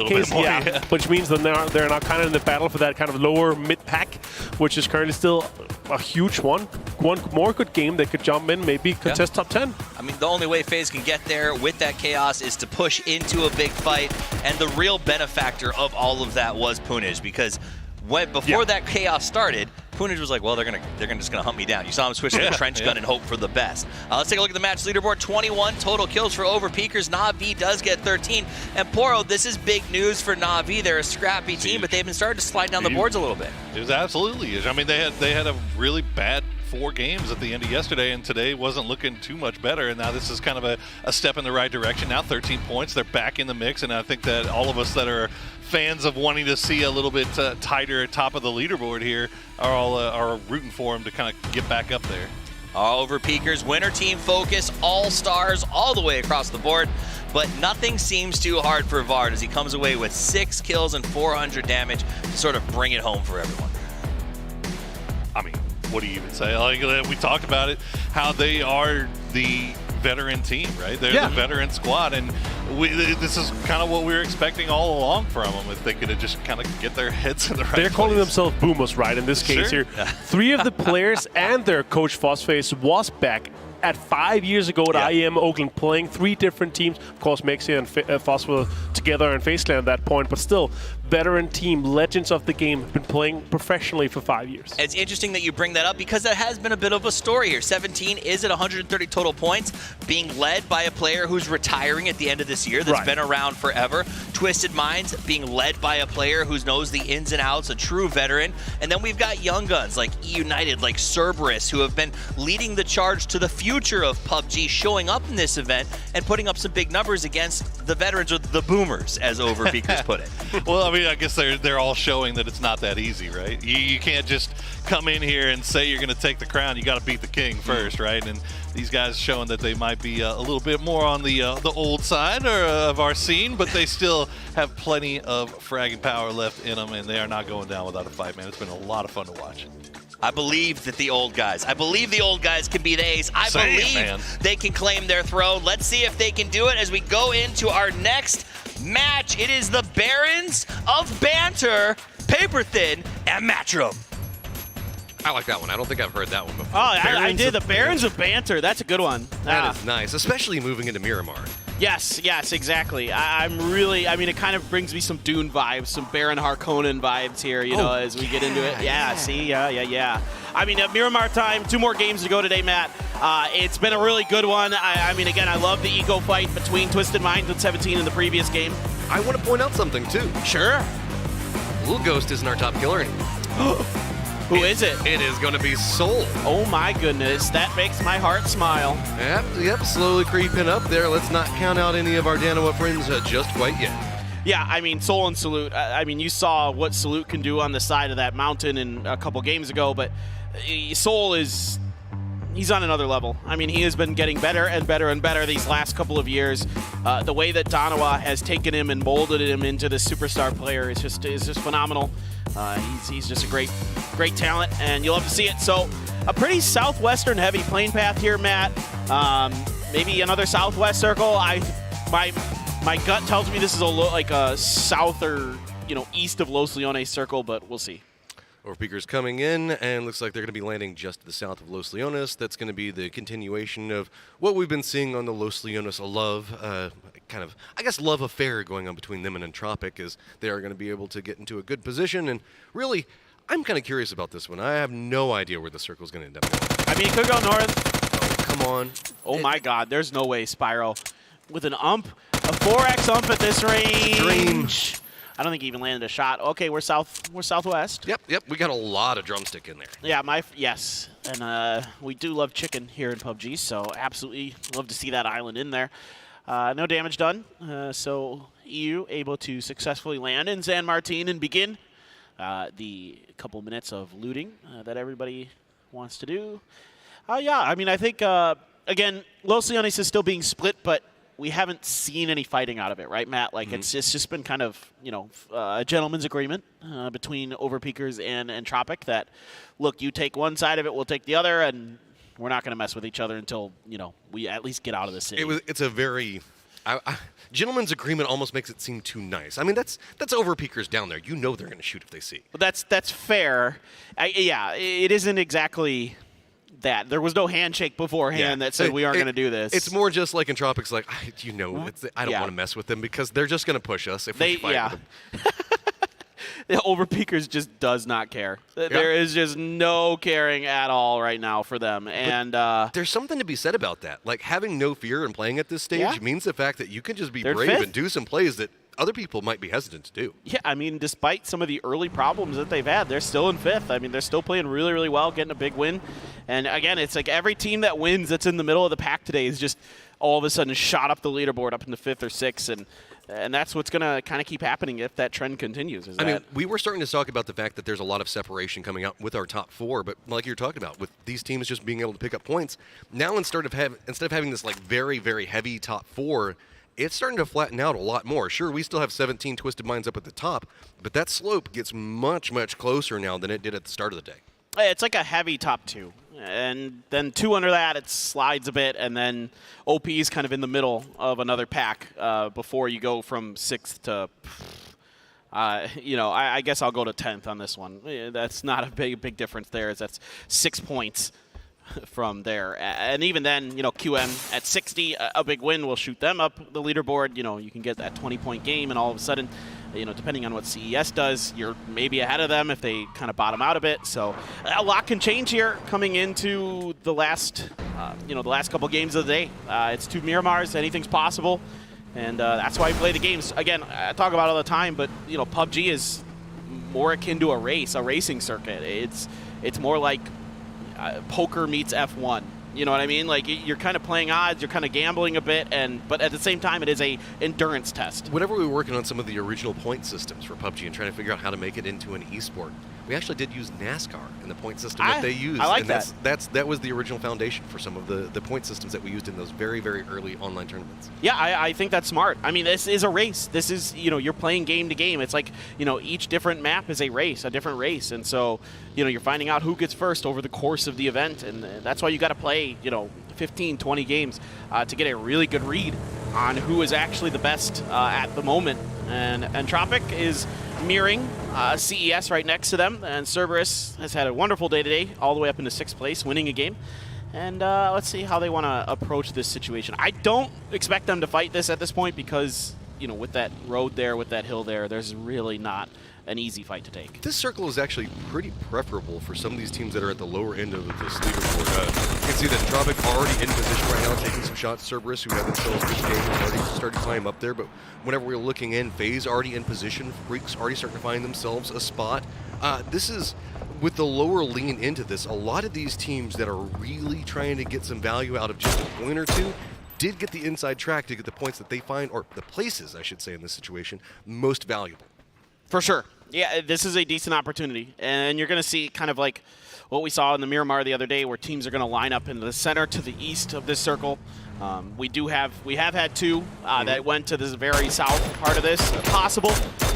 [SPEAKER 16] that case, which means that they're now kind of in the battle for that kind of lower mid pack, which is currently still a huge one. One more good game they could jump in, maybe contest top 10.
[SPEAKER 13] I mean, the only way FaZe can get there with that chaos is to push into a big fight, and the real benefactor of all of that was Punaj, because before that chaos started, Punaj was like, well, they're just gonna hunt me down. You saw him switch to the trench gun and hope for the best. Let's take a look at the match leaderboard. 21 total kills for Overpeakers. Na'Vi does get 13. And Poro, this is big news for Na'Vi. They're a scrappy team, but they've been starting to slide down the boards a little bit.
[SPEAKER 6] It was absolutely huge. I mean, they had a really bad 4 games at the end of yesterday, and today wasn't looking too much better, and now this is kind of a step in the right direction. Now 13 points, they're back in the mix, and I think that all of us that are fans of wanting to see a little bit tighter at top of the leaderboard here are all are rooting for him to kind of get back up there.
[SPEAKER 13] Overpeakers, winner team focus, all stars all the way across the board, but nothing seems too hard for Vard as he comes away with 6 kills and 400 damage to sort of bring it home for everyone.
[SPEAKER 6] I mean, what do you even say? Like, we talked about it, how they are the veteran team, right? They're the veteran squad, and this is kind of what we were expecting all along from them, if they could have just kind of get their heads in the right
[SPEAKER 16] They're
[SPEAKER 6] place.
[SPEAKER 16] calling themselves boomers, right, in this case here. 3 of the players and their coach Phosphase was back at 5 years ago at IEM Oakland, playing 3 different teams. Of course, Mexia and Phos were together in FaceClan at that point, but still, veteran team, legends of the game, have been playing professionally for 5 years.
[SPEAKER 13] It's interesting that you bring that up because that has been a bit of a story here. 17 is at 130 total points, being led by a player who's retiring at the end of this year that's been around forever. Twisted Minds being led by a player who knows the ins and outs, a true veteran. And then we've got young guns like E-United, like Cerberus, who have been leading the charge to the future of PUBG, showing up in this event and putting up some big numbers against the veterans, or the boomers, as Overpeakers put it.
[SPEAKER 6] Well, I mean, I guess they're all showing that it's not that easy, right? You can't just come in here and say you're going to take the crown. You got to beat the king first, right? And these guys showing that they might be a little bit more on the old side of our scene, but they still have plenty of fragging power left in them, and they are not going down without a fight, man. It's been a lot of fun to watch.
[SPEAKER 13] I believe that the old guys can be the ace. I believe they can claim their throne. Let's see if they can do it as we go into our next match. It is the Barons of Banter, Paper Thin, and Matchroom.
[SPEAKER 2] I like that one. I don't think I've heard that one before.
[SPEAKER 3] Oh, I did. The Barons of Banter. That's a good one.
[SPEAKER 2] That is nice, especially moving into Miramar.
[SPEAKER 3] Yes, exactly. I'm really, I mean, it kind of brings me some Dune vibes, some Baron Harkonnen vibes here, you know, as we get into it. Yeah, see, yeah. I mean, at Miramar time, 2 more games to go today, Matt. It's been a really good one. I mean, again, I love the eco fight between Twisted Minds and 17 in the previous game.
[SPEAKER 2] I want to point out something, too.
[SPEAKER 3] Sure.
[SPEAKER 2] Blue Ghost isn't our top killer anymore.
[SPEAKER 3] Who is it?
[SPEAKER 2] It is going to be Soul.
[SPEAKER 3] Oh my goodness, that makes my heart smile.
[SPEAKER 2] Yep, slowly creeping up there. Let's not count out any of our Danoa friends just quite yet.
[SPEAKER 3] Yeah, I mean, Soul and Salute, I mean, you saw what Salute can do on the side of that mountain in a couple games ago, but Soul is... he's on another level. I mean, he has been getting better and better and better these last couple of years. The way that Danoa has taken him and molded him into this superstar player is just phenomenal. He's just a great talent, and you'll have to see it. So, a pretty southwestern heavy plane path here, Matt. Maybe another southwest circle. My gut tells me this is like a south or east of Los Leones circle, but we'll see.
[SPEAKER 2] Overpeakers coming in, and looks like they're going to be landing just to the south of Los Leones. That's going to be the continuation of what we've been seeing on the Los Leones love, kind of, I guess, love affair going on between them and Entropic, as they are going to be able to get into a good position. And really, I'm kind of curious about this one. I have no idea where the circle is going to end up going.
[SPEAKER 3] I mean, it could go north.
[SPEAKER 2] Oh, come on.
[SPEAKER 3] Oh my God, there's no way Spyro with an ump, a 4x ump at this range.
[SPEAKER 2] Dream.
[SPEAKER 3] I don't think he even landed a shot. Okay, we're southwest.
[SPEAKER 2] Yep. We got a lot of drumstick in there.
[SPEAKER 3] Yeah, yes. And we do love chicken here in PUBG, so absolutely love to see that island in there. No damage done, so EU able to successfully land in San Martin and begin the couple minutes of looting that everybody wants to do. Yeah, I mean, I think, again, Los Leones is still being split, but we haven't seen any fighting out of it, right, Matt? Like, it's just been kind of, a gentleman's agreement between Overpeakers and Entropic that, look, you take one side of it, we'll take the other, and we're not going to mess with each other until, we at least get out of the city.
[SPEAKER 2] It's a very... gentleman's agreement almost makes it seem too nice. I mean, that's Overpeakers down there. You know they're going to shoot if they see.
[SPEAKER 3] But that's fair. Yeah, it isn't exactly... that. There was no handshake beforehand that said we aren't going to do this.
[SPEAKER 2] It's more just like Entropic's like, I don't want to mess with them because they're just going to push us if we fight with them.
[SPEAKER 3] The Overpeakers just does not care. There is just no caring at all right now for them. And
[SPEAKER 2] there's something to be said about that. Like, having no fear and playing at this stage means the fact that you can just be brave and do some plays that other people might be hesitant to do.
[SPEAKER 3] Yeah, I mean, despite some of the early problems that they've had, they're still in 5th. I mean, they're still playing really, really well, getting a big win. And again, it's like every team that wins that's in the middle of the pack today is just all of a sudden shot up the leaderboard up into 5th or 6th. And that's what's going to kind of keep happening if that trend continues.
[SPEAKER 2] I mean, we were starting to talk about the fact that there's a lot of separation coming out with our top 4, but like you're talking about, with these teams just being able to pick up points, now instead of having this like very, very heavy top 4, it's starting to flatten out a lot more. Sure, we still have 17 Twisted Minds up at the top, but that slope gets much, much closer now than it did at the start of the day.
[SPEAKER 3] It's like a heavy top 2. And then 2 under that, it slides a bit, and then OP is kind of in the middle of another pack before you go from 6th to, I guess I'll go to 10th on this one. That's not a big difference there. That's 6 points from there. And even then, QM at 60, a big win will shoot them up the leaderboard. You can get that 20-point game, and all of a sudden, depending on what CES does, you're maybe ahead of them if they kind of bottom out a bit. So a lot can change here coming into the last, the last couple games of the day. It's 2 Miramars, anything's possible, and that's why we play the games. Again, I talk about it all the time, but PUBG is more akin to a racing circuit. It's more like poker meets F1. You know what I mean? Like, you're kind of playing odds, you're kind of gambling a bit, but at the same time, it is a endurance test.
[SPEAKER 2] Whenever we were working on some of the original point systems for PUBG and trying to figure out how to make it into an esport, we actually did use NASCAR in the point system that they used.
[SPEAKER 3] I like
[SPEAKER 2] and
[SPEAKER 3] that.
[SPEAKER 2] That was the original foundation for some of the point systems that we used in those very, very early online tournaments.
[SPEAKER 3] Yeah, I think that's smart. I mean, this is a race. This is, you're playing game to game. It's like, each different map is a different race. And so, you're finding out who gets first over the course of the event. And that's why you got to play, 15, 20 games to get a really good read on who is actually the best at the moment. And Entropic is mirroring CES right next to them, and Cerberus has had a wonderful day today, all the way up into 6th place, winning a game. And let's see how they want to approach this situation. I don't expect them to fight this at this point because, with that road there, with that hill there, there's really not an easy fight to take.
[SPEAKER 2] This circle is actually pretty preferable for some of these teams that are at the lower end of this leaderboard. You can see that Entropic already in position right now, taking some shots. Cerberus, who had themselves a good game, has already started to climb up there. But whenever we're looking in, FaZe already in position. Freaks already starting to find themselves a spot. This is, with the lower lean into this, a lot of these teams that are really trying to get some value out of just a point or two did get the inside track to get the points that they find, or the places, I should say, in this situation, most valuable.
[SPEAKER 3] For sure. Yeah, this is a decent opportunity, and you're going to see kind of like what we saw in the Miramar the other day, where teams are going to line up in the center to the east of this circle. We have had 2 that went to this very south part of this, possible,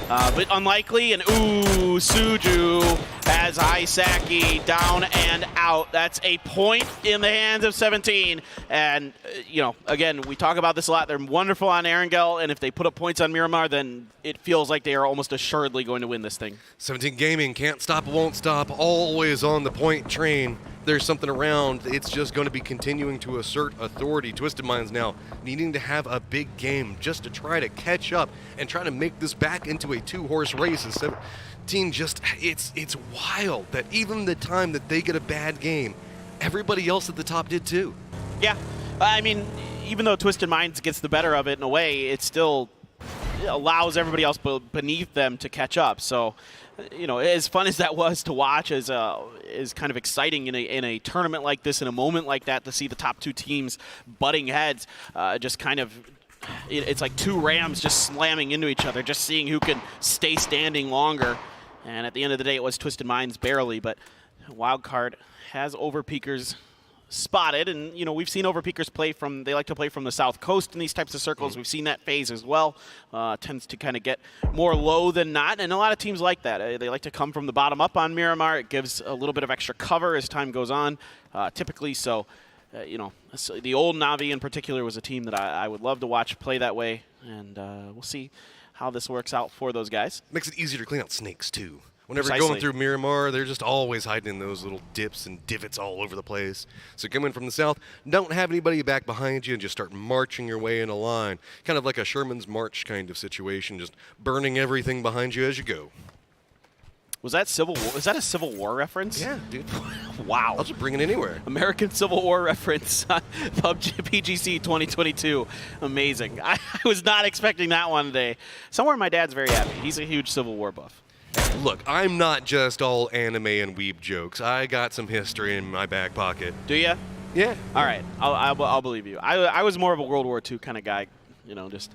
[SPEAKER 3] but unlikely. And ooh, Suju as Isaki down and out. That's a point in the hands of 17. And, you know, again, we talk about this a lot. They're wonderful on Erangel, and if they put up points on Miramar, then it feels like they are almost assuredly going to win this thing.
[SPEAKER 2] 17 Gaming, can't stop, won't stop, always on the point train. There's something around, it's just going to be continuing to assert authority. Twisted Minds now needing to have a big game just to try to catch up and try to make this back into a two-horse race. And 17 just, it's wild that even the time that they get a bad game, everybody else at the top did too.
[SPEAKER 3] Yeah, I mean, even though Twisted Minds gets the better of it in a way, it still allows everybody else beneath them to catch up. So, you know, as fun as that was to watch, is kind of exciting in a tournament like this, in a moment like that, to see the top two teams butting heads. Just kind of, it's like two rams just slamming into each other, just seeing who can stay standing longer. And at the end of the day, it was Twisted Minds barely, but Wildcard has Overpeakers spotted, and you know, we've seen Overpeakers play from, they like to play from the south coast in these types of circles. We've seen that phase as well. Tends to kind of get more low than not, and a lot of teams like that. They like to come from the bottom up on Miramar. It gives a little bit of extra cover as time goes on, typically. So, you know, the old Na'Vi in particular was a team that I would love to watch play that way, and we'll see how this works out for those guys.
[SPEAKER 2] Makes it easier to clean out snakes too. Whenever
[SPEAKER 3] Precisely.
[SPEAKER 2] going through Miramar, they're just always hiding in those little dips and divots all over the place. So coming from the south, don't have anybody back behind you and just start marching your way in a line. Kind of like a Sherman's March kind of situation, just burning everything behind you as you go.
[SPEAKER 3] Was that Civil War? Is that a Civil War reference?
[SPEAKER 2] Yeah, dude.
[SPEAKER 3] Wow.
[SPEAKER 2] I'll just bring it anywhere.
[SPEAKER 3] American Civil War reference on PUBG PGC 2022. Amazing. I was not expecting that one today. Somewhere my dad's very happy. He's a huge Civil War buff.
[SPEAKER 2] Look, I'm not just all anime and weeb jokes. I got some history in my back pocket.
[SPEAKER 3] Do ya?
[SPEAKER 2] Yeah.
[SPEAKER 3] All right. I'll believe you. I was more of a World War II kind of guy, you know, just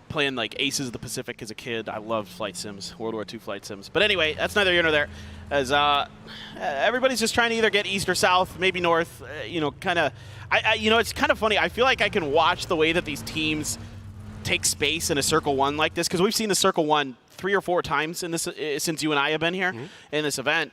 [SPEAKER 3] playing like Aces of the Pacific as a kid. I loved flight sims, World War II flight sims. But anyway, that's neither here nor there. As everybody's just trying to either get east or south, maybe north. You know, kind of. You know, it's kind of funny. I feel like I can watch the way that these teams take space in a Circle 1 like this, because we've seen the Circle 1 3 or 4 times in this since you and I have been here in this event,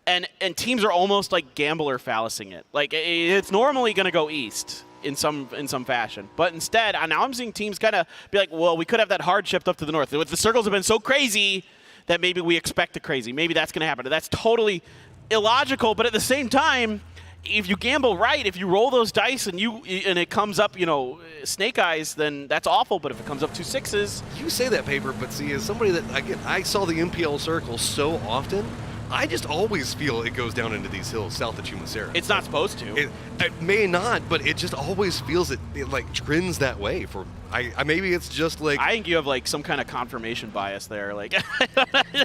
[SPEAKER 3] and teams are almost like gambler fallicing it. Like it's normally going to go east in some fashion, but instead now I'm seeing teams kind of be like, well, we could have that hard shift up to the north. The circles have been so crazy that maybe we expect the crazy. Maybe that's going to happen. That's totally illogical, but at the same time, if you gamble right, if you roll those dice and it comes up, you know, snake eyes, then that's awful. But if it comes up 2 6s,
[SPEAKER 2] you say that, Paper, but see, as somebody that I saw the MPL circle so often, I just always feel it goes down into these hills south of Chumacera.
[SPEAKER 3] It's not supposed to.
[SPEAKER 2] It may not, but it just always feels it like trends that way. For maybe it's just like,
[SPEAKER 3] I think you have like some kind of confirmation bias there, like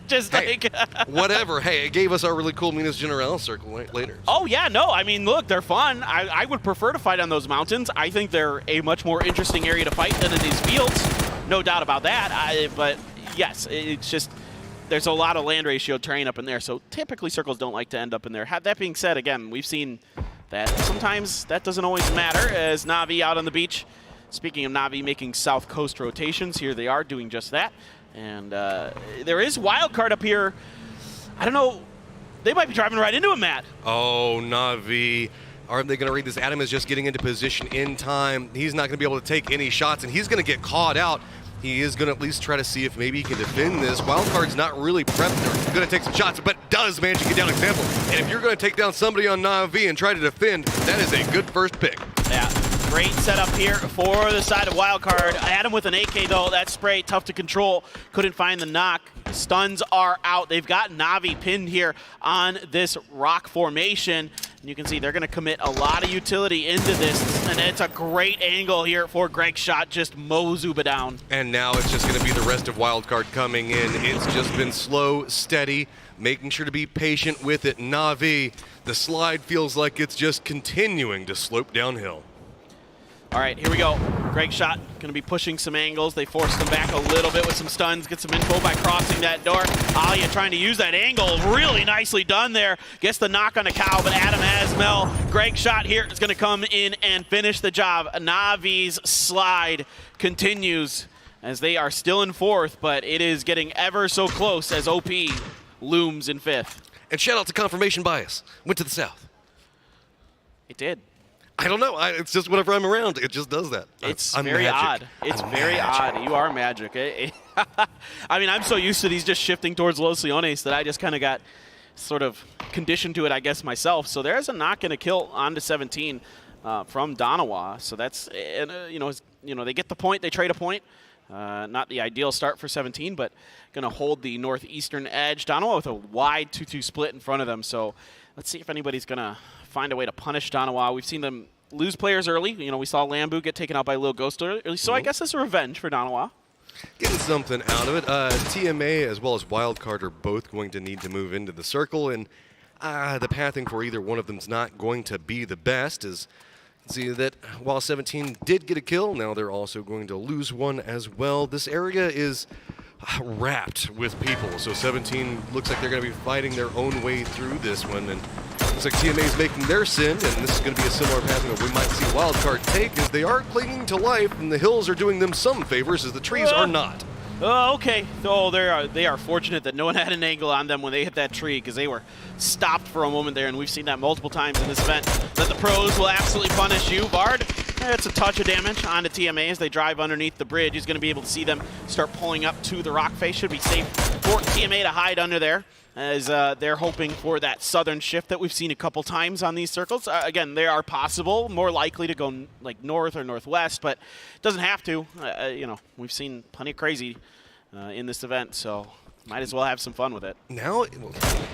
[SPEAKER 3] just
[SPEAKER 2] hey,
[SPEAKER 3] like
[SPEAKER 2] whatever. Hey, it gave us our really cool Minas Gerais circle later.
[SPEAKER 3] Oh yeah, no, I mean, look, they're fun. I would prefer to fight on those mountains. I think they're a much more interesting area to fight than in these fields, no doubt about that. But yes, it's just, there's a lot of land ratio terrain up in there, so typically circles don't like to end up in there. That being said, again, we've seen that sometimes that doesn't always matter, as Na'Vi out on the beach. Speaking of Na'Vi making south coast rotations, here they are doing just that. And there is Wildcard up here. I don't know, they might be driving right into him, Matt.
[SPEAKER 2] Oh, Na'Vi. Are they going to read this? Adam is just getting into position in time. He's not going to be able to take any shots, and he's going to get caught out. He is going to at least try to see if maybe he can defend this. Wildcard's not really prepped. They're going to take some shots, but does manage to get down example. And if you're going to take down somebody on Na'Vi and try to defend, that is a good first pick.
[SPEAKER 3] Yeah, great setup here for the side of Wildcard. Adam with an AK, though. That spray, tough to control. Couldn't find the knock. Stuns are out. They've got Na'Vi pinned here on this rock formation. And you can see they're going to commit a lot of utility into this. And it's a great angle here for Greg's shot. Just mows Uba down.
[SPEAKER 2] And now it's just going to be the rest of Wildcard coming in. It's just been slow, steady, making sure to be patient with it. Na'Vi, the slide feels like it's just continuing to slope downhill.
[SPEAKER 3] All right, here we go. Greg shot, going to be pushing some angles. They forced them back a little bit with some stuns, get some info by crossing that door. Alia trying to use that angle. Really nicely done there. Gets the knock on the cow, but Adam has Mel. Greg shot here is going to come in and finish the job. Na'Vi's slide continues as they are still in 4th, but it is getting ever so close as OP looms in 5th.
[SPEAKER 2] And shout out to confirmation bias. Went to the south.
[SPEAKER 3] It did.
[SPEAKER 2] I don't know. It's just whenever I'm around, it just does that.
[SPEAKER 3] It's
[SPEAKER 2] I'm
[SPEAKER 3] very
[SPEAKER 2] magic.
[SPEAKER 3] odd. It's
[SPEAKER 2] I'm
[SPEAKER 3] very
[SPEAKER 2] magic.
[SPEAKER 3] odd. You are magic. I mean, I'm so used to these just shifting towards Los Leones that I just kind of got sort of conditioned to it, I guess, myself. So there's a knock and a kill on to 17 from Donawa. So that's, you know, they get the point. They trade a point. Not the ideal start for 17, but going to hold the northeastern edge. Donawa with a wide 2-2 split in front of them. So let's see if anybody's going to find a way to punish Donawa. We've seen them lose players early. You know, we saw Lambu get taken out by Lil Ghost early. So I guess it's a revenge for Donawa.
[SPEAKER 2] Getting something out of it. TMA as well as Wildcard are both going to need to move into the circle, and the pathing for either one of them is not going to be the best. As see that while 17 did get a kill, now they're also going to lose one as well. This area is wrapped with people, so 17 looks like they're going to be fighting their own way through this one, and looks like TMA is making their sin, and this is going to be a similar pathing that we might see Wildcard take, as they are clinging to life, and the hills are doing them some favors, as the trees are not.
[SPEAKER 3] Okay. Oh, they are fortunate that no one had an angle on them when they hit that tree, because they were stopped for a moment there, and we've seen that multiple times in this event, that the pros will absolutely punish you. Bard, it's a touch of damage onto TMA as they drive underneath the bridge. He's going to be able to see them start pulling up to the rock face. Should be safe for TMA to hide under there, as they're hoping for that southern shift that we've seen a couple times on these circles. Again, they are possible, more likely to go like north or northwest, but it doesn't have to. You know, we've seen plenty of crazy in this event, so might as well have some fun with it.
[SPEAKER 2] Now, it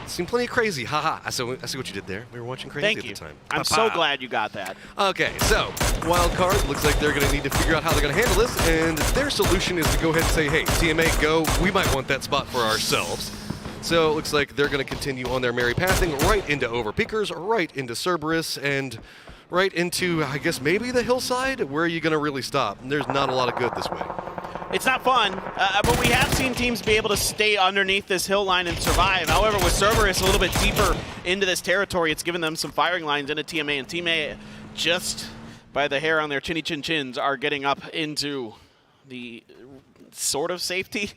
[SPEAKER 2] seemed plenty of crazy. Haha, I see what you did there. We were watching crazy at the time.
[SPEAKER 3] I'm so glad you got that.
[SPEAKER 2] Okay, so Wildcard looks like they're going to need to figure out how they're going to handle this, and their solution is to go ahead and say, hey, TMA, go. We might want that spot for ourselves. So it looks like they're going to continue on their merry pathing right into Overpeakers, right into Cerberus, and right into, I guess, maybe the hillside? Where are you going to really stop? There's not a lot of good this way.
[SPEAKER 3] It's not fun, but we have seen teams be able to stay underneath this hill line and survive. However, with Cerberus a little bit deeper into this territory, it's given them some firing lines into TMA, and TMA, just by the hair on their chinny chin chins, are getting up into the sort of safety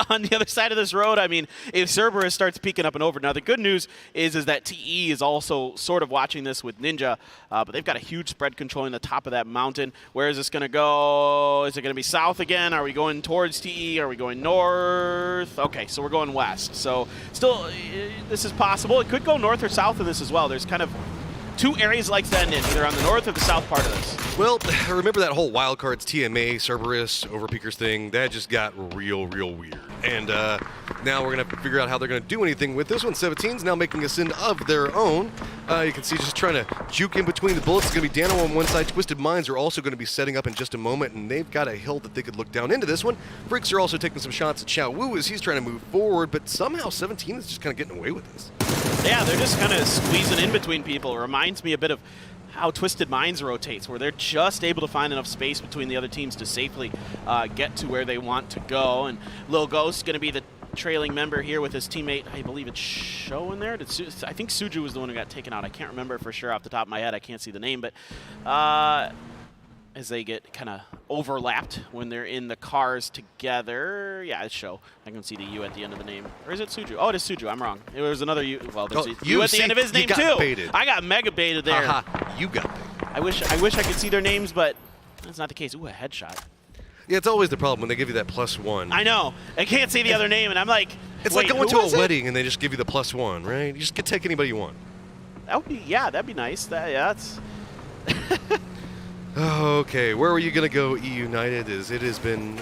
[SPEAKER 3] on the other side of this road. I mean, if Cerberus starts peeking up and over. Now, the good news is that TE is also sort of watching this with Ninja, but they've got a huge spread controlling the top of that mountain. Where is this going to go? Is it going to be south again? Are we going towards TE? Are we going north? Okay, so we're going west. So still, this is possible. It could go north or south of this as well. There's kind of two areas like to end in, either on the north or the south part of this.
[SPEAKER 2] Well, remember that whole Wildcards, TMA, Cerberus, Overpeakers thing? That just got real weird. And now we're going to figure out how they're going to do anything with this one. 17's now making a sin of their own. You can see just trying to juke in between the bullets. It's going to be Dano on one side. Twisted Minds are also going to be setting up in just a moment, and they've got a hill that they could look down into this one. Freaks are also taking some shots at Xiao Wu as he's trying to move forward, but somehow 17 is just kind of getting away with this.
[SPEAKER 3] Yeah, they're just kind of squeezing in between people. It reminds me a bit of how Twisted Minds rotates, where they're just able to find enough space between the other teams to safely get to where they want to go. And Lil Ghost going to be the trailing member here with his teammate. I believe it's Sho in there. I think Suju was the one who got taken out. I can't remember for sure off the top of my head. I can't see the name, but as they get kind of overlapped when they're in the cars together. Yeah, it's Sho. I can see the U at the end of the name. Or is it Suju? Oh, it is Suju. I'm wrong. It was another U. Well, there's a U at the end of his name, too.
[SPEAKER 2] Baited.
[SPEAKER 3] I got mega baited there.
[SPEAKER 2] You got baited.
[SPEAKER 3] I wish I could see their names, but that's not the case. Ooh, a headshot.
[SPEAKER 2] Yeah, it's always the problem when they give you that +1.
[SPEAKER 3] I know. I can't see the other name, and I'm like,
[SPEAKER 2] it's like going to a wedding and they just give you the +1, right? You just can take anybody you want.
[SPEAKER 3] That would be, yeah, that'd be nice. Yeah, it's.
[SPEAKER 2] Okay, where are you going to go, E United? As it has been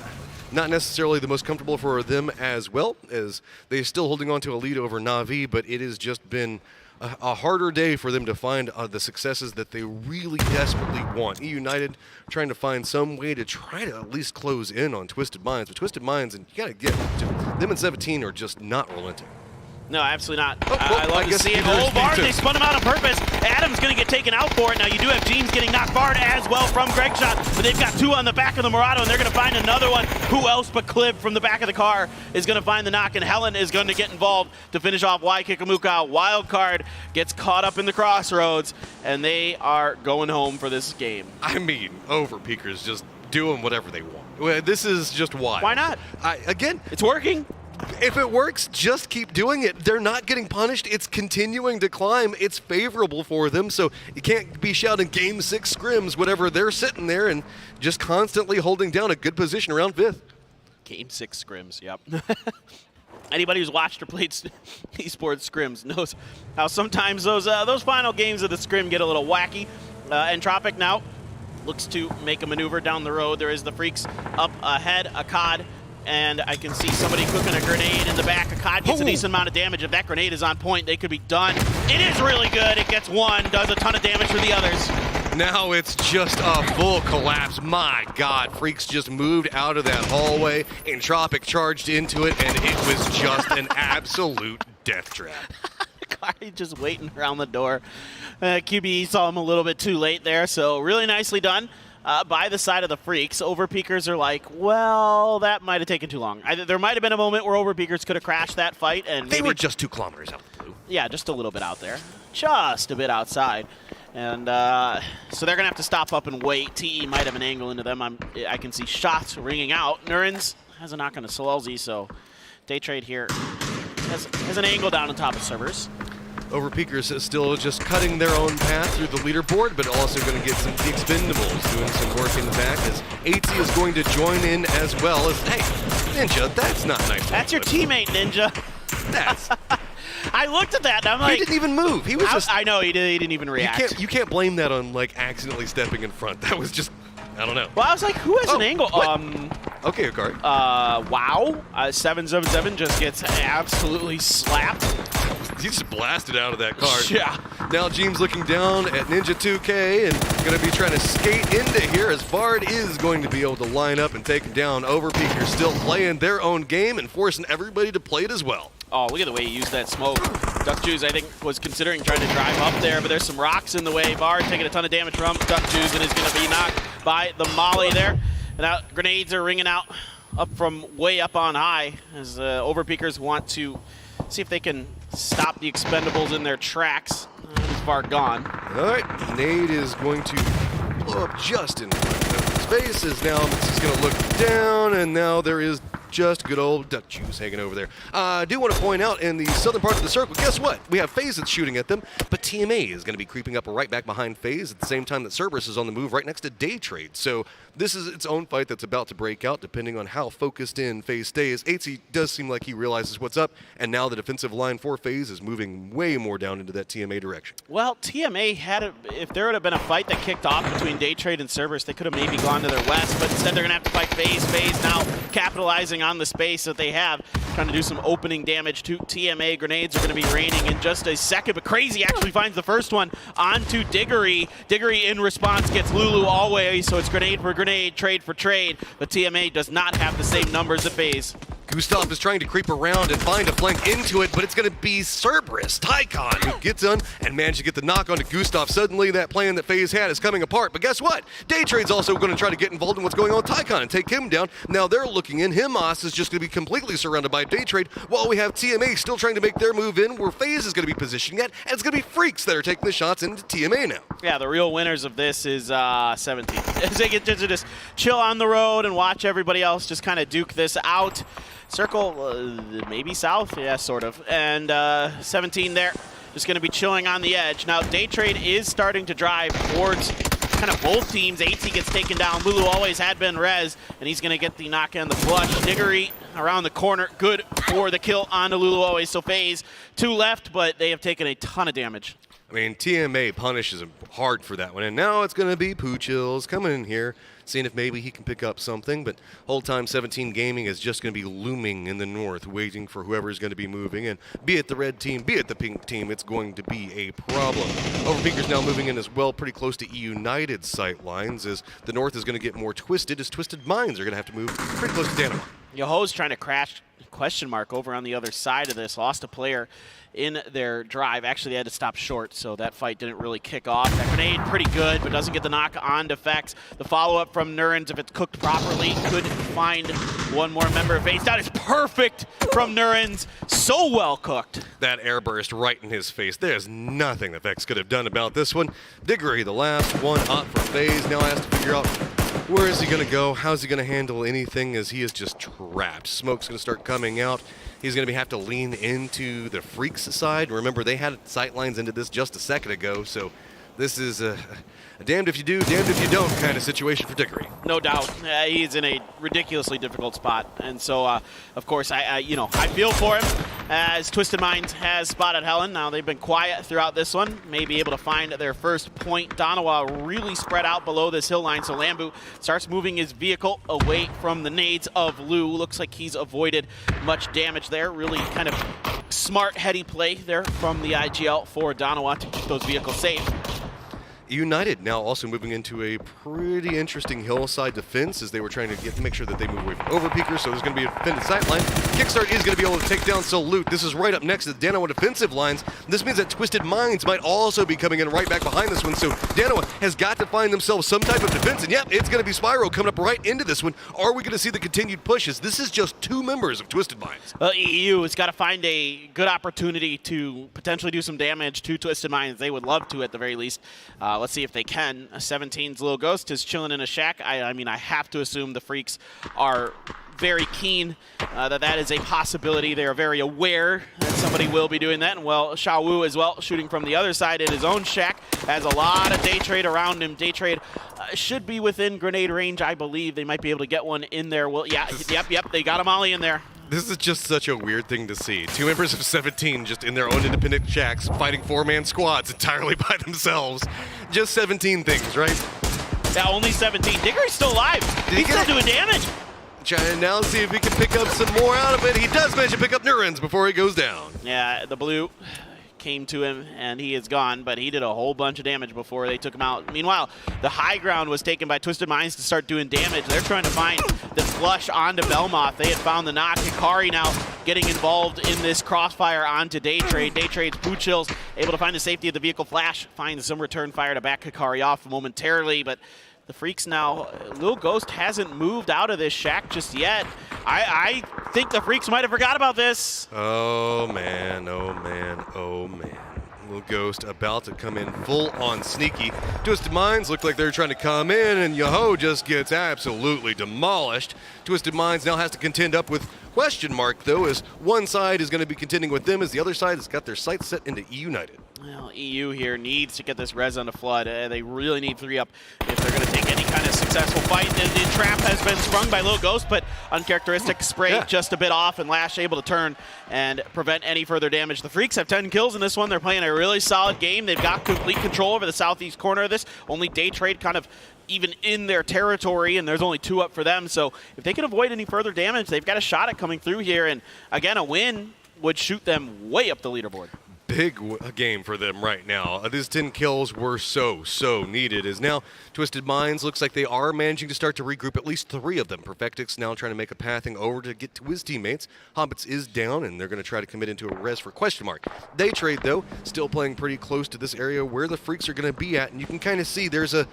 [SPEAKER 2] not necessarily the most comfortable for them as well, as they're still holding on to a lead over Na'Vi, but it has just been a harder day for them to find the successes that they really desperately want. E United trying to find some way to try to at least close in on Twisted Minds, but Twisted Minds, and you got to get them and 17 are just not relenting.
[SPEAKER 3] No, absolutely not. I love to see it. Oh, Bard, they spun him out on purpose. Adam's going to get taken out for it. Now, you do have Jeans getting knocked Bard as well from Greg Shot, but they've got two on the back of the Murado, and they're going to find another one. Who else but Clib from the back of the car is going to find the knock, and Helen is going to get involved to finish off Y Kikamuka. Wildcard gets caught up in the crossroads, and they are going home for this game.
[SPEAKER 2] I mean, Overpeakers just doing whatever they want. This is just wild.
[SPEAKER 3] Why not?
[SPEAKER 2] Again,
[SPEAKER 3] it's working.
[SPEAKER 2] If it works, just keep doing it. They're not getting punished. It's continuing to climb. It's favorable for them, so you can't be shouting Game 6 scrims, whatever. They're sitting there and just constantly holding down a good position around 5th.
[SPEAKER 3] Game 6 scrims, yep. Anybody who's watched or played esports scrims knows how sometimes those final games of the scrim get a little wacky. Entropic now looks to make a maneuver down the road. There is the Freaks up ahead, Akkad, and I can see somebody cooking a grenade in the back. Akkad gets a decent amount of damage. If that grenade is on point, they could be done. It is really good. It gets one, does a ton of damage for the others.
[SPEAKER 2] Now it's just a full collapse. My God, Freaks just moved out of that hallway. Entropic charged into it, and it was just an absolute death trap.
[SPEAKER 3] He's just waiting around the door. QBE saw him a little bit too late there, so really nicely done by the side of the Freaks. Overpeakers are like, well, that might have taken too long. There might have been a moment where Overpeakers could have crashed that fight. And
[SPEAKER 2] they were just 2 kilometers out the blue.
[SPEAKER 3] Yeah, just a little bit out there. Just a bit outside. And so they're going to have to stop up and wait. TE might have an angle into them. I can see shots ringing out. Nurens has a knock on to Solelzi, so Daytrade here has an angle down on top of servers.
[SPEAKER 2] Overpeakers is still just cutting their own path through the leaderboard, but also going to get some the Expendables doing some work in the back as AT is going to join in as well as, hey, Ninja, that's not nice.
[SPEAKER 3] That's your teammate, Ninja.
[SPEAKER 2] That's...
[SPEAKER 3] I looked at that and I'm like...
[SPEAKER 2] He didn't even move. He was just...
[SPEAKER 3] I know, he didn't even react.
[SPEAKER 2] You can't blame that on, like, accidentally stepping in front. That was just... I don't know.
[SPEAKER 3] Well, I was like, who has an angle?
[SPEAKER 2] Okay, Akari.
[SPEAKER 3] Wow. 777 just gets absolutely slapped.
[SPEAKER 2] He just blasted out of that card.
[SPEAKER 3] Yeah.
[SPEAKER 2] Now Jeems looking down at Ninja 2K and going to be trying to skate into here as Bard is going to be able to line up and take him down. Overpeakers still playing their own game and forcing everybody to play it as well.
[SPEAKER 3] Oh, look at the way he used that smoke. Duck Juice, I think, was considering trying to drive up there, but there's some rocks in the way. Bard taking a ton of damage from Duck Juice and is going to be knocked by the molly there. And now grenades are ringing out up from way up on high as Overpeakers want to see if they can stop the Expendables in their tracks. Is Bard gone.
[SPEAKER 2] All right, Nade is going to blow up just in front of his face as now he's going to look down, and now there is just good old Duck Juice hanging over there. I do want to point out in the southern part of the circle, guess what? We have FaZe that's shooting at them, but TMA is going to be creeping up right back behind FaZe at the same time that Cerberus is on the move right next to Daytrade. So this is its own fight that's about to break out depending on how focused in FaZe stays. AC does seem like he realizes what's up, and now the defensive line for FaZe is moving way more down into that TMA direction.
[SPEAKER 3] Well, TMA if there would have been a fight that kicked off between Daytrade and Cerberus, they could have maybe gone to their west, but instead they're going to have to fight FaZe. FaZe now capitalizing on the space that they have, trying to do some opening damage to TMA. Grenades are going to be raining in just a second, but Crazy actually finds the first one onto Diggory. Diggory in response gets Lulu always, so it's grenade for grenade, trade for trade, but TMA does not have the same numbers as FaZe.
[SPEAKER 2] Gustav is trying to creep around and find a flank into it, but it's going to be Cerberus, Tycon, who gets on and managed to get the knock onto Gustav. Suddenly, that plan that FaZe had is coming apart. But guess what? Daytrade's also going to try to get involved in what's going on with Tycon and take him down. Now they're looking in. Himas is just going to be completely surrounded by Daytrade, while we have TMA still trying to make their move in where FaZe is going to be positioning at, and it's going to be Freaks that are taking the shots into TMA now.
[SPEAKER 3] Yeah, the real winners of this is 17. They get to just chill on the road and watch everybody else just kind of duke this out. Circle, maybe south, yeah, sort of. And 17 there, just going to be chilling on the edge. Now, Daytrade is starting to drive towards kind of both teams. AT gets taken down. Lulu always had been res, and he's going to get the knock and the flush. Diggory around the corner, good for the kill onto Lulu always. So FaZe, 2 left, but they have taken a ton of damage.
[SPEAKER 2] I mean, TMA punishes him hard for that one, and now it's going to be Poochills coming in here, seeing if maybe he can pick up something, but whole time 17 Gaming is just going to be looming in the north, waiting for whoever's going to be moving in. Be it the red team, be it the pink team, it's going to be a problem. Overpeakers now moving in as well, pretty close to United sight lines, as the north is going to get more twisted, as Twisted Minds are going to have to move pretty close to Dynamite.
[SPEAKER 3] Yoho's trying to crash question mark over on the other side of this. Lost a player in their drive. Actually, they had to stop short, so that fight didn't really kick off. That grenade, pretty good, but doesn't get the knock on defects. The follow-up from Nurens, if it's cooked properly, could find one more member of FaZe. That is perfect from Nurens. So well cooked.
[SPEAKER 2] That airburst right in his face. There's nothing that Vex could have done about this one. Diggory, the last one up for FaZe, now has to figure out Where is he going to go? How's he going to handle anything as he is just trapped? Smoke's going to start coming out. He's going to have to lean into the Freaks side. Remember, they had sight lines into this just a second ago, so this is a damned if you do, damned if you don't kind of situation for Dickory.
[SPEAKER 3] No doubt. He's in a ridiculously difficult spot. And so, of course, I feel for him as Twisted Minds has spotted Helen. Now, they've been quiet throughout this one. May be able to find their first point. Donawa really spread out below this hill line. So Lambu starts moving his vehicle away from the nades of Lou. Looks like he's avoided much damage there. Really kind of smart, heady play there from the IGL for Donawa to keep those vehicles safe.
[SPEAKER 2] United now also moving into a pretty interesting hillside defense as they were trying to make sure that they move away from overpeakers, so there's going to be a defended sight line. Kickstart is going to be able to take down Loot. This is right up next to the Danoa defensive lines. This means that Twisted Minds might also be coming in right back behind this one, so Danoa has got to find themselves some type of defense, and yep, it's going to be Spyro coming up right into this one. Are we going to see the continued pushes? This is just 2 members of Twisted Minds.
[SPEAKER 3] EU has got to find a good opportunity to potentially do some damage to Twisted Minds. They would love to at the very least. Let's see if they can. 17's Little Ghost is chilling in a shack. I mean, I have to assume the Freaks are very keen that is a possibility. They are very aware that somebody will be doing that. And, well, Xiao Wu as well, shooting from the other side in his own shack. Has a lot of day trade around him. Day trade should be within grenade range, I believe. They might be able to get one in there. Well, yeah, yep, they got a molly in there.
[SPEAKER 2] This is just such a weird thing to see. 2 members of 17 just in their own independent shacks fighting 4-man squads entirely by themselves. Just 17 things, right?
[SPEAKER 3] Yeah, only 17. Dickory's still alive. He's still doing damage.
[SPEAKER 2] Trying to now see if he can pick up some more out of it. He does manage to pick up Nurens before he goes down.
[SPEAKER 3] Yeah, the blue came to him, and he is gone, but he did a whole bunch of damage before they took him out. Meanwhile, the high ground was taken by Twisted Minds to start doing damage. They're trying to find the flush onto Belmoth. They had found the knock. Hikari now getting involved in this crossfire onto Day Trade. Day Trade's Poo Chills able to find the safety of the vehicle. Flash finds some return fire to back Hikari off momentarily, but the Freaks now, Little Ghost hasn't moved out of this shack just yet. I think the Freaks might have forgot about this.
[SPEAKER 2] Oh man, oh man, oh man. Little Ghost about to come in full on sneaky. Twisted Minds look like they're trying to come in, and Yoho just gets absolutely demolished. Twisted Minds now has to contend up with question mark, though, as one side is going to be contending with them as the other side has got their sights set into United.
[SPEAKER 3] Well, EU here needs to get this res on the flood. They really need 3-up if they're going to take any kind of successful fight. The trap has been sprung by Little Ghost, but uncharacteristic spray just a bit off, and Lash able to turn and prevent any further damage. The Freaks have 10 kills in this one. They're playing a really solid game. They've got complete control over the southeast corner of this. Only Day Trade kind of even in their territory, and there's only 2 up for them. So if they can avoid any further damage, they've got a shot at coming through here. And again, a win would shoot them way up the leaderboard.
[SPEAKER 2] Big game for them right now. These 10 kills were so needed, as now Twisted Minds looks like they are managing to start to regroup at least 3 of them. Perfectix now trying to make a pathing over to get to his teammates. Hobbits is down, and they're going to try to commit into a res for question mark. Day Trade, though, still playing pretty close to this area where the Freaks are going to be at, and you can kind of see there's a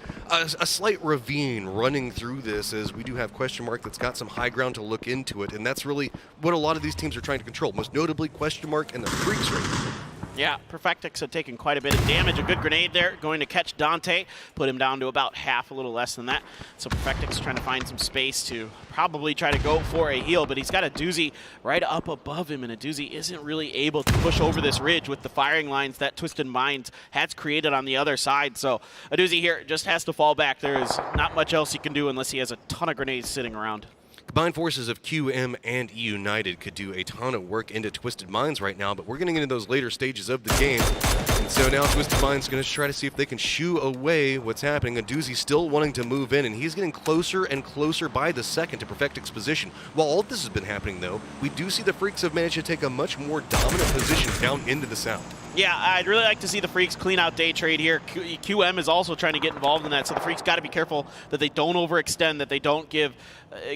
[SPEAKER 2] slight ravine running through this, as we do have question mark that's got some high ground to look into it, and that's really what a lot of these teams are trying to control, most notably question mark and the Freaks right.
[SPEAKER 3] Yeah, Perfectix had taken quite a bit of damage. A good grenade there, going to catch Dante, put him down to about half, a little less than that. So Perfectix trying to find some space to probably try to go for a heal, but he's got a doozy right up above him, and a doozy isn't really able to push over this ridge with the firing lines that Twisted Minds has created on the other side. So a doozy here just has to fall back. There is not much else he can do unless he has a ton of grenades sitting around.
[SPEAKER 2] Combined forces of QM and United could do a ton of work into Twisted Minds right now, but we're getting into those later stages of the game. And so now Twisted Minds going to try to see if they can shoo away what's happening. And Doozy still wanting to move in, and he's getting closer and closer by the second to Perfectix position. While all of this has been happening, though, we do see the Freaks have managed to take a much more dominant position down into the south.
[SPEAKER 3] Yeah, I'd really like to see the Freaks clean out Day Trade here. QM is also trying to get involved in that, so the Freaks got to be careful that they don't overextend, that they don't give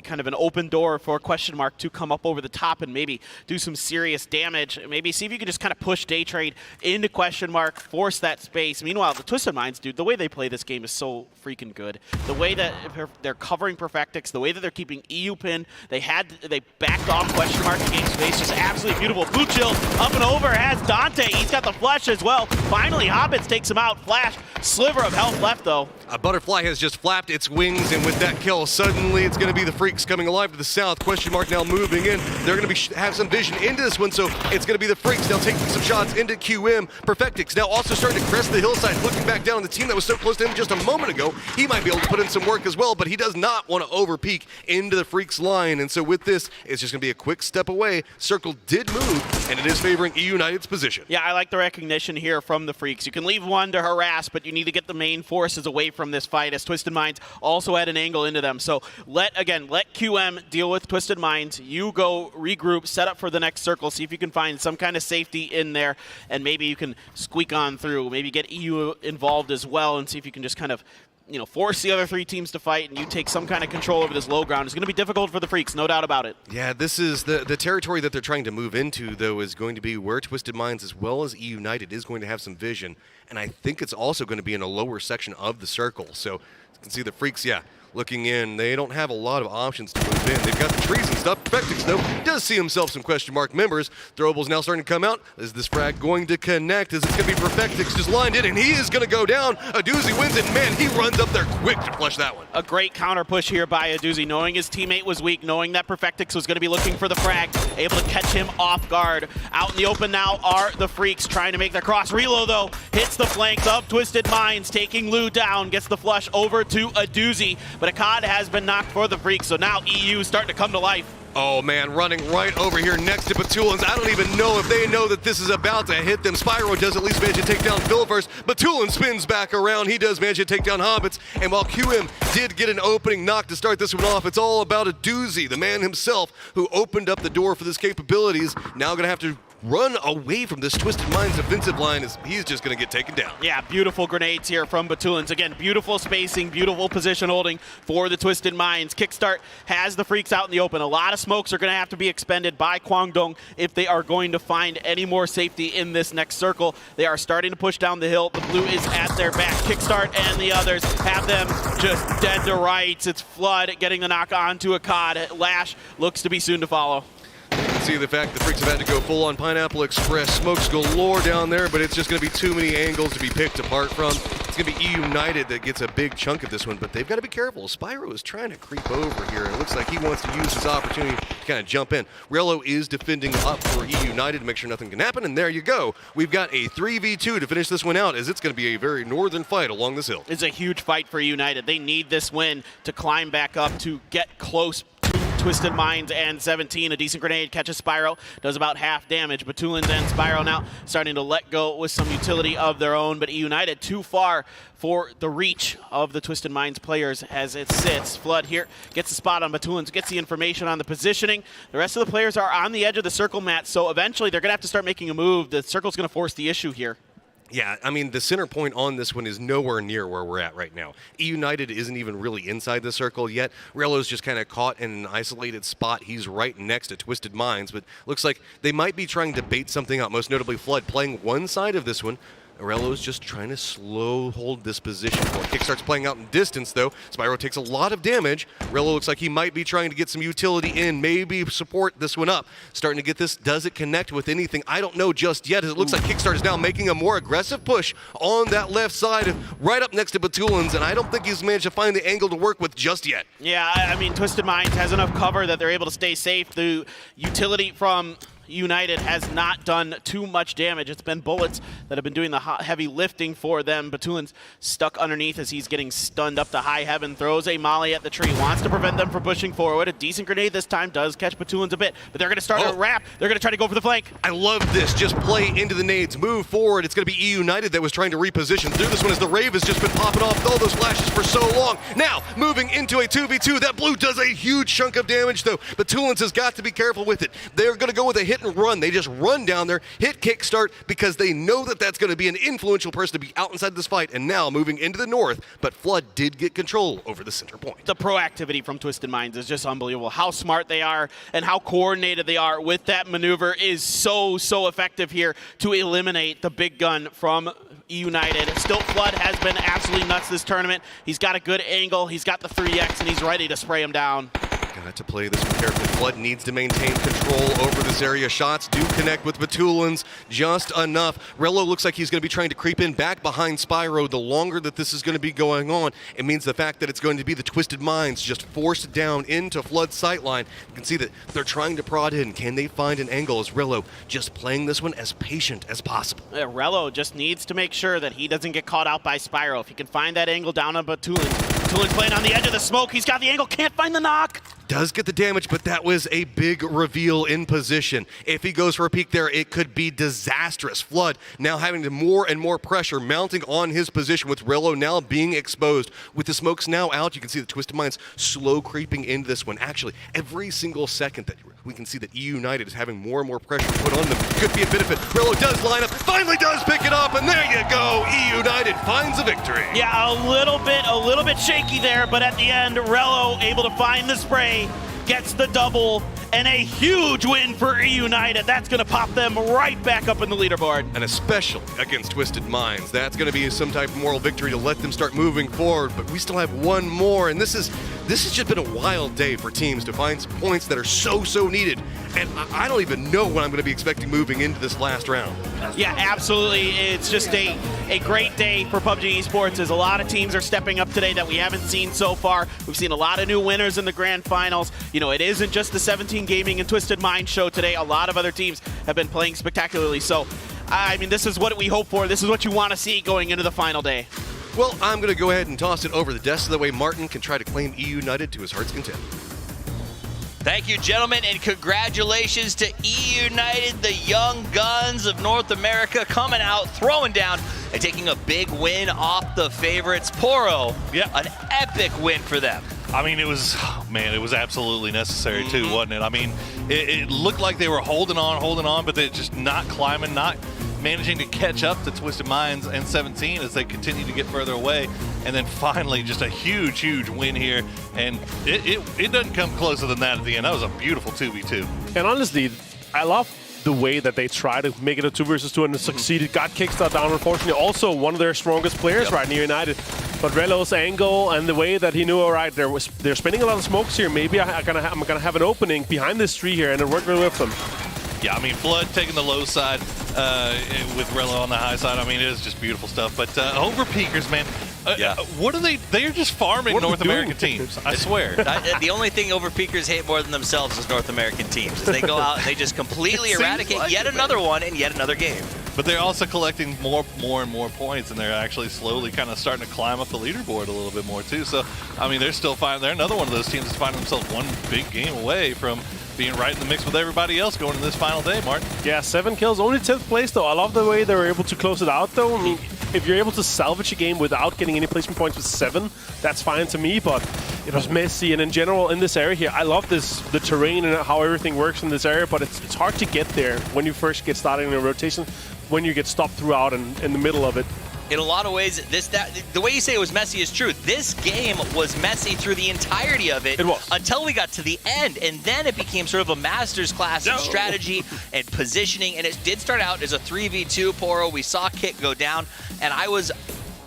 [SPEAKER 3] kind of an open door for question mark to come up over the top and maybe do some serious damage. Maybe see if you can just kind of push Day Trade into question mark, force that space. Meanwhile, the Twisted Minds, dude, the way they play this game is so freaking good. The way that they're covering Perfectix, the way that they're keeping EU pinned, they backed off question mark to gain space, just absolutely beautiful. Blue Chill up and over has Dante. He's got the flush as well. Finally, Hobbits takes him out. Flash, sliver of health left though.
[SPEAKER 2] A butterfly has just flapped its wings, and with that kill, suddenly it's going to be the Freaks coming alive to the south. Question mark now moving in. They're going to have some vision into this one, so it's going to be the Freaks now taking some shots into QM. Perfectix now also starting to crest the hillside, looking back down on the team that was so close to him just a moment ago. He might be able to put in some work as well, but he does not want to overpeak into the Freaks line, and so with this, it's just going to be a quick step away. Circle did move, and it is favoring E United's position.
[SPEAKER 3] Yeah, I like the recognition here from the Freaks. You can leave one to harass, but you need to get the main forces away from this fight, as Twisted Minds also had an angle into them. So let QM deal with Twisted Minds. You go regroup, set up for the next circle, see if you can find some kind of safety in there, and maybe you can squeak on through. Maybe get EU involved as well and see if you can just kind of force the other 3 teams to fight, and you take some kind of control over this low ground. It's going to be difficult for the Freaks, no doubt about it.
[SPEAKER 2] Yeah, this is the territory that they're trying to move into, though, is going to be where Twisted Minds as well as E United is going to have some vision, and I think it's also going to be in a lower section of the circle. So you can see the Freaks, yeah, looking in. They don't have a lot of options to move in. They've got the trees and stuff. Perfectix, though, does see himself some question mark members. Throwables now starting to come out. Is this frag going to connect? Is it going to be Perfectix just lined in, and he is going to go down. Aduzi wins it. Man, he runs up there quick to flush that one.
[SPEAKER 3] A great counter push here by Aduzi, knowing his teammate was weak, knowing that Perfectix was going to be looking for the frag, able to catch him off guard. Out in the open now are the Freaks trying to make their cross. Reload, though, hits the flanks of Twisted Minds, taking Lou down, gets the flush over to Aduzi, but Akkad has been knocked for the Freaks, so now EU starting to come to life.
[SPEAKER 2] Oh man, running right over here next to Batulins. I don't even know if they know that this is about to hit them. Spyro does at least manage to take down Phil first. Batulin spins back around. He does manage to take down Hobbits. And while QM did get an opening knock to start this one off, it's all about Aduzi, the man himself who opened up the door for this capabilities. Now going to have to run away from this Twisted Minds defensive line as he's just going to get taken down.
[SPEAKER 3] Yeah, beautiful grenades here from Batulins. Again, beautiful spacing, beautiful position holding for the Twisted Minds. Kickstart has the Freaks out in the open. A lot of smokes are going to have to be expended by Kwangdong if they are going to find any more safety in this next circle. They are starting to push down the hill. The blue is at their back. Kickstart and the others have them just dead to rights. It's Flood getting the knock onto Akkad. Lash looks to be soon to follow.
[SPEAKER 2] See the fact the Freaks have had to go full-on Pineapple Express. Smokes galore down there, but it's just going to be too many angles to be picked apart from. It's going to be E United that gets a big chunk of this one, but they've got to be careful. Spyro is trying to creep over here. It looks like he wants to use his opportunity to kind of jump in. Rello is defending up for E United to make sure nothing can happen, and there you go. We've got a 3v2 to finish this one out, as it's going to be a very northern fight along this hill.
[SPEAKER 3] It's a huge fight for United. They need this win to climb back up, to get close Twisted Minds and 17. A decent grenade catches Spyro, does about half damage. Batulins and Spyro now starting to let go with some utility of their own, but E United too far for the reach of the Twisted Minds players as it sits. Flood here gets the spot on Batulins, gets the information on the positioning. The rest of the players are on the edge of the circle, Matt, so eventually they're going to have to start making a move. The circle's going to force the issue here.
[SPEAKER 2] Yeah, I mean, the center point on this one is nowhere near where we're at right now. E United isn't even really inside the circle yet. Rello's just kind of caught in an isolated spot. He's right next to Twisted Minds, but looks like they might be trying to bait something out, most notably Flood playing one side of this one. Rello's just trying to slow hold this position. Kickstart's playing out in distance, though. Spyro takes a lot of damage. Rello looks like he might be trying to get some utility in, maybe support this one up. Starting to get this. Does it connect with anything? I don't know just yet. It looks like Kickstart is now making a more aggressive push on that left side, right up next to Batulins, and I don't think he's managed to find the angle to work with just yet.
[SPEAKER 3] Yeah, I mean, Twisted Minds has enough cover that they're able to stay safe. The utility from United has not done too much damage. It's been bullets that have been doing the heavy lifting for them. Batulin's stuck underneath as he's getting stunned up to high heaven. Throws a molly at the tree. Wants to prevent them from pushing forward. A decent grenade this time does catch Batulins a bit, but they're going to start a wrap. They're going to try to go for the flank.
[SPEAKER 2] I love this. Just play into the nades. Move forward. It's going to be E United that was trying to reposition through this one as the Rave has just been popping off all those flashes for so long. Now, moving into a 2v2. That blue does a huge chunk of damage, though. Batulins has got to be careful with it. They're going to go with a hit and run. They just run down there, hit Kickstart, because they know that that's going to be an influential person to be out inside this fight, and now moving into the north, but Flood did get control over the center point.
[SPEAKER 3] The proactivity from Twisted Minds is just unbelievable. How smart they are and how coordinated they are with that maneuver is so effective here to eliminate the big gun from United. Still, Flood has been absolutely nuts this tournament. He's got a good angle, he's got the 3x, and he's ready to spray him down.
[SPEAKER 2] Got to play this one carefully. Flood needs to maintain control over this area. Shots do connect with Batulans just enough. Rello looks like he's going to be trying to creep in back behind Spyro. The longer that this is going to be going on, it means the fact that it's going to be the Twisted Minds just forced down into Flood's sightline. You can see that they're trying to prod in. Can they find an angle as Rello just playing this one as patient as possible?
[SPEAKER 3] Rello just needs to make sure that he doesn't get caught out by Spyro. If he can find that angle down on Batulin's playing on the edge of the smoke. He's got the angle, can't find the knock.
[SPEAKER 2] Does get the damage, but that was a big reveal in position. If he goes for a peek there, it could be disastrous. Flood now having more and more pressure mounting on his position with Rello now being exposed. With the smokes now out, you can see the Twisted Minds slow creeping into this one. Actually, every single second that we can see that EU United is having more and more pressure put on them could be a benefit. Rello does line up, finally does pick it up, and there you go. EU United finds a victory.
[SPEAKER 3] Yeah, a little bit shaky there, but at the end, Rello able to find the spray, gets the double, and a huge win for EU United. That's going to pop them right back up in the leaderboard.
[SPEAKER 2] And especially against Twisted Minds. That's going to be some type of moral victory to let them start moving forward. But we still have one more, and this has just been a wild day for teams to find some points that are so needed. And I don't even know what I'm going to be expecting moving into this last round.
[SPEAKER 3] Yeah, absolutely. It's just a great day for PUBG Esports as a lot of teams are stepping up today that we haven't seen so far. We've seen a lot of new winners in the grand finals. You know, it isn't just the 17 Gaming and Twisted Mind show today. A lot of other teams have been playing spectacularly. So, I mean, this is what we hope for. This is what you want to see going into the final day.
[SPEAKER 2] Well, I'm going to go ahead and toss it over the desk so that way Martin can try to claim EU United to his heart's content.
[SPEAKER 13] Thank you, gentlemen, and congratulations to EU United, the young guns of North America, coming out, throwing down, and taking a big win off the favorites. Poro, an epic win for them.
[SPEAKER 6] I mean, it was absolutely necessary too, wasn't it? I mean, it looked like they were holding on, but they're just not climbing, not managing to catch up to Twisted Minds and 17 as they continue to get further away. And then finally, just a huge win here. And it doesn't come closer than that at the end. That was a beautiful 2v2.
[SPEAKER 16] And honestly, I love the way that they try to make it a 2 versus 2 and succeeded. Got Kickstart down, unfortunately. Also, one of their strongest players right near United. But Rello's angle and the way that he knew, all right, they're spending a lot of smokes here. Maybe I'm gonna have an opening behind this tree here, and it worked really well for them.
[SPEAKER 6] Yeah, I mean, Flood taking the low side with Rello on the high side. I mean, it is just beautiful stuff. But Overpeakers, man, what are they? They are just farming North American teams. I swear.
[SPEAKER 13] The only thing Overpeakers hate more than themselves is North American teams. As they go out and they just completely eradicate like yet another one in yet another game.
[SPEAKER 6] But they're also collecting more and more points, and they're actually slowly kind of starting to climb up the leaderboard a little bit more too. So, I mean, they're still finding. They're another one of those teams that's finding themselves one big game away from being right in the mix with everybody else going to this final day, Martin.
[SPEAKER 16] Yeah, 7 kills, only 10th place though. I love the way they were able to close it out though. I mean, if you're able to salvage a game without getting any placement points with 7, that's fine to me, but it was messy. And in general, in this area here, I love the terrain and how everything works in this area, but it's hard to get there when you first get started in a rotation, when you get stopped throughout and in the middle of it.
[SPEAKER 13] In a lot of ways, the way you say it was messy is true. This game was messy through the entirety of it.
[SPEAKER 16] It was.
[SPEAKER 13] Until we got to the end, and then it became sort of a master's class in strategy and positioning, and it did start out as a 3v2, Poro. We saw Kit go down, and I was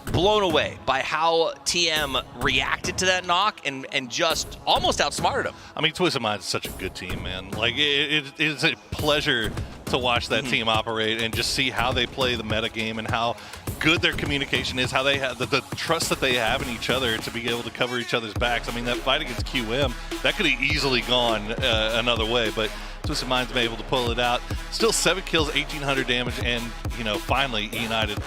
[SPEAKER 13] blown away by how TM reacted to that knock and just almost outsmarted him.
[SPEAKER 6] I mean, Twisted Minds is such a good team, man. Like, it is a pleasure to watch that team operate and just see how they play the meta game and how good their communication is, how they have the trust that they have in each other to be able to cover each other's backs. I mean, that fight against QM, that could have easily gone another way, but Twisted Minds been able to pull it out. Still 7 kills, 1,800 damage, and, you know, finally United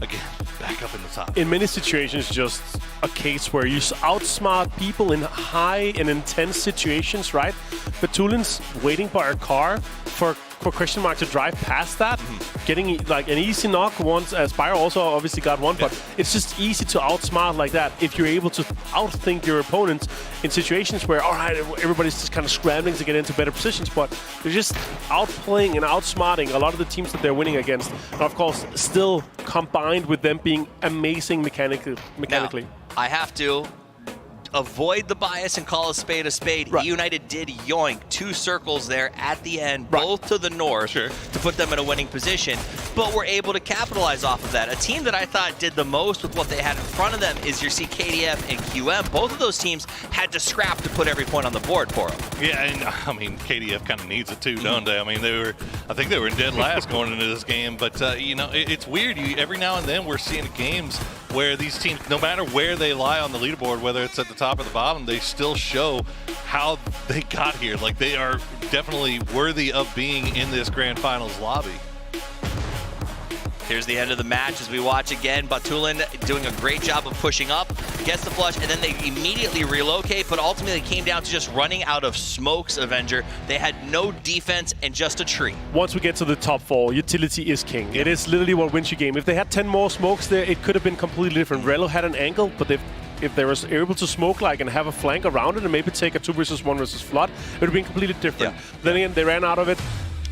[SPEAKER 6] again back up in the top.
[SPEAKER 16] In many situations, just a case where you outsmart people in high and intense situations, right? Batulin's waiting by a car for question mark to drive past that, getting like an easy knock once. Spyro also obviously got one, but it's just easy to outsmart like that if you're able to outthink your opponents in situations where, all right, everybody's just kind of scrambling to get into better positions, but they're just outplaying and outsmarting a lot of the teams that they're winning against. And of course, still combined with them being amazing mechanically.
[SPEAKER 13] Now, I have to avoid the bias and call a spade a spade.
[SPEAKER 16] Right.
[SPEAKER 13] United did yoink 2 circles there at the end, both to the north, to put them in a winning position. but were able to capitalize off of that. A team that I thought did the most with what they had in front of them is your KDF and QM. Both of those teams had to scrap to put every point on the board for them.
[SPEAKER 6] Yeah, and I mean, KDF kind of needs it too, don't they? I mean, I think they were in dead last going into this game, but you know, it's weird. Every now and then we're seeing games where these teams, no matter where they lie on the leaderboard, whether it's at the top or the bottom, they still show how they got here. Like, they are definitely worthy of being in this grand finals lobby.
[SPEAKER 13] Here's the end of the match as we watch again. Batulin doing a great job of pushing up, gets the flush, and then they immediately relocate, but ultimately it came down to just running out of smokes, Avenger. They had no defense and just a tree.
[SPEAKER 16] Once we get to the top 4, utility is king. It is literally what wins you game. If they had 10 more smokes there, it could have been completely different. Relo had an angle, but if they were able to smoke like and have a flank around it and maybe take a 2 versus 1 versus flood, it would have been completely different. Yeah. Then again, they ran out of it.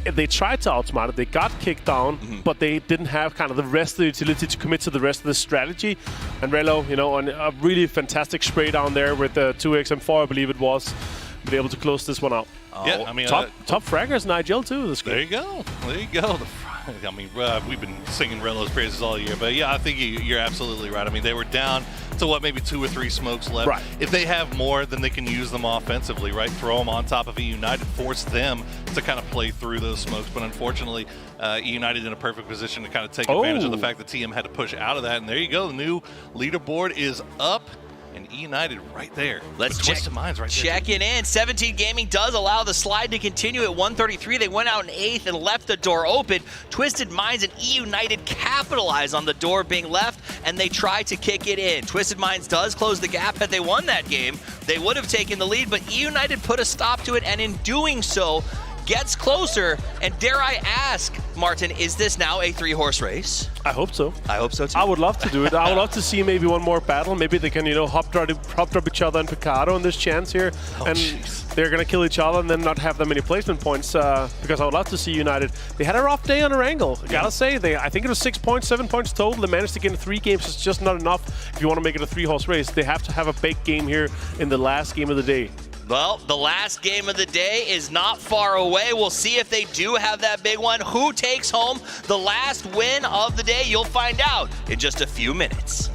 [SPEAKER 16] They tried to outsmart it, they got kicked down, but they didn't have kind of the rest of the utility to commit to the rest of the strategy. And Relo, you know, on a really fantastic spray down there with the 2XM4, I believe it was, be able to close this one out.
[SPEAKER 6] Yeah, I mean,
[SPEAKER 16] top fraggers, Nigel too. This game.
[SPEAKER 6] There you go. There you go. I mean, we've been singing Relo's praises all year, but yeah, I think you're absolutely right. I mean, they were down to what, maybe 2 or 3 smokes left.
[SPEAKER 16] Right.
[SPEAKER 6] If they have more, then they can use them offensively, right? Throw them on top of United, force them to kind of play through those smokes. But unfortunately, United in a perfect position to kind of take advantage of the fact that TM had to push out of that. And there you go. The new leaderboard is up. And United right there.
[SPEAKER 13] Let's
[SPEAKER 6] check
[SPEAKER 13] it in. 17 Gaming does allow the slide to continue at 133. They went out in 8th and left the door open. Twisted Minds and United capitalize on the door being left, and they try to kick it in. Twisted Minds does close the gap. Had they won that game, they would have taken the lead, but United put a stop to it, and in doing so, gets closer. And dare I ask, Martin, is this now a 3-horse race?
[SPEAKER 16] I hope so.
[SPEAKER 13] I hope so too.
[SPEAKER 16] I would love to do it. I would love to see maybe one more battle. Maybe they can, you know, hop drop each other and Picado in this chance here. They're going to kill each other and then not have that many placement points because I would love to see United. They had a rough day on their angle. I gotta say, I think it was 6 points, 7 points total. They managed to get in 3 games. It's just not enough if you want to make it a 3-horse race. They have to have a big game here in the last game of the day.
[SPEAKER 13] Well, the last game of the day is not far away. We'll see if they do have that big one. Who takes home the last win of the day? You'll find out in just a few minutes.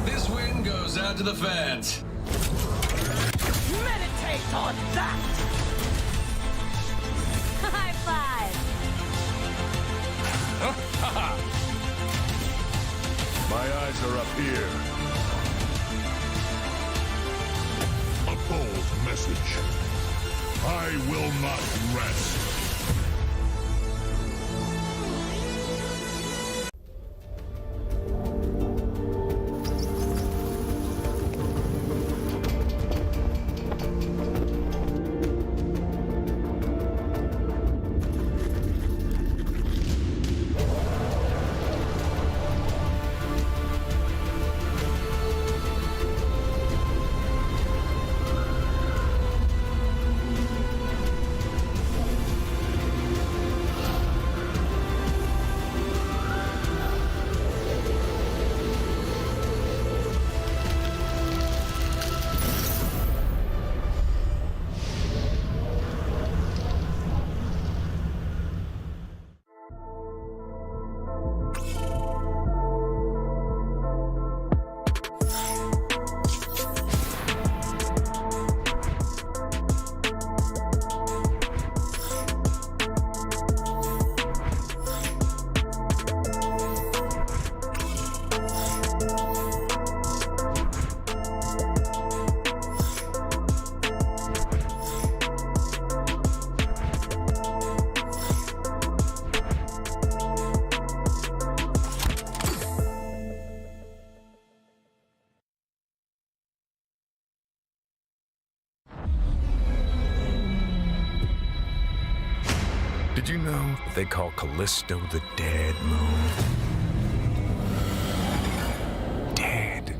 [SPEAKER 11] This win goes out to the fans.
[SPEAKER 12] Meditate on that! High five!
[SPEAKER 11] My eyes are up here. A bold message. I will not rest. Did you know that they call Callisto the Dead Moon? Dead.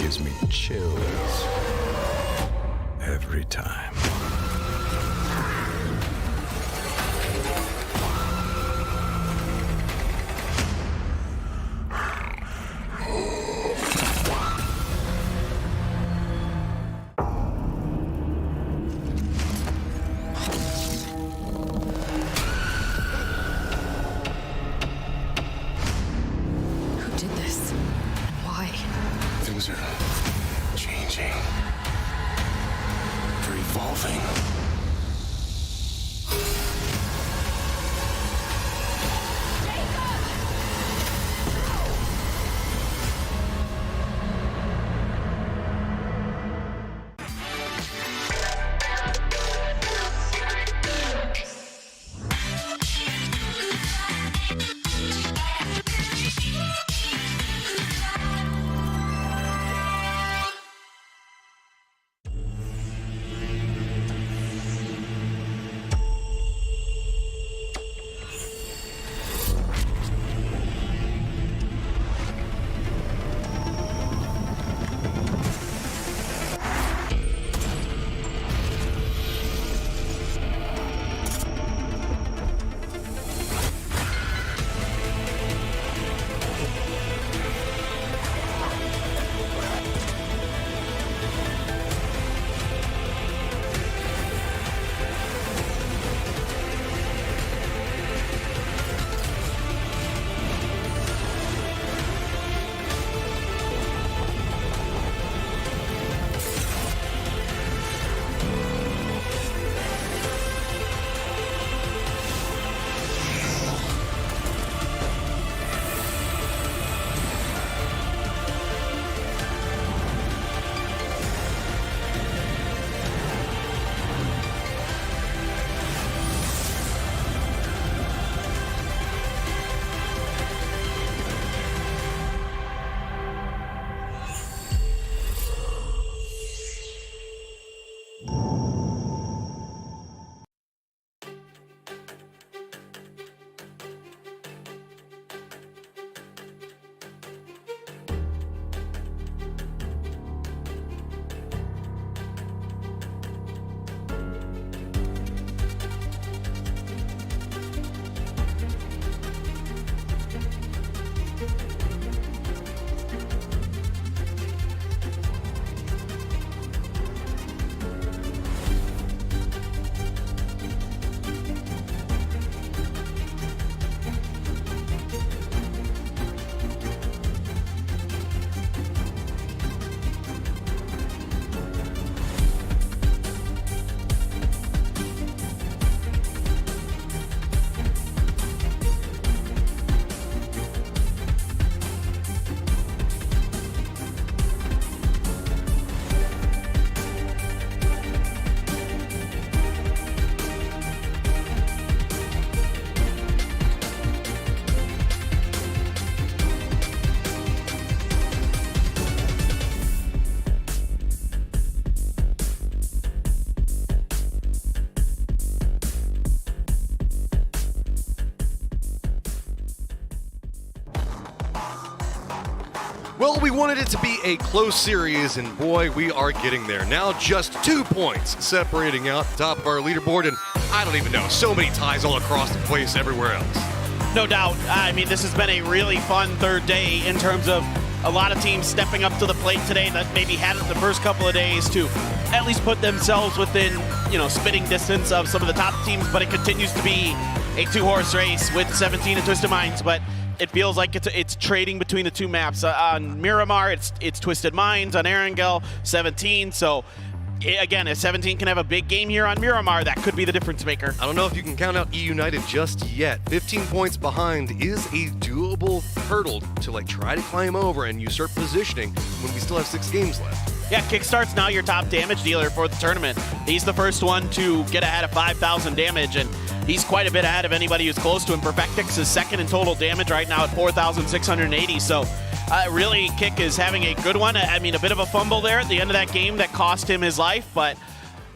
[SPEAKER 11] Gives me chills every time. Things are changing. They're evolving.
[SPEAKER 2] Well, we wanted it to be a close series, and boy, we are getting there. Now just 2 points separating out the top of our leaderboard, and I don't even know, so many ties all across the place everywhere else.
[SPEAKER 3] No doubt. I mean, this has been a really fun third day in terms of a lot of teams stepping up to the plate today that maybe hadn't the first couple of days to at least put themselves within, spitting distance of some of the top teams, but it continues to be a two-horse race with 17 and Twisted Minds, but it feels like it's trading between the two maps. On Miramar, it's Twisted Minds. On Erangel, 17. So, again, if 17 can have a big game here on Miramar, that could be the difference maker.
[SPEAKER 2] I don't know if you can count out E United just yet. 15 points behind is a doable hurdle to try to climb over and usurp positioning when we still have 6 games left.
[SPEAKER 3] Yeah, Kickstart's now your top damage dealer for the tournament. He's the first one to get ahead of 5,000 damage, and he's quite a bit ahead of anybody who's close to him. Perfectix is second in total damage right now at 4,680. So really, Kick is having a good one. I mean, a bit of a fumble there at the end of that game that cost him his life, but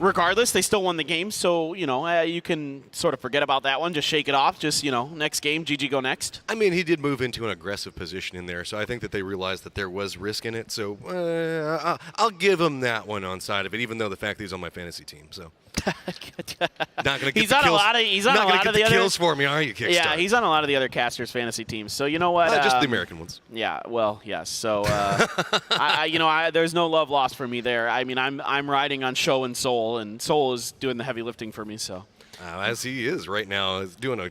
[SPEAKER 3] regardless, they still won the game, so, you know, you can sort of forget about that one. Just shake it off. Just, you know, next game, GG go next.
[SPEAKER 2] I mean, he did move into an aggressive position in there, so I think that they realized that there was risk in it. So I'll give him that one on side of it, even though the fact that he's on my fantasy team. So not going to get
[SPEAKER 3] he's on a lot of the other
[SPEAKER 2] kills for me, are you, Kickstarter?
[SPEAKER 3] Yeah, he's on a lot of the other casters' fantasy teams. So you know what?
[SPEAKER 2] Just the American ones.
[SPEAKER 3] Yeah, well, yes. So there's no love lost for me there. I mean, I'm riding on Show and Soul is doing the heavy lifting for me. So
[SPEAKER 2] as he is right now, is doing a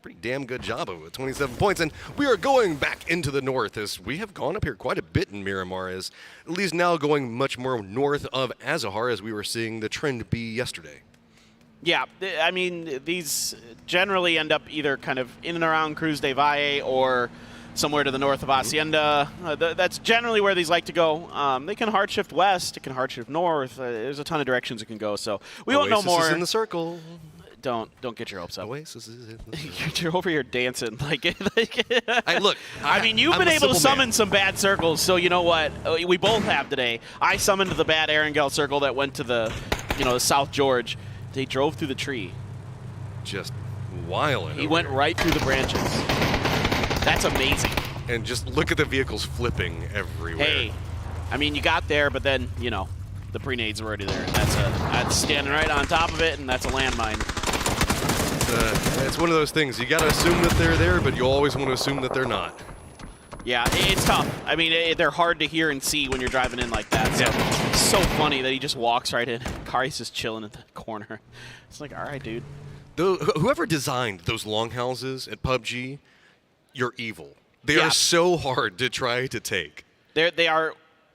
[SPEAKER 2] pretty damn good job of it with 27 points. And we are going back into the north as we have gone up here quite a bit in Miramar, as at least now going much more north of Azahar as we were seeing the trend be yesterday.
[SPEAKER 3] Yeah, I mean, these generally end up either kind of in and around Cruz de Valle or somewhere to the north of Hacienda. That's generally where these like to go. They can hard shift west, it can hard shift north. There's a ton of directions it can go. So we won't know more.
[SPEAKER 2] Oasis is in the circle.
[SPEAKER 3] Don't get your hopes up.
[SPEAKER 2] Oasis is in the circle.
[SPEAKER 3] You're over here dancing like.
[SPEAKER 2] Look,
[SPEAKER 3] I mean, you've been able to summon some bad circles, so you know what? We both have today. I summoned the bad Erangel circle that went to the, the South George. They drove through the tree.
[SPEAKER 2] Just wilding.
[SPEAKER 3] He went right through the branches. That's amazing.
[SPEAKER 2] And just look at the vehicles flipping everywhere.
[SPEAKER 3] Hey, I mean, you got there, but then, the pre-nades were already there. And that's standing right on top of it, and that's a landmine.
[SPEAKER 2] It's one of those things. You got to assume that they're there, but you always want to assume that they're not.
[SPEAKER 3] Yeah, it's tough. I mean, they're hard to hear and see when you're driving in like that. So it's so funny that he just walks right in. Kari's just chilling at the corner. It's like, all right, dude.
[SPEAKER 2] Whoever designed those longhouses at PUBG, you're evil. They are so hard to try to take.
[SPEAKER 3] They are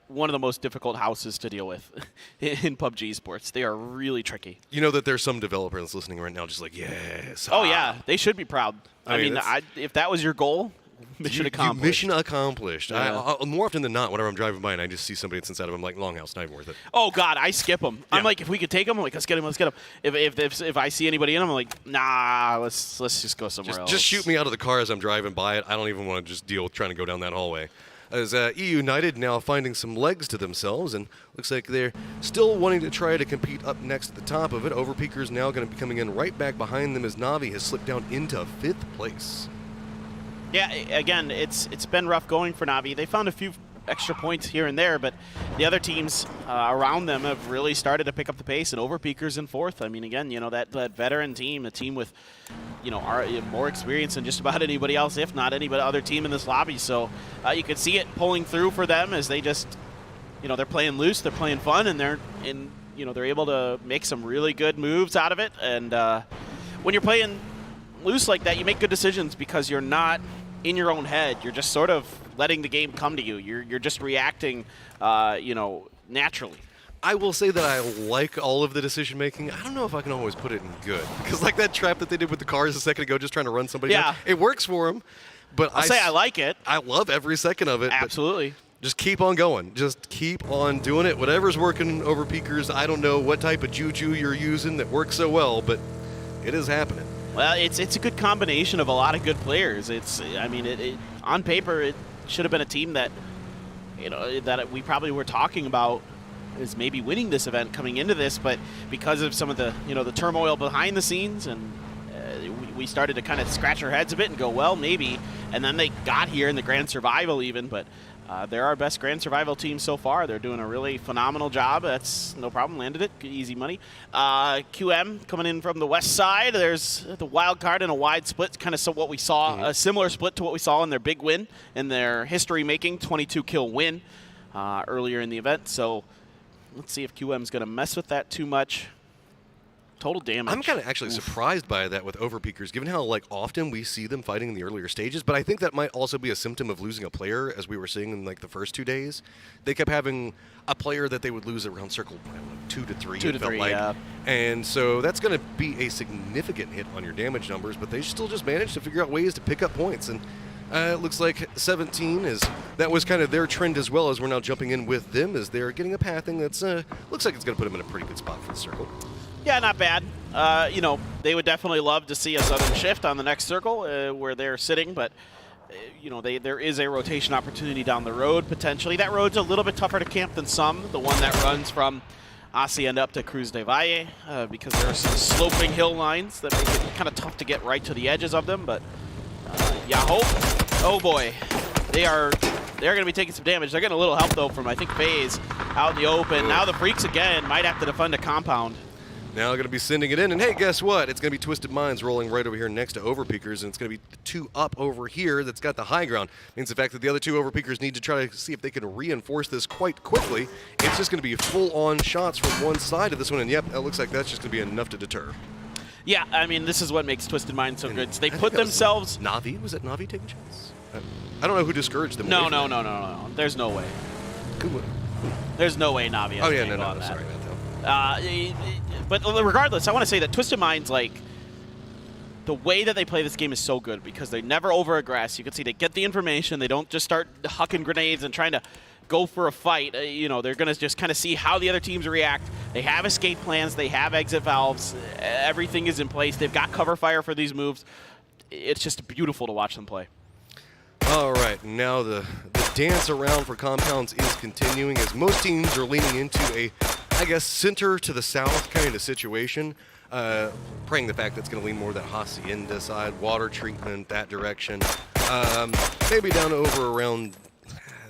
[SPEAKER 3] one of the most difficult houses to deal with in PUBG sports. They are really tricky.
[SPEAKER 2] You know that there's some developers listening right now just like, yes.
[SPEAKER 3] Oh, yeah. They should be proud. I mean if that was your goal, mission accomplished.
[SPEAKER 2] Mission accomplished.
[SPEAKER 3] Yeah.
[SPEAKER 2] More often than not, whenever I'm driving by and I just see somebody that's inside of them, I'm like, longhouse, not even worth it.
[SPEAKER 3] Oh, God, I skip them. Yeah. I'm like, if we could take them, I'm like, let's get them. If I see anybody in them, I'm like, nah, let's just go somewhere else.
[SPEAKER 2] Just shoot me out of the car as I'm driving by it. I don't even want to just deal with trying to go down that hallway. As EU United now finding some legs to themselves, and looks like they're still wanting to try to compete up next at the top of it. Overpeaker's now going to be coming in right back behind them as Navi has slipped down into 5th place.
[SPEAKER 3] Yeah, again, it's been rough going for Navi. They found a few extra points here and there, but the other teams around them have really started to pick up the pace, and Overpeaker's in 4th. I mean, again, that veteran team, a team with, more experience than just about anybody else, if not any other team in this lobby. So you could see it pulling through for them as they just, they're playing loose, they're playing fun, and they're able to make some really good moves out of it. And when you're playing loose like that, you make good decisions because you're not in your own head. You're just sort of letting the game come to you. You're just reacting, naturally.
[SPEAKER 2] I will say that I like all of the decision making. I don't know if I can always put it in good, because like that trap that they did with the cars a second ago, just trying to run somebody down, it works for them. But
[SPEAKER 3] I like it.
[SPEAKER 2] I love every second of it.
[SPEAKER 3] Absolutely.
[SPEAKER 2] Just keep on going. Just keep on doing it. Whatever's working, Overpeakers. I don't know what type of juju you're using that works so well, but it is happening.
[SPEAKER 3] Well, it's a good combination of a lot of good players. On paper, it should have been a team that, that we probably were talking about as maybe winning this event coming into this, but because of some of the, the turmoil behind the scenes, and we started to kind of scratch our heads a bit and go, well, maybe. And then they got here in the Grand Survival even, but they're our best Grand Survival team so far. They're doing a really phenomenal job. That's no problem. Landed it. Easy money. QM coming in from the west side. There's the wild card and a wide split, kind of what we saw, a similar split to what we saw in their big win, in their history-making 22-kill win earlier in the event. So let's see if QM's going to mess with that too much. Total damage.
[SPEAKER 2] I'm kind of actually surprised by that with Overpeakers, given how often we see them fighting in the earlier stages. But I think that might also be a symptom of losing a player, as we were seeing in the first 2 days. They kept having a player that they would lose around circle 2 to 3.
[SPEAKER 3] 2 to 3, yeah.
[SPEAKER 2] And so that's going to be a significant hit on your damage numbers. But they still just managed to figure out ways to pick up points. And it looks like 17 that was kind of their trend as well, as we're now jumping in with them as they're getting a pathing that's looks like it's going to put them in a pretty good spot for the circle.
[SPEAKER 3] Yeah, not bad. They would definitely love to see a Southern shift on the next circle where they're sitting, but there is a rotation opportunity down the road potentially. That road's a little bit tougher to camp than some. The one that runs from Hacienda up to Cruz de Valle because there are some sloping hill lines that make it kind of tough to get right to the edges of them. But Yahoo, oh boy, they're going to be taking some damage. They're getting a little help though from I think FaZe out in the open. Ooh. Now the Freaks again might have to defend a compound.
[SPEAKER 2] Now going to be sending it in, and hey, guess what? It's going to be Twisted Minds rolling right over here next to Overpeakers, and it's going to be the 2 up over here that's got the high ground. Means the fact that the other 2 Overpeakers need to try to see if they can reinforce this quite quickly. It's just going to be full-on shots from one side of this one, and yep, it looks like that's just going to be enough to deter.
[SPEAKER 3] Yeah, I mean, this is what makes Twisted Minds so good. So they put themselves...
[SPEAKER 2] Navi? Was it Navi taking shots? I don't know who discouraged them.
[SPEAKER 3] No. There's no way. There's no way Navi has an angle on that.
[SPEAKER 2] Sorry,
[SPEAKER 3] but regardless, I want to say that Twisted Minds, like, the way that they play this game is so good because they never over-aggress. You can see they get the information. They don't just start hucking grenades and trying to go for a fight. You know, they're going to just kind of see how the other teams react. They have escape plans. They have exit valves. Everything is in place. They've got cover fire for these moves. It's just beautiful to watch them play.
[SPEAKER 2] All right, now the dance around for compounds is continuing as most teams are leaning into a, I guess, center to the south kind of situation, praying the fact that it's going to lean more to that Hacienda side, water treatment, that direction. Maybe down over around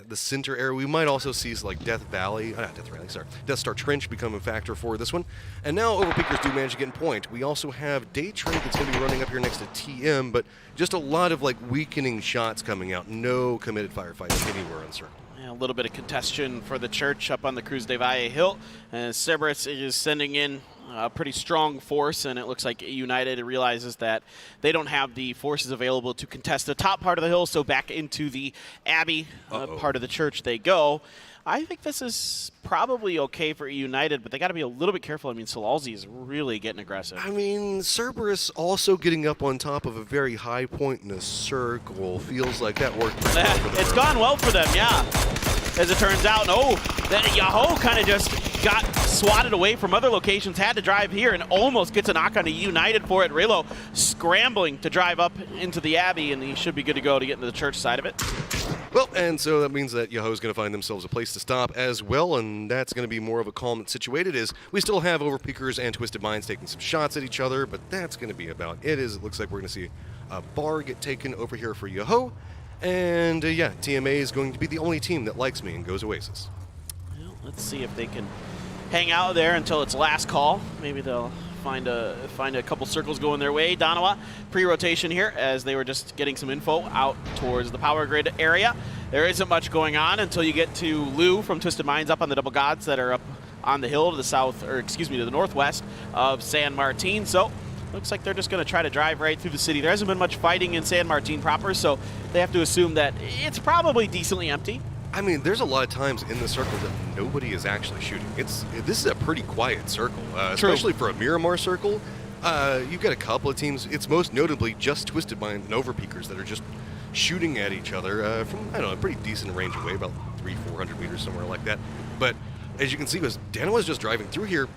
[SPEAKER 2] the center area. We might also see like Death Star Trench become a factor for this one. And now Overpeakers do manage to get in point. We also have Day Trade that's going to be running up here next to TM, but just a lot of like weakening shots coming out. No committed firefighting anywhere on circle.
[SPEAKER 3] Yeah, a little bit of congestion for the Church up on the Cruz de Valle hill. And Cerberus is sending in a pretty strong force, and it looks like United realizes that they don't have the forces available to contest the top part of the hill, so back into the Abbey part of the Church they go. I think this is probably okay for United, but they got to be a little bit careful. I mean, Solalzi is really getting aggressive.
[SPEAKER 2] I mean, Cerberus also getting up on top of a very high point in a circle. Feels like that worked pretty well for them.
[SPEAKER 3] It's gone well for them, yeah. As it turns out, that Yahoo kind of just got swatted away from other locations, had to drive here and almost gets a knock on to United for it. Relo scrambling to drive up into the Abbey, and he should be good to go to get into the Church side of it.
[SPEAKER 2] Well, and so that means that Yahoo's going to find themselves a place to stop as well, and that's going to be more of a calm situated. Is we still have Overpeakers and Twisted Minds taking some shots at each other, but that's going to be about it. It looks like we're going to see a bar get taken over here for Yahoo, and yeah, TMA is going to be the only team that likes me and goes Oasis.
[SPEAKER 3] Well, let's see if they can hang out there until it's last call. Maybe they'll find a couple circles going their way. Danawa pre-rotation here as they were just getting some info out towards the power grid area. There isn't much going on until you get to Lou from Twisted Minds up on the Double Gods that are up on the hill to the south, or excuse me, to the northwest of San Martin. So looks like they're just going to try to drive right through the city. There hasn't been much fighting in San Martin proper, so they have to assume that it's probably decently empty.
[SPEAKER 2] I mean, there's a lot of times in the circle that nobody is actually shooting. This is a pretty quiet circle, especially for a Miramar circle. You've got a couple of teams. It's most notably just Twisted Minds and Overpeakers that are just shooting at each other from, I don't know, a pretty decent range away, about 300-400 meters, somewhere like that. But as you can see, as Danawa's just driving through here,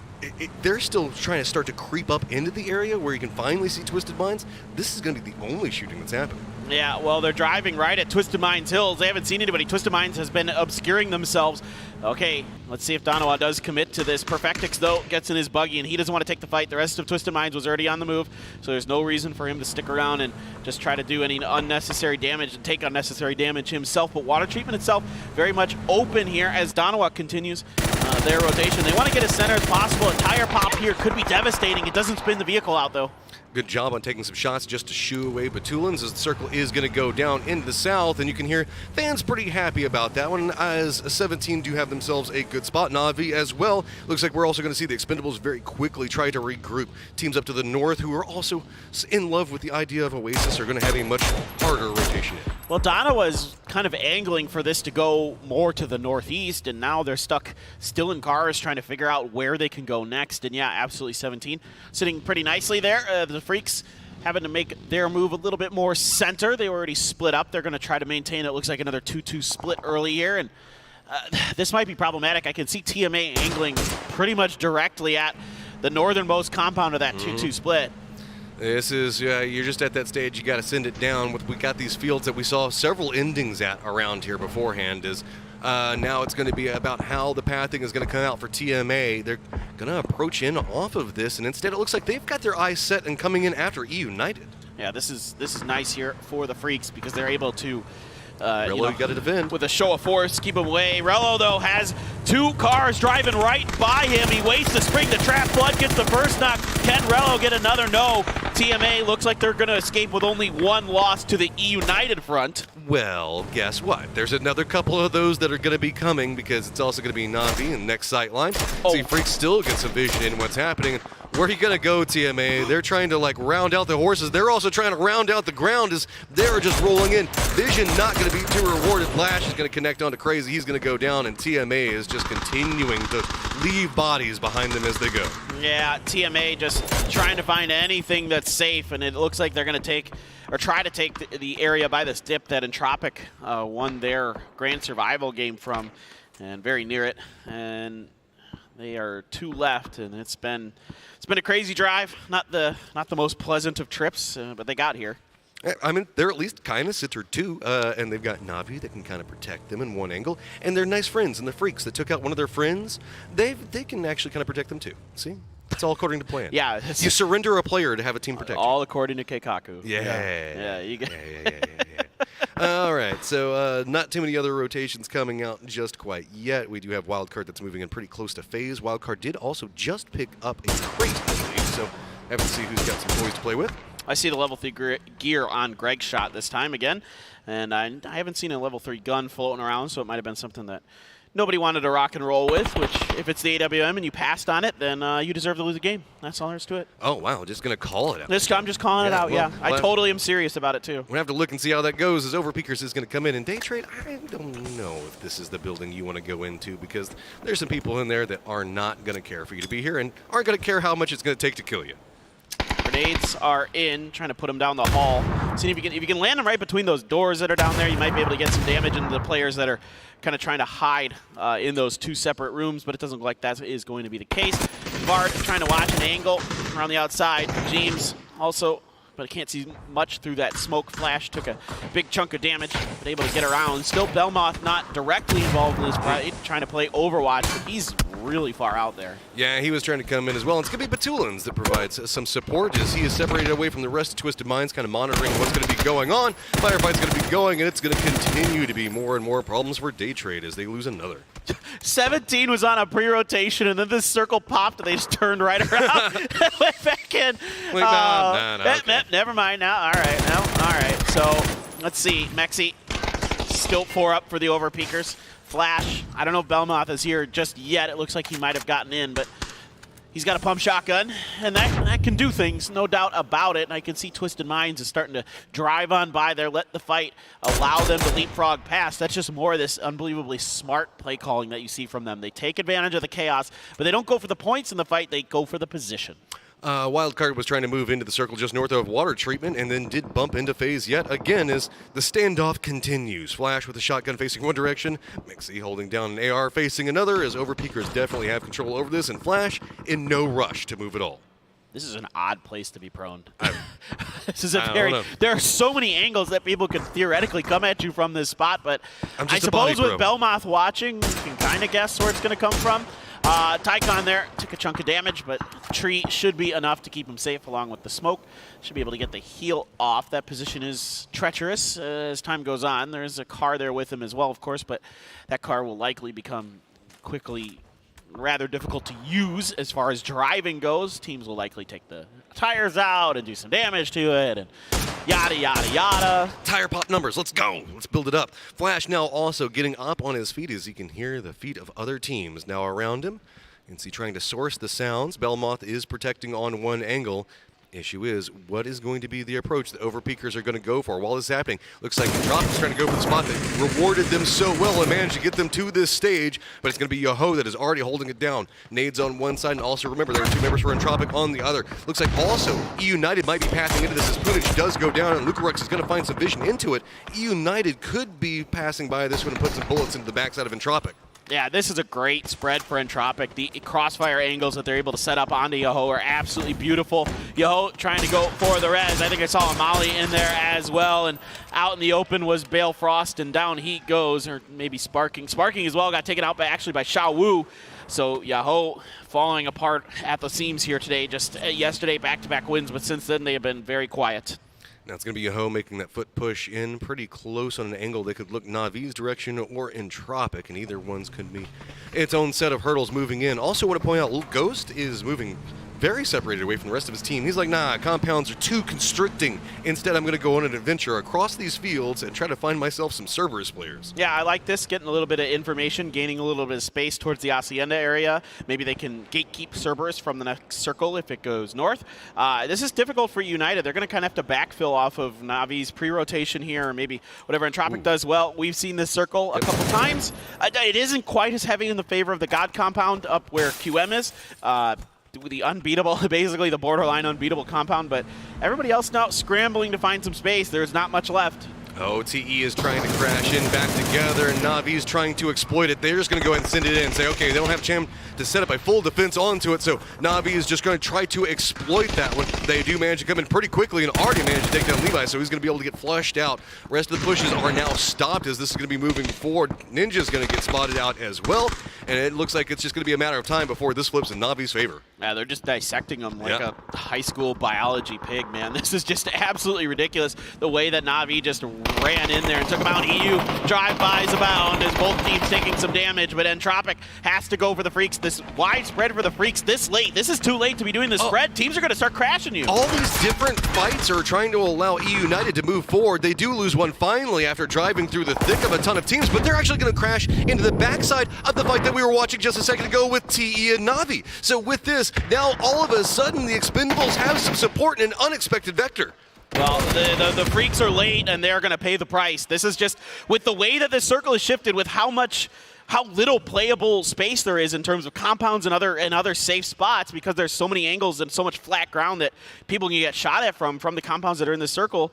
[SPEAKER 2] they're still trying to start to creep up into the area where you can finally see Twisted Minds. This is going to be the only shooting that's happening.
[SPEAKER 3] Yeah, well, they're driving right at Twisted Minds Hills. They haven't seen anybody. Twisted Minds has been obscuring themselves. Okay, let's see if Danawa does commit to this. Perfectix, though, gets in his buggy, and he doesn't want to take the fight. The rest of Twisted Minds was already on the move, so there's no reason for him to stick around and just try to do any unnecessary damage and take unnecessary damage himself. But water treatment itself very much open here as Danawa continues their rotation. They want to get as center as possible. A tire pop here could be devastating. It doesn't spin the vehicle out, though.
[SPEAKER 2] Good job on taking some shots just to shoo away Batulans as the circle is going to go down into the south, and you can hear fans pretty happy about that one as 17 do have themselves a good spot. Navi as well. Looks like we're also going to see the Expendables very quickly try to regroup. Teams up to the north who are also in love with the idea of Oasis are going to have a much harder rotation in.
[SPEAKER 3] Well, Donna was kind of angling for this to go more to the northeast, and now they're stuck still in cars trying to figure out where they can go next. And yeah, absolutely 17 sitting pretty nicely there. The Freaks having to make their move a little bit more center. They already split up. They're going to try to maintain, it looks like, another 2-2 split early here. And this might be problematic. I can see TMA angling pretty much directly at the northernmost compound of that 2-2 split.
[SPEAKER 2] This is, you're just at that stage, you got to send it down. We got these fields that we saw several endings at around here beforehand. As Now it's going to be about how the pathing is going to come out for TMA. They're going to approach in off of this, and instead it looks like they've got their eyes set and coming in after United.
[SPEAKER 3] Yeah, this is nice here for the Freaks because they're able to
[SPEAKER 2] Rello got to defend.
[SPEAKER 3] With a show of force, keep him away. Rello, though, has 2 cars driving right by him. He waits to spring the trap. Flood gets the first knock. Can Rello get another? No. TMA looks like they're going to escape with only 1 loss to the E-United front.
[SPEAKER 2] Well, guess what? There's another couple of those that are going to be coming because it's also going to be Navi in the next sight line. See, Freak still gets some vision in what's happening. Where are you going to go, TMA? They're trying to like round out the horses. They're also trying to round out the ground as they're just rolling in. Vision not going to be too rewarded. Lash is going to connect onto Crazy. He's going to go down, and TMA is just continuing to leave bodies behind them as they go.
[SPEAKER 3] Yeah, TMA just trying to find anything that's safe, and it looks like they're going to try to take the area by this dip that Entropic won their Grand Survival game from, and very near it. And they are 2 left, and it's been a crazy drive. Not the most pleasant of trips, but they got here.
[SPEAKER 2] I mean, they're at least kind of centered too, and they've got Navi that can kind of protect them in one angle, and they're nice friends, and the Freaks that took out one of their friends, they can actually kind of protect them too. See? It's all according to plan.
[SPEAKER 3] Yeah.
[SPEAKER 2] You surrender a player to have a team protect you.
[SPEAKER 3] All according to Keikaku.
[SPEAKER 2] Yeah.
[SPEAKER 3] You get
[SPEAKER 2] All right, so not too many other rotations coming out just quite yet. We do have Wildcard that's moving in pretty close to phase. Wildcard did also just pick up a crate, I believe, so have to see who's got some toys to play with.
[SPEAKER 3] I see the level 3 gear on Greg's shot this time again, and I haven't seen a level 3 gun floating around, so it might have been something that nobody wanted to rock and roll with, which if it's the AWM and you passed on it, then you deserve to lose a game. That's all there is to it.
[SPEAKER 2] Oh, wow, just going to call it out.
[SPEAKER 3] I'm just calling it out, yeah. I totally am serious about it, too.
[SPEAKER 2] We're going to have to look and see how that goes as Overpeakers is going to come in. And Day Trade, I don't know if this is the building you want to go into because there's some people in there that are not going to care for you to be here and aren't going to care how much it's going to take to kill you.
[SPEAKER 3] Grenades are in, trying to put them down the hall. See if you can land them right between those doors that are down there, you might be able to get some damage into the players that are kind of trying to hide in those 2 separate rooms, but it doesn't look like that is going to be the case. Bard trying to watch an angle around the outside. James also, but I can't see much through that smoke. Flash took a big chunk of damage, but able to get around. Still Belmoth not directly involved in this fight, trying to play Overwatch, but he's really far out there.
[SPEAKER 2] Yeah, he was trying to come in as well. And it's going to be Batulins that provides some support as he is separated away from the rest of Twisted Minds, kind of monitoring what's going to be going on. Firefight's going to be going, and it's going to continue to be more and more problems for Day Trade as they lose another.
[SPEAKER 3] 17 was on a pre-rotation, and then this circle popped, and they just turned right around and went back in.
[SPEAKER 2] Wait, okay.
[SPEAKER 3] Never mind now. All right. So let's see. Mexi still 4 up for the Overpeakers. Flash, I don't know if Belmoth is here just yet. It looks like he might have gotten in, but he's got a pump shotgun, and that can do things, no doubt about it. And I can see Twisted Minds is starting to drive on by there, let the fight allow them to leapfrog past. That's just more of this unbelievably smart play calling that you see from them. They take advantage of the chaos, but they don't go for the points in the fight, they go for the position.
[SPEAKER 2] Wildcard was trying to move into the circle just north of water treatment and then did bump into phase yet again as the standoff continues. Flash with a shotgun facing one direction, Mixie holding down an AR facing another as Overpeakers definitely have control over this, and Flash in no rush to move at all.
[SPEAKER 3] This is an odd place to be prone. This is there are so many angles that people could theoretically come at you from this spot, but I suppose with Belmoth watching, you can kind of guess where it's going to come from. Tycon there took a chunk of damage, but the tree should be enough to keep him safe along with the smoke. Should be able to get the heal off. That position is treacherous as time goes on. There's a car there with him as well, of course, but that car will likely become quickly rather difficult to use as far as driving goes. Teams will likely take the tires out and do some damage to it and yada, yada, yada.
[SPEAKER 2] Tire pop numbers, let's go. Let's build it up. Flash now also getting up on his feet as he can hear the feet of other teams now around him. And see, trying to source the sounds. Belmoth is protecting on one angle. Issue is, what is going to be the approach that Overpeakers are going to go for while this is happening? Looks like Entropic is trying to go for the spot that rewarded them so well and managed to get them to this stage, but it's going to be Yoho that is already holding it down. Nades on one side, and also remember there are 2 members for Entropic on the other. Looks like also E-United might be passing into this as Punich does go down, and Lucarux is going to find some vision into it. E-United could be passing by this one and put some bullets into the backside of Entropic.
[SPEAKER 3] Yeah, this is a great spread for Entropic. The crossfire angles that they're able to set up onto Yaho are absolutely beautiful. Yaho trying to go for the res. I think I saw a Molly in there as well. And out in the open was Bale Frost, and down he goes, or maybe Sparking. Sparking as well got taken out actually by Xiao Wu. So Yaho falling apart at the seams here today. Just yesterday, back-to-back wins, but since then they have been very quiet.
[SPEAKER 2] Now it's going to be Yaho making that foot push in pretty close on an angle. They could look Navi's direction or Entropic, and either one's could be its own set of hurdles moving in. Also want to point out, Ghost is moving very separated away from the rest of his team. He's like, nah, compounds are too constricting. Instead, I'm going to go on an adventure across these fields and try to find myself some Cerberus players.
[SPEAKER 3] Yeah, I like this, getting a little bit of information, gaining a little bit of space towards the Hacienda area. Maybe they can gatekeep Cerberus from the next circle if it goes north. This is difficult for United. They're going to kind of have to backfill off of Navi's pre-rotation here, or maybe whatever Entropic does well. We've seen this circle a couple times. It isn't quite as heavy in the favor of the God compound up where QM is. The unbeatable, basically the borderline unbeatable compound, but everybody else now scrambling to find some space. There's not much left.
[SPEAKER 2] OTE is trying to crash in back together, and Navi's trying to exploit it. They're just going to go ahead and send it in and say, okay, they don't have Cham to set up a full defense onto it, so Navi is just going to try to exploit that one. They do manage to come in pretty quickly and already managed to take down Levi, so he's going to be able to get flushed out. Rest of the pushes are now stopped as this is going to be moving forward. Ninja's going to get spotted out as well, and it looks like it's just going to be a matter of time before this flips in Navi's favor.
[SPEAKER 3] Yeah, they're just dissecting them like a high school biology pig, man. This is just absolutely ridiculous, the way that Navi just ran in there and took him out. EU drive-bys abound as both teams taking some damage, but Entropic has to go for the Freaks. This wide spread for the Freaks this late. This is too late to be doing this spread. Teams are going to start crashing you.
[SPEAKER 2] All these different fights are trying to allow EU United to move forward. They do lose one finally after driving through the thick of a ton of teams, but they're actually going to crash into the backside of the fight that we were watching just a second ago with TE and Navi. So with this, now all of a sudden the Expendables have some support in an unexpected vector.
[SPEAKER 3] Well, the Freaks are late, and they're going to pay the price. This is just, with the way that this circle is shifted, with how little playable space there is in terms of compounds and other safe spots, because there's so many angles and so much flat ground that people can get shot at from the compounds that are in this circle.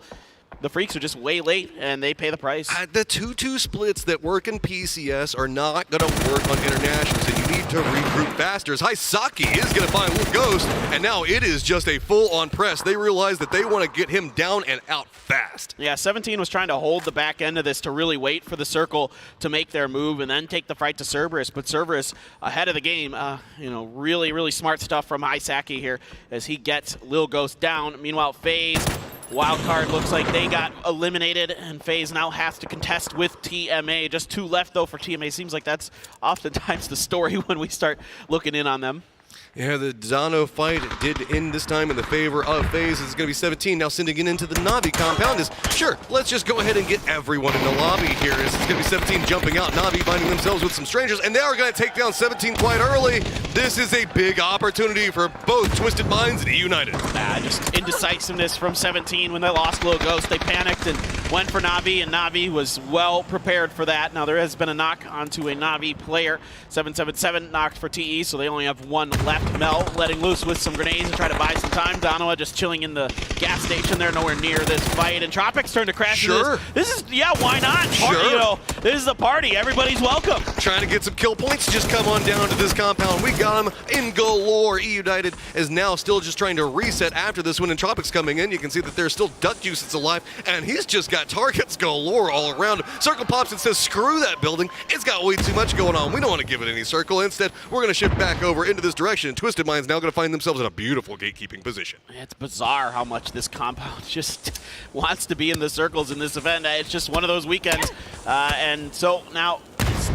[SPEAKER 3] The Freaks are just way late, and they pay the price.
[SPEAKER 2] The 2-2 splits that work in PCS are not going to work on internationals, and you need to regroup faster. As Hisaki is going to find Little Ghost, and now it is just a full-on press. They realize that they want to get him down and out fast.
[SPEAKER 3] Yeah, 17 was trying to hold the back end of this to really wait for the circle to make their move and then take the fight to Cerberus. But Cerberus ahead of the game, really, really smart stuff from Hisaki here as he gets Lil Ghost down. Meanwhile, FaZe, wildcard, looks like they got eliminated, and FaZe now has to contest with TMA. Just 2 left, though, for TMA. Seems like that's oftentimes the story when we start looking in on them.
[SPEAKER 2] Yeah, the Dono fight did end this time in the favor of FaZe. It's going to be 17 now sending it into the Navi compound. Sure, let's just go ahead and get everyone in the lobby here. It's going to be 17 jumping out. Navi finding themselves with some strangers, and they are going to take down 17 quite early. This is a big opportunity for both Twisted Minds and United.
[SPEAKER 3] Just indecisiveness from 17 when they lost Lil Ghost. They panicked and went for Navi, and Navi was well prepared for that. Now there has been a knock onto a Navi player. 777 knocked for TE, so they only have 1 left. Mel letting loose with some grenades to try to buy some time. Donoa just chilling in the gas station there, nowhere near this fight. Entropic's turn to crash.
[SPEAKER 2] Sure.
[SPEAKER 3] This is, yeah, why not?
[SPEAKER 2] Sure.
[SPEAKER 3] This is a party. Everybody's welcome.
[SPEAKER 2] Trying to get some kill points. Just come on down to this compound. We got him in galore. E United is now still just trying to reset after this one. Entropic's coming in. You can see that there's still Duck Juice that's alive, and he's just got targets galore all around him. Circle pops and says, screw that building. It's got way too much going on. We don't want to give it any circle. Instead, we're going to shift back over into this direction. Twisted Minds now going to find themselves in a beautiful gatekeeping position.
[SPEAKER 3] It's bizarre how much this compound just wants to be in the circles in this event. It's just one of those weekends. And so now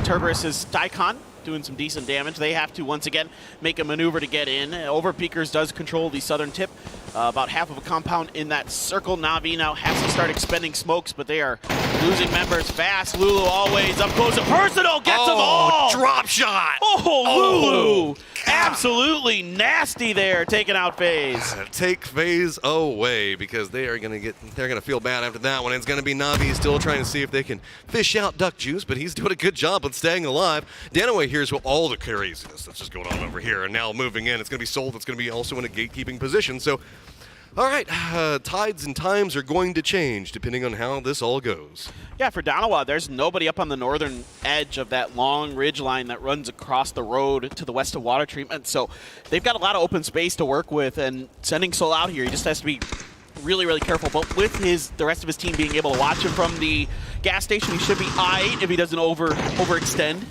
[SPEAKER 3] Cerberus is Daikon doing some decent damage. They have to once again make a maneuver to get in. Overpeakers does control the southern tip. About half of a compound in that circle. Navi now has to start expending smokes, but they are losing members fast. Lulu always up close and personal, gets them all!
[SPEAKER 2] Drop shot!
[SPEAKER 3] Lulu! Absolutely nasty there, taking out FaZe.
[SPEAKER 2] Take FaZe away, because they're gonna feel bad after that one. It's gonna be Navi still trying to see if they can fish out Duck Juice, but he's doing a good job of staying alive. Danaway here's what all the craziness that's just going on over here, and now moving in. It's gonna be Soul that's gonna be also in a gatekeeping position. So All right, tides and times are going to change depending on how this all goes.
[SPEAKER 3] Yeah, for Danawa, there's nobody up on the northern edge of that long ridge line that runs across the road to the west of water treatment. So they've got a lot of open space to work with, and sending Sol out here, he just has to be really, really careful. But with the rest of his team being able to watch him from the gas station, he should be aight if he doesn't overextend.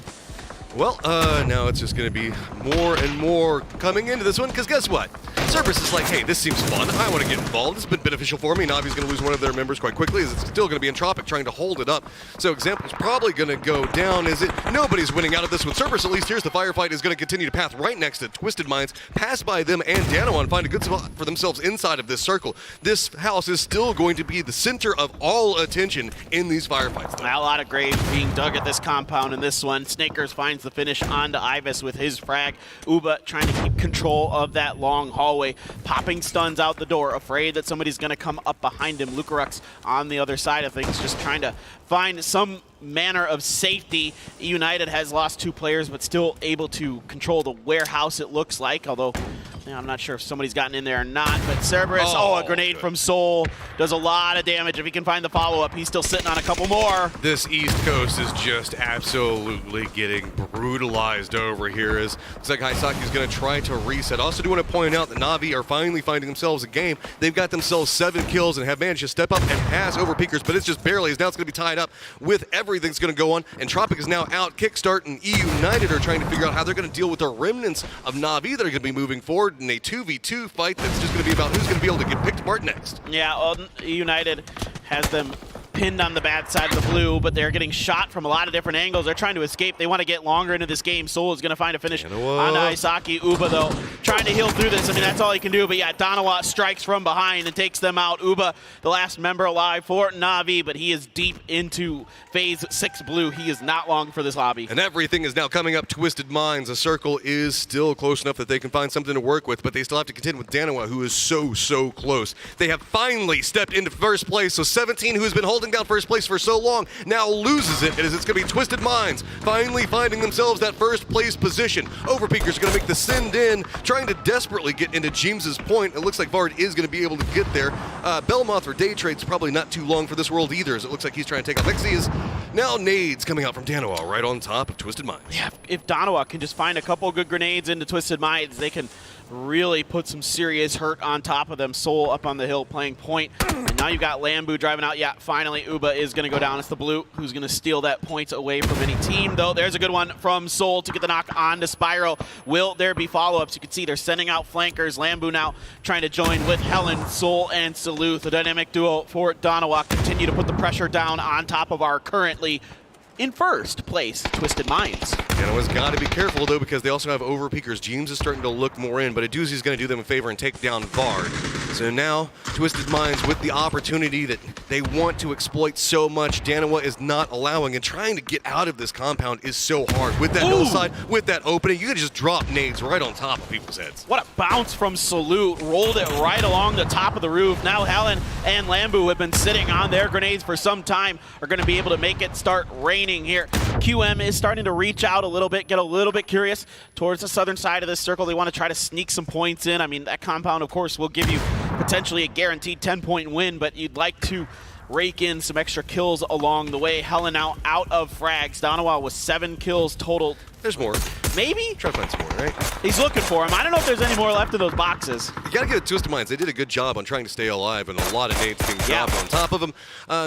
[SPEAKER 2] Well, now it's just going to be more and more coming into this one, because guess what? Cerberus is like, hey, this seems fun. I want to get involved. It's been beneficial for me. Navi's going to lose one of their members quite quickly, as it's still going to be Entropic trying to hold it up. So Example's probably going to go down. Nobody's winning out of this with Cerberus. At least here's the firefight is going to continue to path right next to Twisted Minds, pass by them and Danawa, and find a good spot for themselves inside of this circle. This house is still going to be the center of all attention in these firefights.
[SPEAKER 3] A lot of graves being dug at this compound in this one. Snakers finds the finish onto Ivis with his frag. Uba trying to keep control of that long hallway, popping stuns out the door, afraid that somebody's going to come up behind him. Lucarux on the other side of things, just trying to find some manner of safety. United has lost 2 players, but still able to control the warehouse, it looks like, although I'm not sure if somebody's gotten in there or not. But Cerberus, a grenade from Sol, does a lot of damage. If he can find the follow-up, he's still sitting on a couple more.
[SPEAKER 2] This East Coast is just absolutely getting brutalized over here. As looks like Haisaki's going to try to reset. Also do want to point out that Na'Vi are finally finding themselves a game. They've got themselves 7 kills and have managed to step up and pass over Peakers, but it's just barely, as now it's going to be tied up with everything's going to go on. Entropic is now out. Kickstart and United are trying to figure out how they're going to deal with the remnants of Na'Vi that are going to be moving forward in a 2v2 fight that's just going to be about who's going to be able to get picked apart next.
[SPEAKER 3] Yeah, United has them pinned on the bad side of the blue, but they're getting shot from a lot of different angles. They're trying to escape. They want to get longer into this game. Sol is going to find a finish on Aisaki. Uba, though, trying to heal through this. I mean, that's all he can do. But yeah, Danawa strikes from behind and takes them out. Uba, the last member alive for Na'Vi, but he is deep into phase 6 blue. He is not long for this lobby.
[SPEAKER 2] And everything is now coming up Twisted Minds. The circle is still close enough that they can find something to work with, but they still have to contend with Danawa, who is so close. They have finally stepped into first place. So 17, who has been holding down first place for so long, now loses it, as it's going to be Twisted Minds finally finding themselves that first place position. Overpeakers are going to make the send in, trying to desperately get into James's point. It looks like Vard is going to be able to get there. Belmoth or Day Trade's probably not too long for this world either, as it looks like he's trying to take off Xyz. Now nades coming out from Danawa right on top of Twisted Minds.
[SPEAKER 3] Yeah, if Danawa can just find a couple good grenades into Twisted Minds, they can really put some serious hurt on top of them. Sol up on the hill playing point. And now you've got Lambu driving out. Yeah, finally Uba is going to go down. It's the blue who's going to steal that point away from any team, though. There's a good one from Sol to get the knock on to Spyro. Will there be follow-ups? You can see they're sending out flankers. Lambu now trying to join with Helen, Sol, and Salute. The dynamic duo for Danawa continue to put the pressure down on top of our currently in first place Twisted Minds.
[SPEAKER 2] Danawa's got to be careful, though, because they also have overpeakers. James is starting to look more in, but Aduzi's going to do them a favor and take down Vard. So now, Twisted Minds with the opportunity that they want to exploit so much, Danawa is not allowing, and trying to get out of this compound is so hard. With that hillside, with that opening, you can just drop nades right on top of people's heads.
[SPEAKER 3] What a bounce from Salute. Rolled it right along the top of the roof. Now Helen and Lambu, who have been sitting on their grenades for some time, are going to be able to make it start raining here. QM is starting to reach out a little bit, get a little bit curious towards the southern side of this circle. They want to try to sneak some points in. I mean, that compound, of course, will give you potentially a guaranteed 10-point win, but you'd like to rake in some extra kills along the way. Helen now out of frags. Danawa with 7 kills total.
[SPEAKER 2] There's more.
[SPEAKER 3] Maybe?
[SPEAKER 2] Try to find some more, right?
[SPEAKER 3] He's looking for him. I don't know if there's any more left of those boxes.
[SPEAKER 2] You gotta give it Twisted Minds. They did a good job on trying to stay alive, and a lot of nades being dropped on top of him.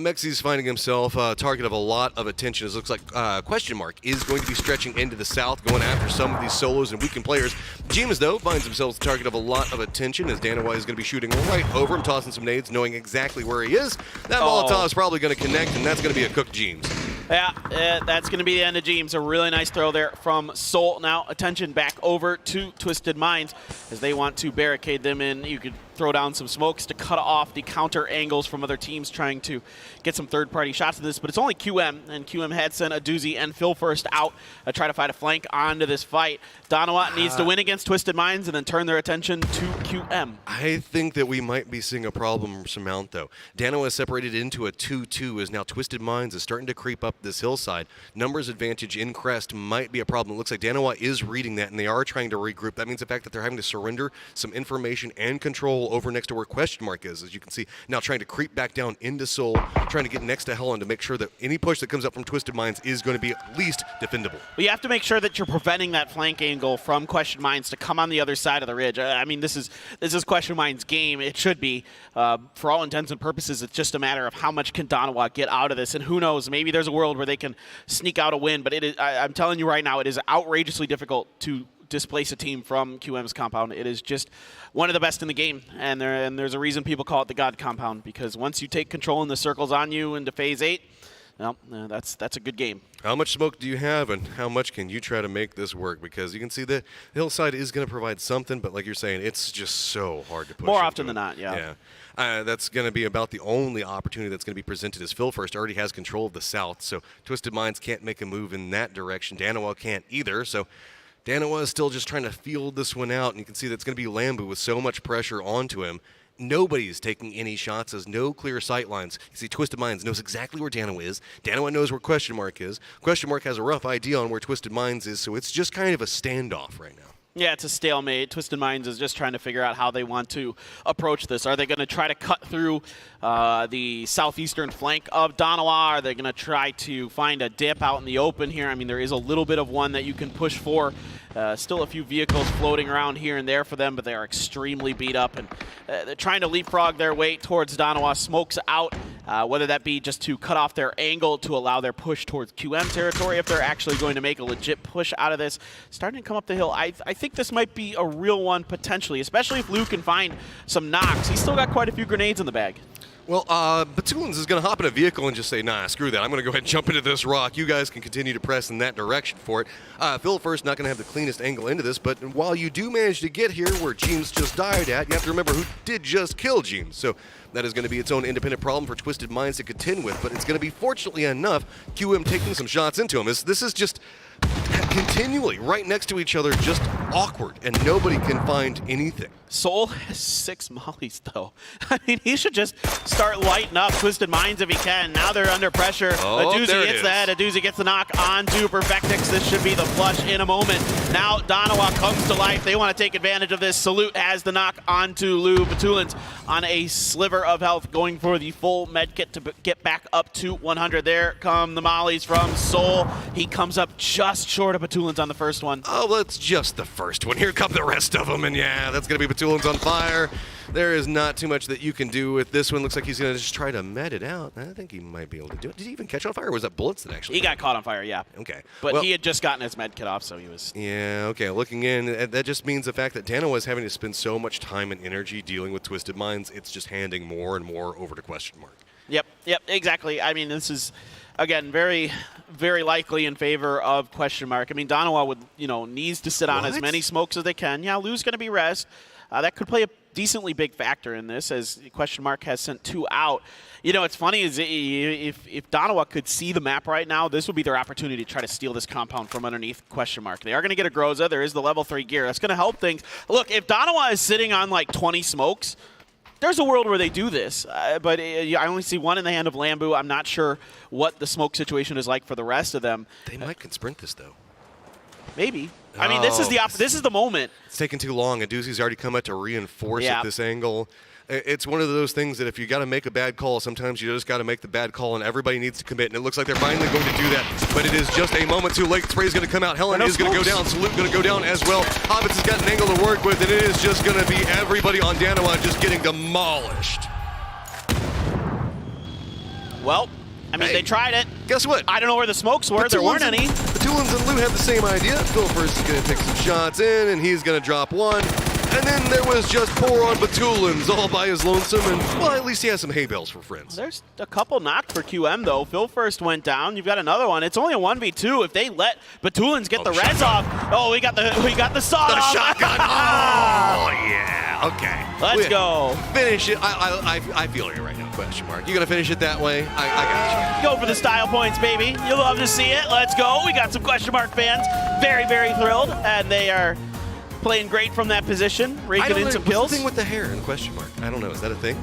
[SPEAKER 2] Mexi's finding himself a target of a lot of attention. It looks like Question Mark is going to be stretching into the south, going after some of these solos and weakened players. James, though, finds himself the target of a lot of attention, as Danawa is going to be shooting right over him, tossing some nades, knowing exactly where he is. That Molotov is probably going to connect, and that's going to be a cooked James.
[SPEAKER 3] Yeah, that's going to be the end of James. A really nice throw there from Sol. Now, attention back over to Twisted Minds as they want to barricade them in. You could throw down some smokes to cut off the counter angles from other teams trying to get some third-party shots in this, but it's only QM, and QM had sent Aduzi and Phil First out to try to fight a flank onto this fight. Danawa needs to win against Twisted Minds and then turn their attention to QM.
[SPEAKER 2] I think that we might be seeing a problem surmount, though. Danawa is separated into a 2-2, as now Twisted Minds is starting to creep up this hillside. Numbers advantage in crest might be a problem. It looks like Danawa is reading that, and they are trying to regroup. That means the fact that they're having to surrender some information and control control over next to where question mark is, as you can see. Now trying to creep back down into Soul, trying to get next to Helen to make sure that any push that comes up from Twisted Minds is going to be at least defendable.
[SPEAKER 3] Well, you have to make sure that you're preventing that flank angle from Question Minds to come on the other side of the ridge. I mean, this is Question Minds' game. It should be. For all intents and purposes, it's just a matter of how much can Donawa get out of this. And who knows, maybe there's a world where they can sneak out a win. But it is, I'm telling you right now, it is outrageously difficult to displace a team from QM's compound. It is just one of the best in the game, and there's a reason people call it the God compound, because once you take control and the circle's on you into phase 8, well, that's a good game.
[SPEAKER 2] How much smoke do you have, and how much can you try to make this work? Because you can see the hillside is going to provide something, but like you're saying, it's just so hard to push.
[SPEAKER 3] More often than not, yeah.
[SPEAKER 2] That's going to be about the only opportunity that's going to be presented, as Phil First already has control of the south, so Twisted Minds can't make a move in that direction. Danawa can't either, so Danawa is still just trying to field this one out, and you can see that's going to be Lambu with so much pressure onto him. Nobody's taking any shots. There's no clear sight lines. You see Twisted Minds knows exactly where Danawa is. Danawa knows where Question Mark is. Question Mark has a rough idea on where Twisted Minds is, so it's just kind of a standoff right now.
[SPEAKER 3] Yeah, it's a stalemate. Twisted Minds is just trying to figure out how they want to approach this. Are they going to try to cut through the southeastern flank of Donawa? Are they going to try to find a dip out in the open here? I mean, there is a little bit of one that you can push for. Still a few vehicles floating around here and there for them, but they are extremely beat up, and they're trying to leapfrog their way towards Donawa. Smokes out, whether that be just to cut off their angle to allow their push towards QM territory, if they're actually going to make a legit push out of this. Starting to come up the hill. I think this might be a real one potentially, especially if Lou can find some knocks. He's still got quite a few grenades in the bag.
[SPEAKER 2] Well, Batulins is going to hop in a vehicle and just say, nah, screw that. I'm going to go ahead and jump into this rock. You guys can continue to press in that direction for it. Phil First not going to have the cleanest angle into this, but while you do manage to get here where Jeems just died at, you have to remember who did just kill Jeems. So that is going to be its own independent problem for Twisted Minds to contend with, but it's going to be, fortunately enough, QM taking some shots into him. This is just continually right next to each other, just awkward, and nobody can find anything.
[SPEAKER 3] Soul has 6 mollies, though. I mean, he should just start lighting up Twisted Minds if he can. Now they're under pressure. Aduzi hits that. Aduzi gets the knock onto Perfectix. This should be the flush in a moment. Now Donawa comes to life. They want to take advantage of this. Salute has the knock onto Lou. Batulins on a sliver of health, going for the full med kit to get back up to 100. There come the mollies from Soul. He comes up just short of Batulins on the first one.
[SPEAKER 2] Oh, well, it's just the first one. Here come the rest of them, and yeah, that's going to be Batulins on fire. There is not too much that you can do with this one. Looks like he's going to just try to med it out. I think he might be able to do it. Did he even catch on fire, or was that bullets that actually?
[SPEAKER 3] He got caught on fire, yeah.
[SPEAKER 2] Okay.
[SPEAKER 3] But
[SPEAKER 2] well,
[SPEAKER 3] he had just gotten his med kit off, so he was...
[SPEAKER 2] Yeah, okay. Looking in, that just means the fact that Danawa is having to spend so much time and energy dealing with Twisted Minds, it's just handing more and more over to Question Mark.
[SPEAKER 3] Yep, exactly. I mean, this is, again, very, very likely in favor of Question Mark. I mean, Donawa would, needs to sit on as many smokes as they can. Yeah, Lou's going to be res. That could play a decently big factor in this, as Question Mark has sent 2 out. What's funny is if Donawa could see the map right now, this would be their opportunity to try to steal this compound from underneath Question Mark. They are going to get a Groza. There is the level 3 gear. That's going to help things. Look, if Donawa is sitting on like 20 smokes, there's a world where they do this, but I only see one in the hand of Lambu. I'm not sure what the smoke situation is like for the rest of them.
[SPEAKER 2] They might can sprint this, though.
[SPEAKER 3] Maybe. I mean, this is the moment.
[SPEAKER 2] It's taking too long. Aduzi's already come out to reinforce at this angle. It's one of those things that if you got to make a bad call, sometimes you just got to make the bad call, and everybody needs to commit. And it looks like they're finally going to do that, but it is just a moment too late. Spray is going to come out. Helen is going to go down. Salute going to go down as well. Hobbits has got an angle to work with, and it is just going to be everybody on Danawa just getting demolished.
[SPEAKER 3] Well, I mean, they tried it.
[SPEAKER 2] Guess what?
[SPEAKER 3] I don't know where the smokes were. There weren't any.
[SPEAKER 2] Batulins and Lou have the same idea. Phil First is going to take some shots in, and he's going to drop one. And then there was just 4 on Batulins all by his lonesome, and, well, at least he has some hay bales for friends.
[SPEAKER 3] There's a couple knocked for QM, though. Phil First went down. You've got another one. It's only a 1v2. If they let Batulins get the res off, we got the sawed off.
[SPEAKER 2] The shotgun. Oh, yeah. Okay.
[SPEAKER 3] Let's go.
[SPEAKER 2] Finish it. I feel you right now, Question Mark. You going to finish it that way? I got you.
[SPEAKER 3] Go for the style points, baby. You'll love to see it. Let's go. We got some Question Mark fans. Very, very thrilled, and they are playing great from that position, raking in some kills.
[SPEAKER 2] What's the thing with the hair in Question Mark? I don't know. Is that a thing?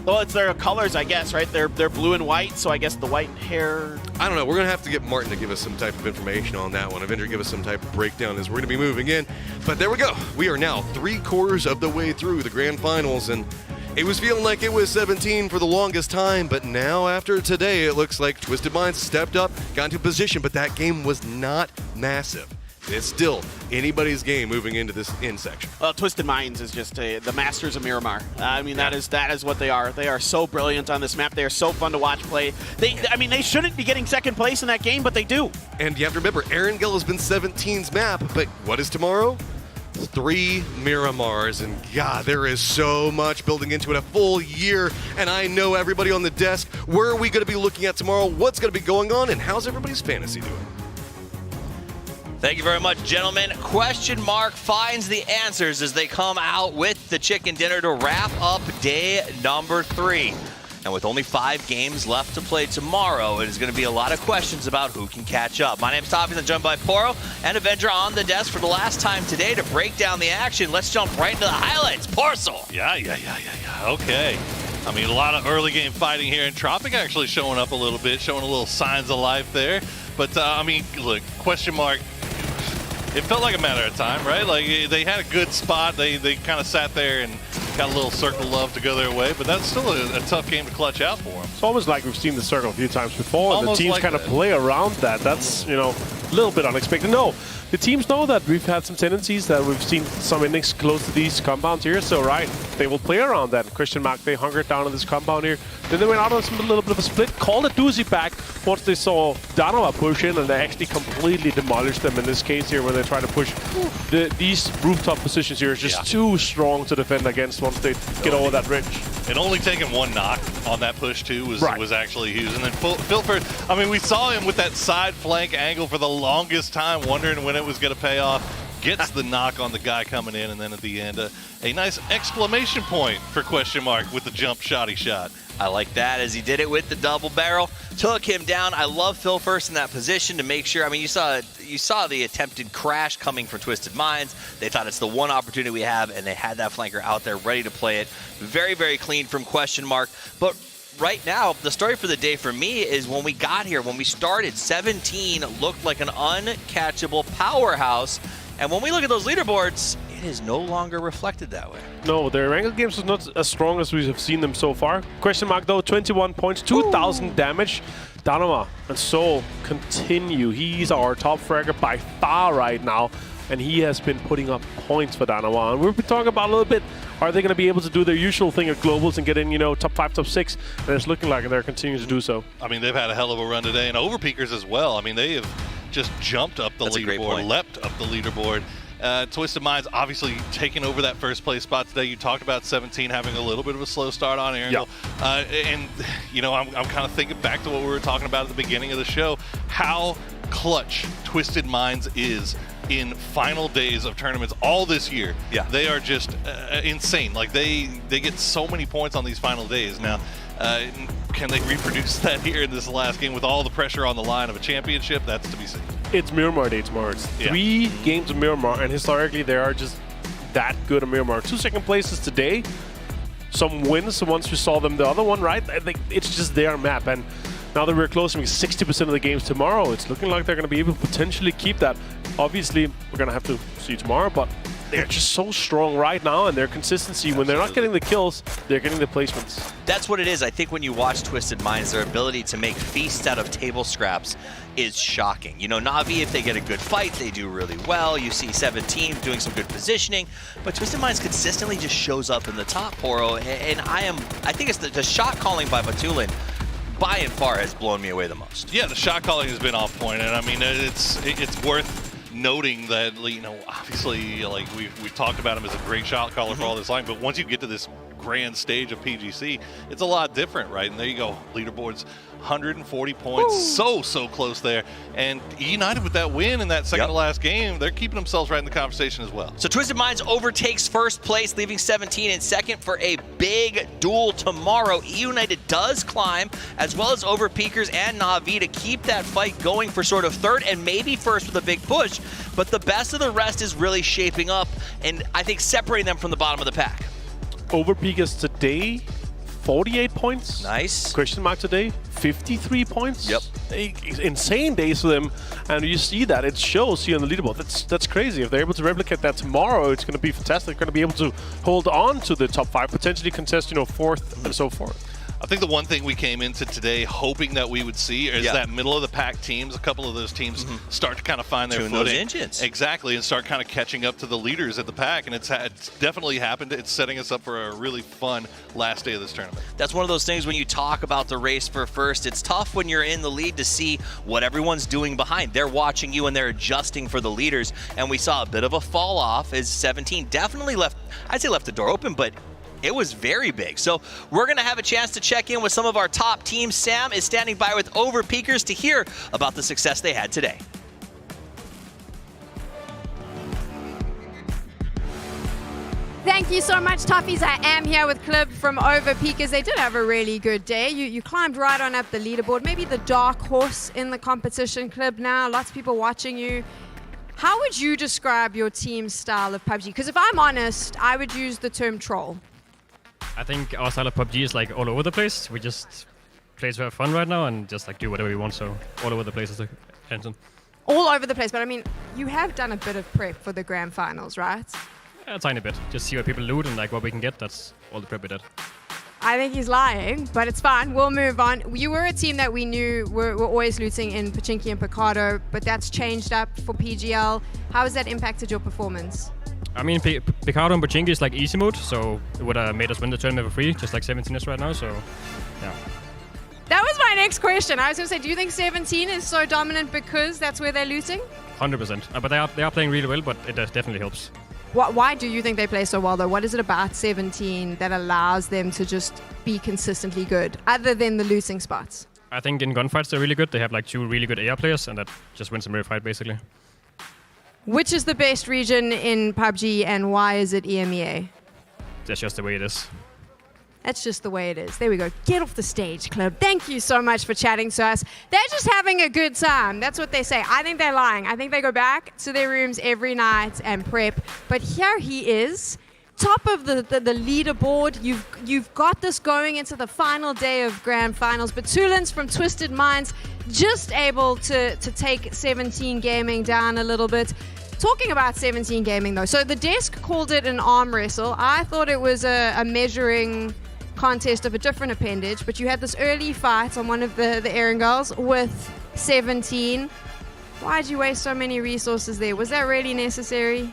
[SPEAKER 3] Well, it's their colors, I guess, right? They're blue and white, so I guess the white hair...
[SPEAKER 2] I don't know. We're going to have to get Martin to give us some type of information on that one. Avenger, give us some type of breakdown as we're going to be moving in. But there we go. We are now 3/4 of the way through the grand finals, and it was feeling like it was 17 for the longest time, but now after today, it looks like Twisted Minds stepped up, got into position, but that game was not massive. It's still anybody's game moving into this end section.
[SPEAKER 3] Well, Twisted Minds is just the masters of Miramar. I mean, that is what they are. They are so brilliant on this map. They are so fun to watch play. They shouldn't be getting second place in that game, but they do.
[SPEAKER 2] And you have to remember, Erangel has been 17's map, but what is tomorrow? 3 Miramars, and God, there is so much building into it, a full year, and I know everybody on the desk, where are we going to be looking at tomorrow, what's going to be going on, and how's everybody's fantasy doing?
[SPEAKER 13] Thank you very much, gentlemen. Question Mark finds the answers as they come out with the chicken dinner to wrap up day number 3. And with only 5 games left to play tomorrow, it is going to be a lot of questions about who can catch up. My name's Toppy, I'm joined by Poro and Avenger on the desk for the last time today to break down the action. Let's jump right into the highlights. Porcel.
[SPEAKER 6] Yeah. Okay. I mean, a lot of early game fighting here, and Tropic actually showing up a little bit, showing a little signs of life there. But, I mean, look, question Mark, it felt like a matter of time, right? Like, they had a good spot. They kind of sat there and got a little circle love to go their way, but that's still a tough game to clutch out for them.
[SPEAKER 16] It's almost like we've seen the circle a few times before, and the
[SPEAKER 6] Almost
[SPEAKER 16] teams
[SPEAKER 6] like
[SPEAKER 16] kind of
[SPEAKER 6] that.
[SPEAKER 16] play around that. That's, you know, a little bit unexpected. No, the teams know that we've had some tendencies that we've seen some innings close to these compounds here, so right, they will play around that. Question Mark, they hunkered down on this compound here. Then they went out on a little bit of a split, called a doozy back once they saw Danova push in, and they actually completely demolished them in this case here when they try to push. These rooftop positions here is just too strong to defend against once they get over that ridge.
[SPEAKER 6] And only taking 1 knock on that push, too, was actually huge. And then Filford, I mean, we saw him with that side flank angle for the longest time, wondering when it was going to pay off. Gets the knock on the guy coming in, and then at the end, a nice exclamation point for question Mark with the jump shotty shot.
[SPEAKER 13] I like that as he did it with the double barrel. Took him down. I love Phil first in that position to make sure. I mean, you saw the attempted crash coming from Twisted Minds. They thought it's the one opportunity we have, and they had that flanker out there ready to play it. Very, very clean from question Mark. But right now, the story for the day for me is when we got here, when we started, 17 looked like an uncatchable powerhouse. And when we look at those leaderboards, it is no longer reflected that way.
[SPEAKER 16] No, their ranked games is not as strong as we have seen them so far. Question Mark, though, 21 points, 2,000 damage. Danoma and Soul continue. He's our top fragger by far right now, and he has been putting up points for Danoma. And we've been talking about a little bit, are they going to be able to do their usual thing at Globals and get in, you know, top 5, top 6? And it's looking like they're continuing to do so.
[SPEAKER 6] I mean, they've had a hell of a run today, and Overpeakers as well. I mean, they have just jumped up the leaderboard, leapt up the leaderboard. Twisted Minds obviously taking over that first place spot today. You talked about 17 having a little bit of a slow start on Erangel. And, you know, I'm kind of thinking back to what we were talking about at the beginning of the show, how clutch Twisted Minds is in final days of tournaments all this year. Yeah, they are just insane. Like, they get so many points on these final days. Now, can they reproduce that here in this last game with all the pressure on the line of a championship? That's to be seen.
[SPEAKER 16] It's Miramar Day tomorrow. It's 3 games of Miramar, and historically they are just that good at Miramar. 2 second places today, some wins once we saw them the other one, right? I think it's just their map, and now that we're closing 60% of the games tomorrow, it's looking like they're going to be able to potentially keep that. Obviously, we're going to have to see tomorrow, but they're just so strong right now, and their consistency, when they're not getting the kills, they're getting the placements.
[SPEAKER 13] That's what it is. I think when you watch Twisted Minds, their ability to make feasts out of table scraps is shocking. You know, Na'Vi, if they get a good fight, they do really well. You see 17 doing some good positioning, but Twisted Minds consistently just shows up in the top, Poro, and I think it's the shot calling by Batulin by and far has blown me away the most.
[SPEAKER 6] Yeah, the shot calling has been off point, and I mean, it's worth noting that, you know, obviously, like we've talked about him as a great shot caller for all this line, but once you get to this grand stage of PGC, it's a lot different, right? And there you go, leaderboards, 140 points, so close there. And United with that win in that second to last game, they're keeping themselves right in the conversation as well.
[SPEAKER 13] So Twisted Minds overtakes first place, leaving 17 in second for a big duel tomorrow. United does climb, as well as Overpeakers and Na'Vi, to keep that fight going for sort of third and maybe first with a big push. But the best of the rest is really shaping up, and I think separating them from the bottom of the pack.
[SPEAKER 16] Overpeakers today, 48 points.
[SPEAKER 13] Nice.
[SPEAKER 16] Question mark today, 53 points.
[SPEAKER 13] Yep.
[SPEAKER 16] Insane days for them, and you see that it shows here on the leaderboard. That's crazy. If they're able to replicate that tomorrow, it's going to be fantastic. They're going to be able to hold on to the top 5, potentially contest, fourth and so forth.
[SPEAKER 6] I think the one thing we came into today hoping that we would see is that middle of the pack teams, a couple of those teams start to kind of find their footing.
[SPEAKER 13] Those engines.
[SPEAKER 6] Exactly, and start kind of catching up to the leaders at the pack, and it's definitely happened. It's setting us up for a really fun last day of this tournament.
[SPEAKER 13] That's one of those things when you talk about the race for first, it's tough when you're in the lead to see what everyone's doing behind. They're watching you and they're adjusting for the leaders, and we saw a bit of a fall off as 17 definitely left the door open, but it was very big. So we're going to have a chance to check in with some of our top teams. Sam is standing by with Overpeakers to hear about the success they had today.
[SPEAKER 14] Thank you so much, Toughies. I am here with Clib from Overpeakers. They did have a really good day. You climbed right on up the leaderboard. Maybe the dark horse in the competition, Clib, now. Lots of people watching you. How would you describe your team's style of PUBG? Because if I'm honest, I would use the term troll.
[SPEAKER 7] I think our style of PUBG is like all over the place. We just play to have fun right now and just like do whatever we want. So all over the place is the answer.
[SPEAKER 14] All over the place, but I mean, you have done a bit of prep for the grand finals, right?
[SPEAKER 7] Yeah, a tiny bit. Just see what people loot and like what we can get. That's all the prep we did.
[SPEAKER 14] I think he's lying, but it's fine. We'll move on. You were a team that we knew were always looting in Pachinki and Picardo, but that's changed up for PGL. How has that impacted your performance?
[SPEAKER 7] I mean, Picardo and Pachinki is like easy mode, so it would have made us win the tournament for free, just like 17 is right now, so yeah.
[SPEAKER 14] That was my next question. I was going to say, do you think 17 is so dominant because that's where they're looting?
[SPEAKER 7] 100%. But they are playing really well, but it definitely helps.
[SPEAKER 14] Why do you think they play so well, though? What is it about 17 that allows them to just be consistently good, other than the losing spots?
[SPEAKER 7] I think in gunfights they're really good. They have like 2 really good AR players, and that just wins them every fight, basically.
[SPEAKER 14] Which is the best region in PUBG, and why is it EMEA?
[SPEAKER 7] That's just the way it is.
[SPEAKER 14] That's just the way it is. There we go. Get off the stage, Club. Thank you so much for chatting to us. They're just having a good time. That's what they say. I think they're lying. I think they go back to their rooms every night and prep. But here he is, top of the leaderboard. You've got this going into the final day of grand finals. Batulins from Twisted Minds just able to take 17 Gaming down a little bit. Talking about 17 Gaming, though. So the desk called it an arm wrestle. I thought it was a measuring contest of a different appendage, but you had this early fight on one of the Erangels with 17. Why'd you waste so many resources there? Was that really necessary?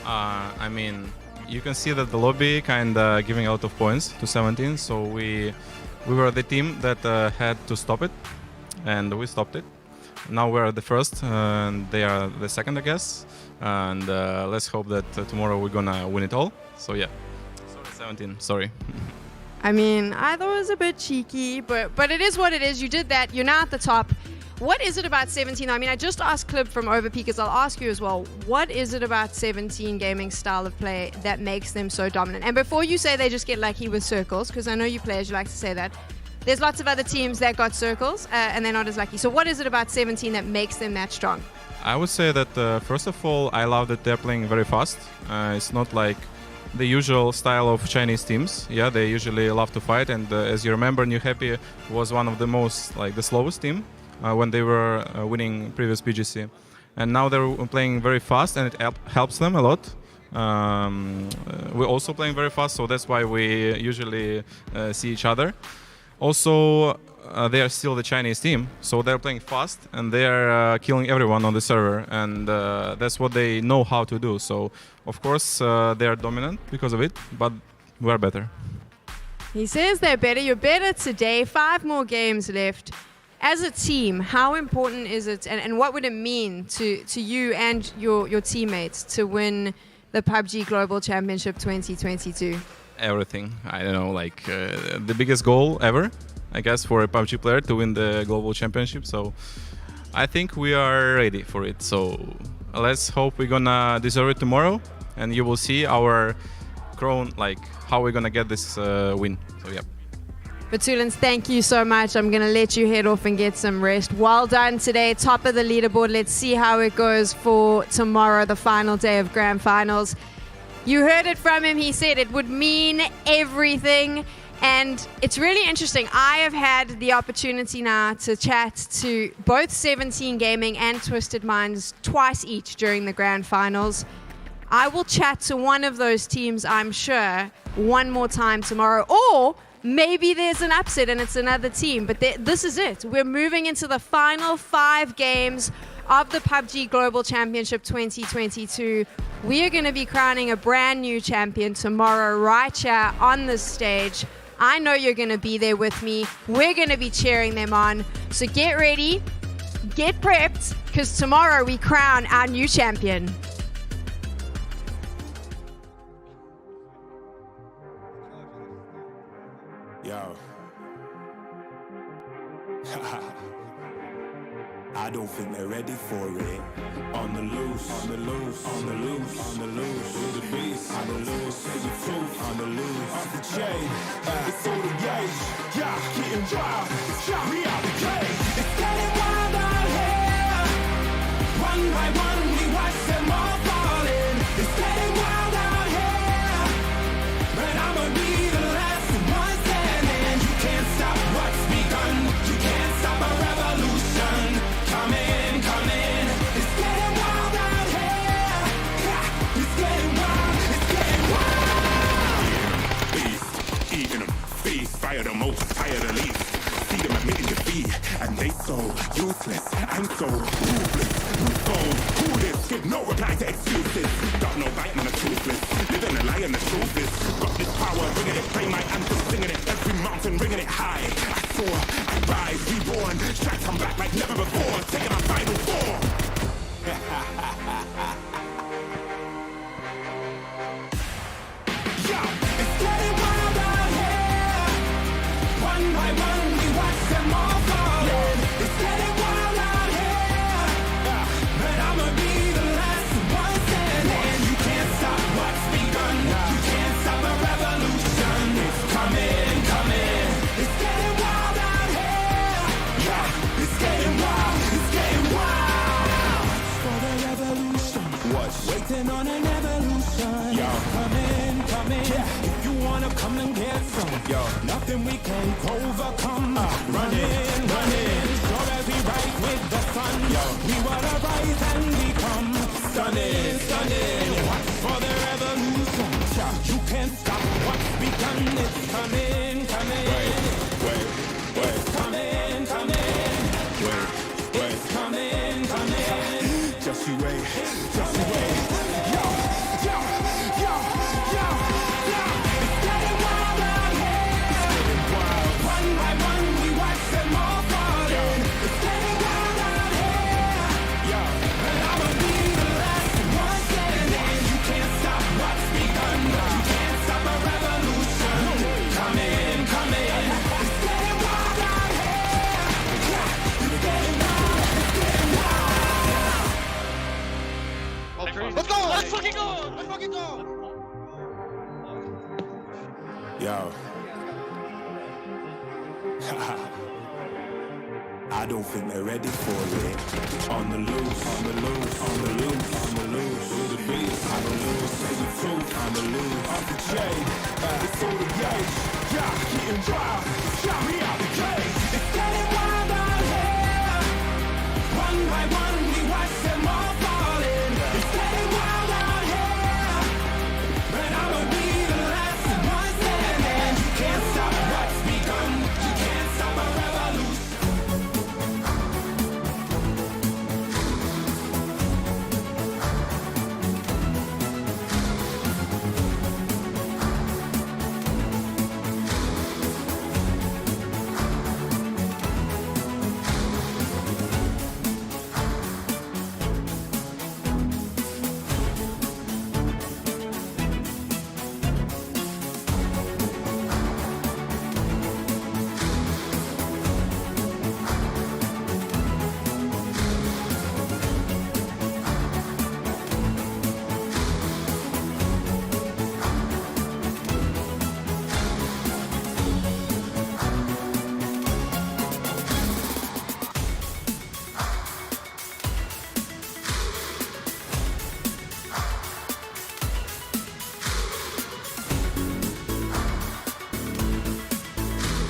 [SPEAKER 10] I mean, you can see that the lobby kind of giving out of points to 17, so we were the team that had to stop it, and we stopped it. Now we're the first, and they are the second, I guess, and let's hope that tomorrow we're gonna win it all. So yeah, sorry 17, sorry.
[SPEAKER 14] I mean, I thought it was a bit cheeky, but it is what it is. You did that. You're now at the top. What is it about 17? I mean, I just asked Clib from Overpeakers. I'll ask you as well. What is it about 17 Gaming's style of play that makes them so dominant? And before you say they just get lucky with circles, because I know you players, you like to say that, there's lots of other teams that got circles and they're not as lucky. So what is it about 17 that makes them that strong?
[SPEAKER 10] I would say that, first of all, I love that they're playing very fast. It's not like the usual style of Chinese teams. Yeah, they usually love to fight, and as you remember, New Happy was one of the most, like, the slowest team when they were winning previous PGC. And now they're playing very fast, and it helps them a lot. We're also playing very fast, so that's why we usually see each other. Also, they are still the Chinese team, so they're playing fast and they're killing everyone on the server, and that's what they know how to do. So, of course, they are dominant because of it, but we're better.
[SPEAKER 14] He says they're better. You're better today. 5 more games left. As a team, how important is it, and what would it mean to you and your teammates to win the PUBG Global Championship 2022?
[SPEAKER 10] Everything. I don't know, like the biggest goal ever, I guess, for a PUBG player to win the global championship. So I think we are ready for it. So let's hope we're gonna deserve it tomorrow, and you will see our crown, like how we're gonna get this win. So yeah.
[SPEAKER 14] Batulins, thank you so much. I'm going to let you head off and get some rest. Well done today, top of the leaderboard. Let's see how it goes for tomorrow, the final day of grand finals. You heard it from him. He said it would mean everything. And it's really interesting. I have had the opportunity now to chat to both 17 Gaming and Twisted Minds twice each during the grand finals. I will chat to one of those teams, I'm sure, one more time tomorrow. Or maybe there's an upset and it's another team. But this is it. We're moving into the final 5 games of the PUBG Global Championship 2022. We are going to be crowning a brand new champion tomorrow right here on this stage. I know you're going to be there with me. We're going to be cheering them on. So get ready, get prepped, because tomorrow we crown our new champion.
[SPEAKER 11] Yo. I don't think they're ready for it. On the loose, on the loose, on the loose, on the loose, with the beast, on the loose, say the truth, on the loose, off the chain, it's all the gauge, yeah, getting wild, shot me out the cage. It's getting wild out here, one by one we watch them all falling. It's getting wild out here, but I'ma be the last one standing. You can't stop what's begun, you can't stop a revolution. Come in, come in. It's getting wild out here. Yeah, it's getting wild, it's getting wild. Beast, eating them, feast, fire the most, fire the least. See them admitting defeat, and they so useless and so ruthless. Who's gold? Who this? Give no reply to excuses. Got no bite on the toothless. Living a lie and the truth is. Got this power, bringing it, play my anthem, singing it. Every mountain, ringing it high. I soar, I rise, reborn. Strike come back like never before. Taking my final form. Yo, it's getting wild out here. One by one, we watch them all falling. It's getting wild out here. But I'ma be the last one standing. You can't stop what's begun. You can't stop a revolution. It's coming, coming. It's getting wild out here. Yeah, it's getting wild. It's getting wild. For the revolution. What's waiting on an evolution? Yo, come in, come in. Yeah. If you wanna come and get some, yo, nothing we can't overcome. Run in, run in. Sure as we rise with the sun, yo, we wanna rise and become stunning, stunning. Watch for the revolution. You can't stop what's begun. It's coming, coming. Wait. It's coming, coming. Wait. It's coming, coming. Just you wait, just you wait. Yo. It's getting wild out here. One by one we watch them all falling. It's getting wild out here. And I'ma be the last one standing. You can't stop what's begun. You can't stop a revolution. Come in, come in. It's getting wild out here. Yeah, it's getting wild, it's getting wild.
[SPEAKER 1] Let's go! Let's fucking go! Let's fucking go!
[SPEAKER 11] Yo. I don't think they're ready for it. On the loose, on the loose, on the loose, on the loose, with the beast, on the loose, say the truth, on the loose, off the chain, it's all the gauge, yeah, getting wild, shot me out the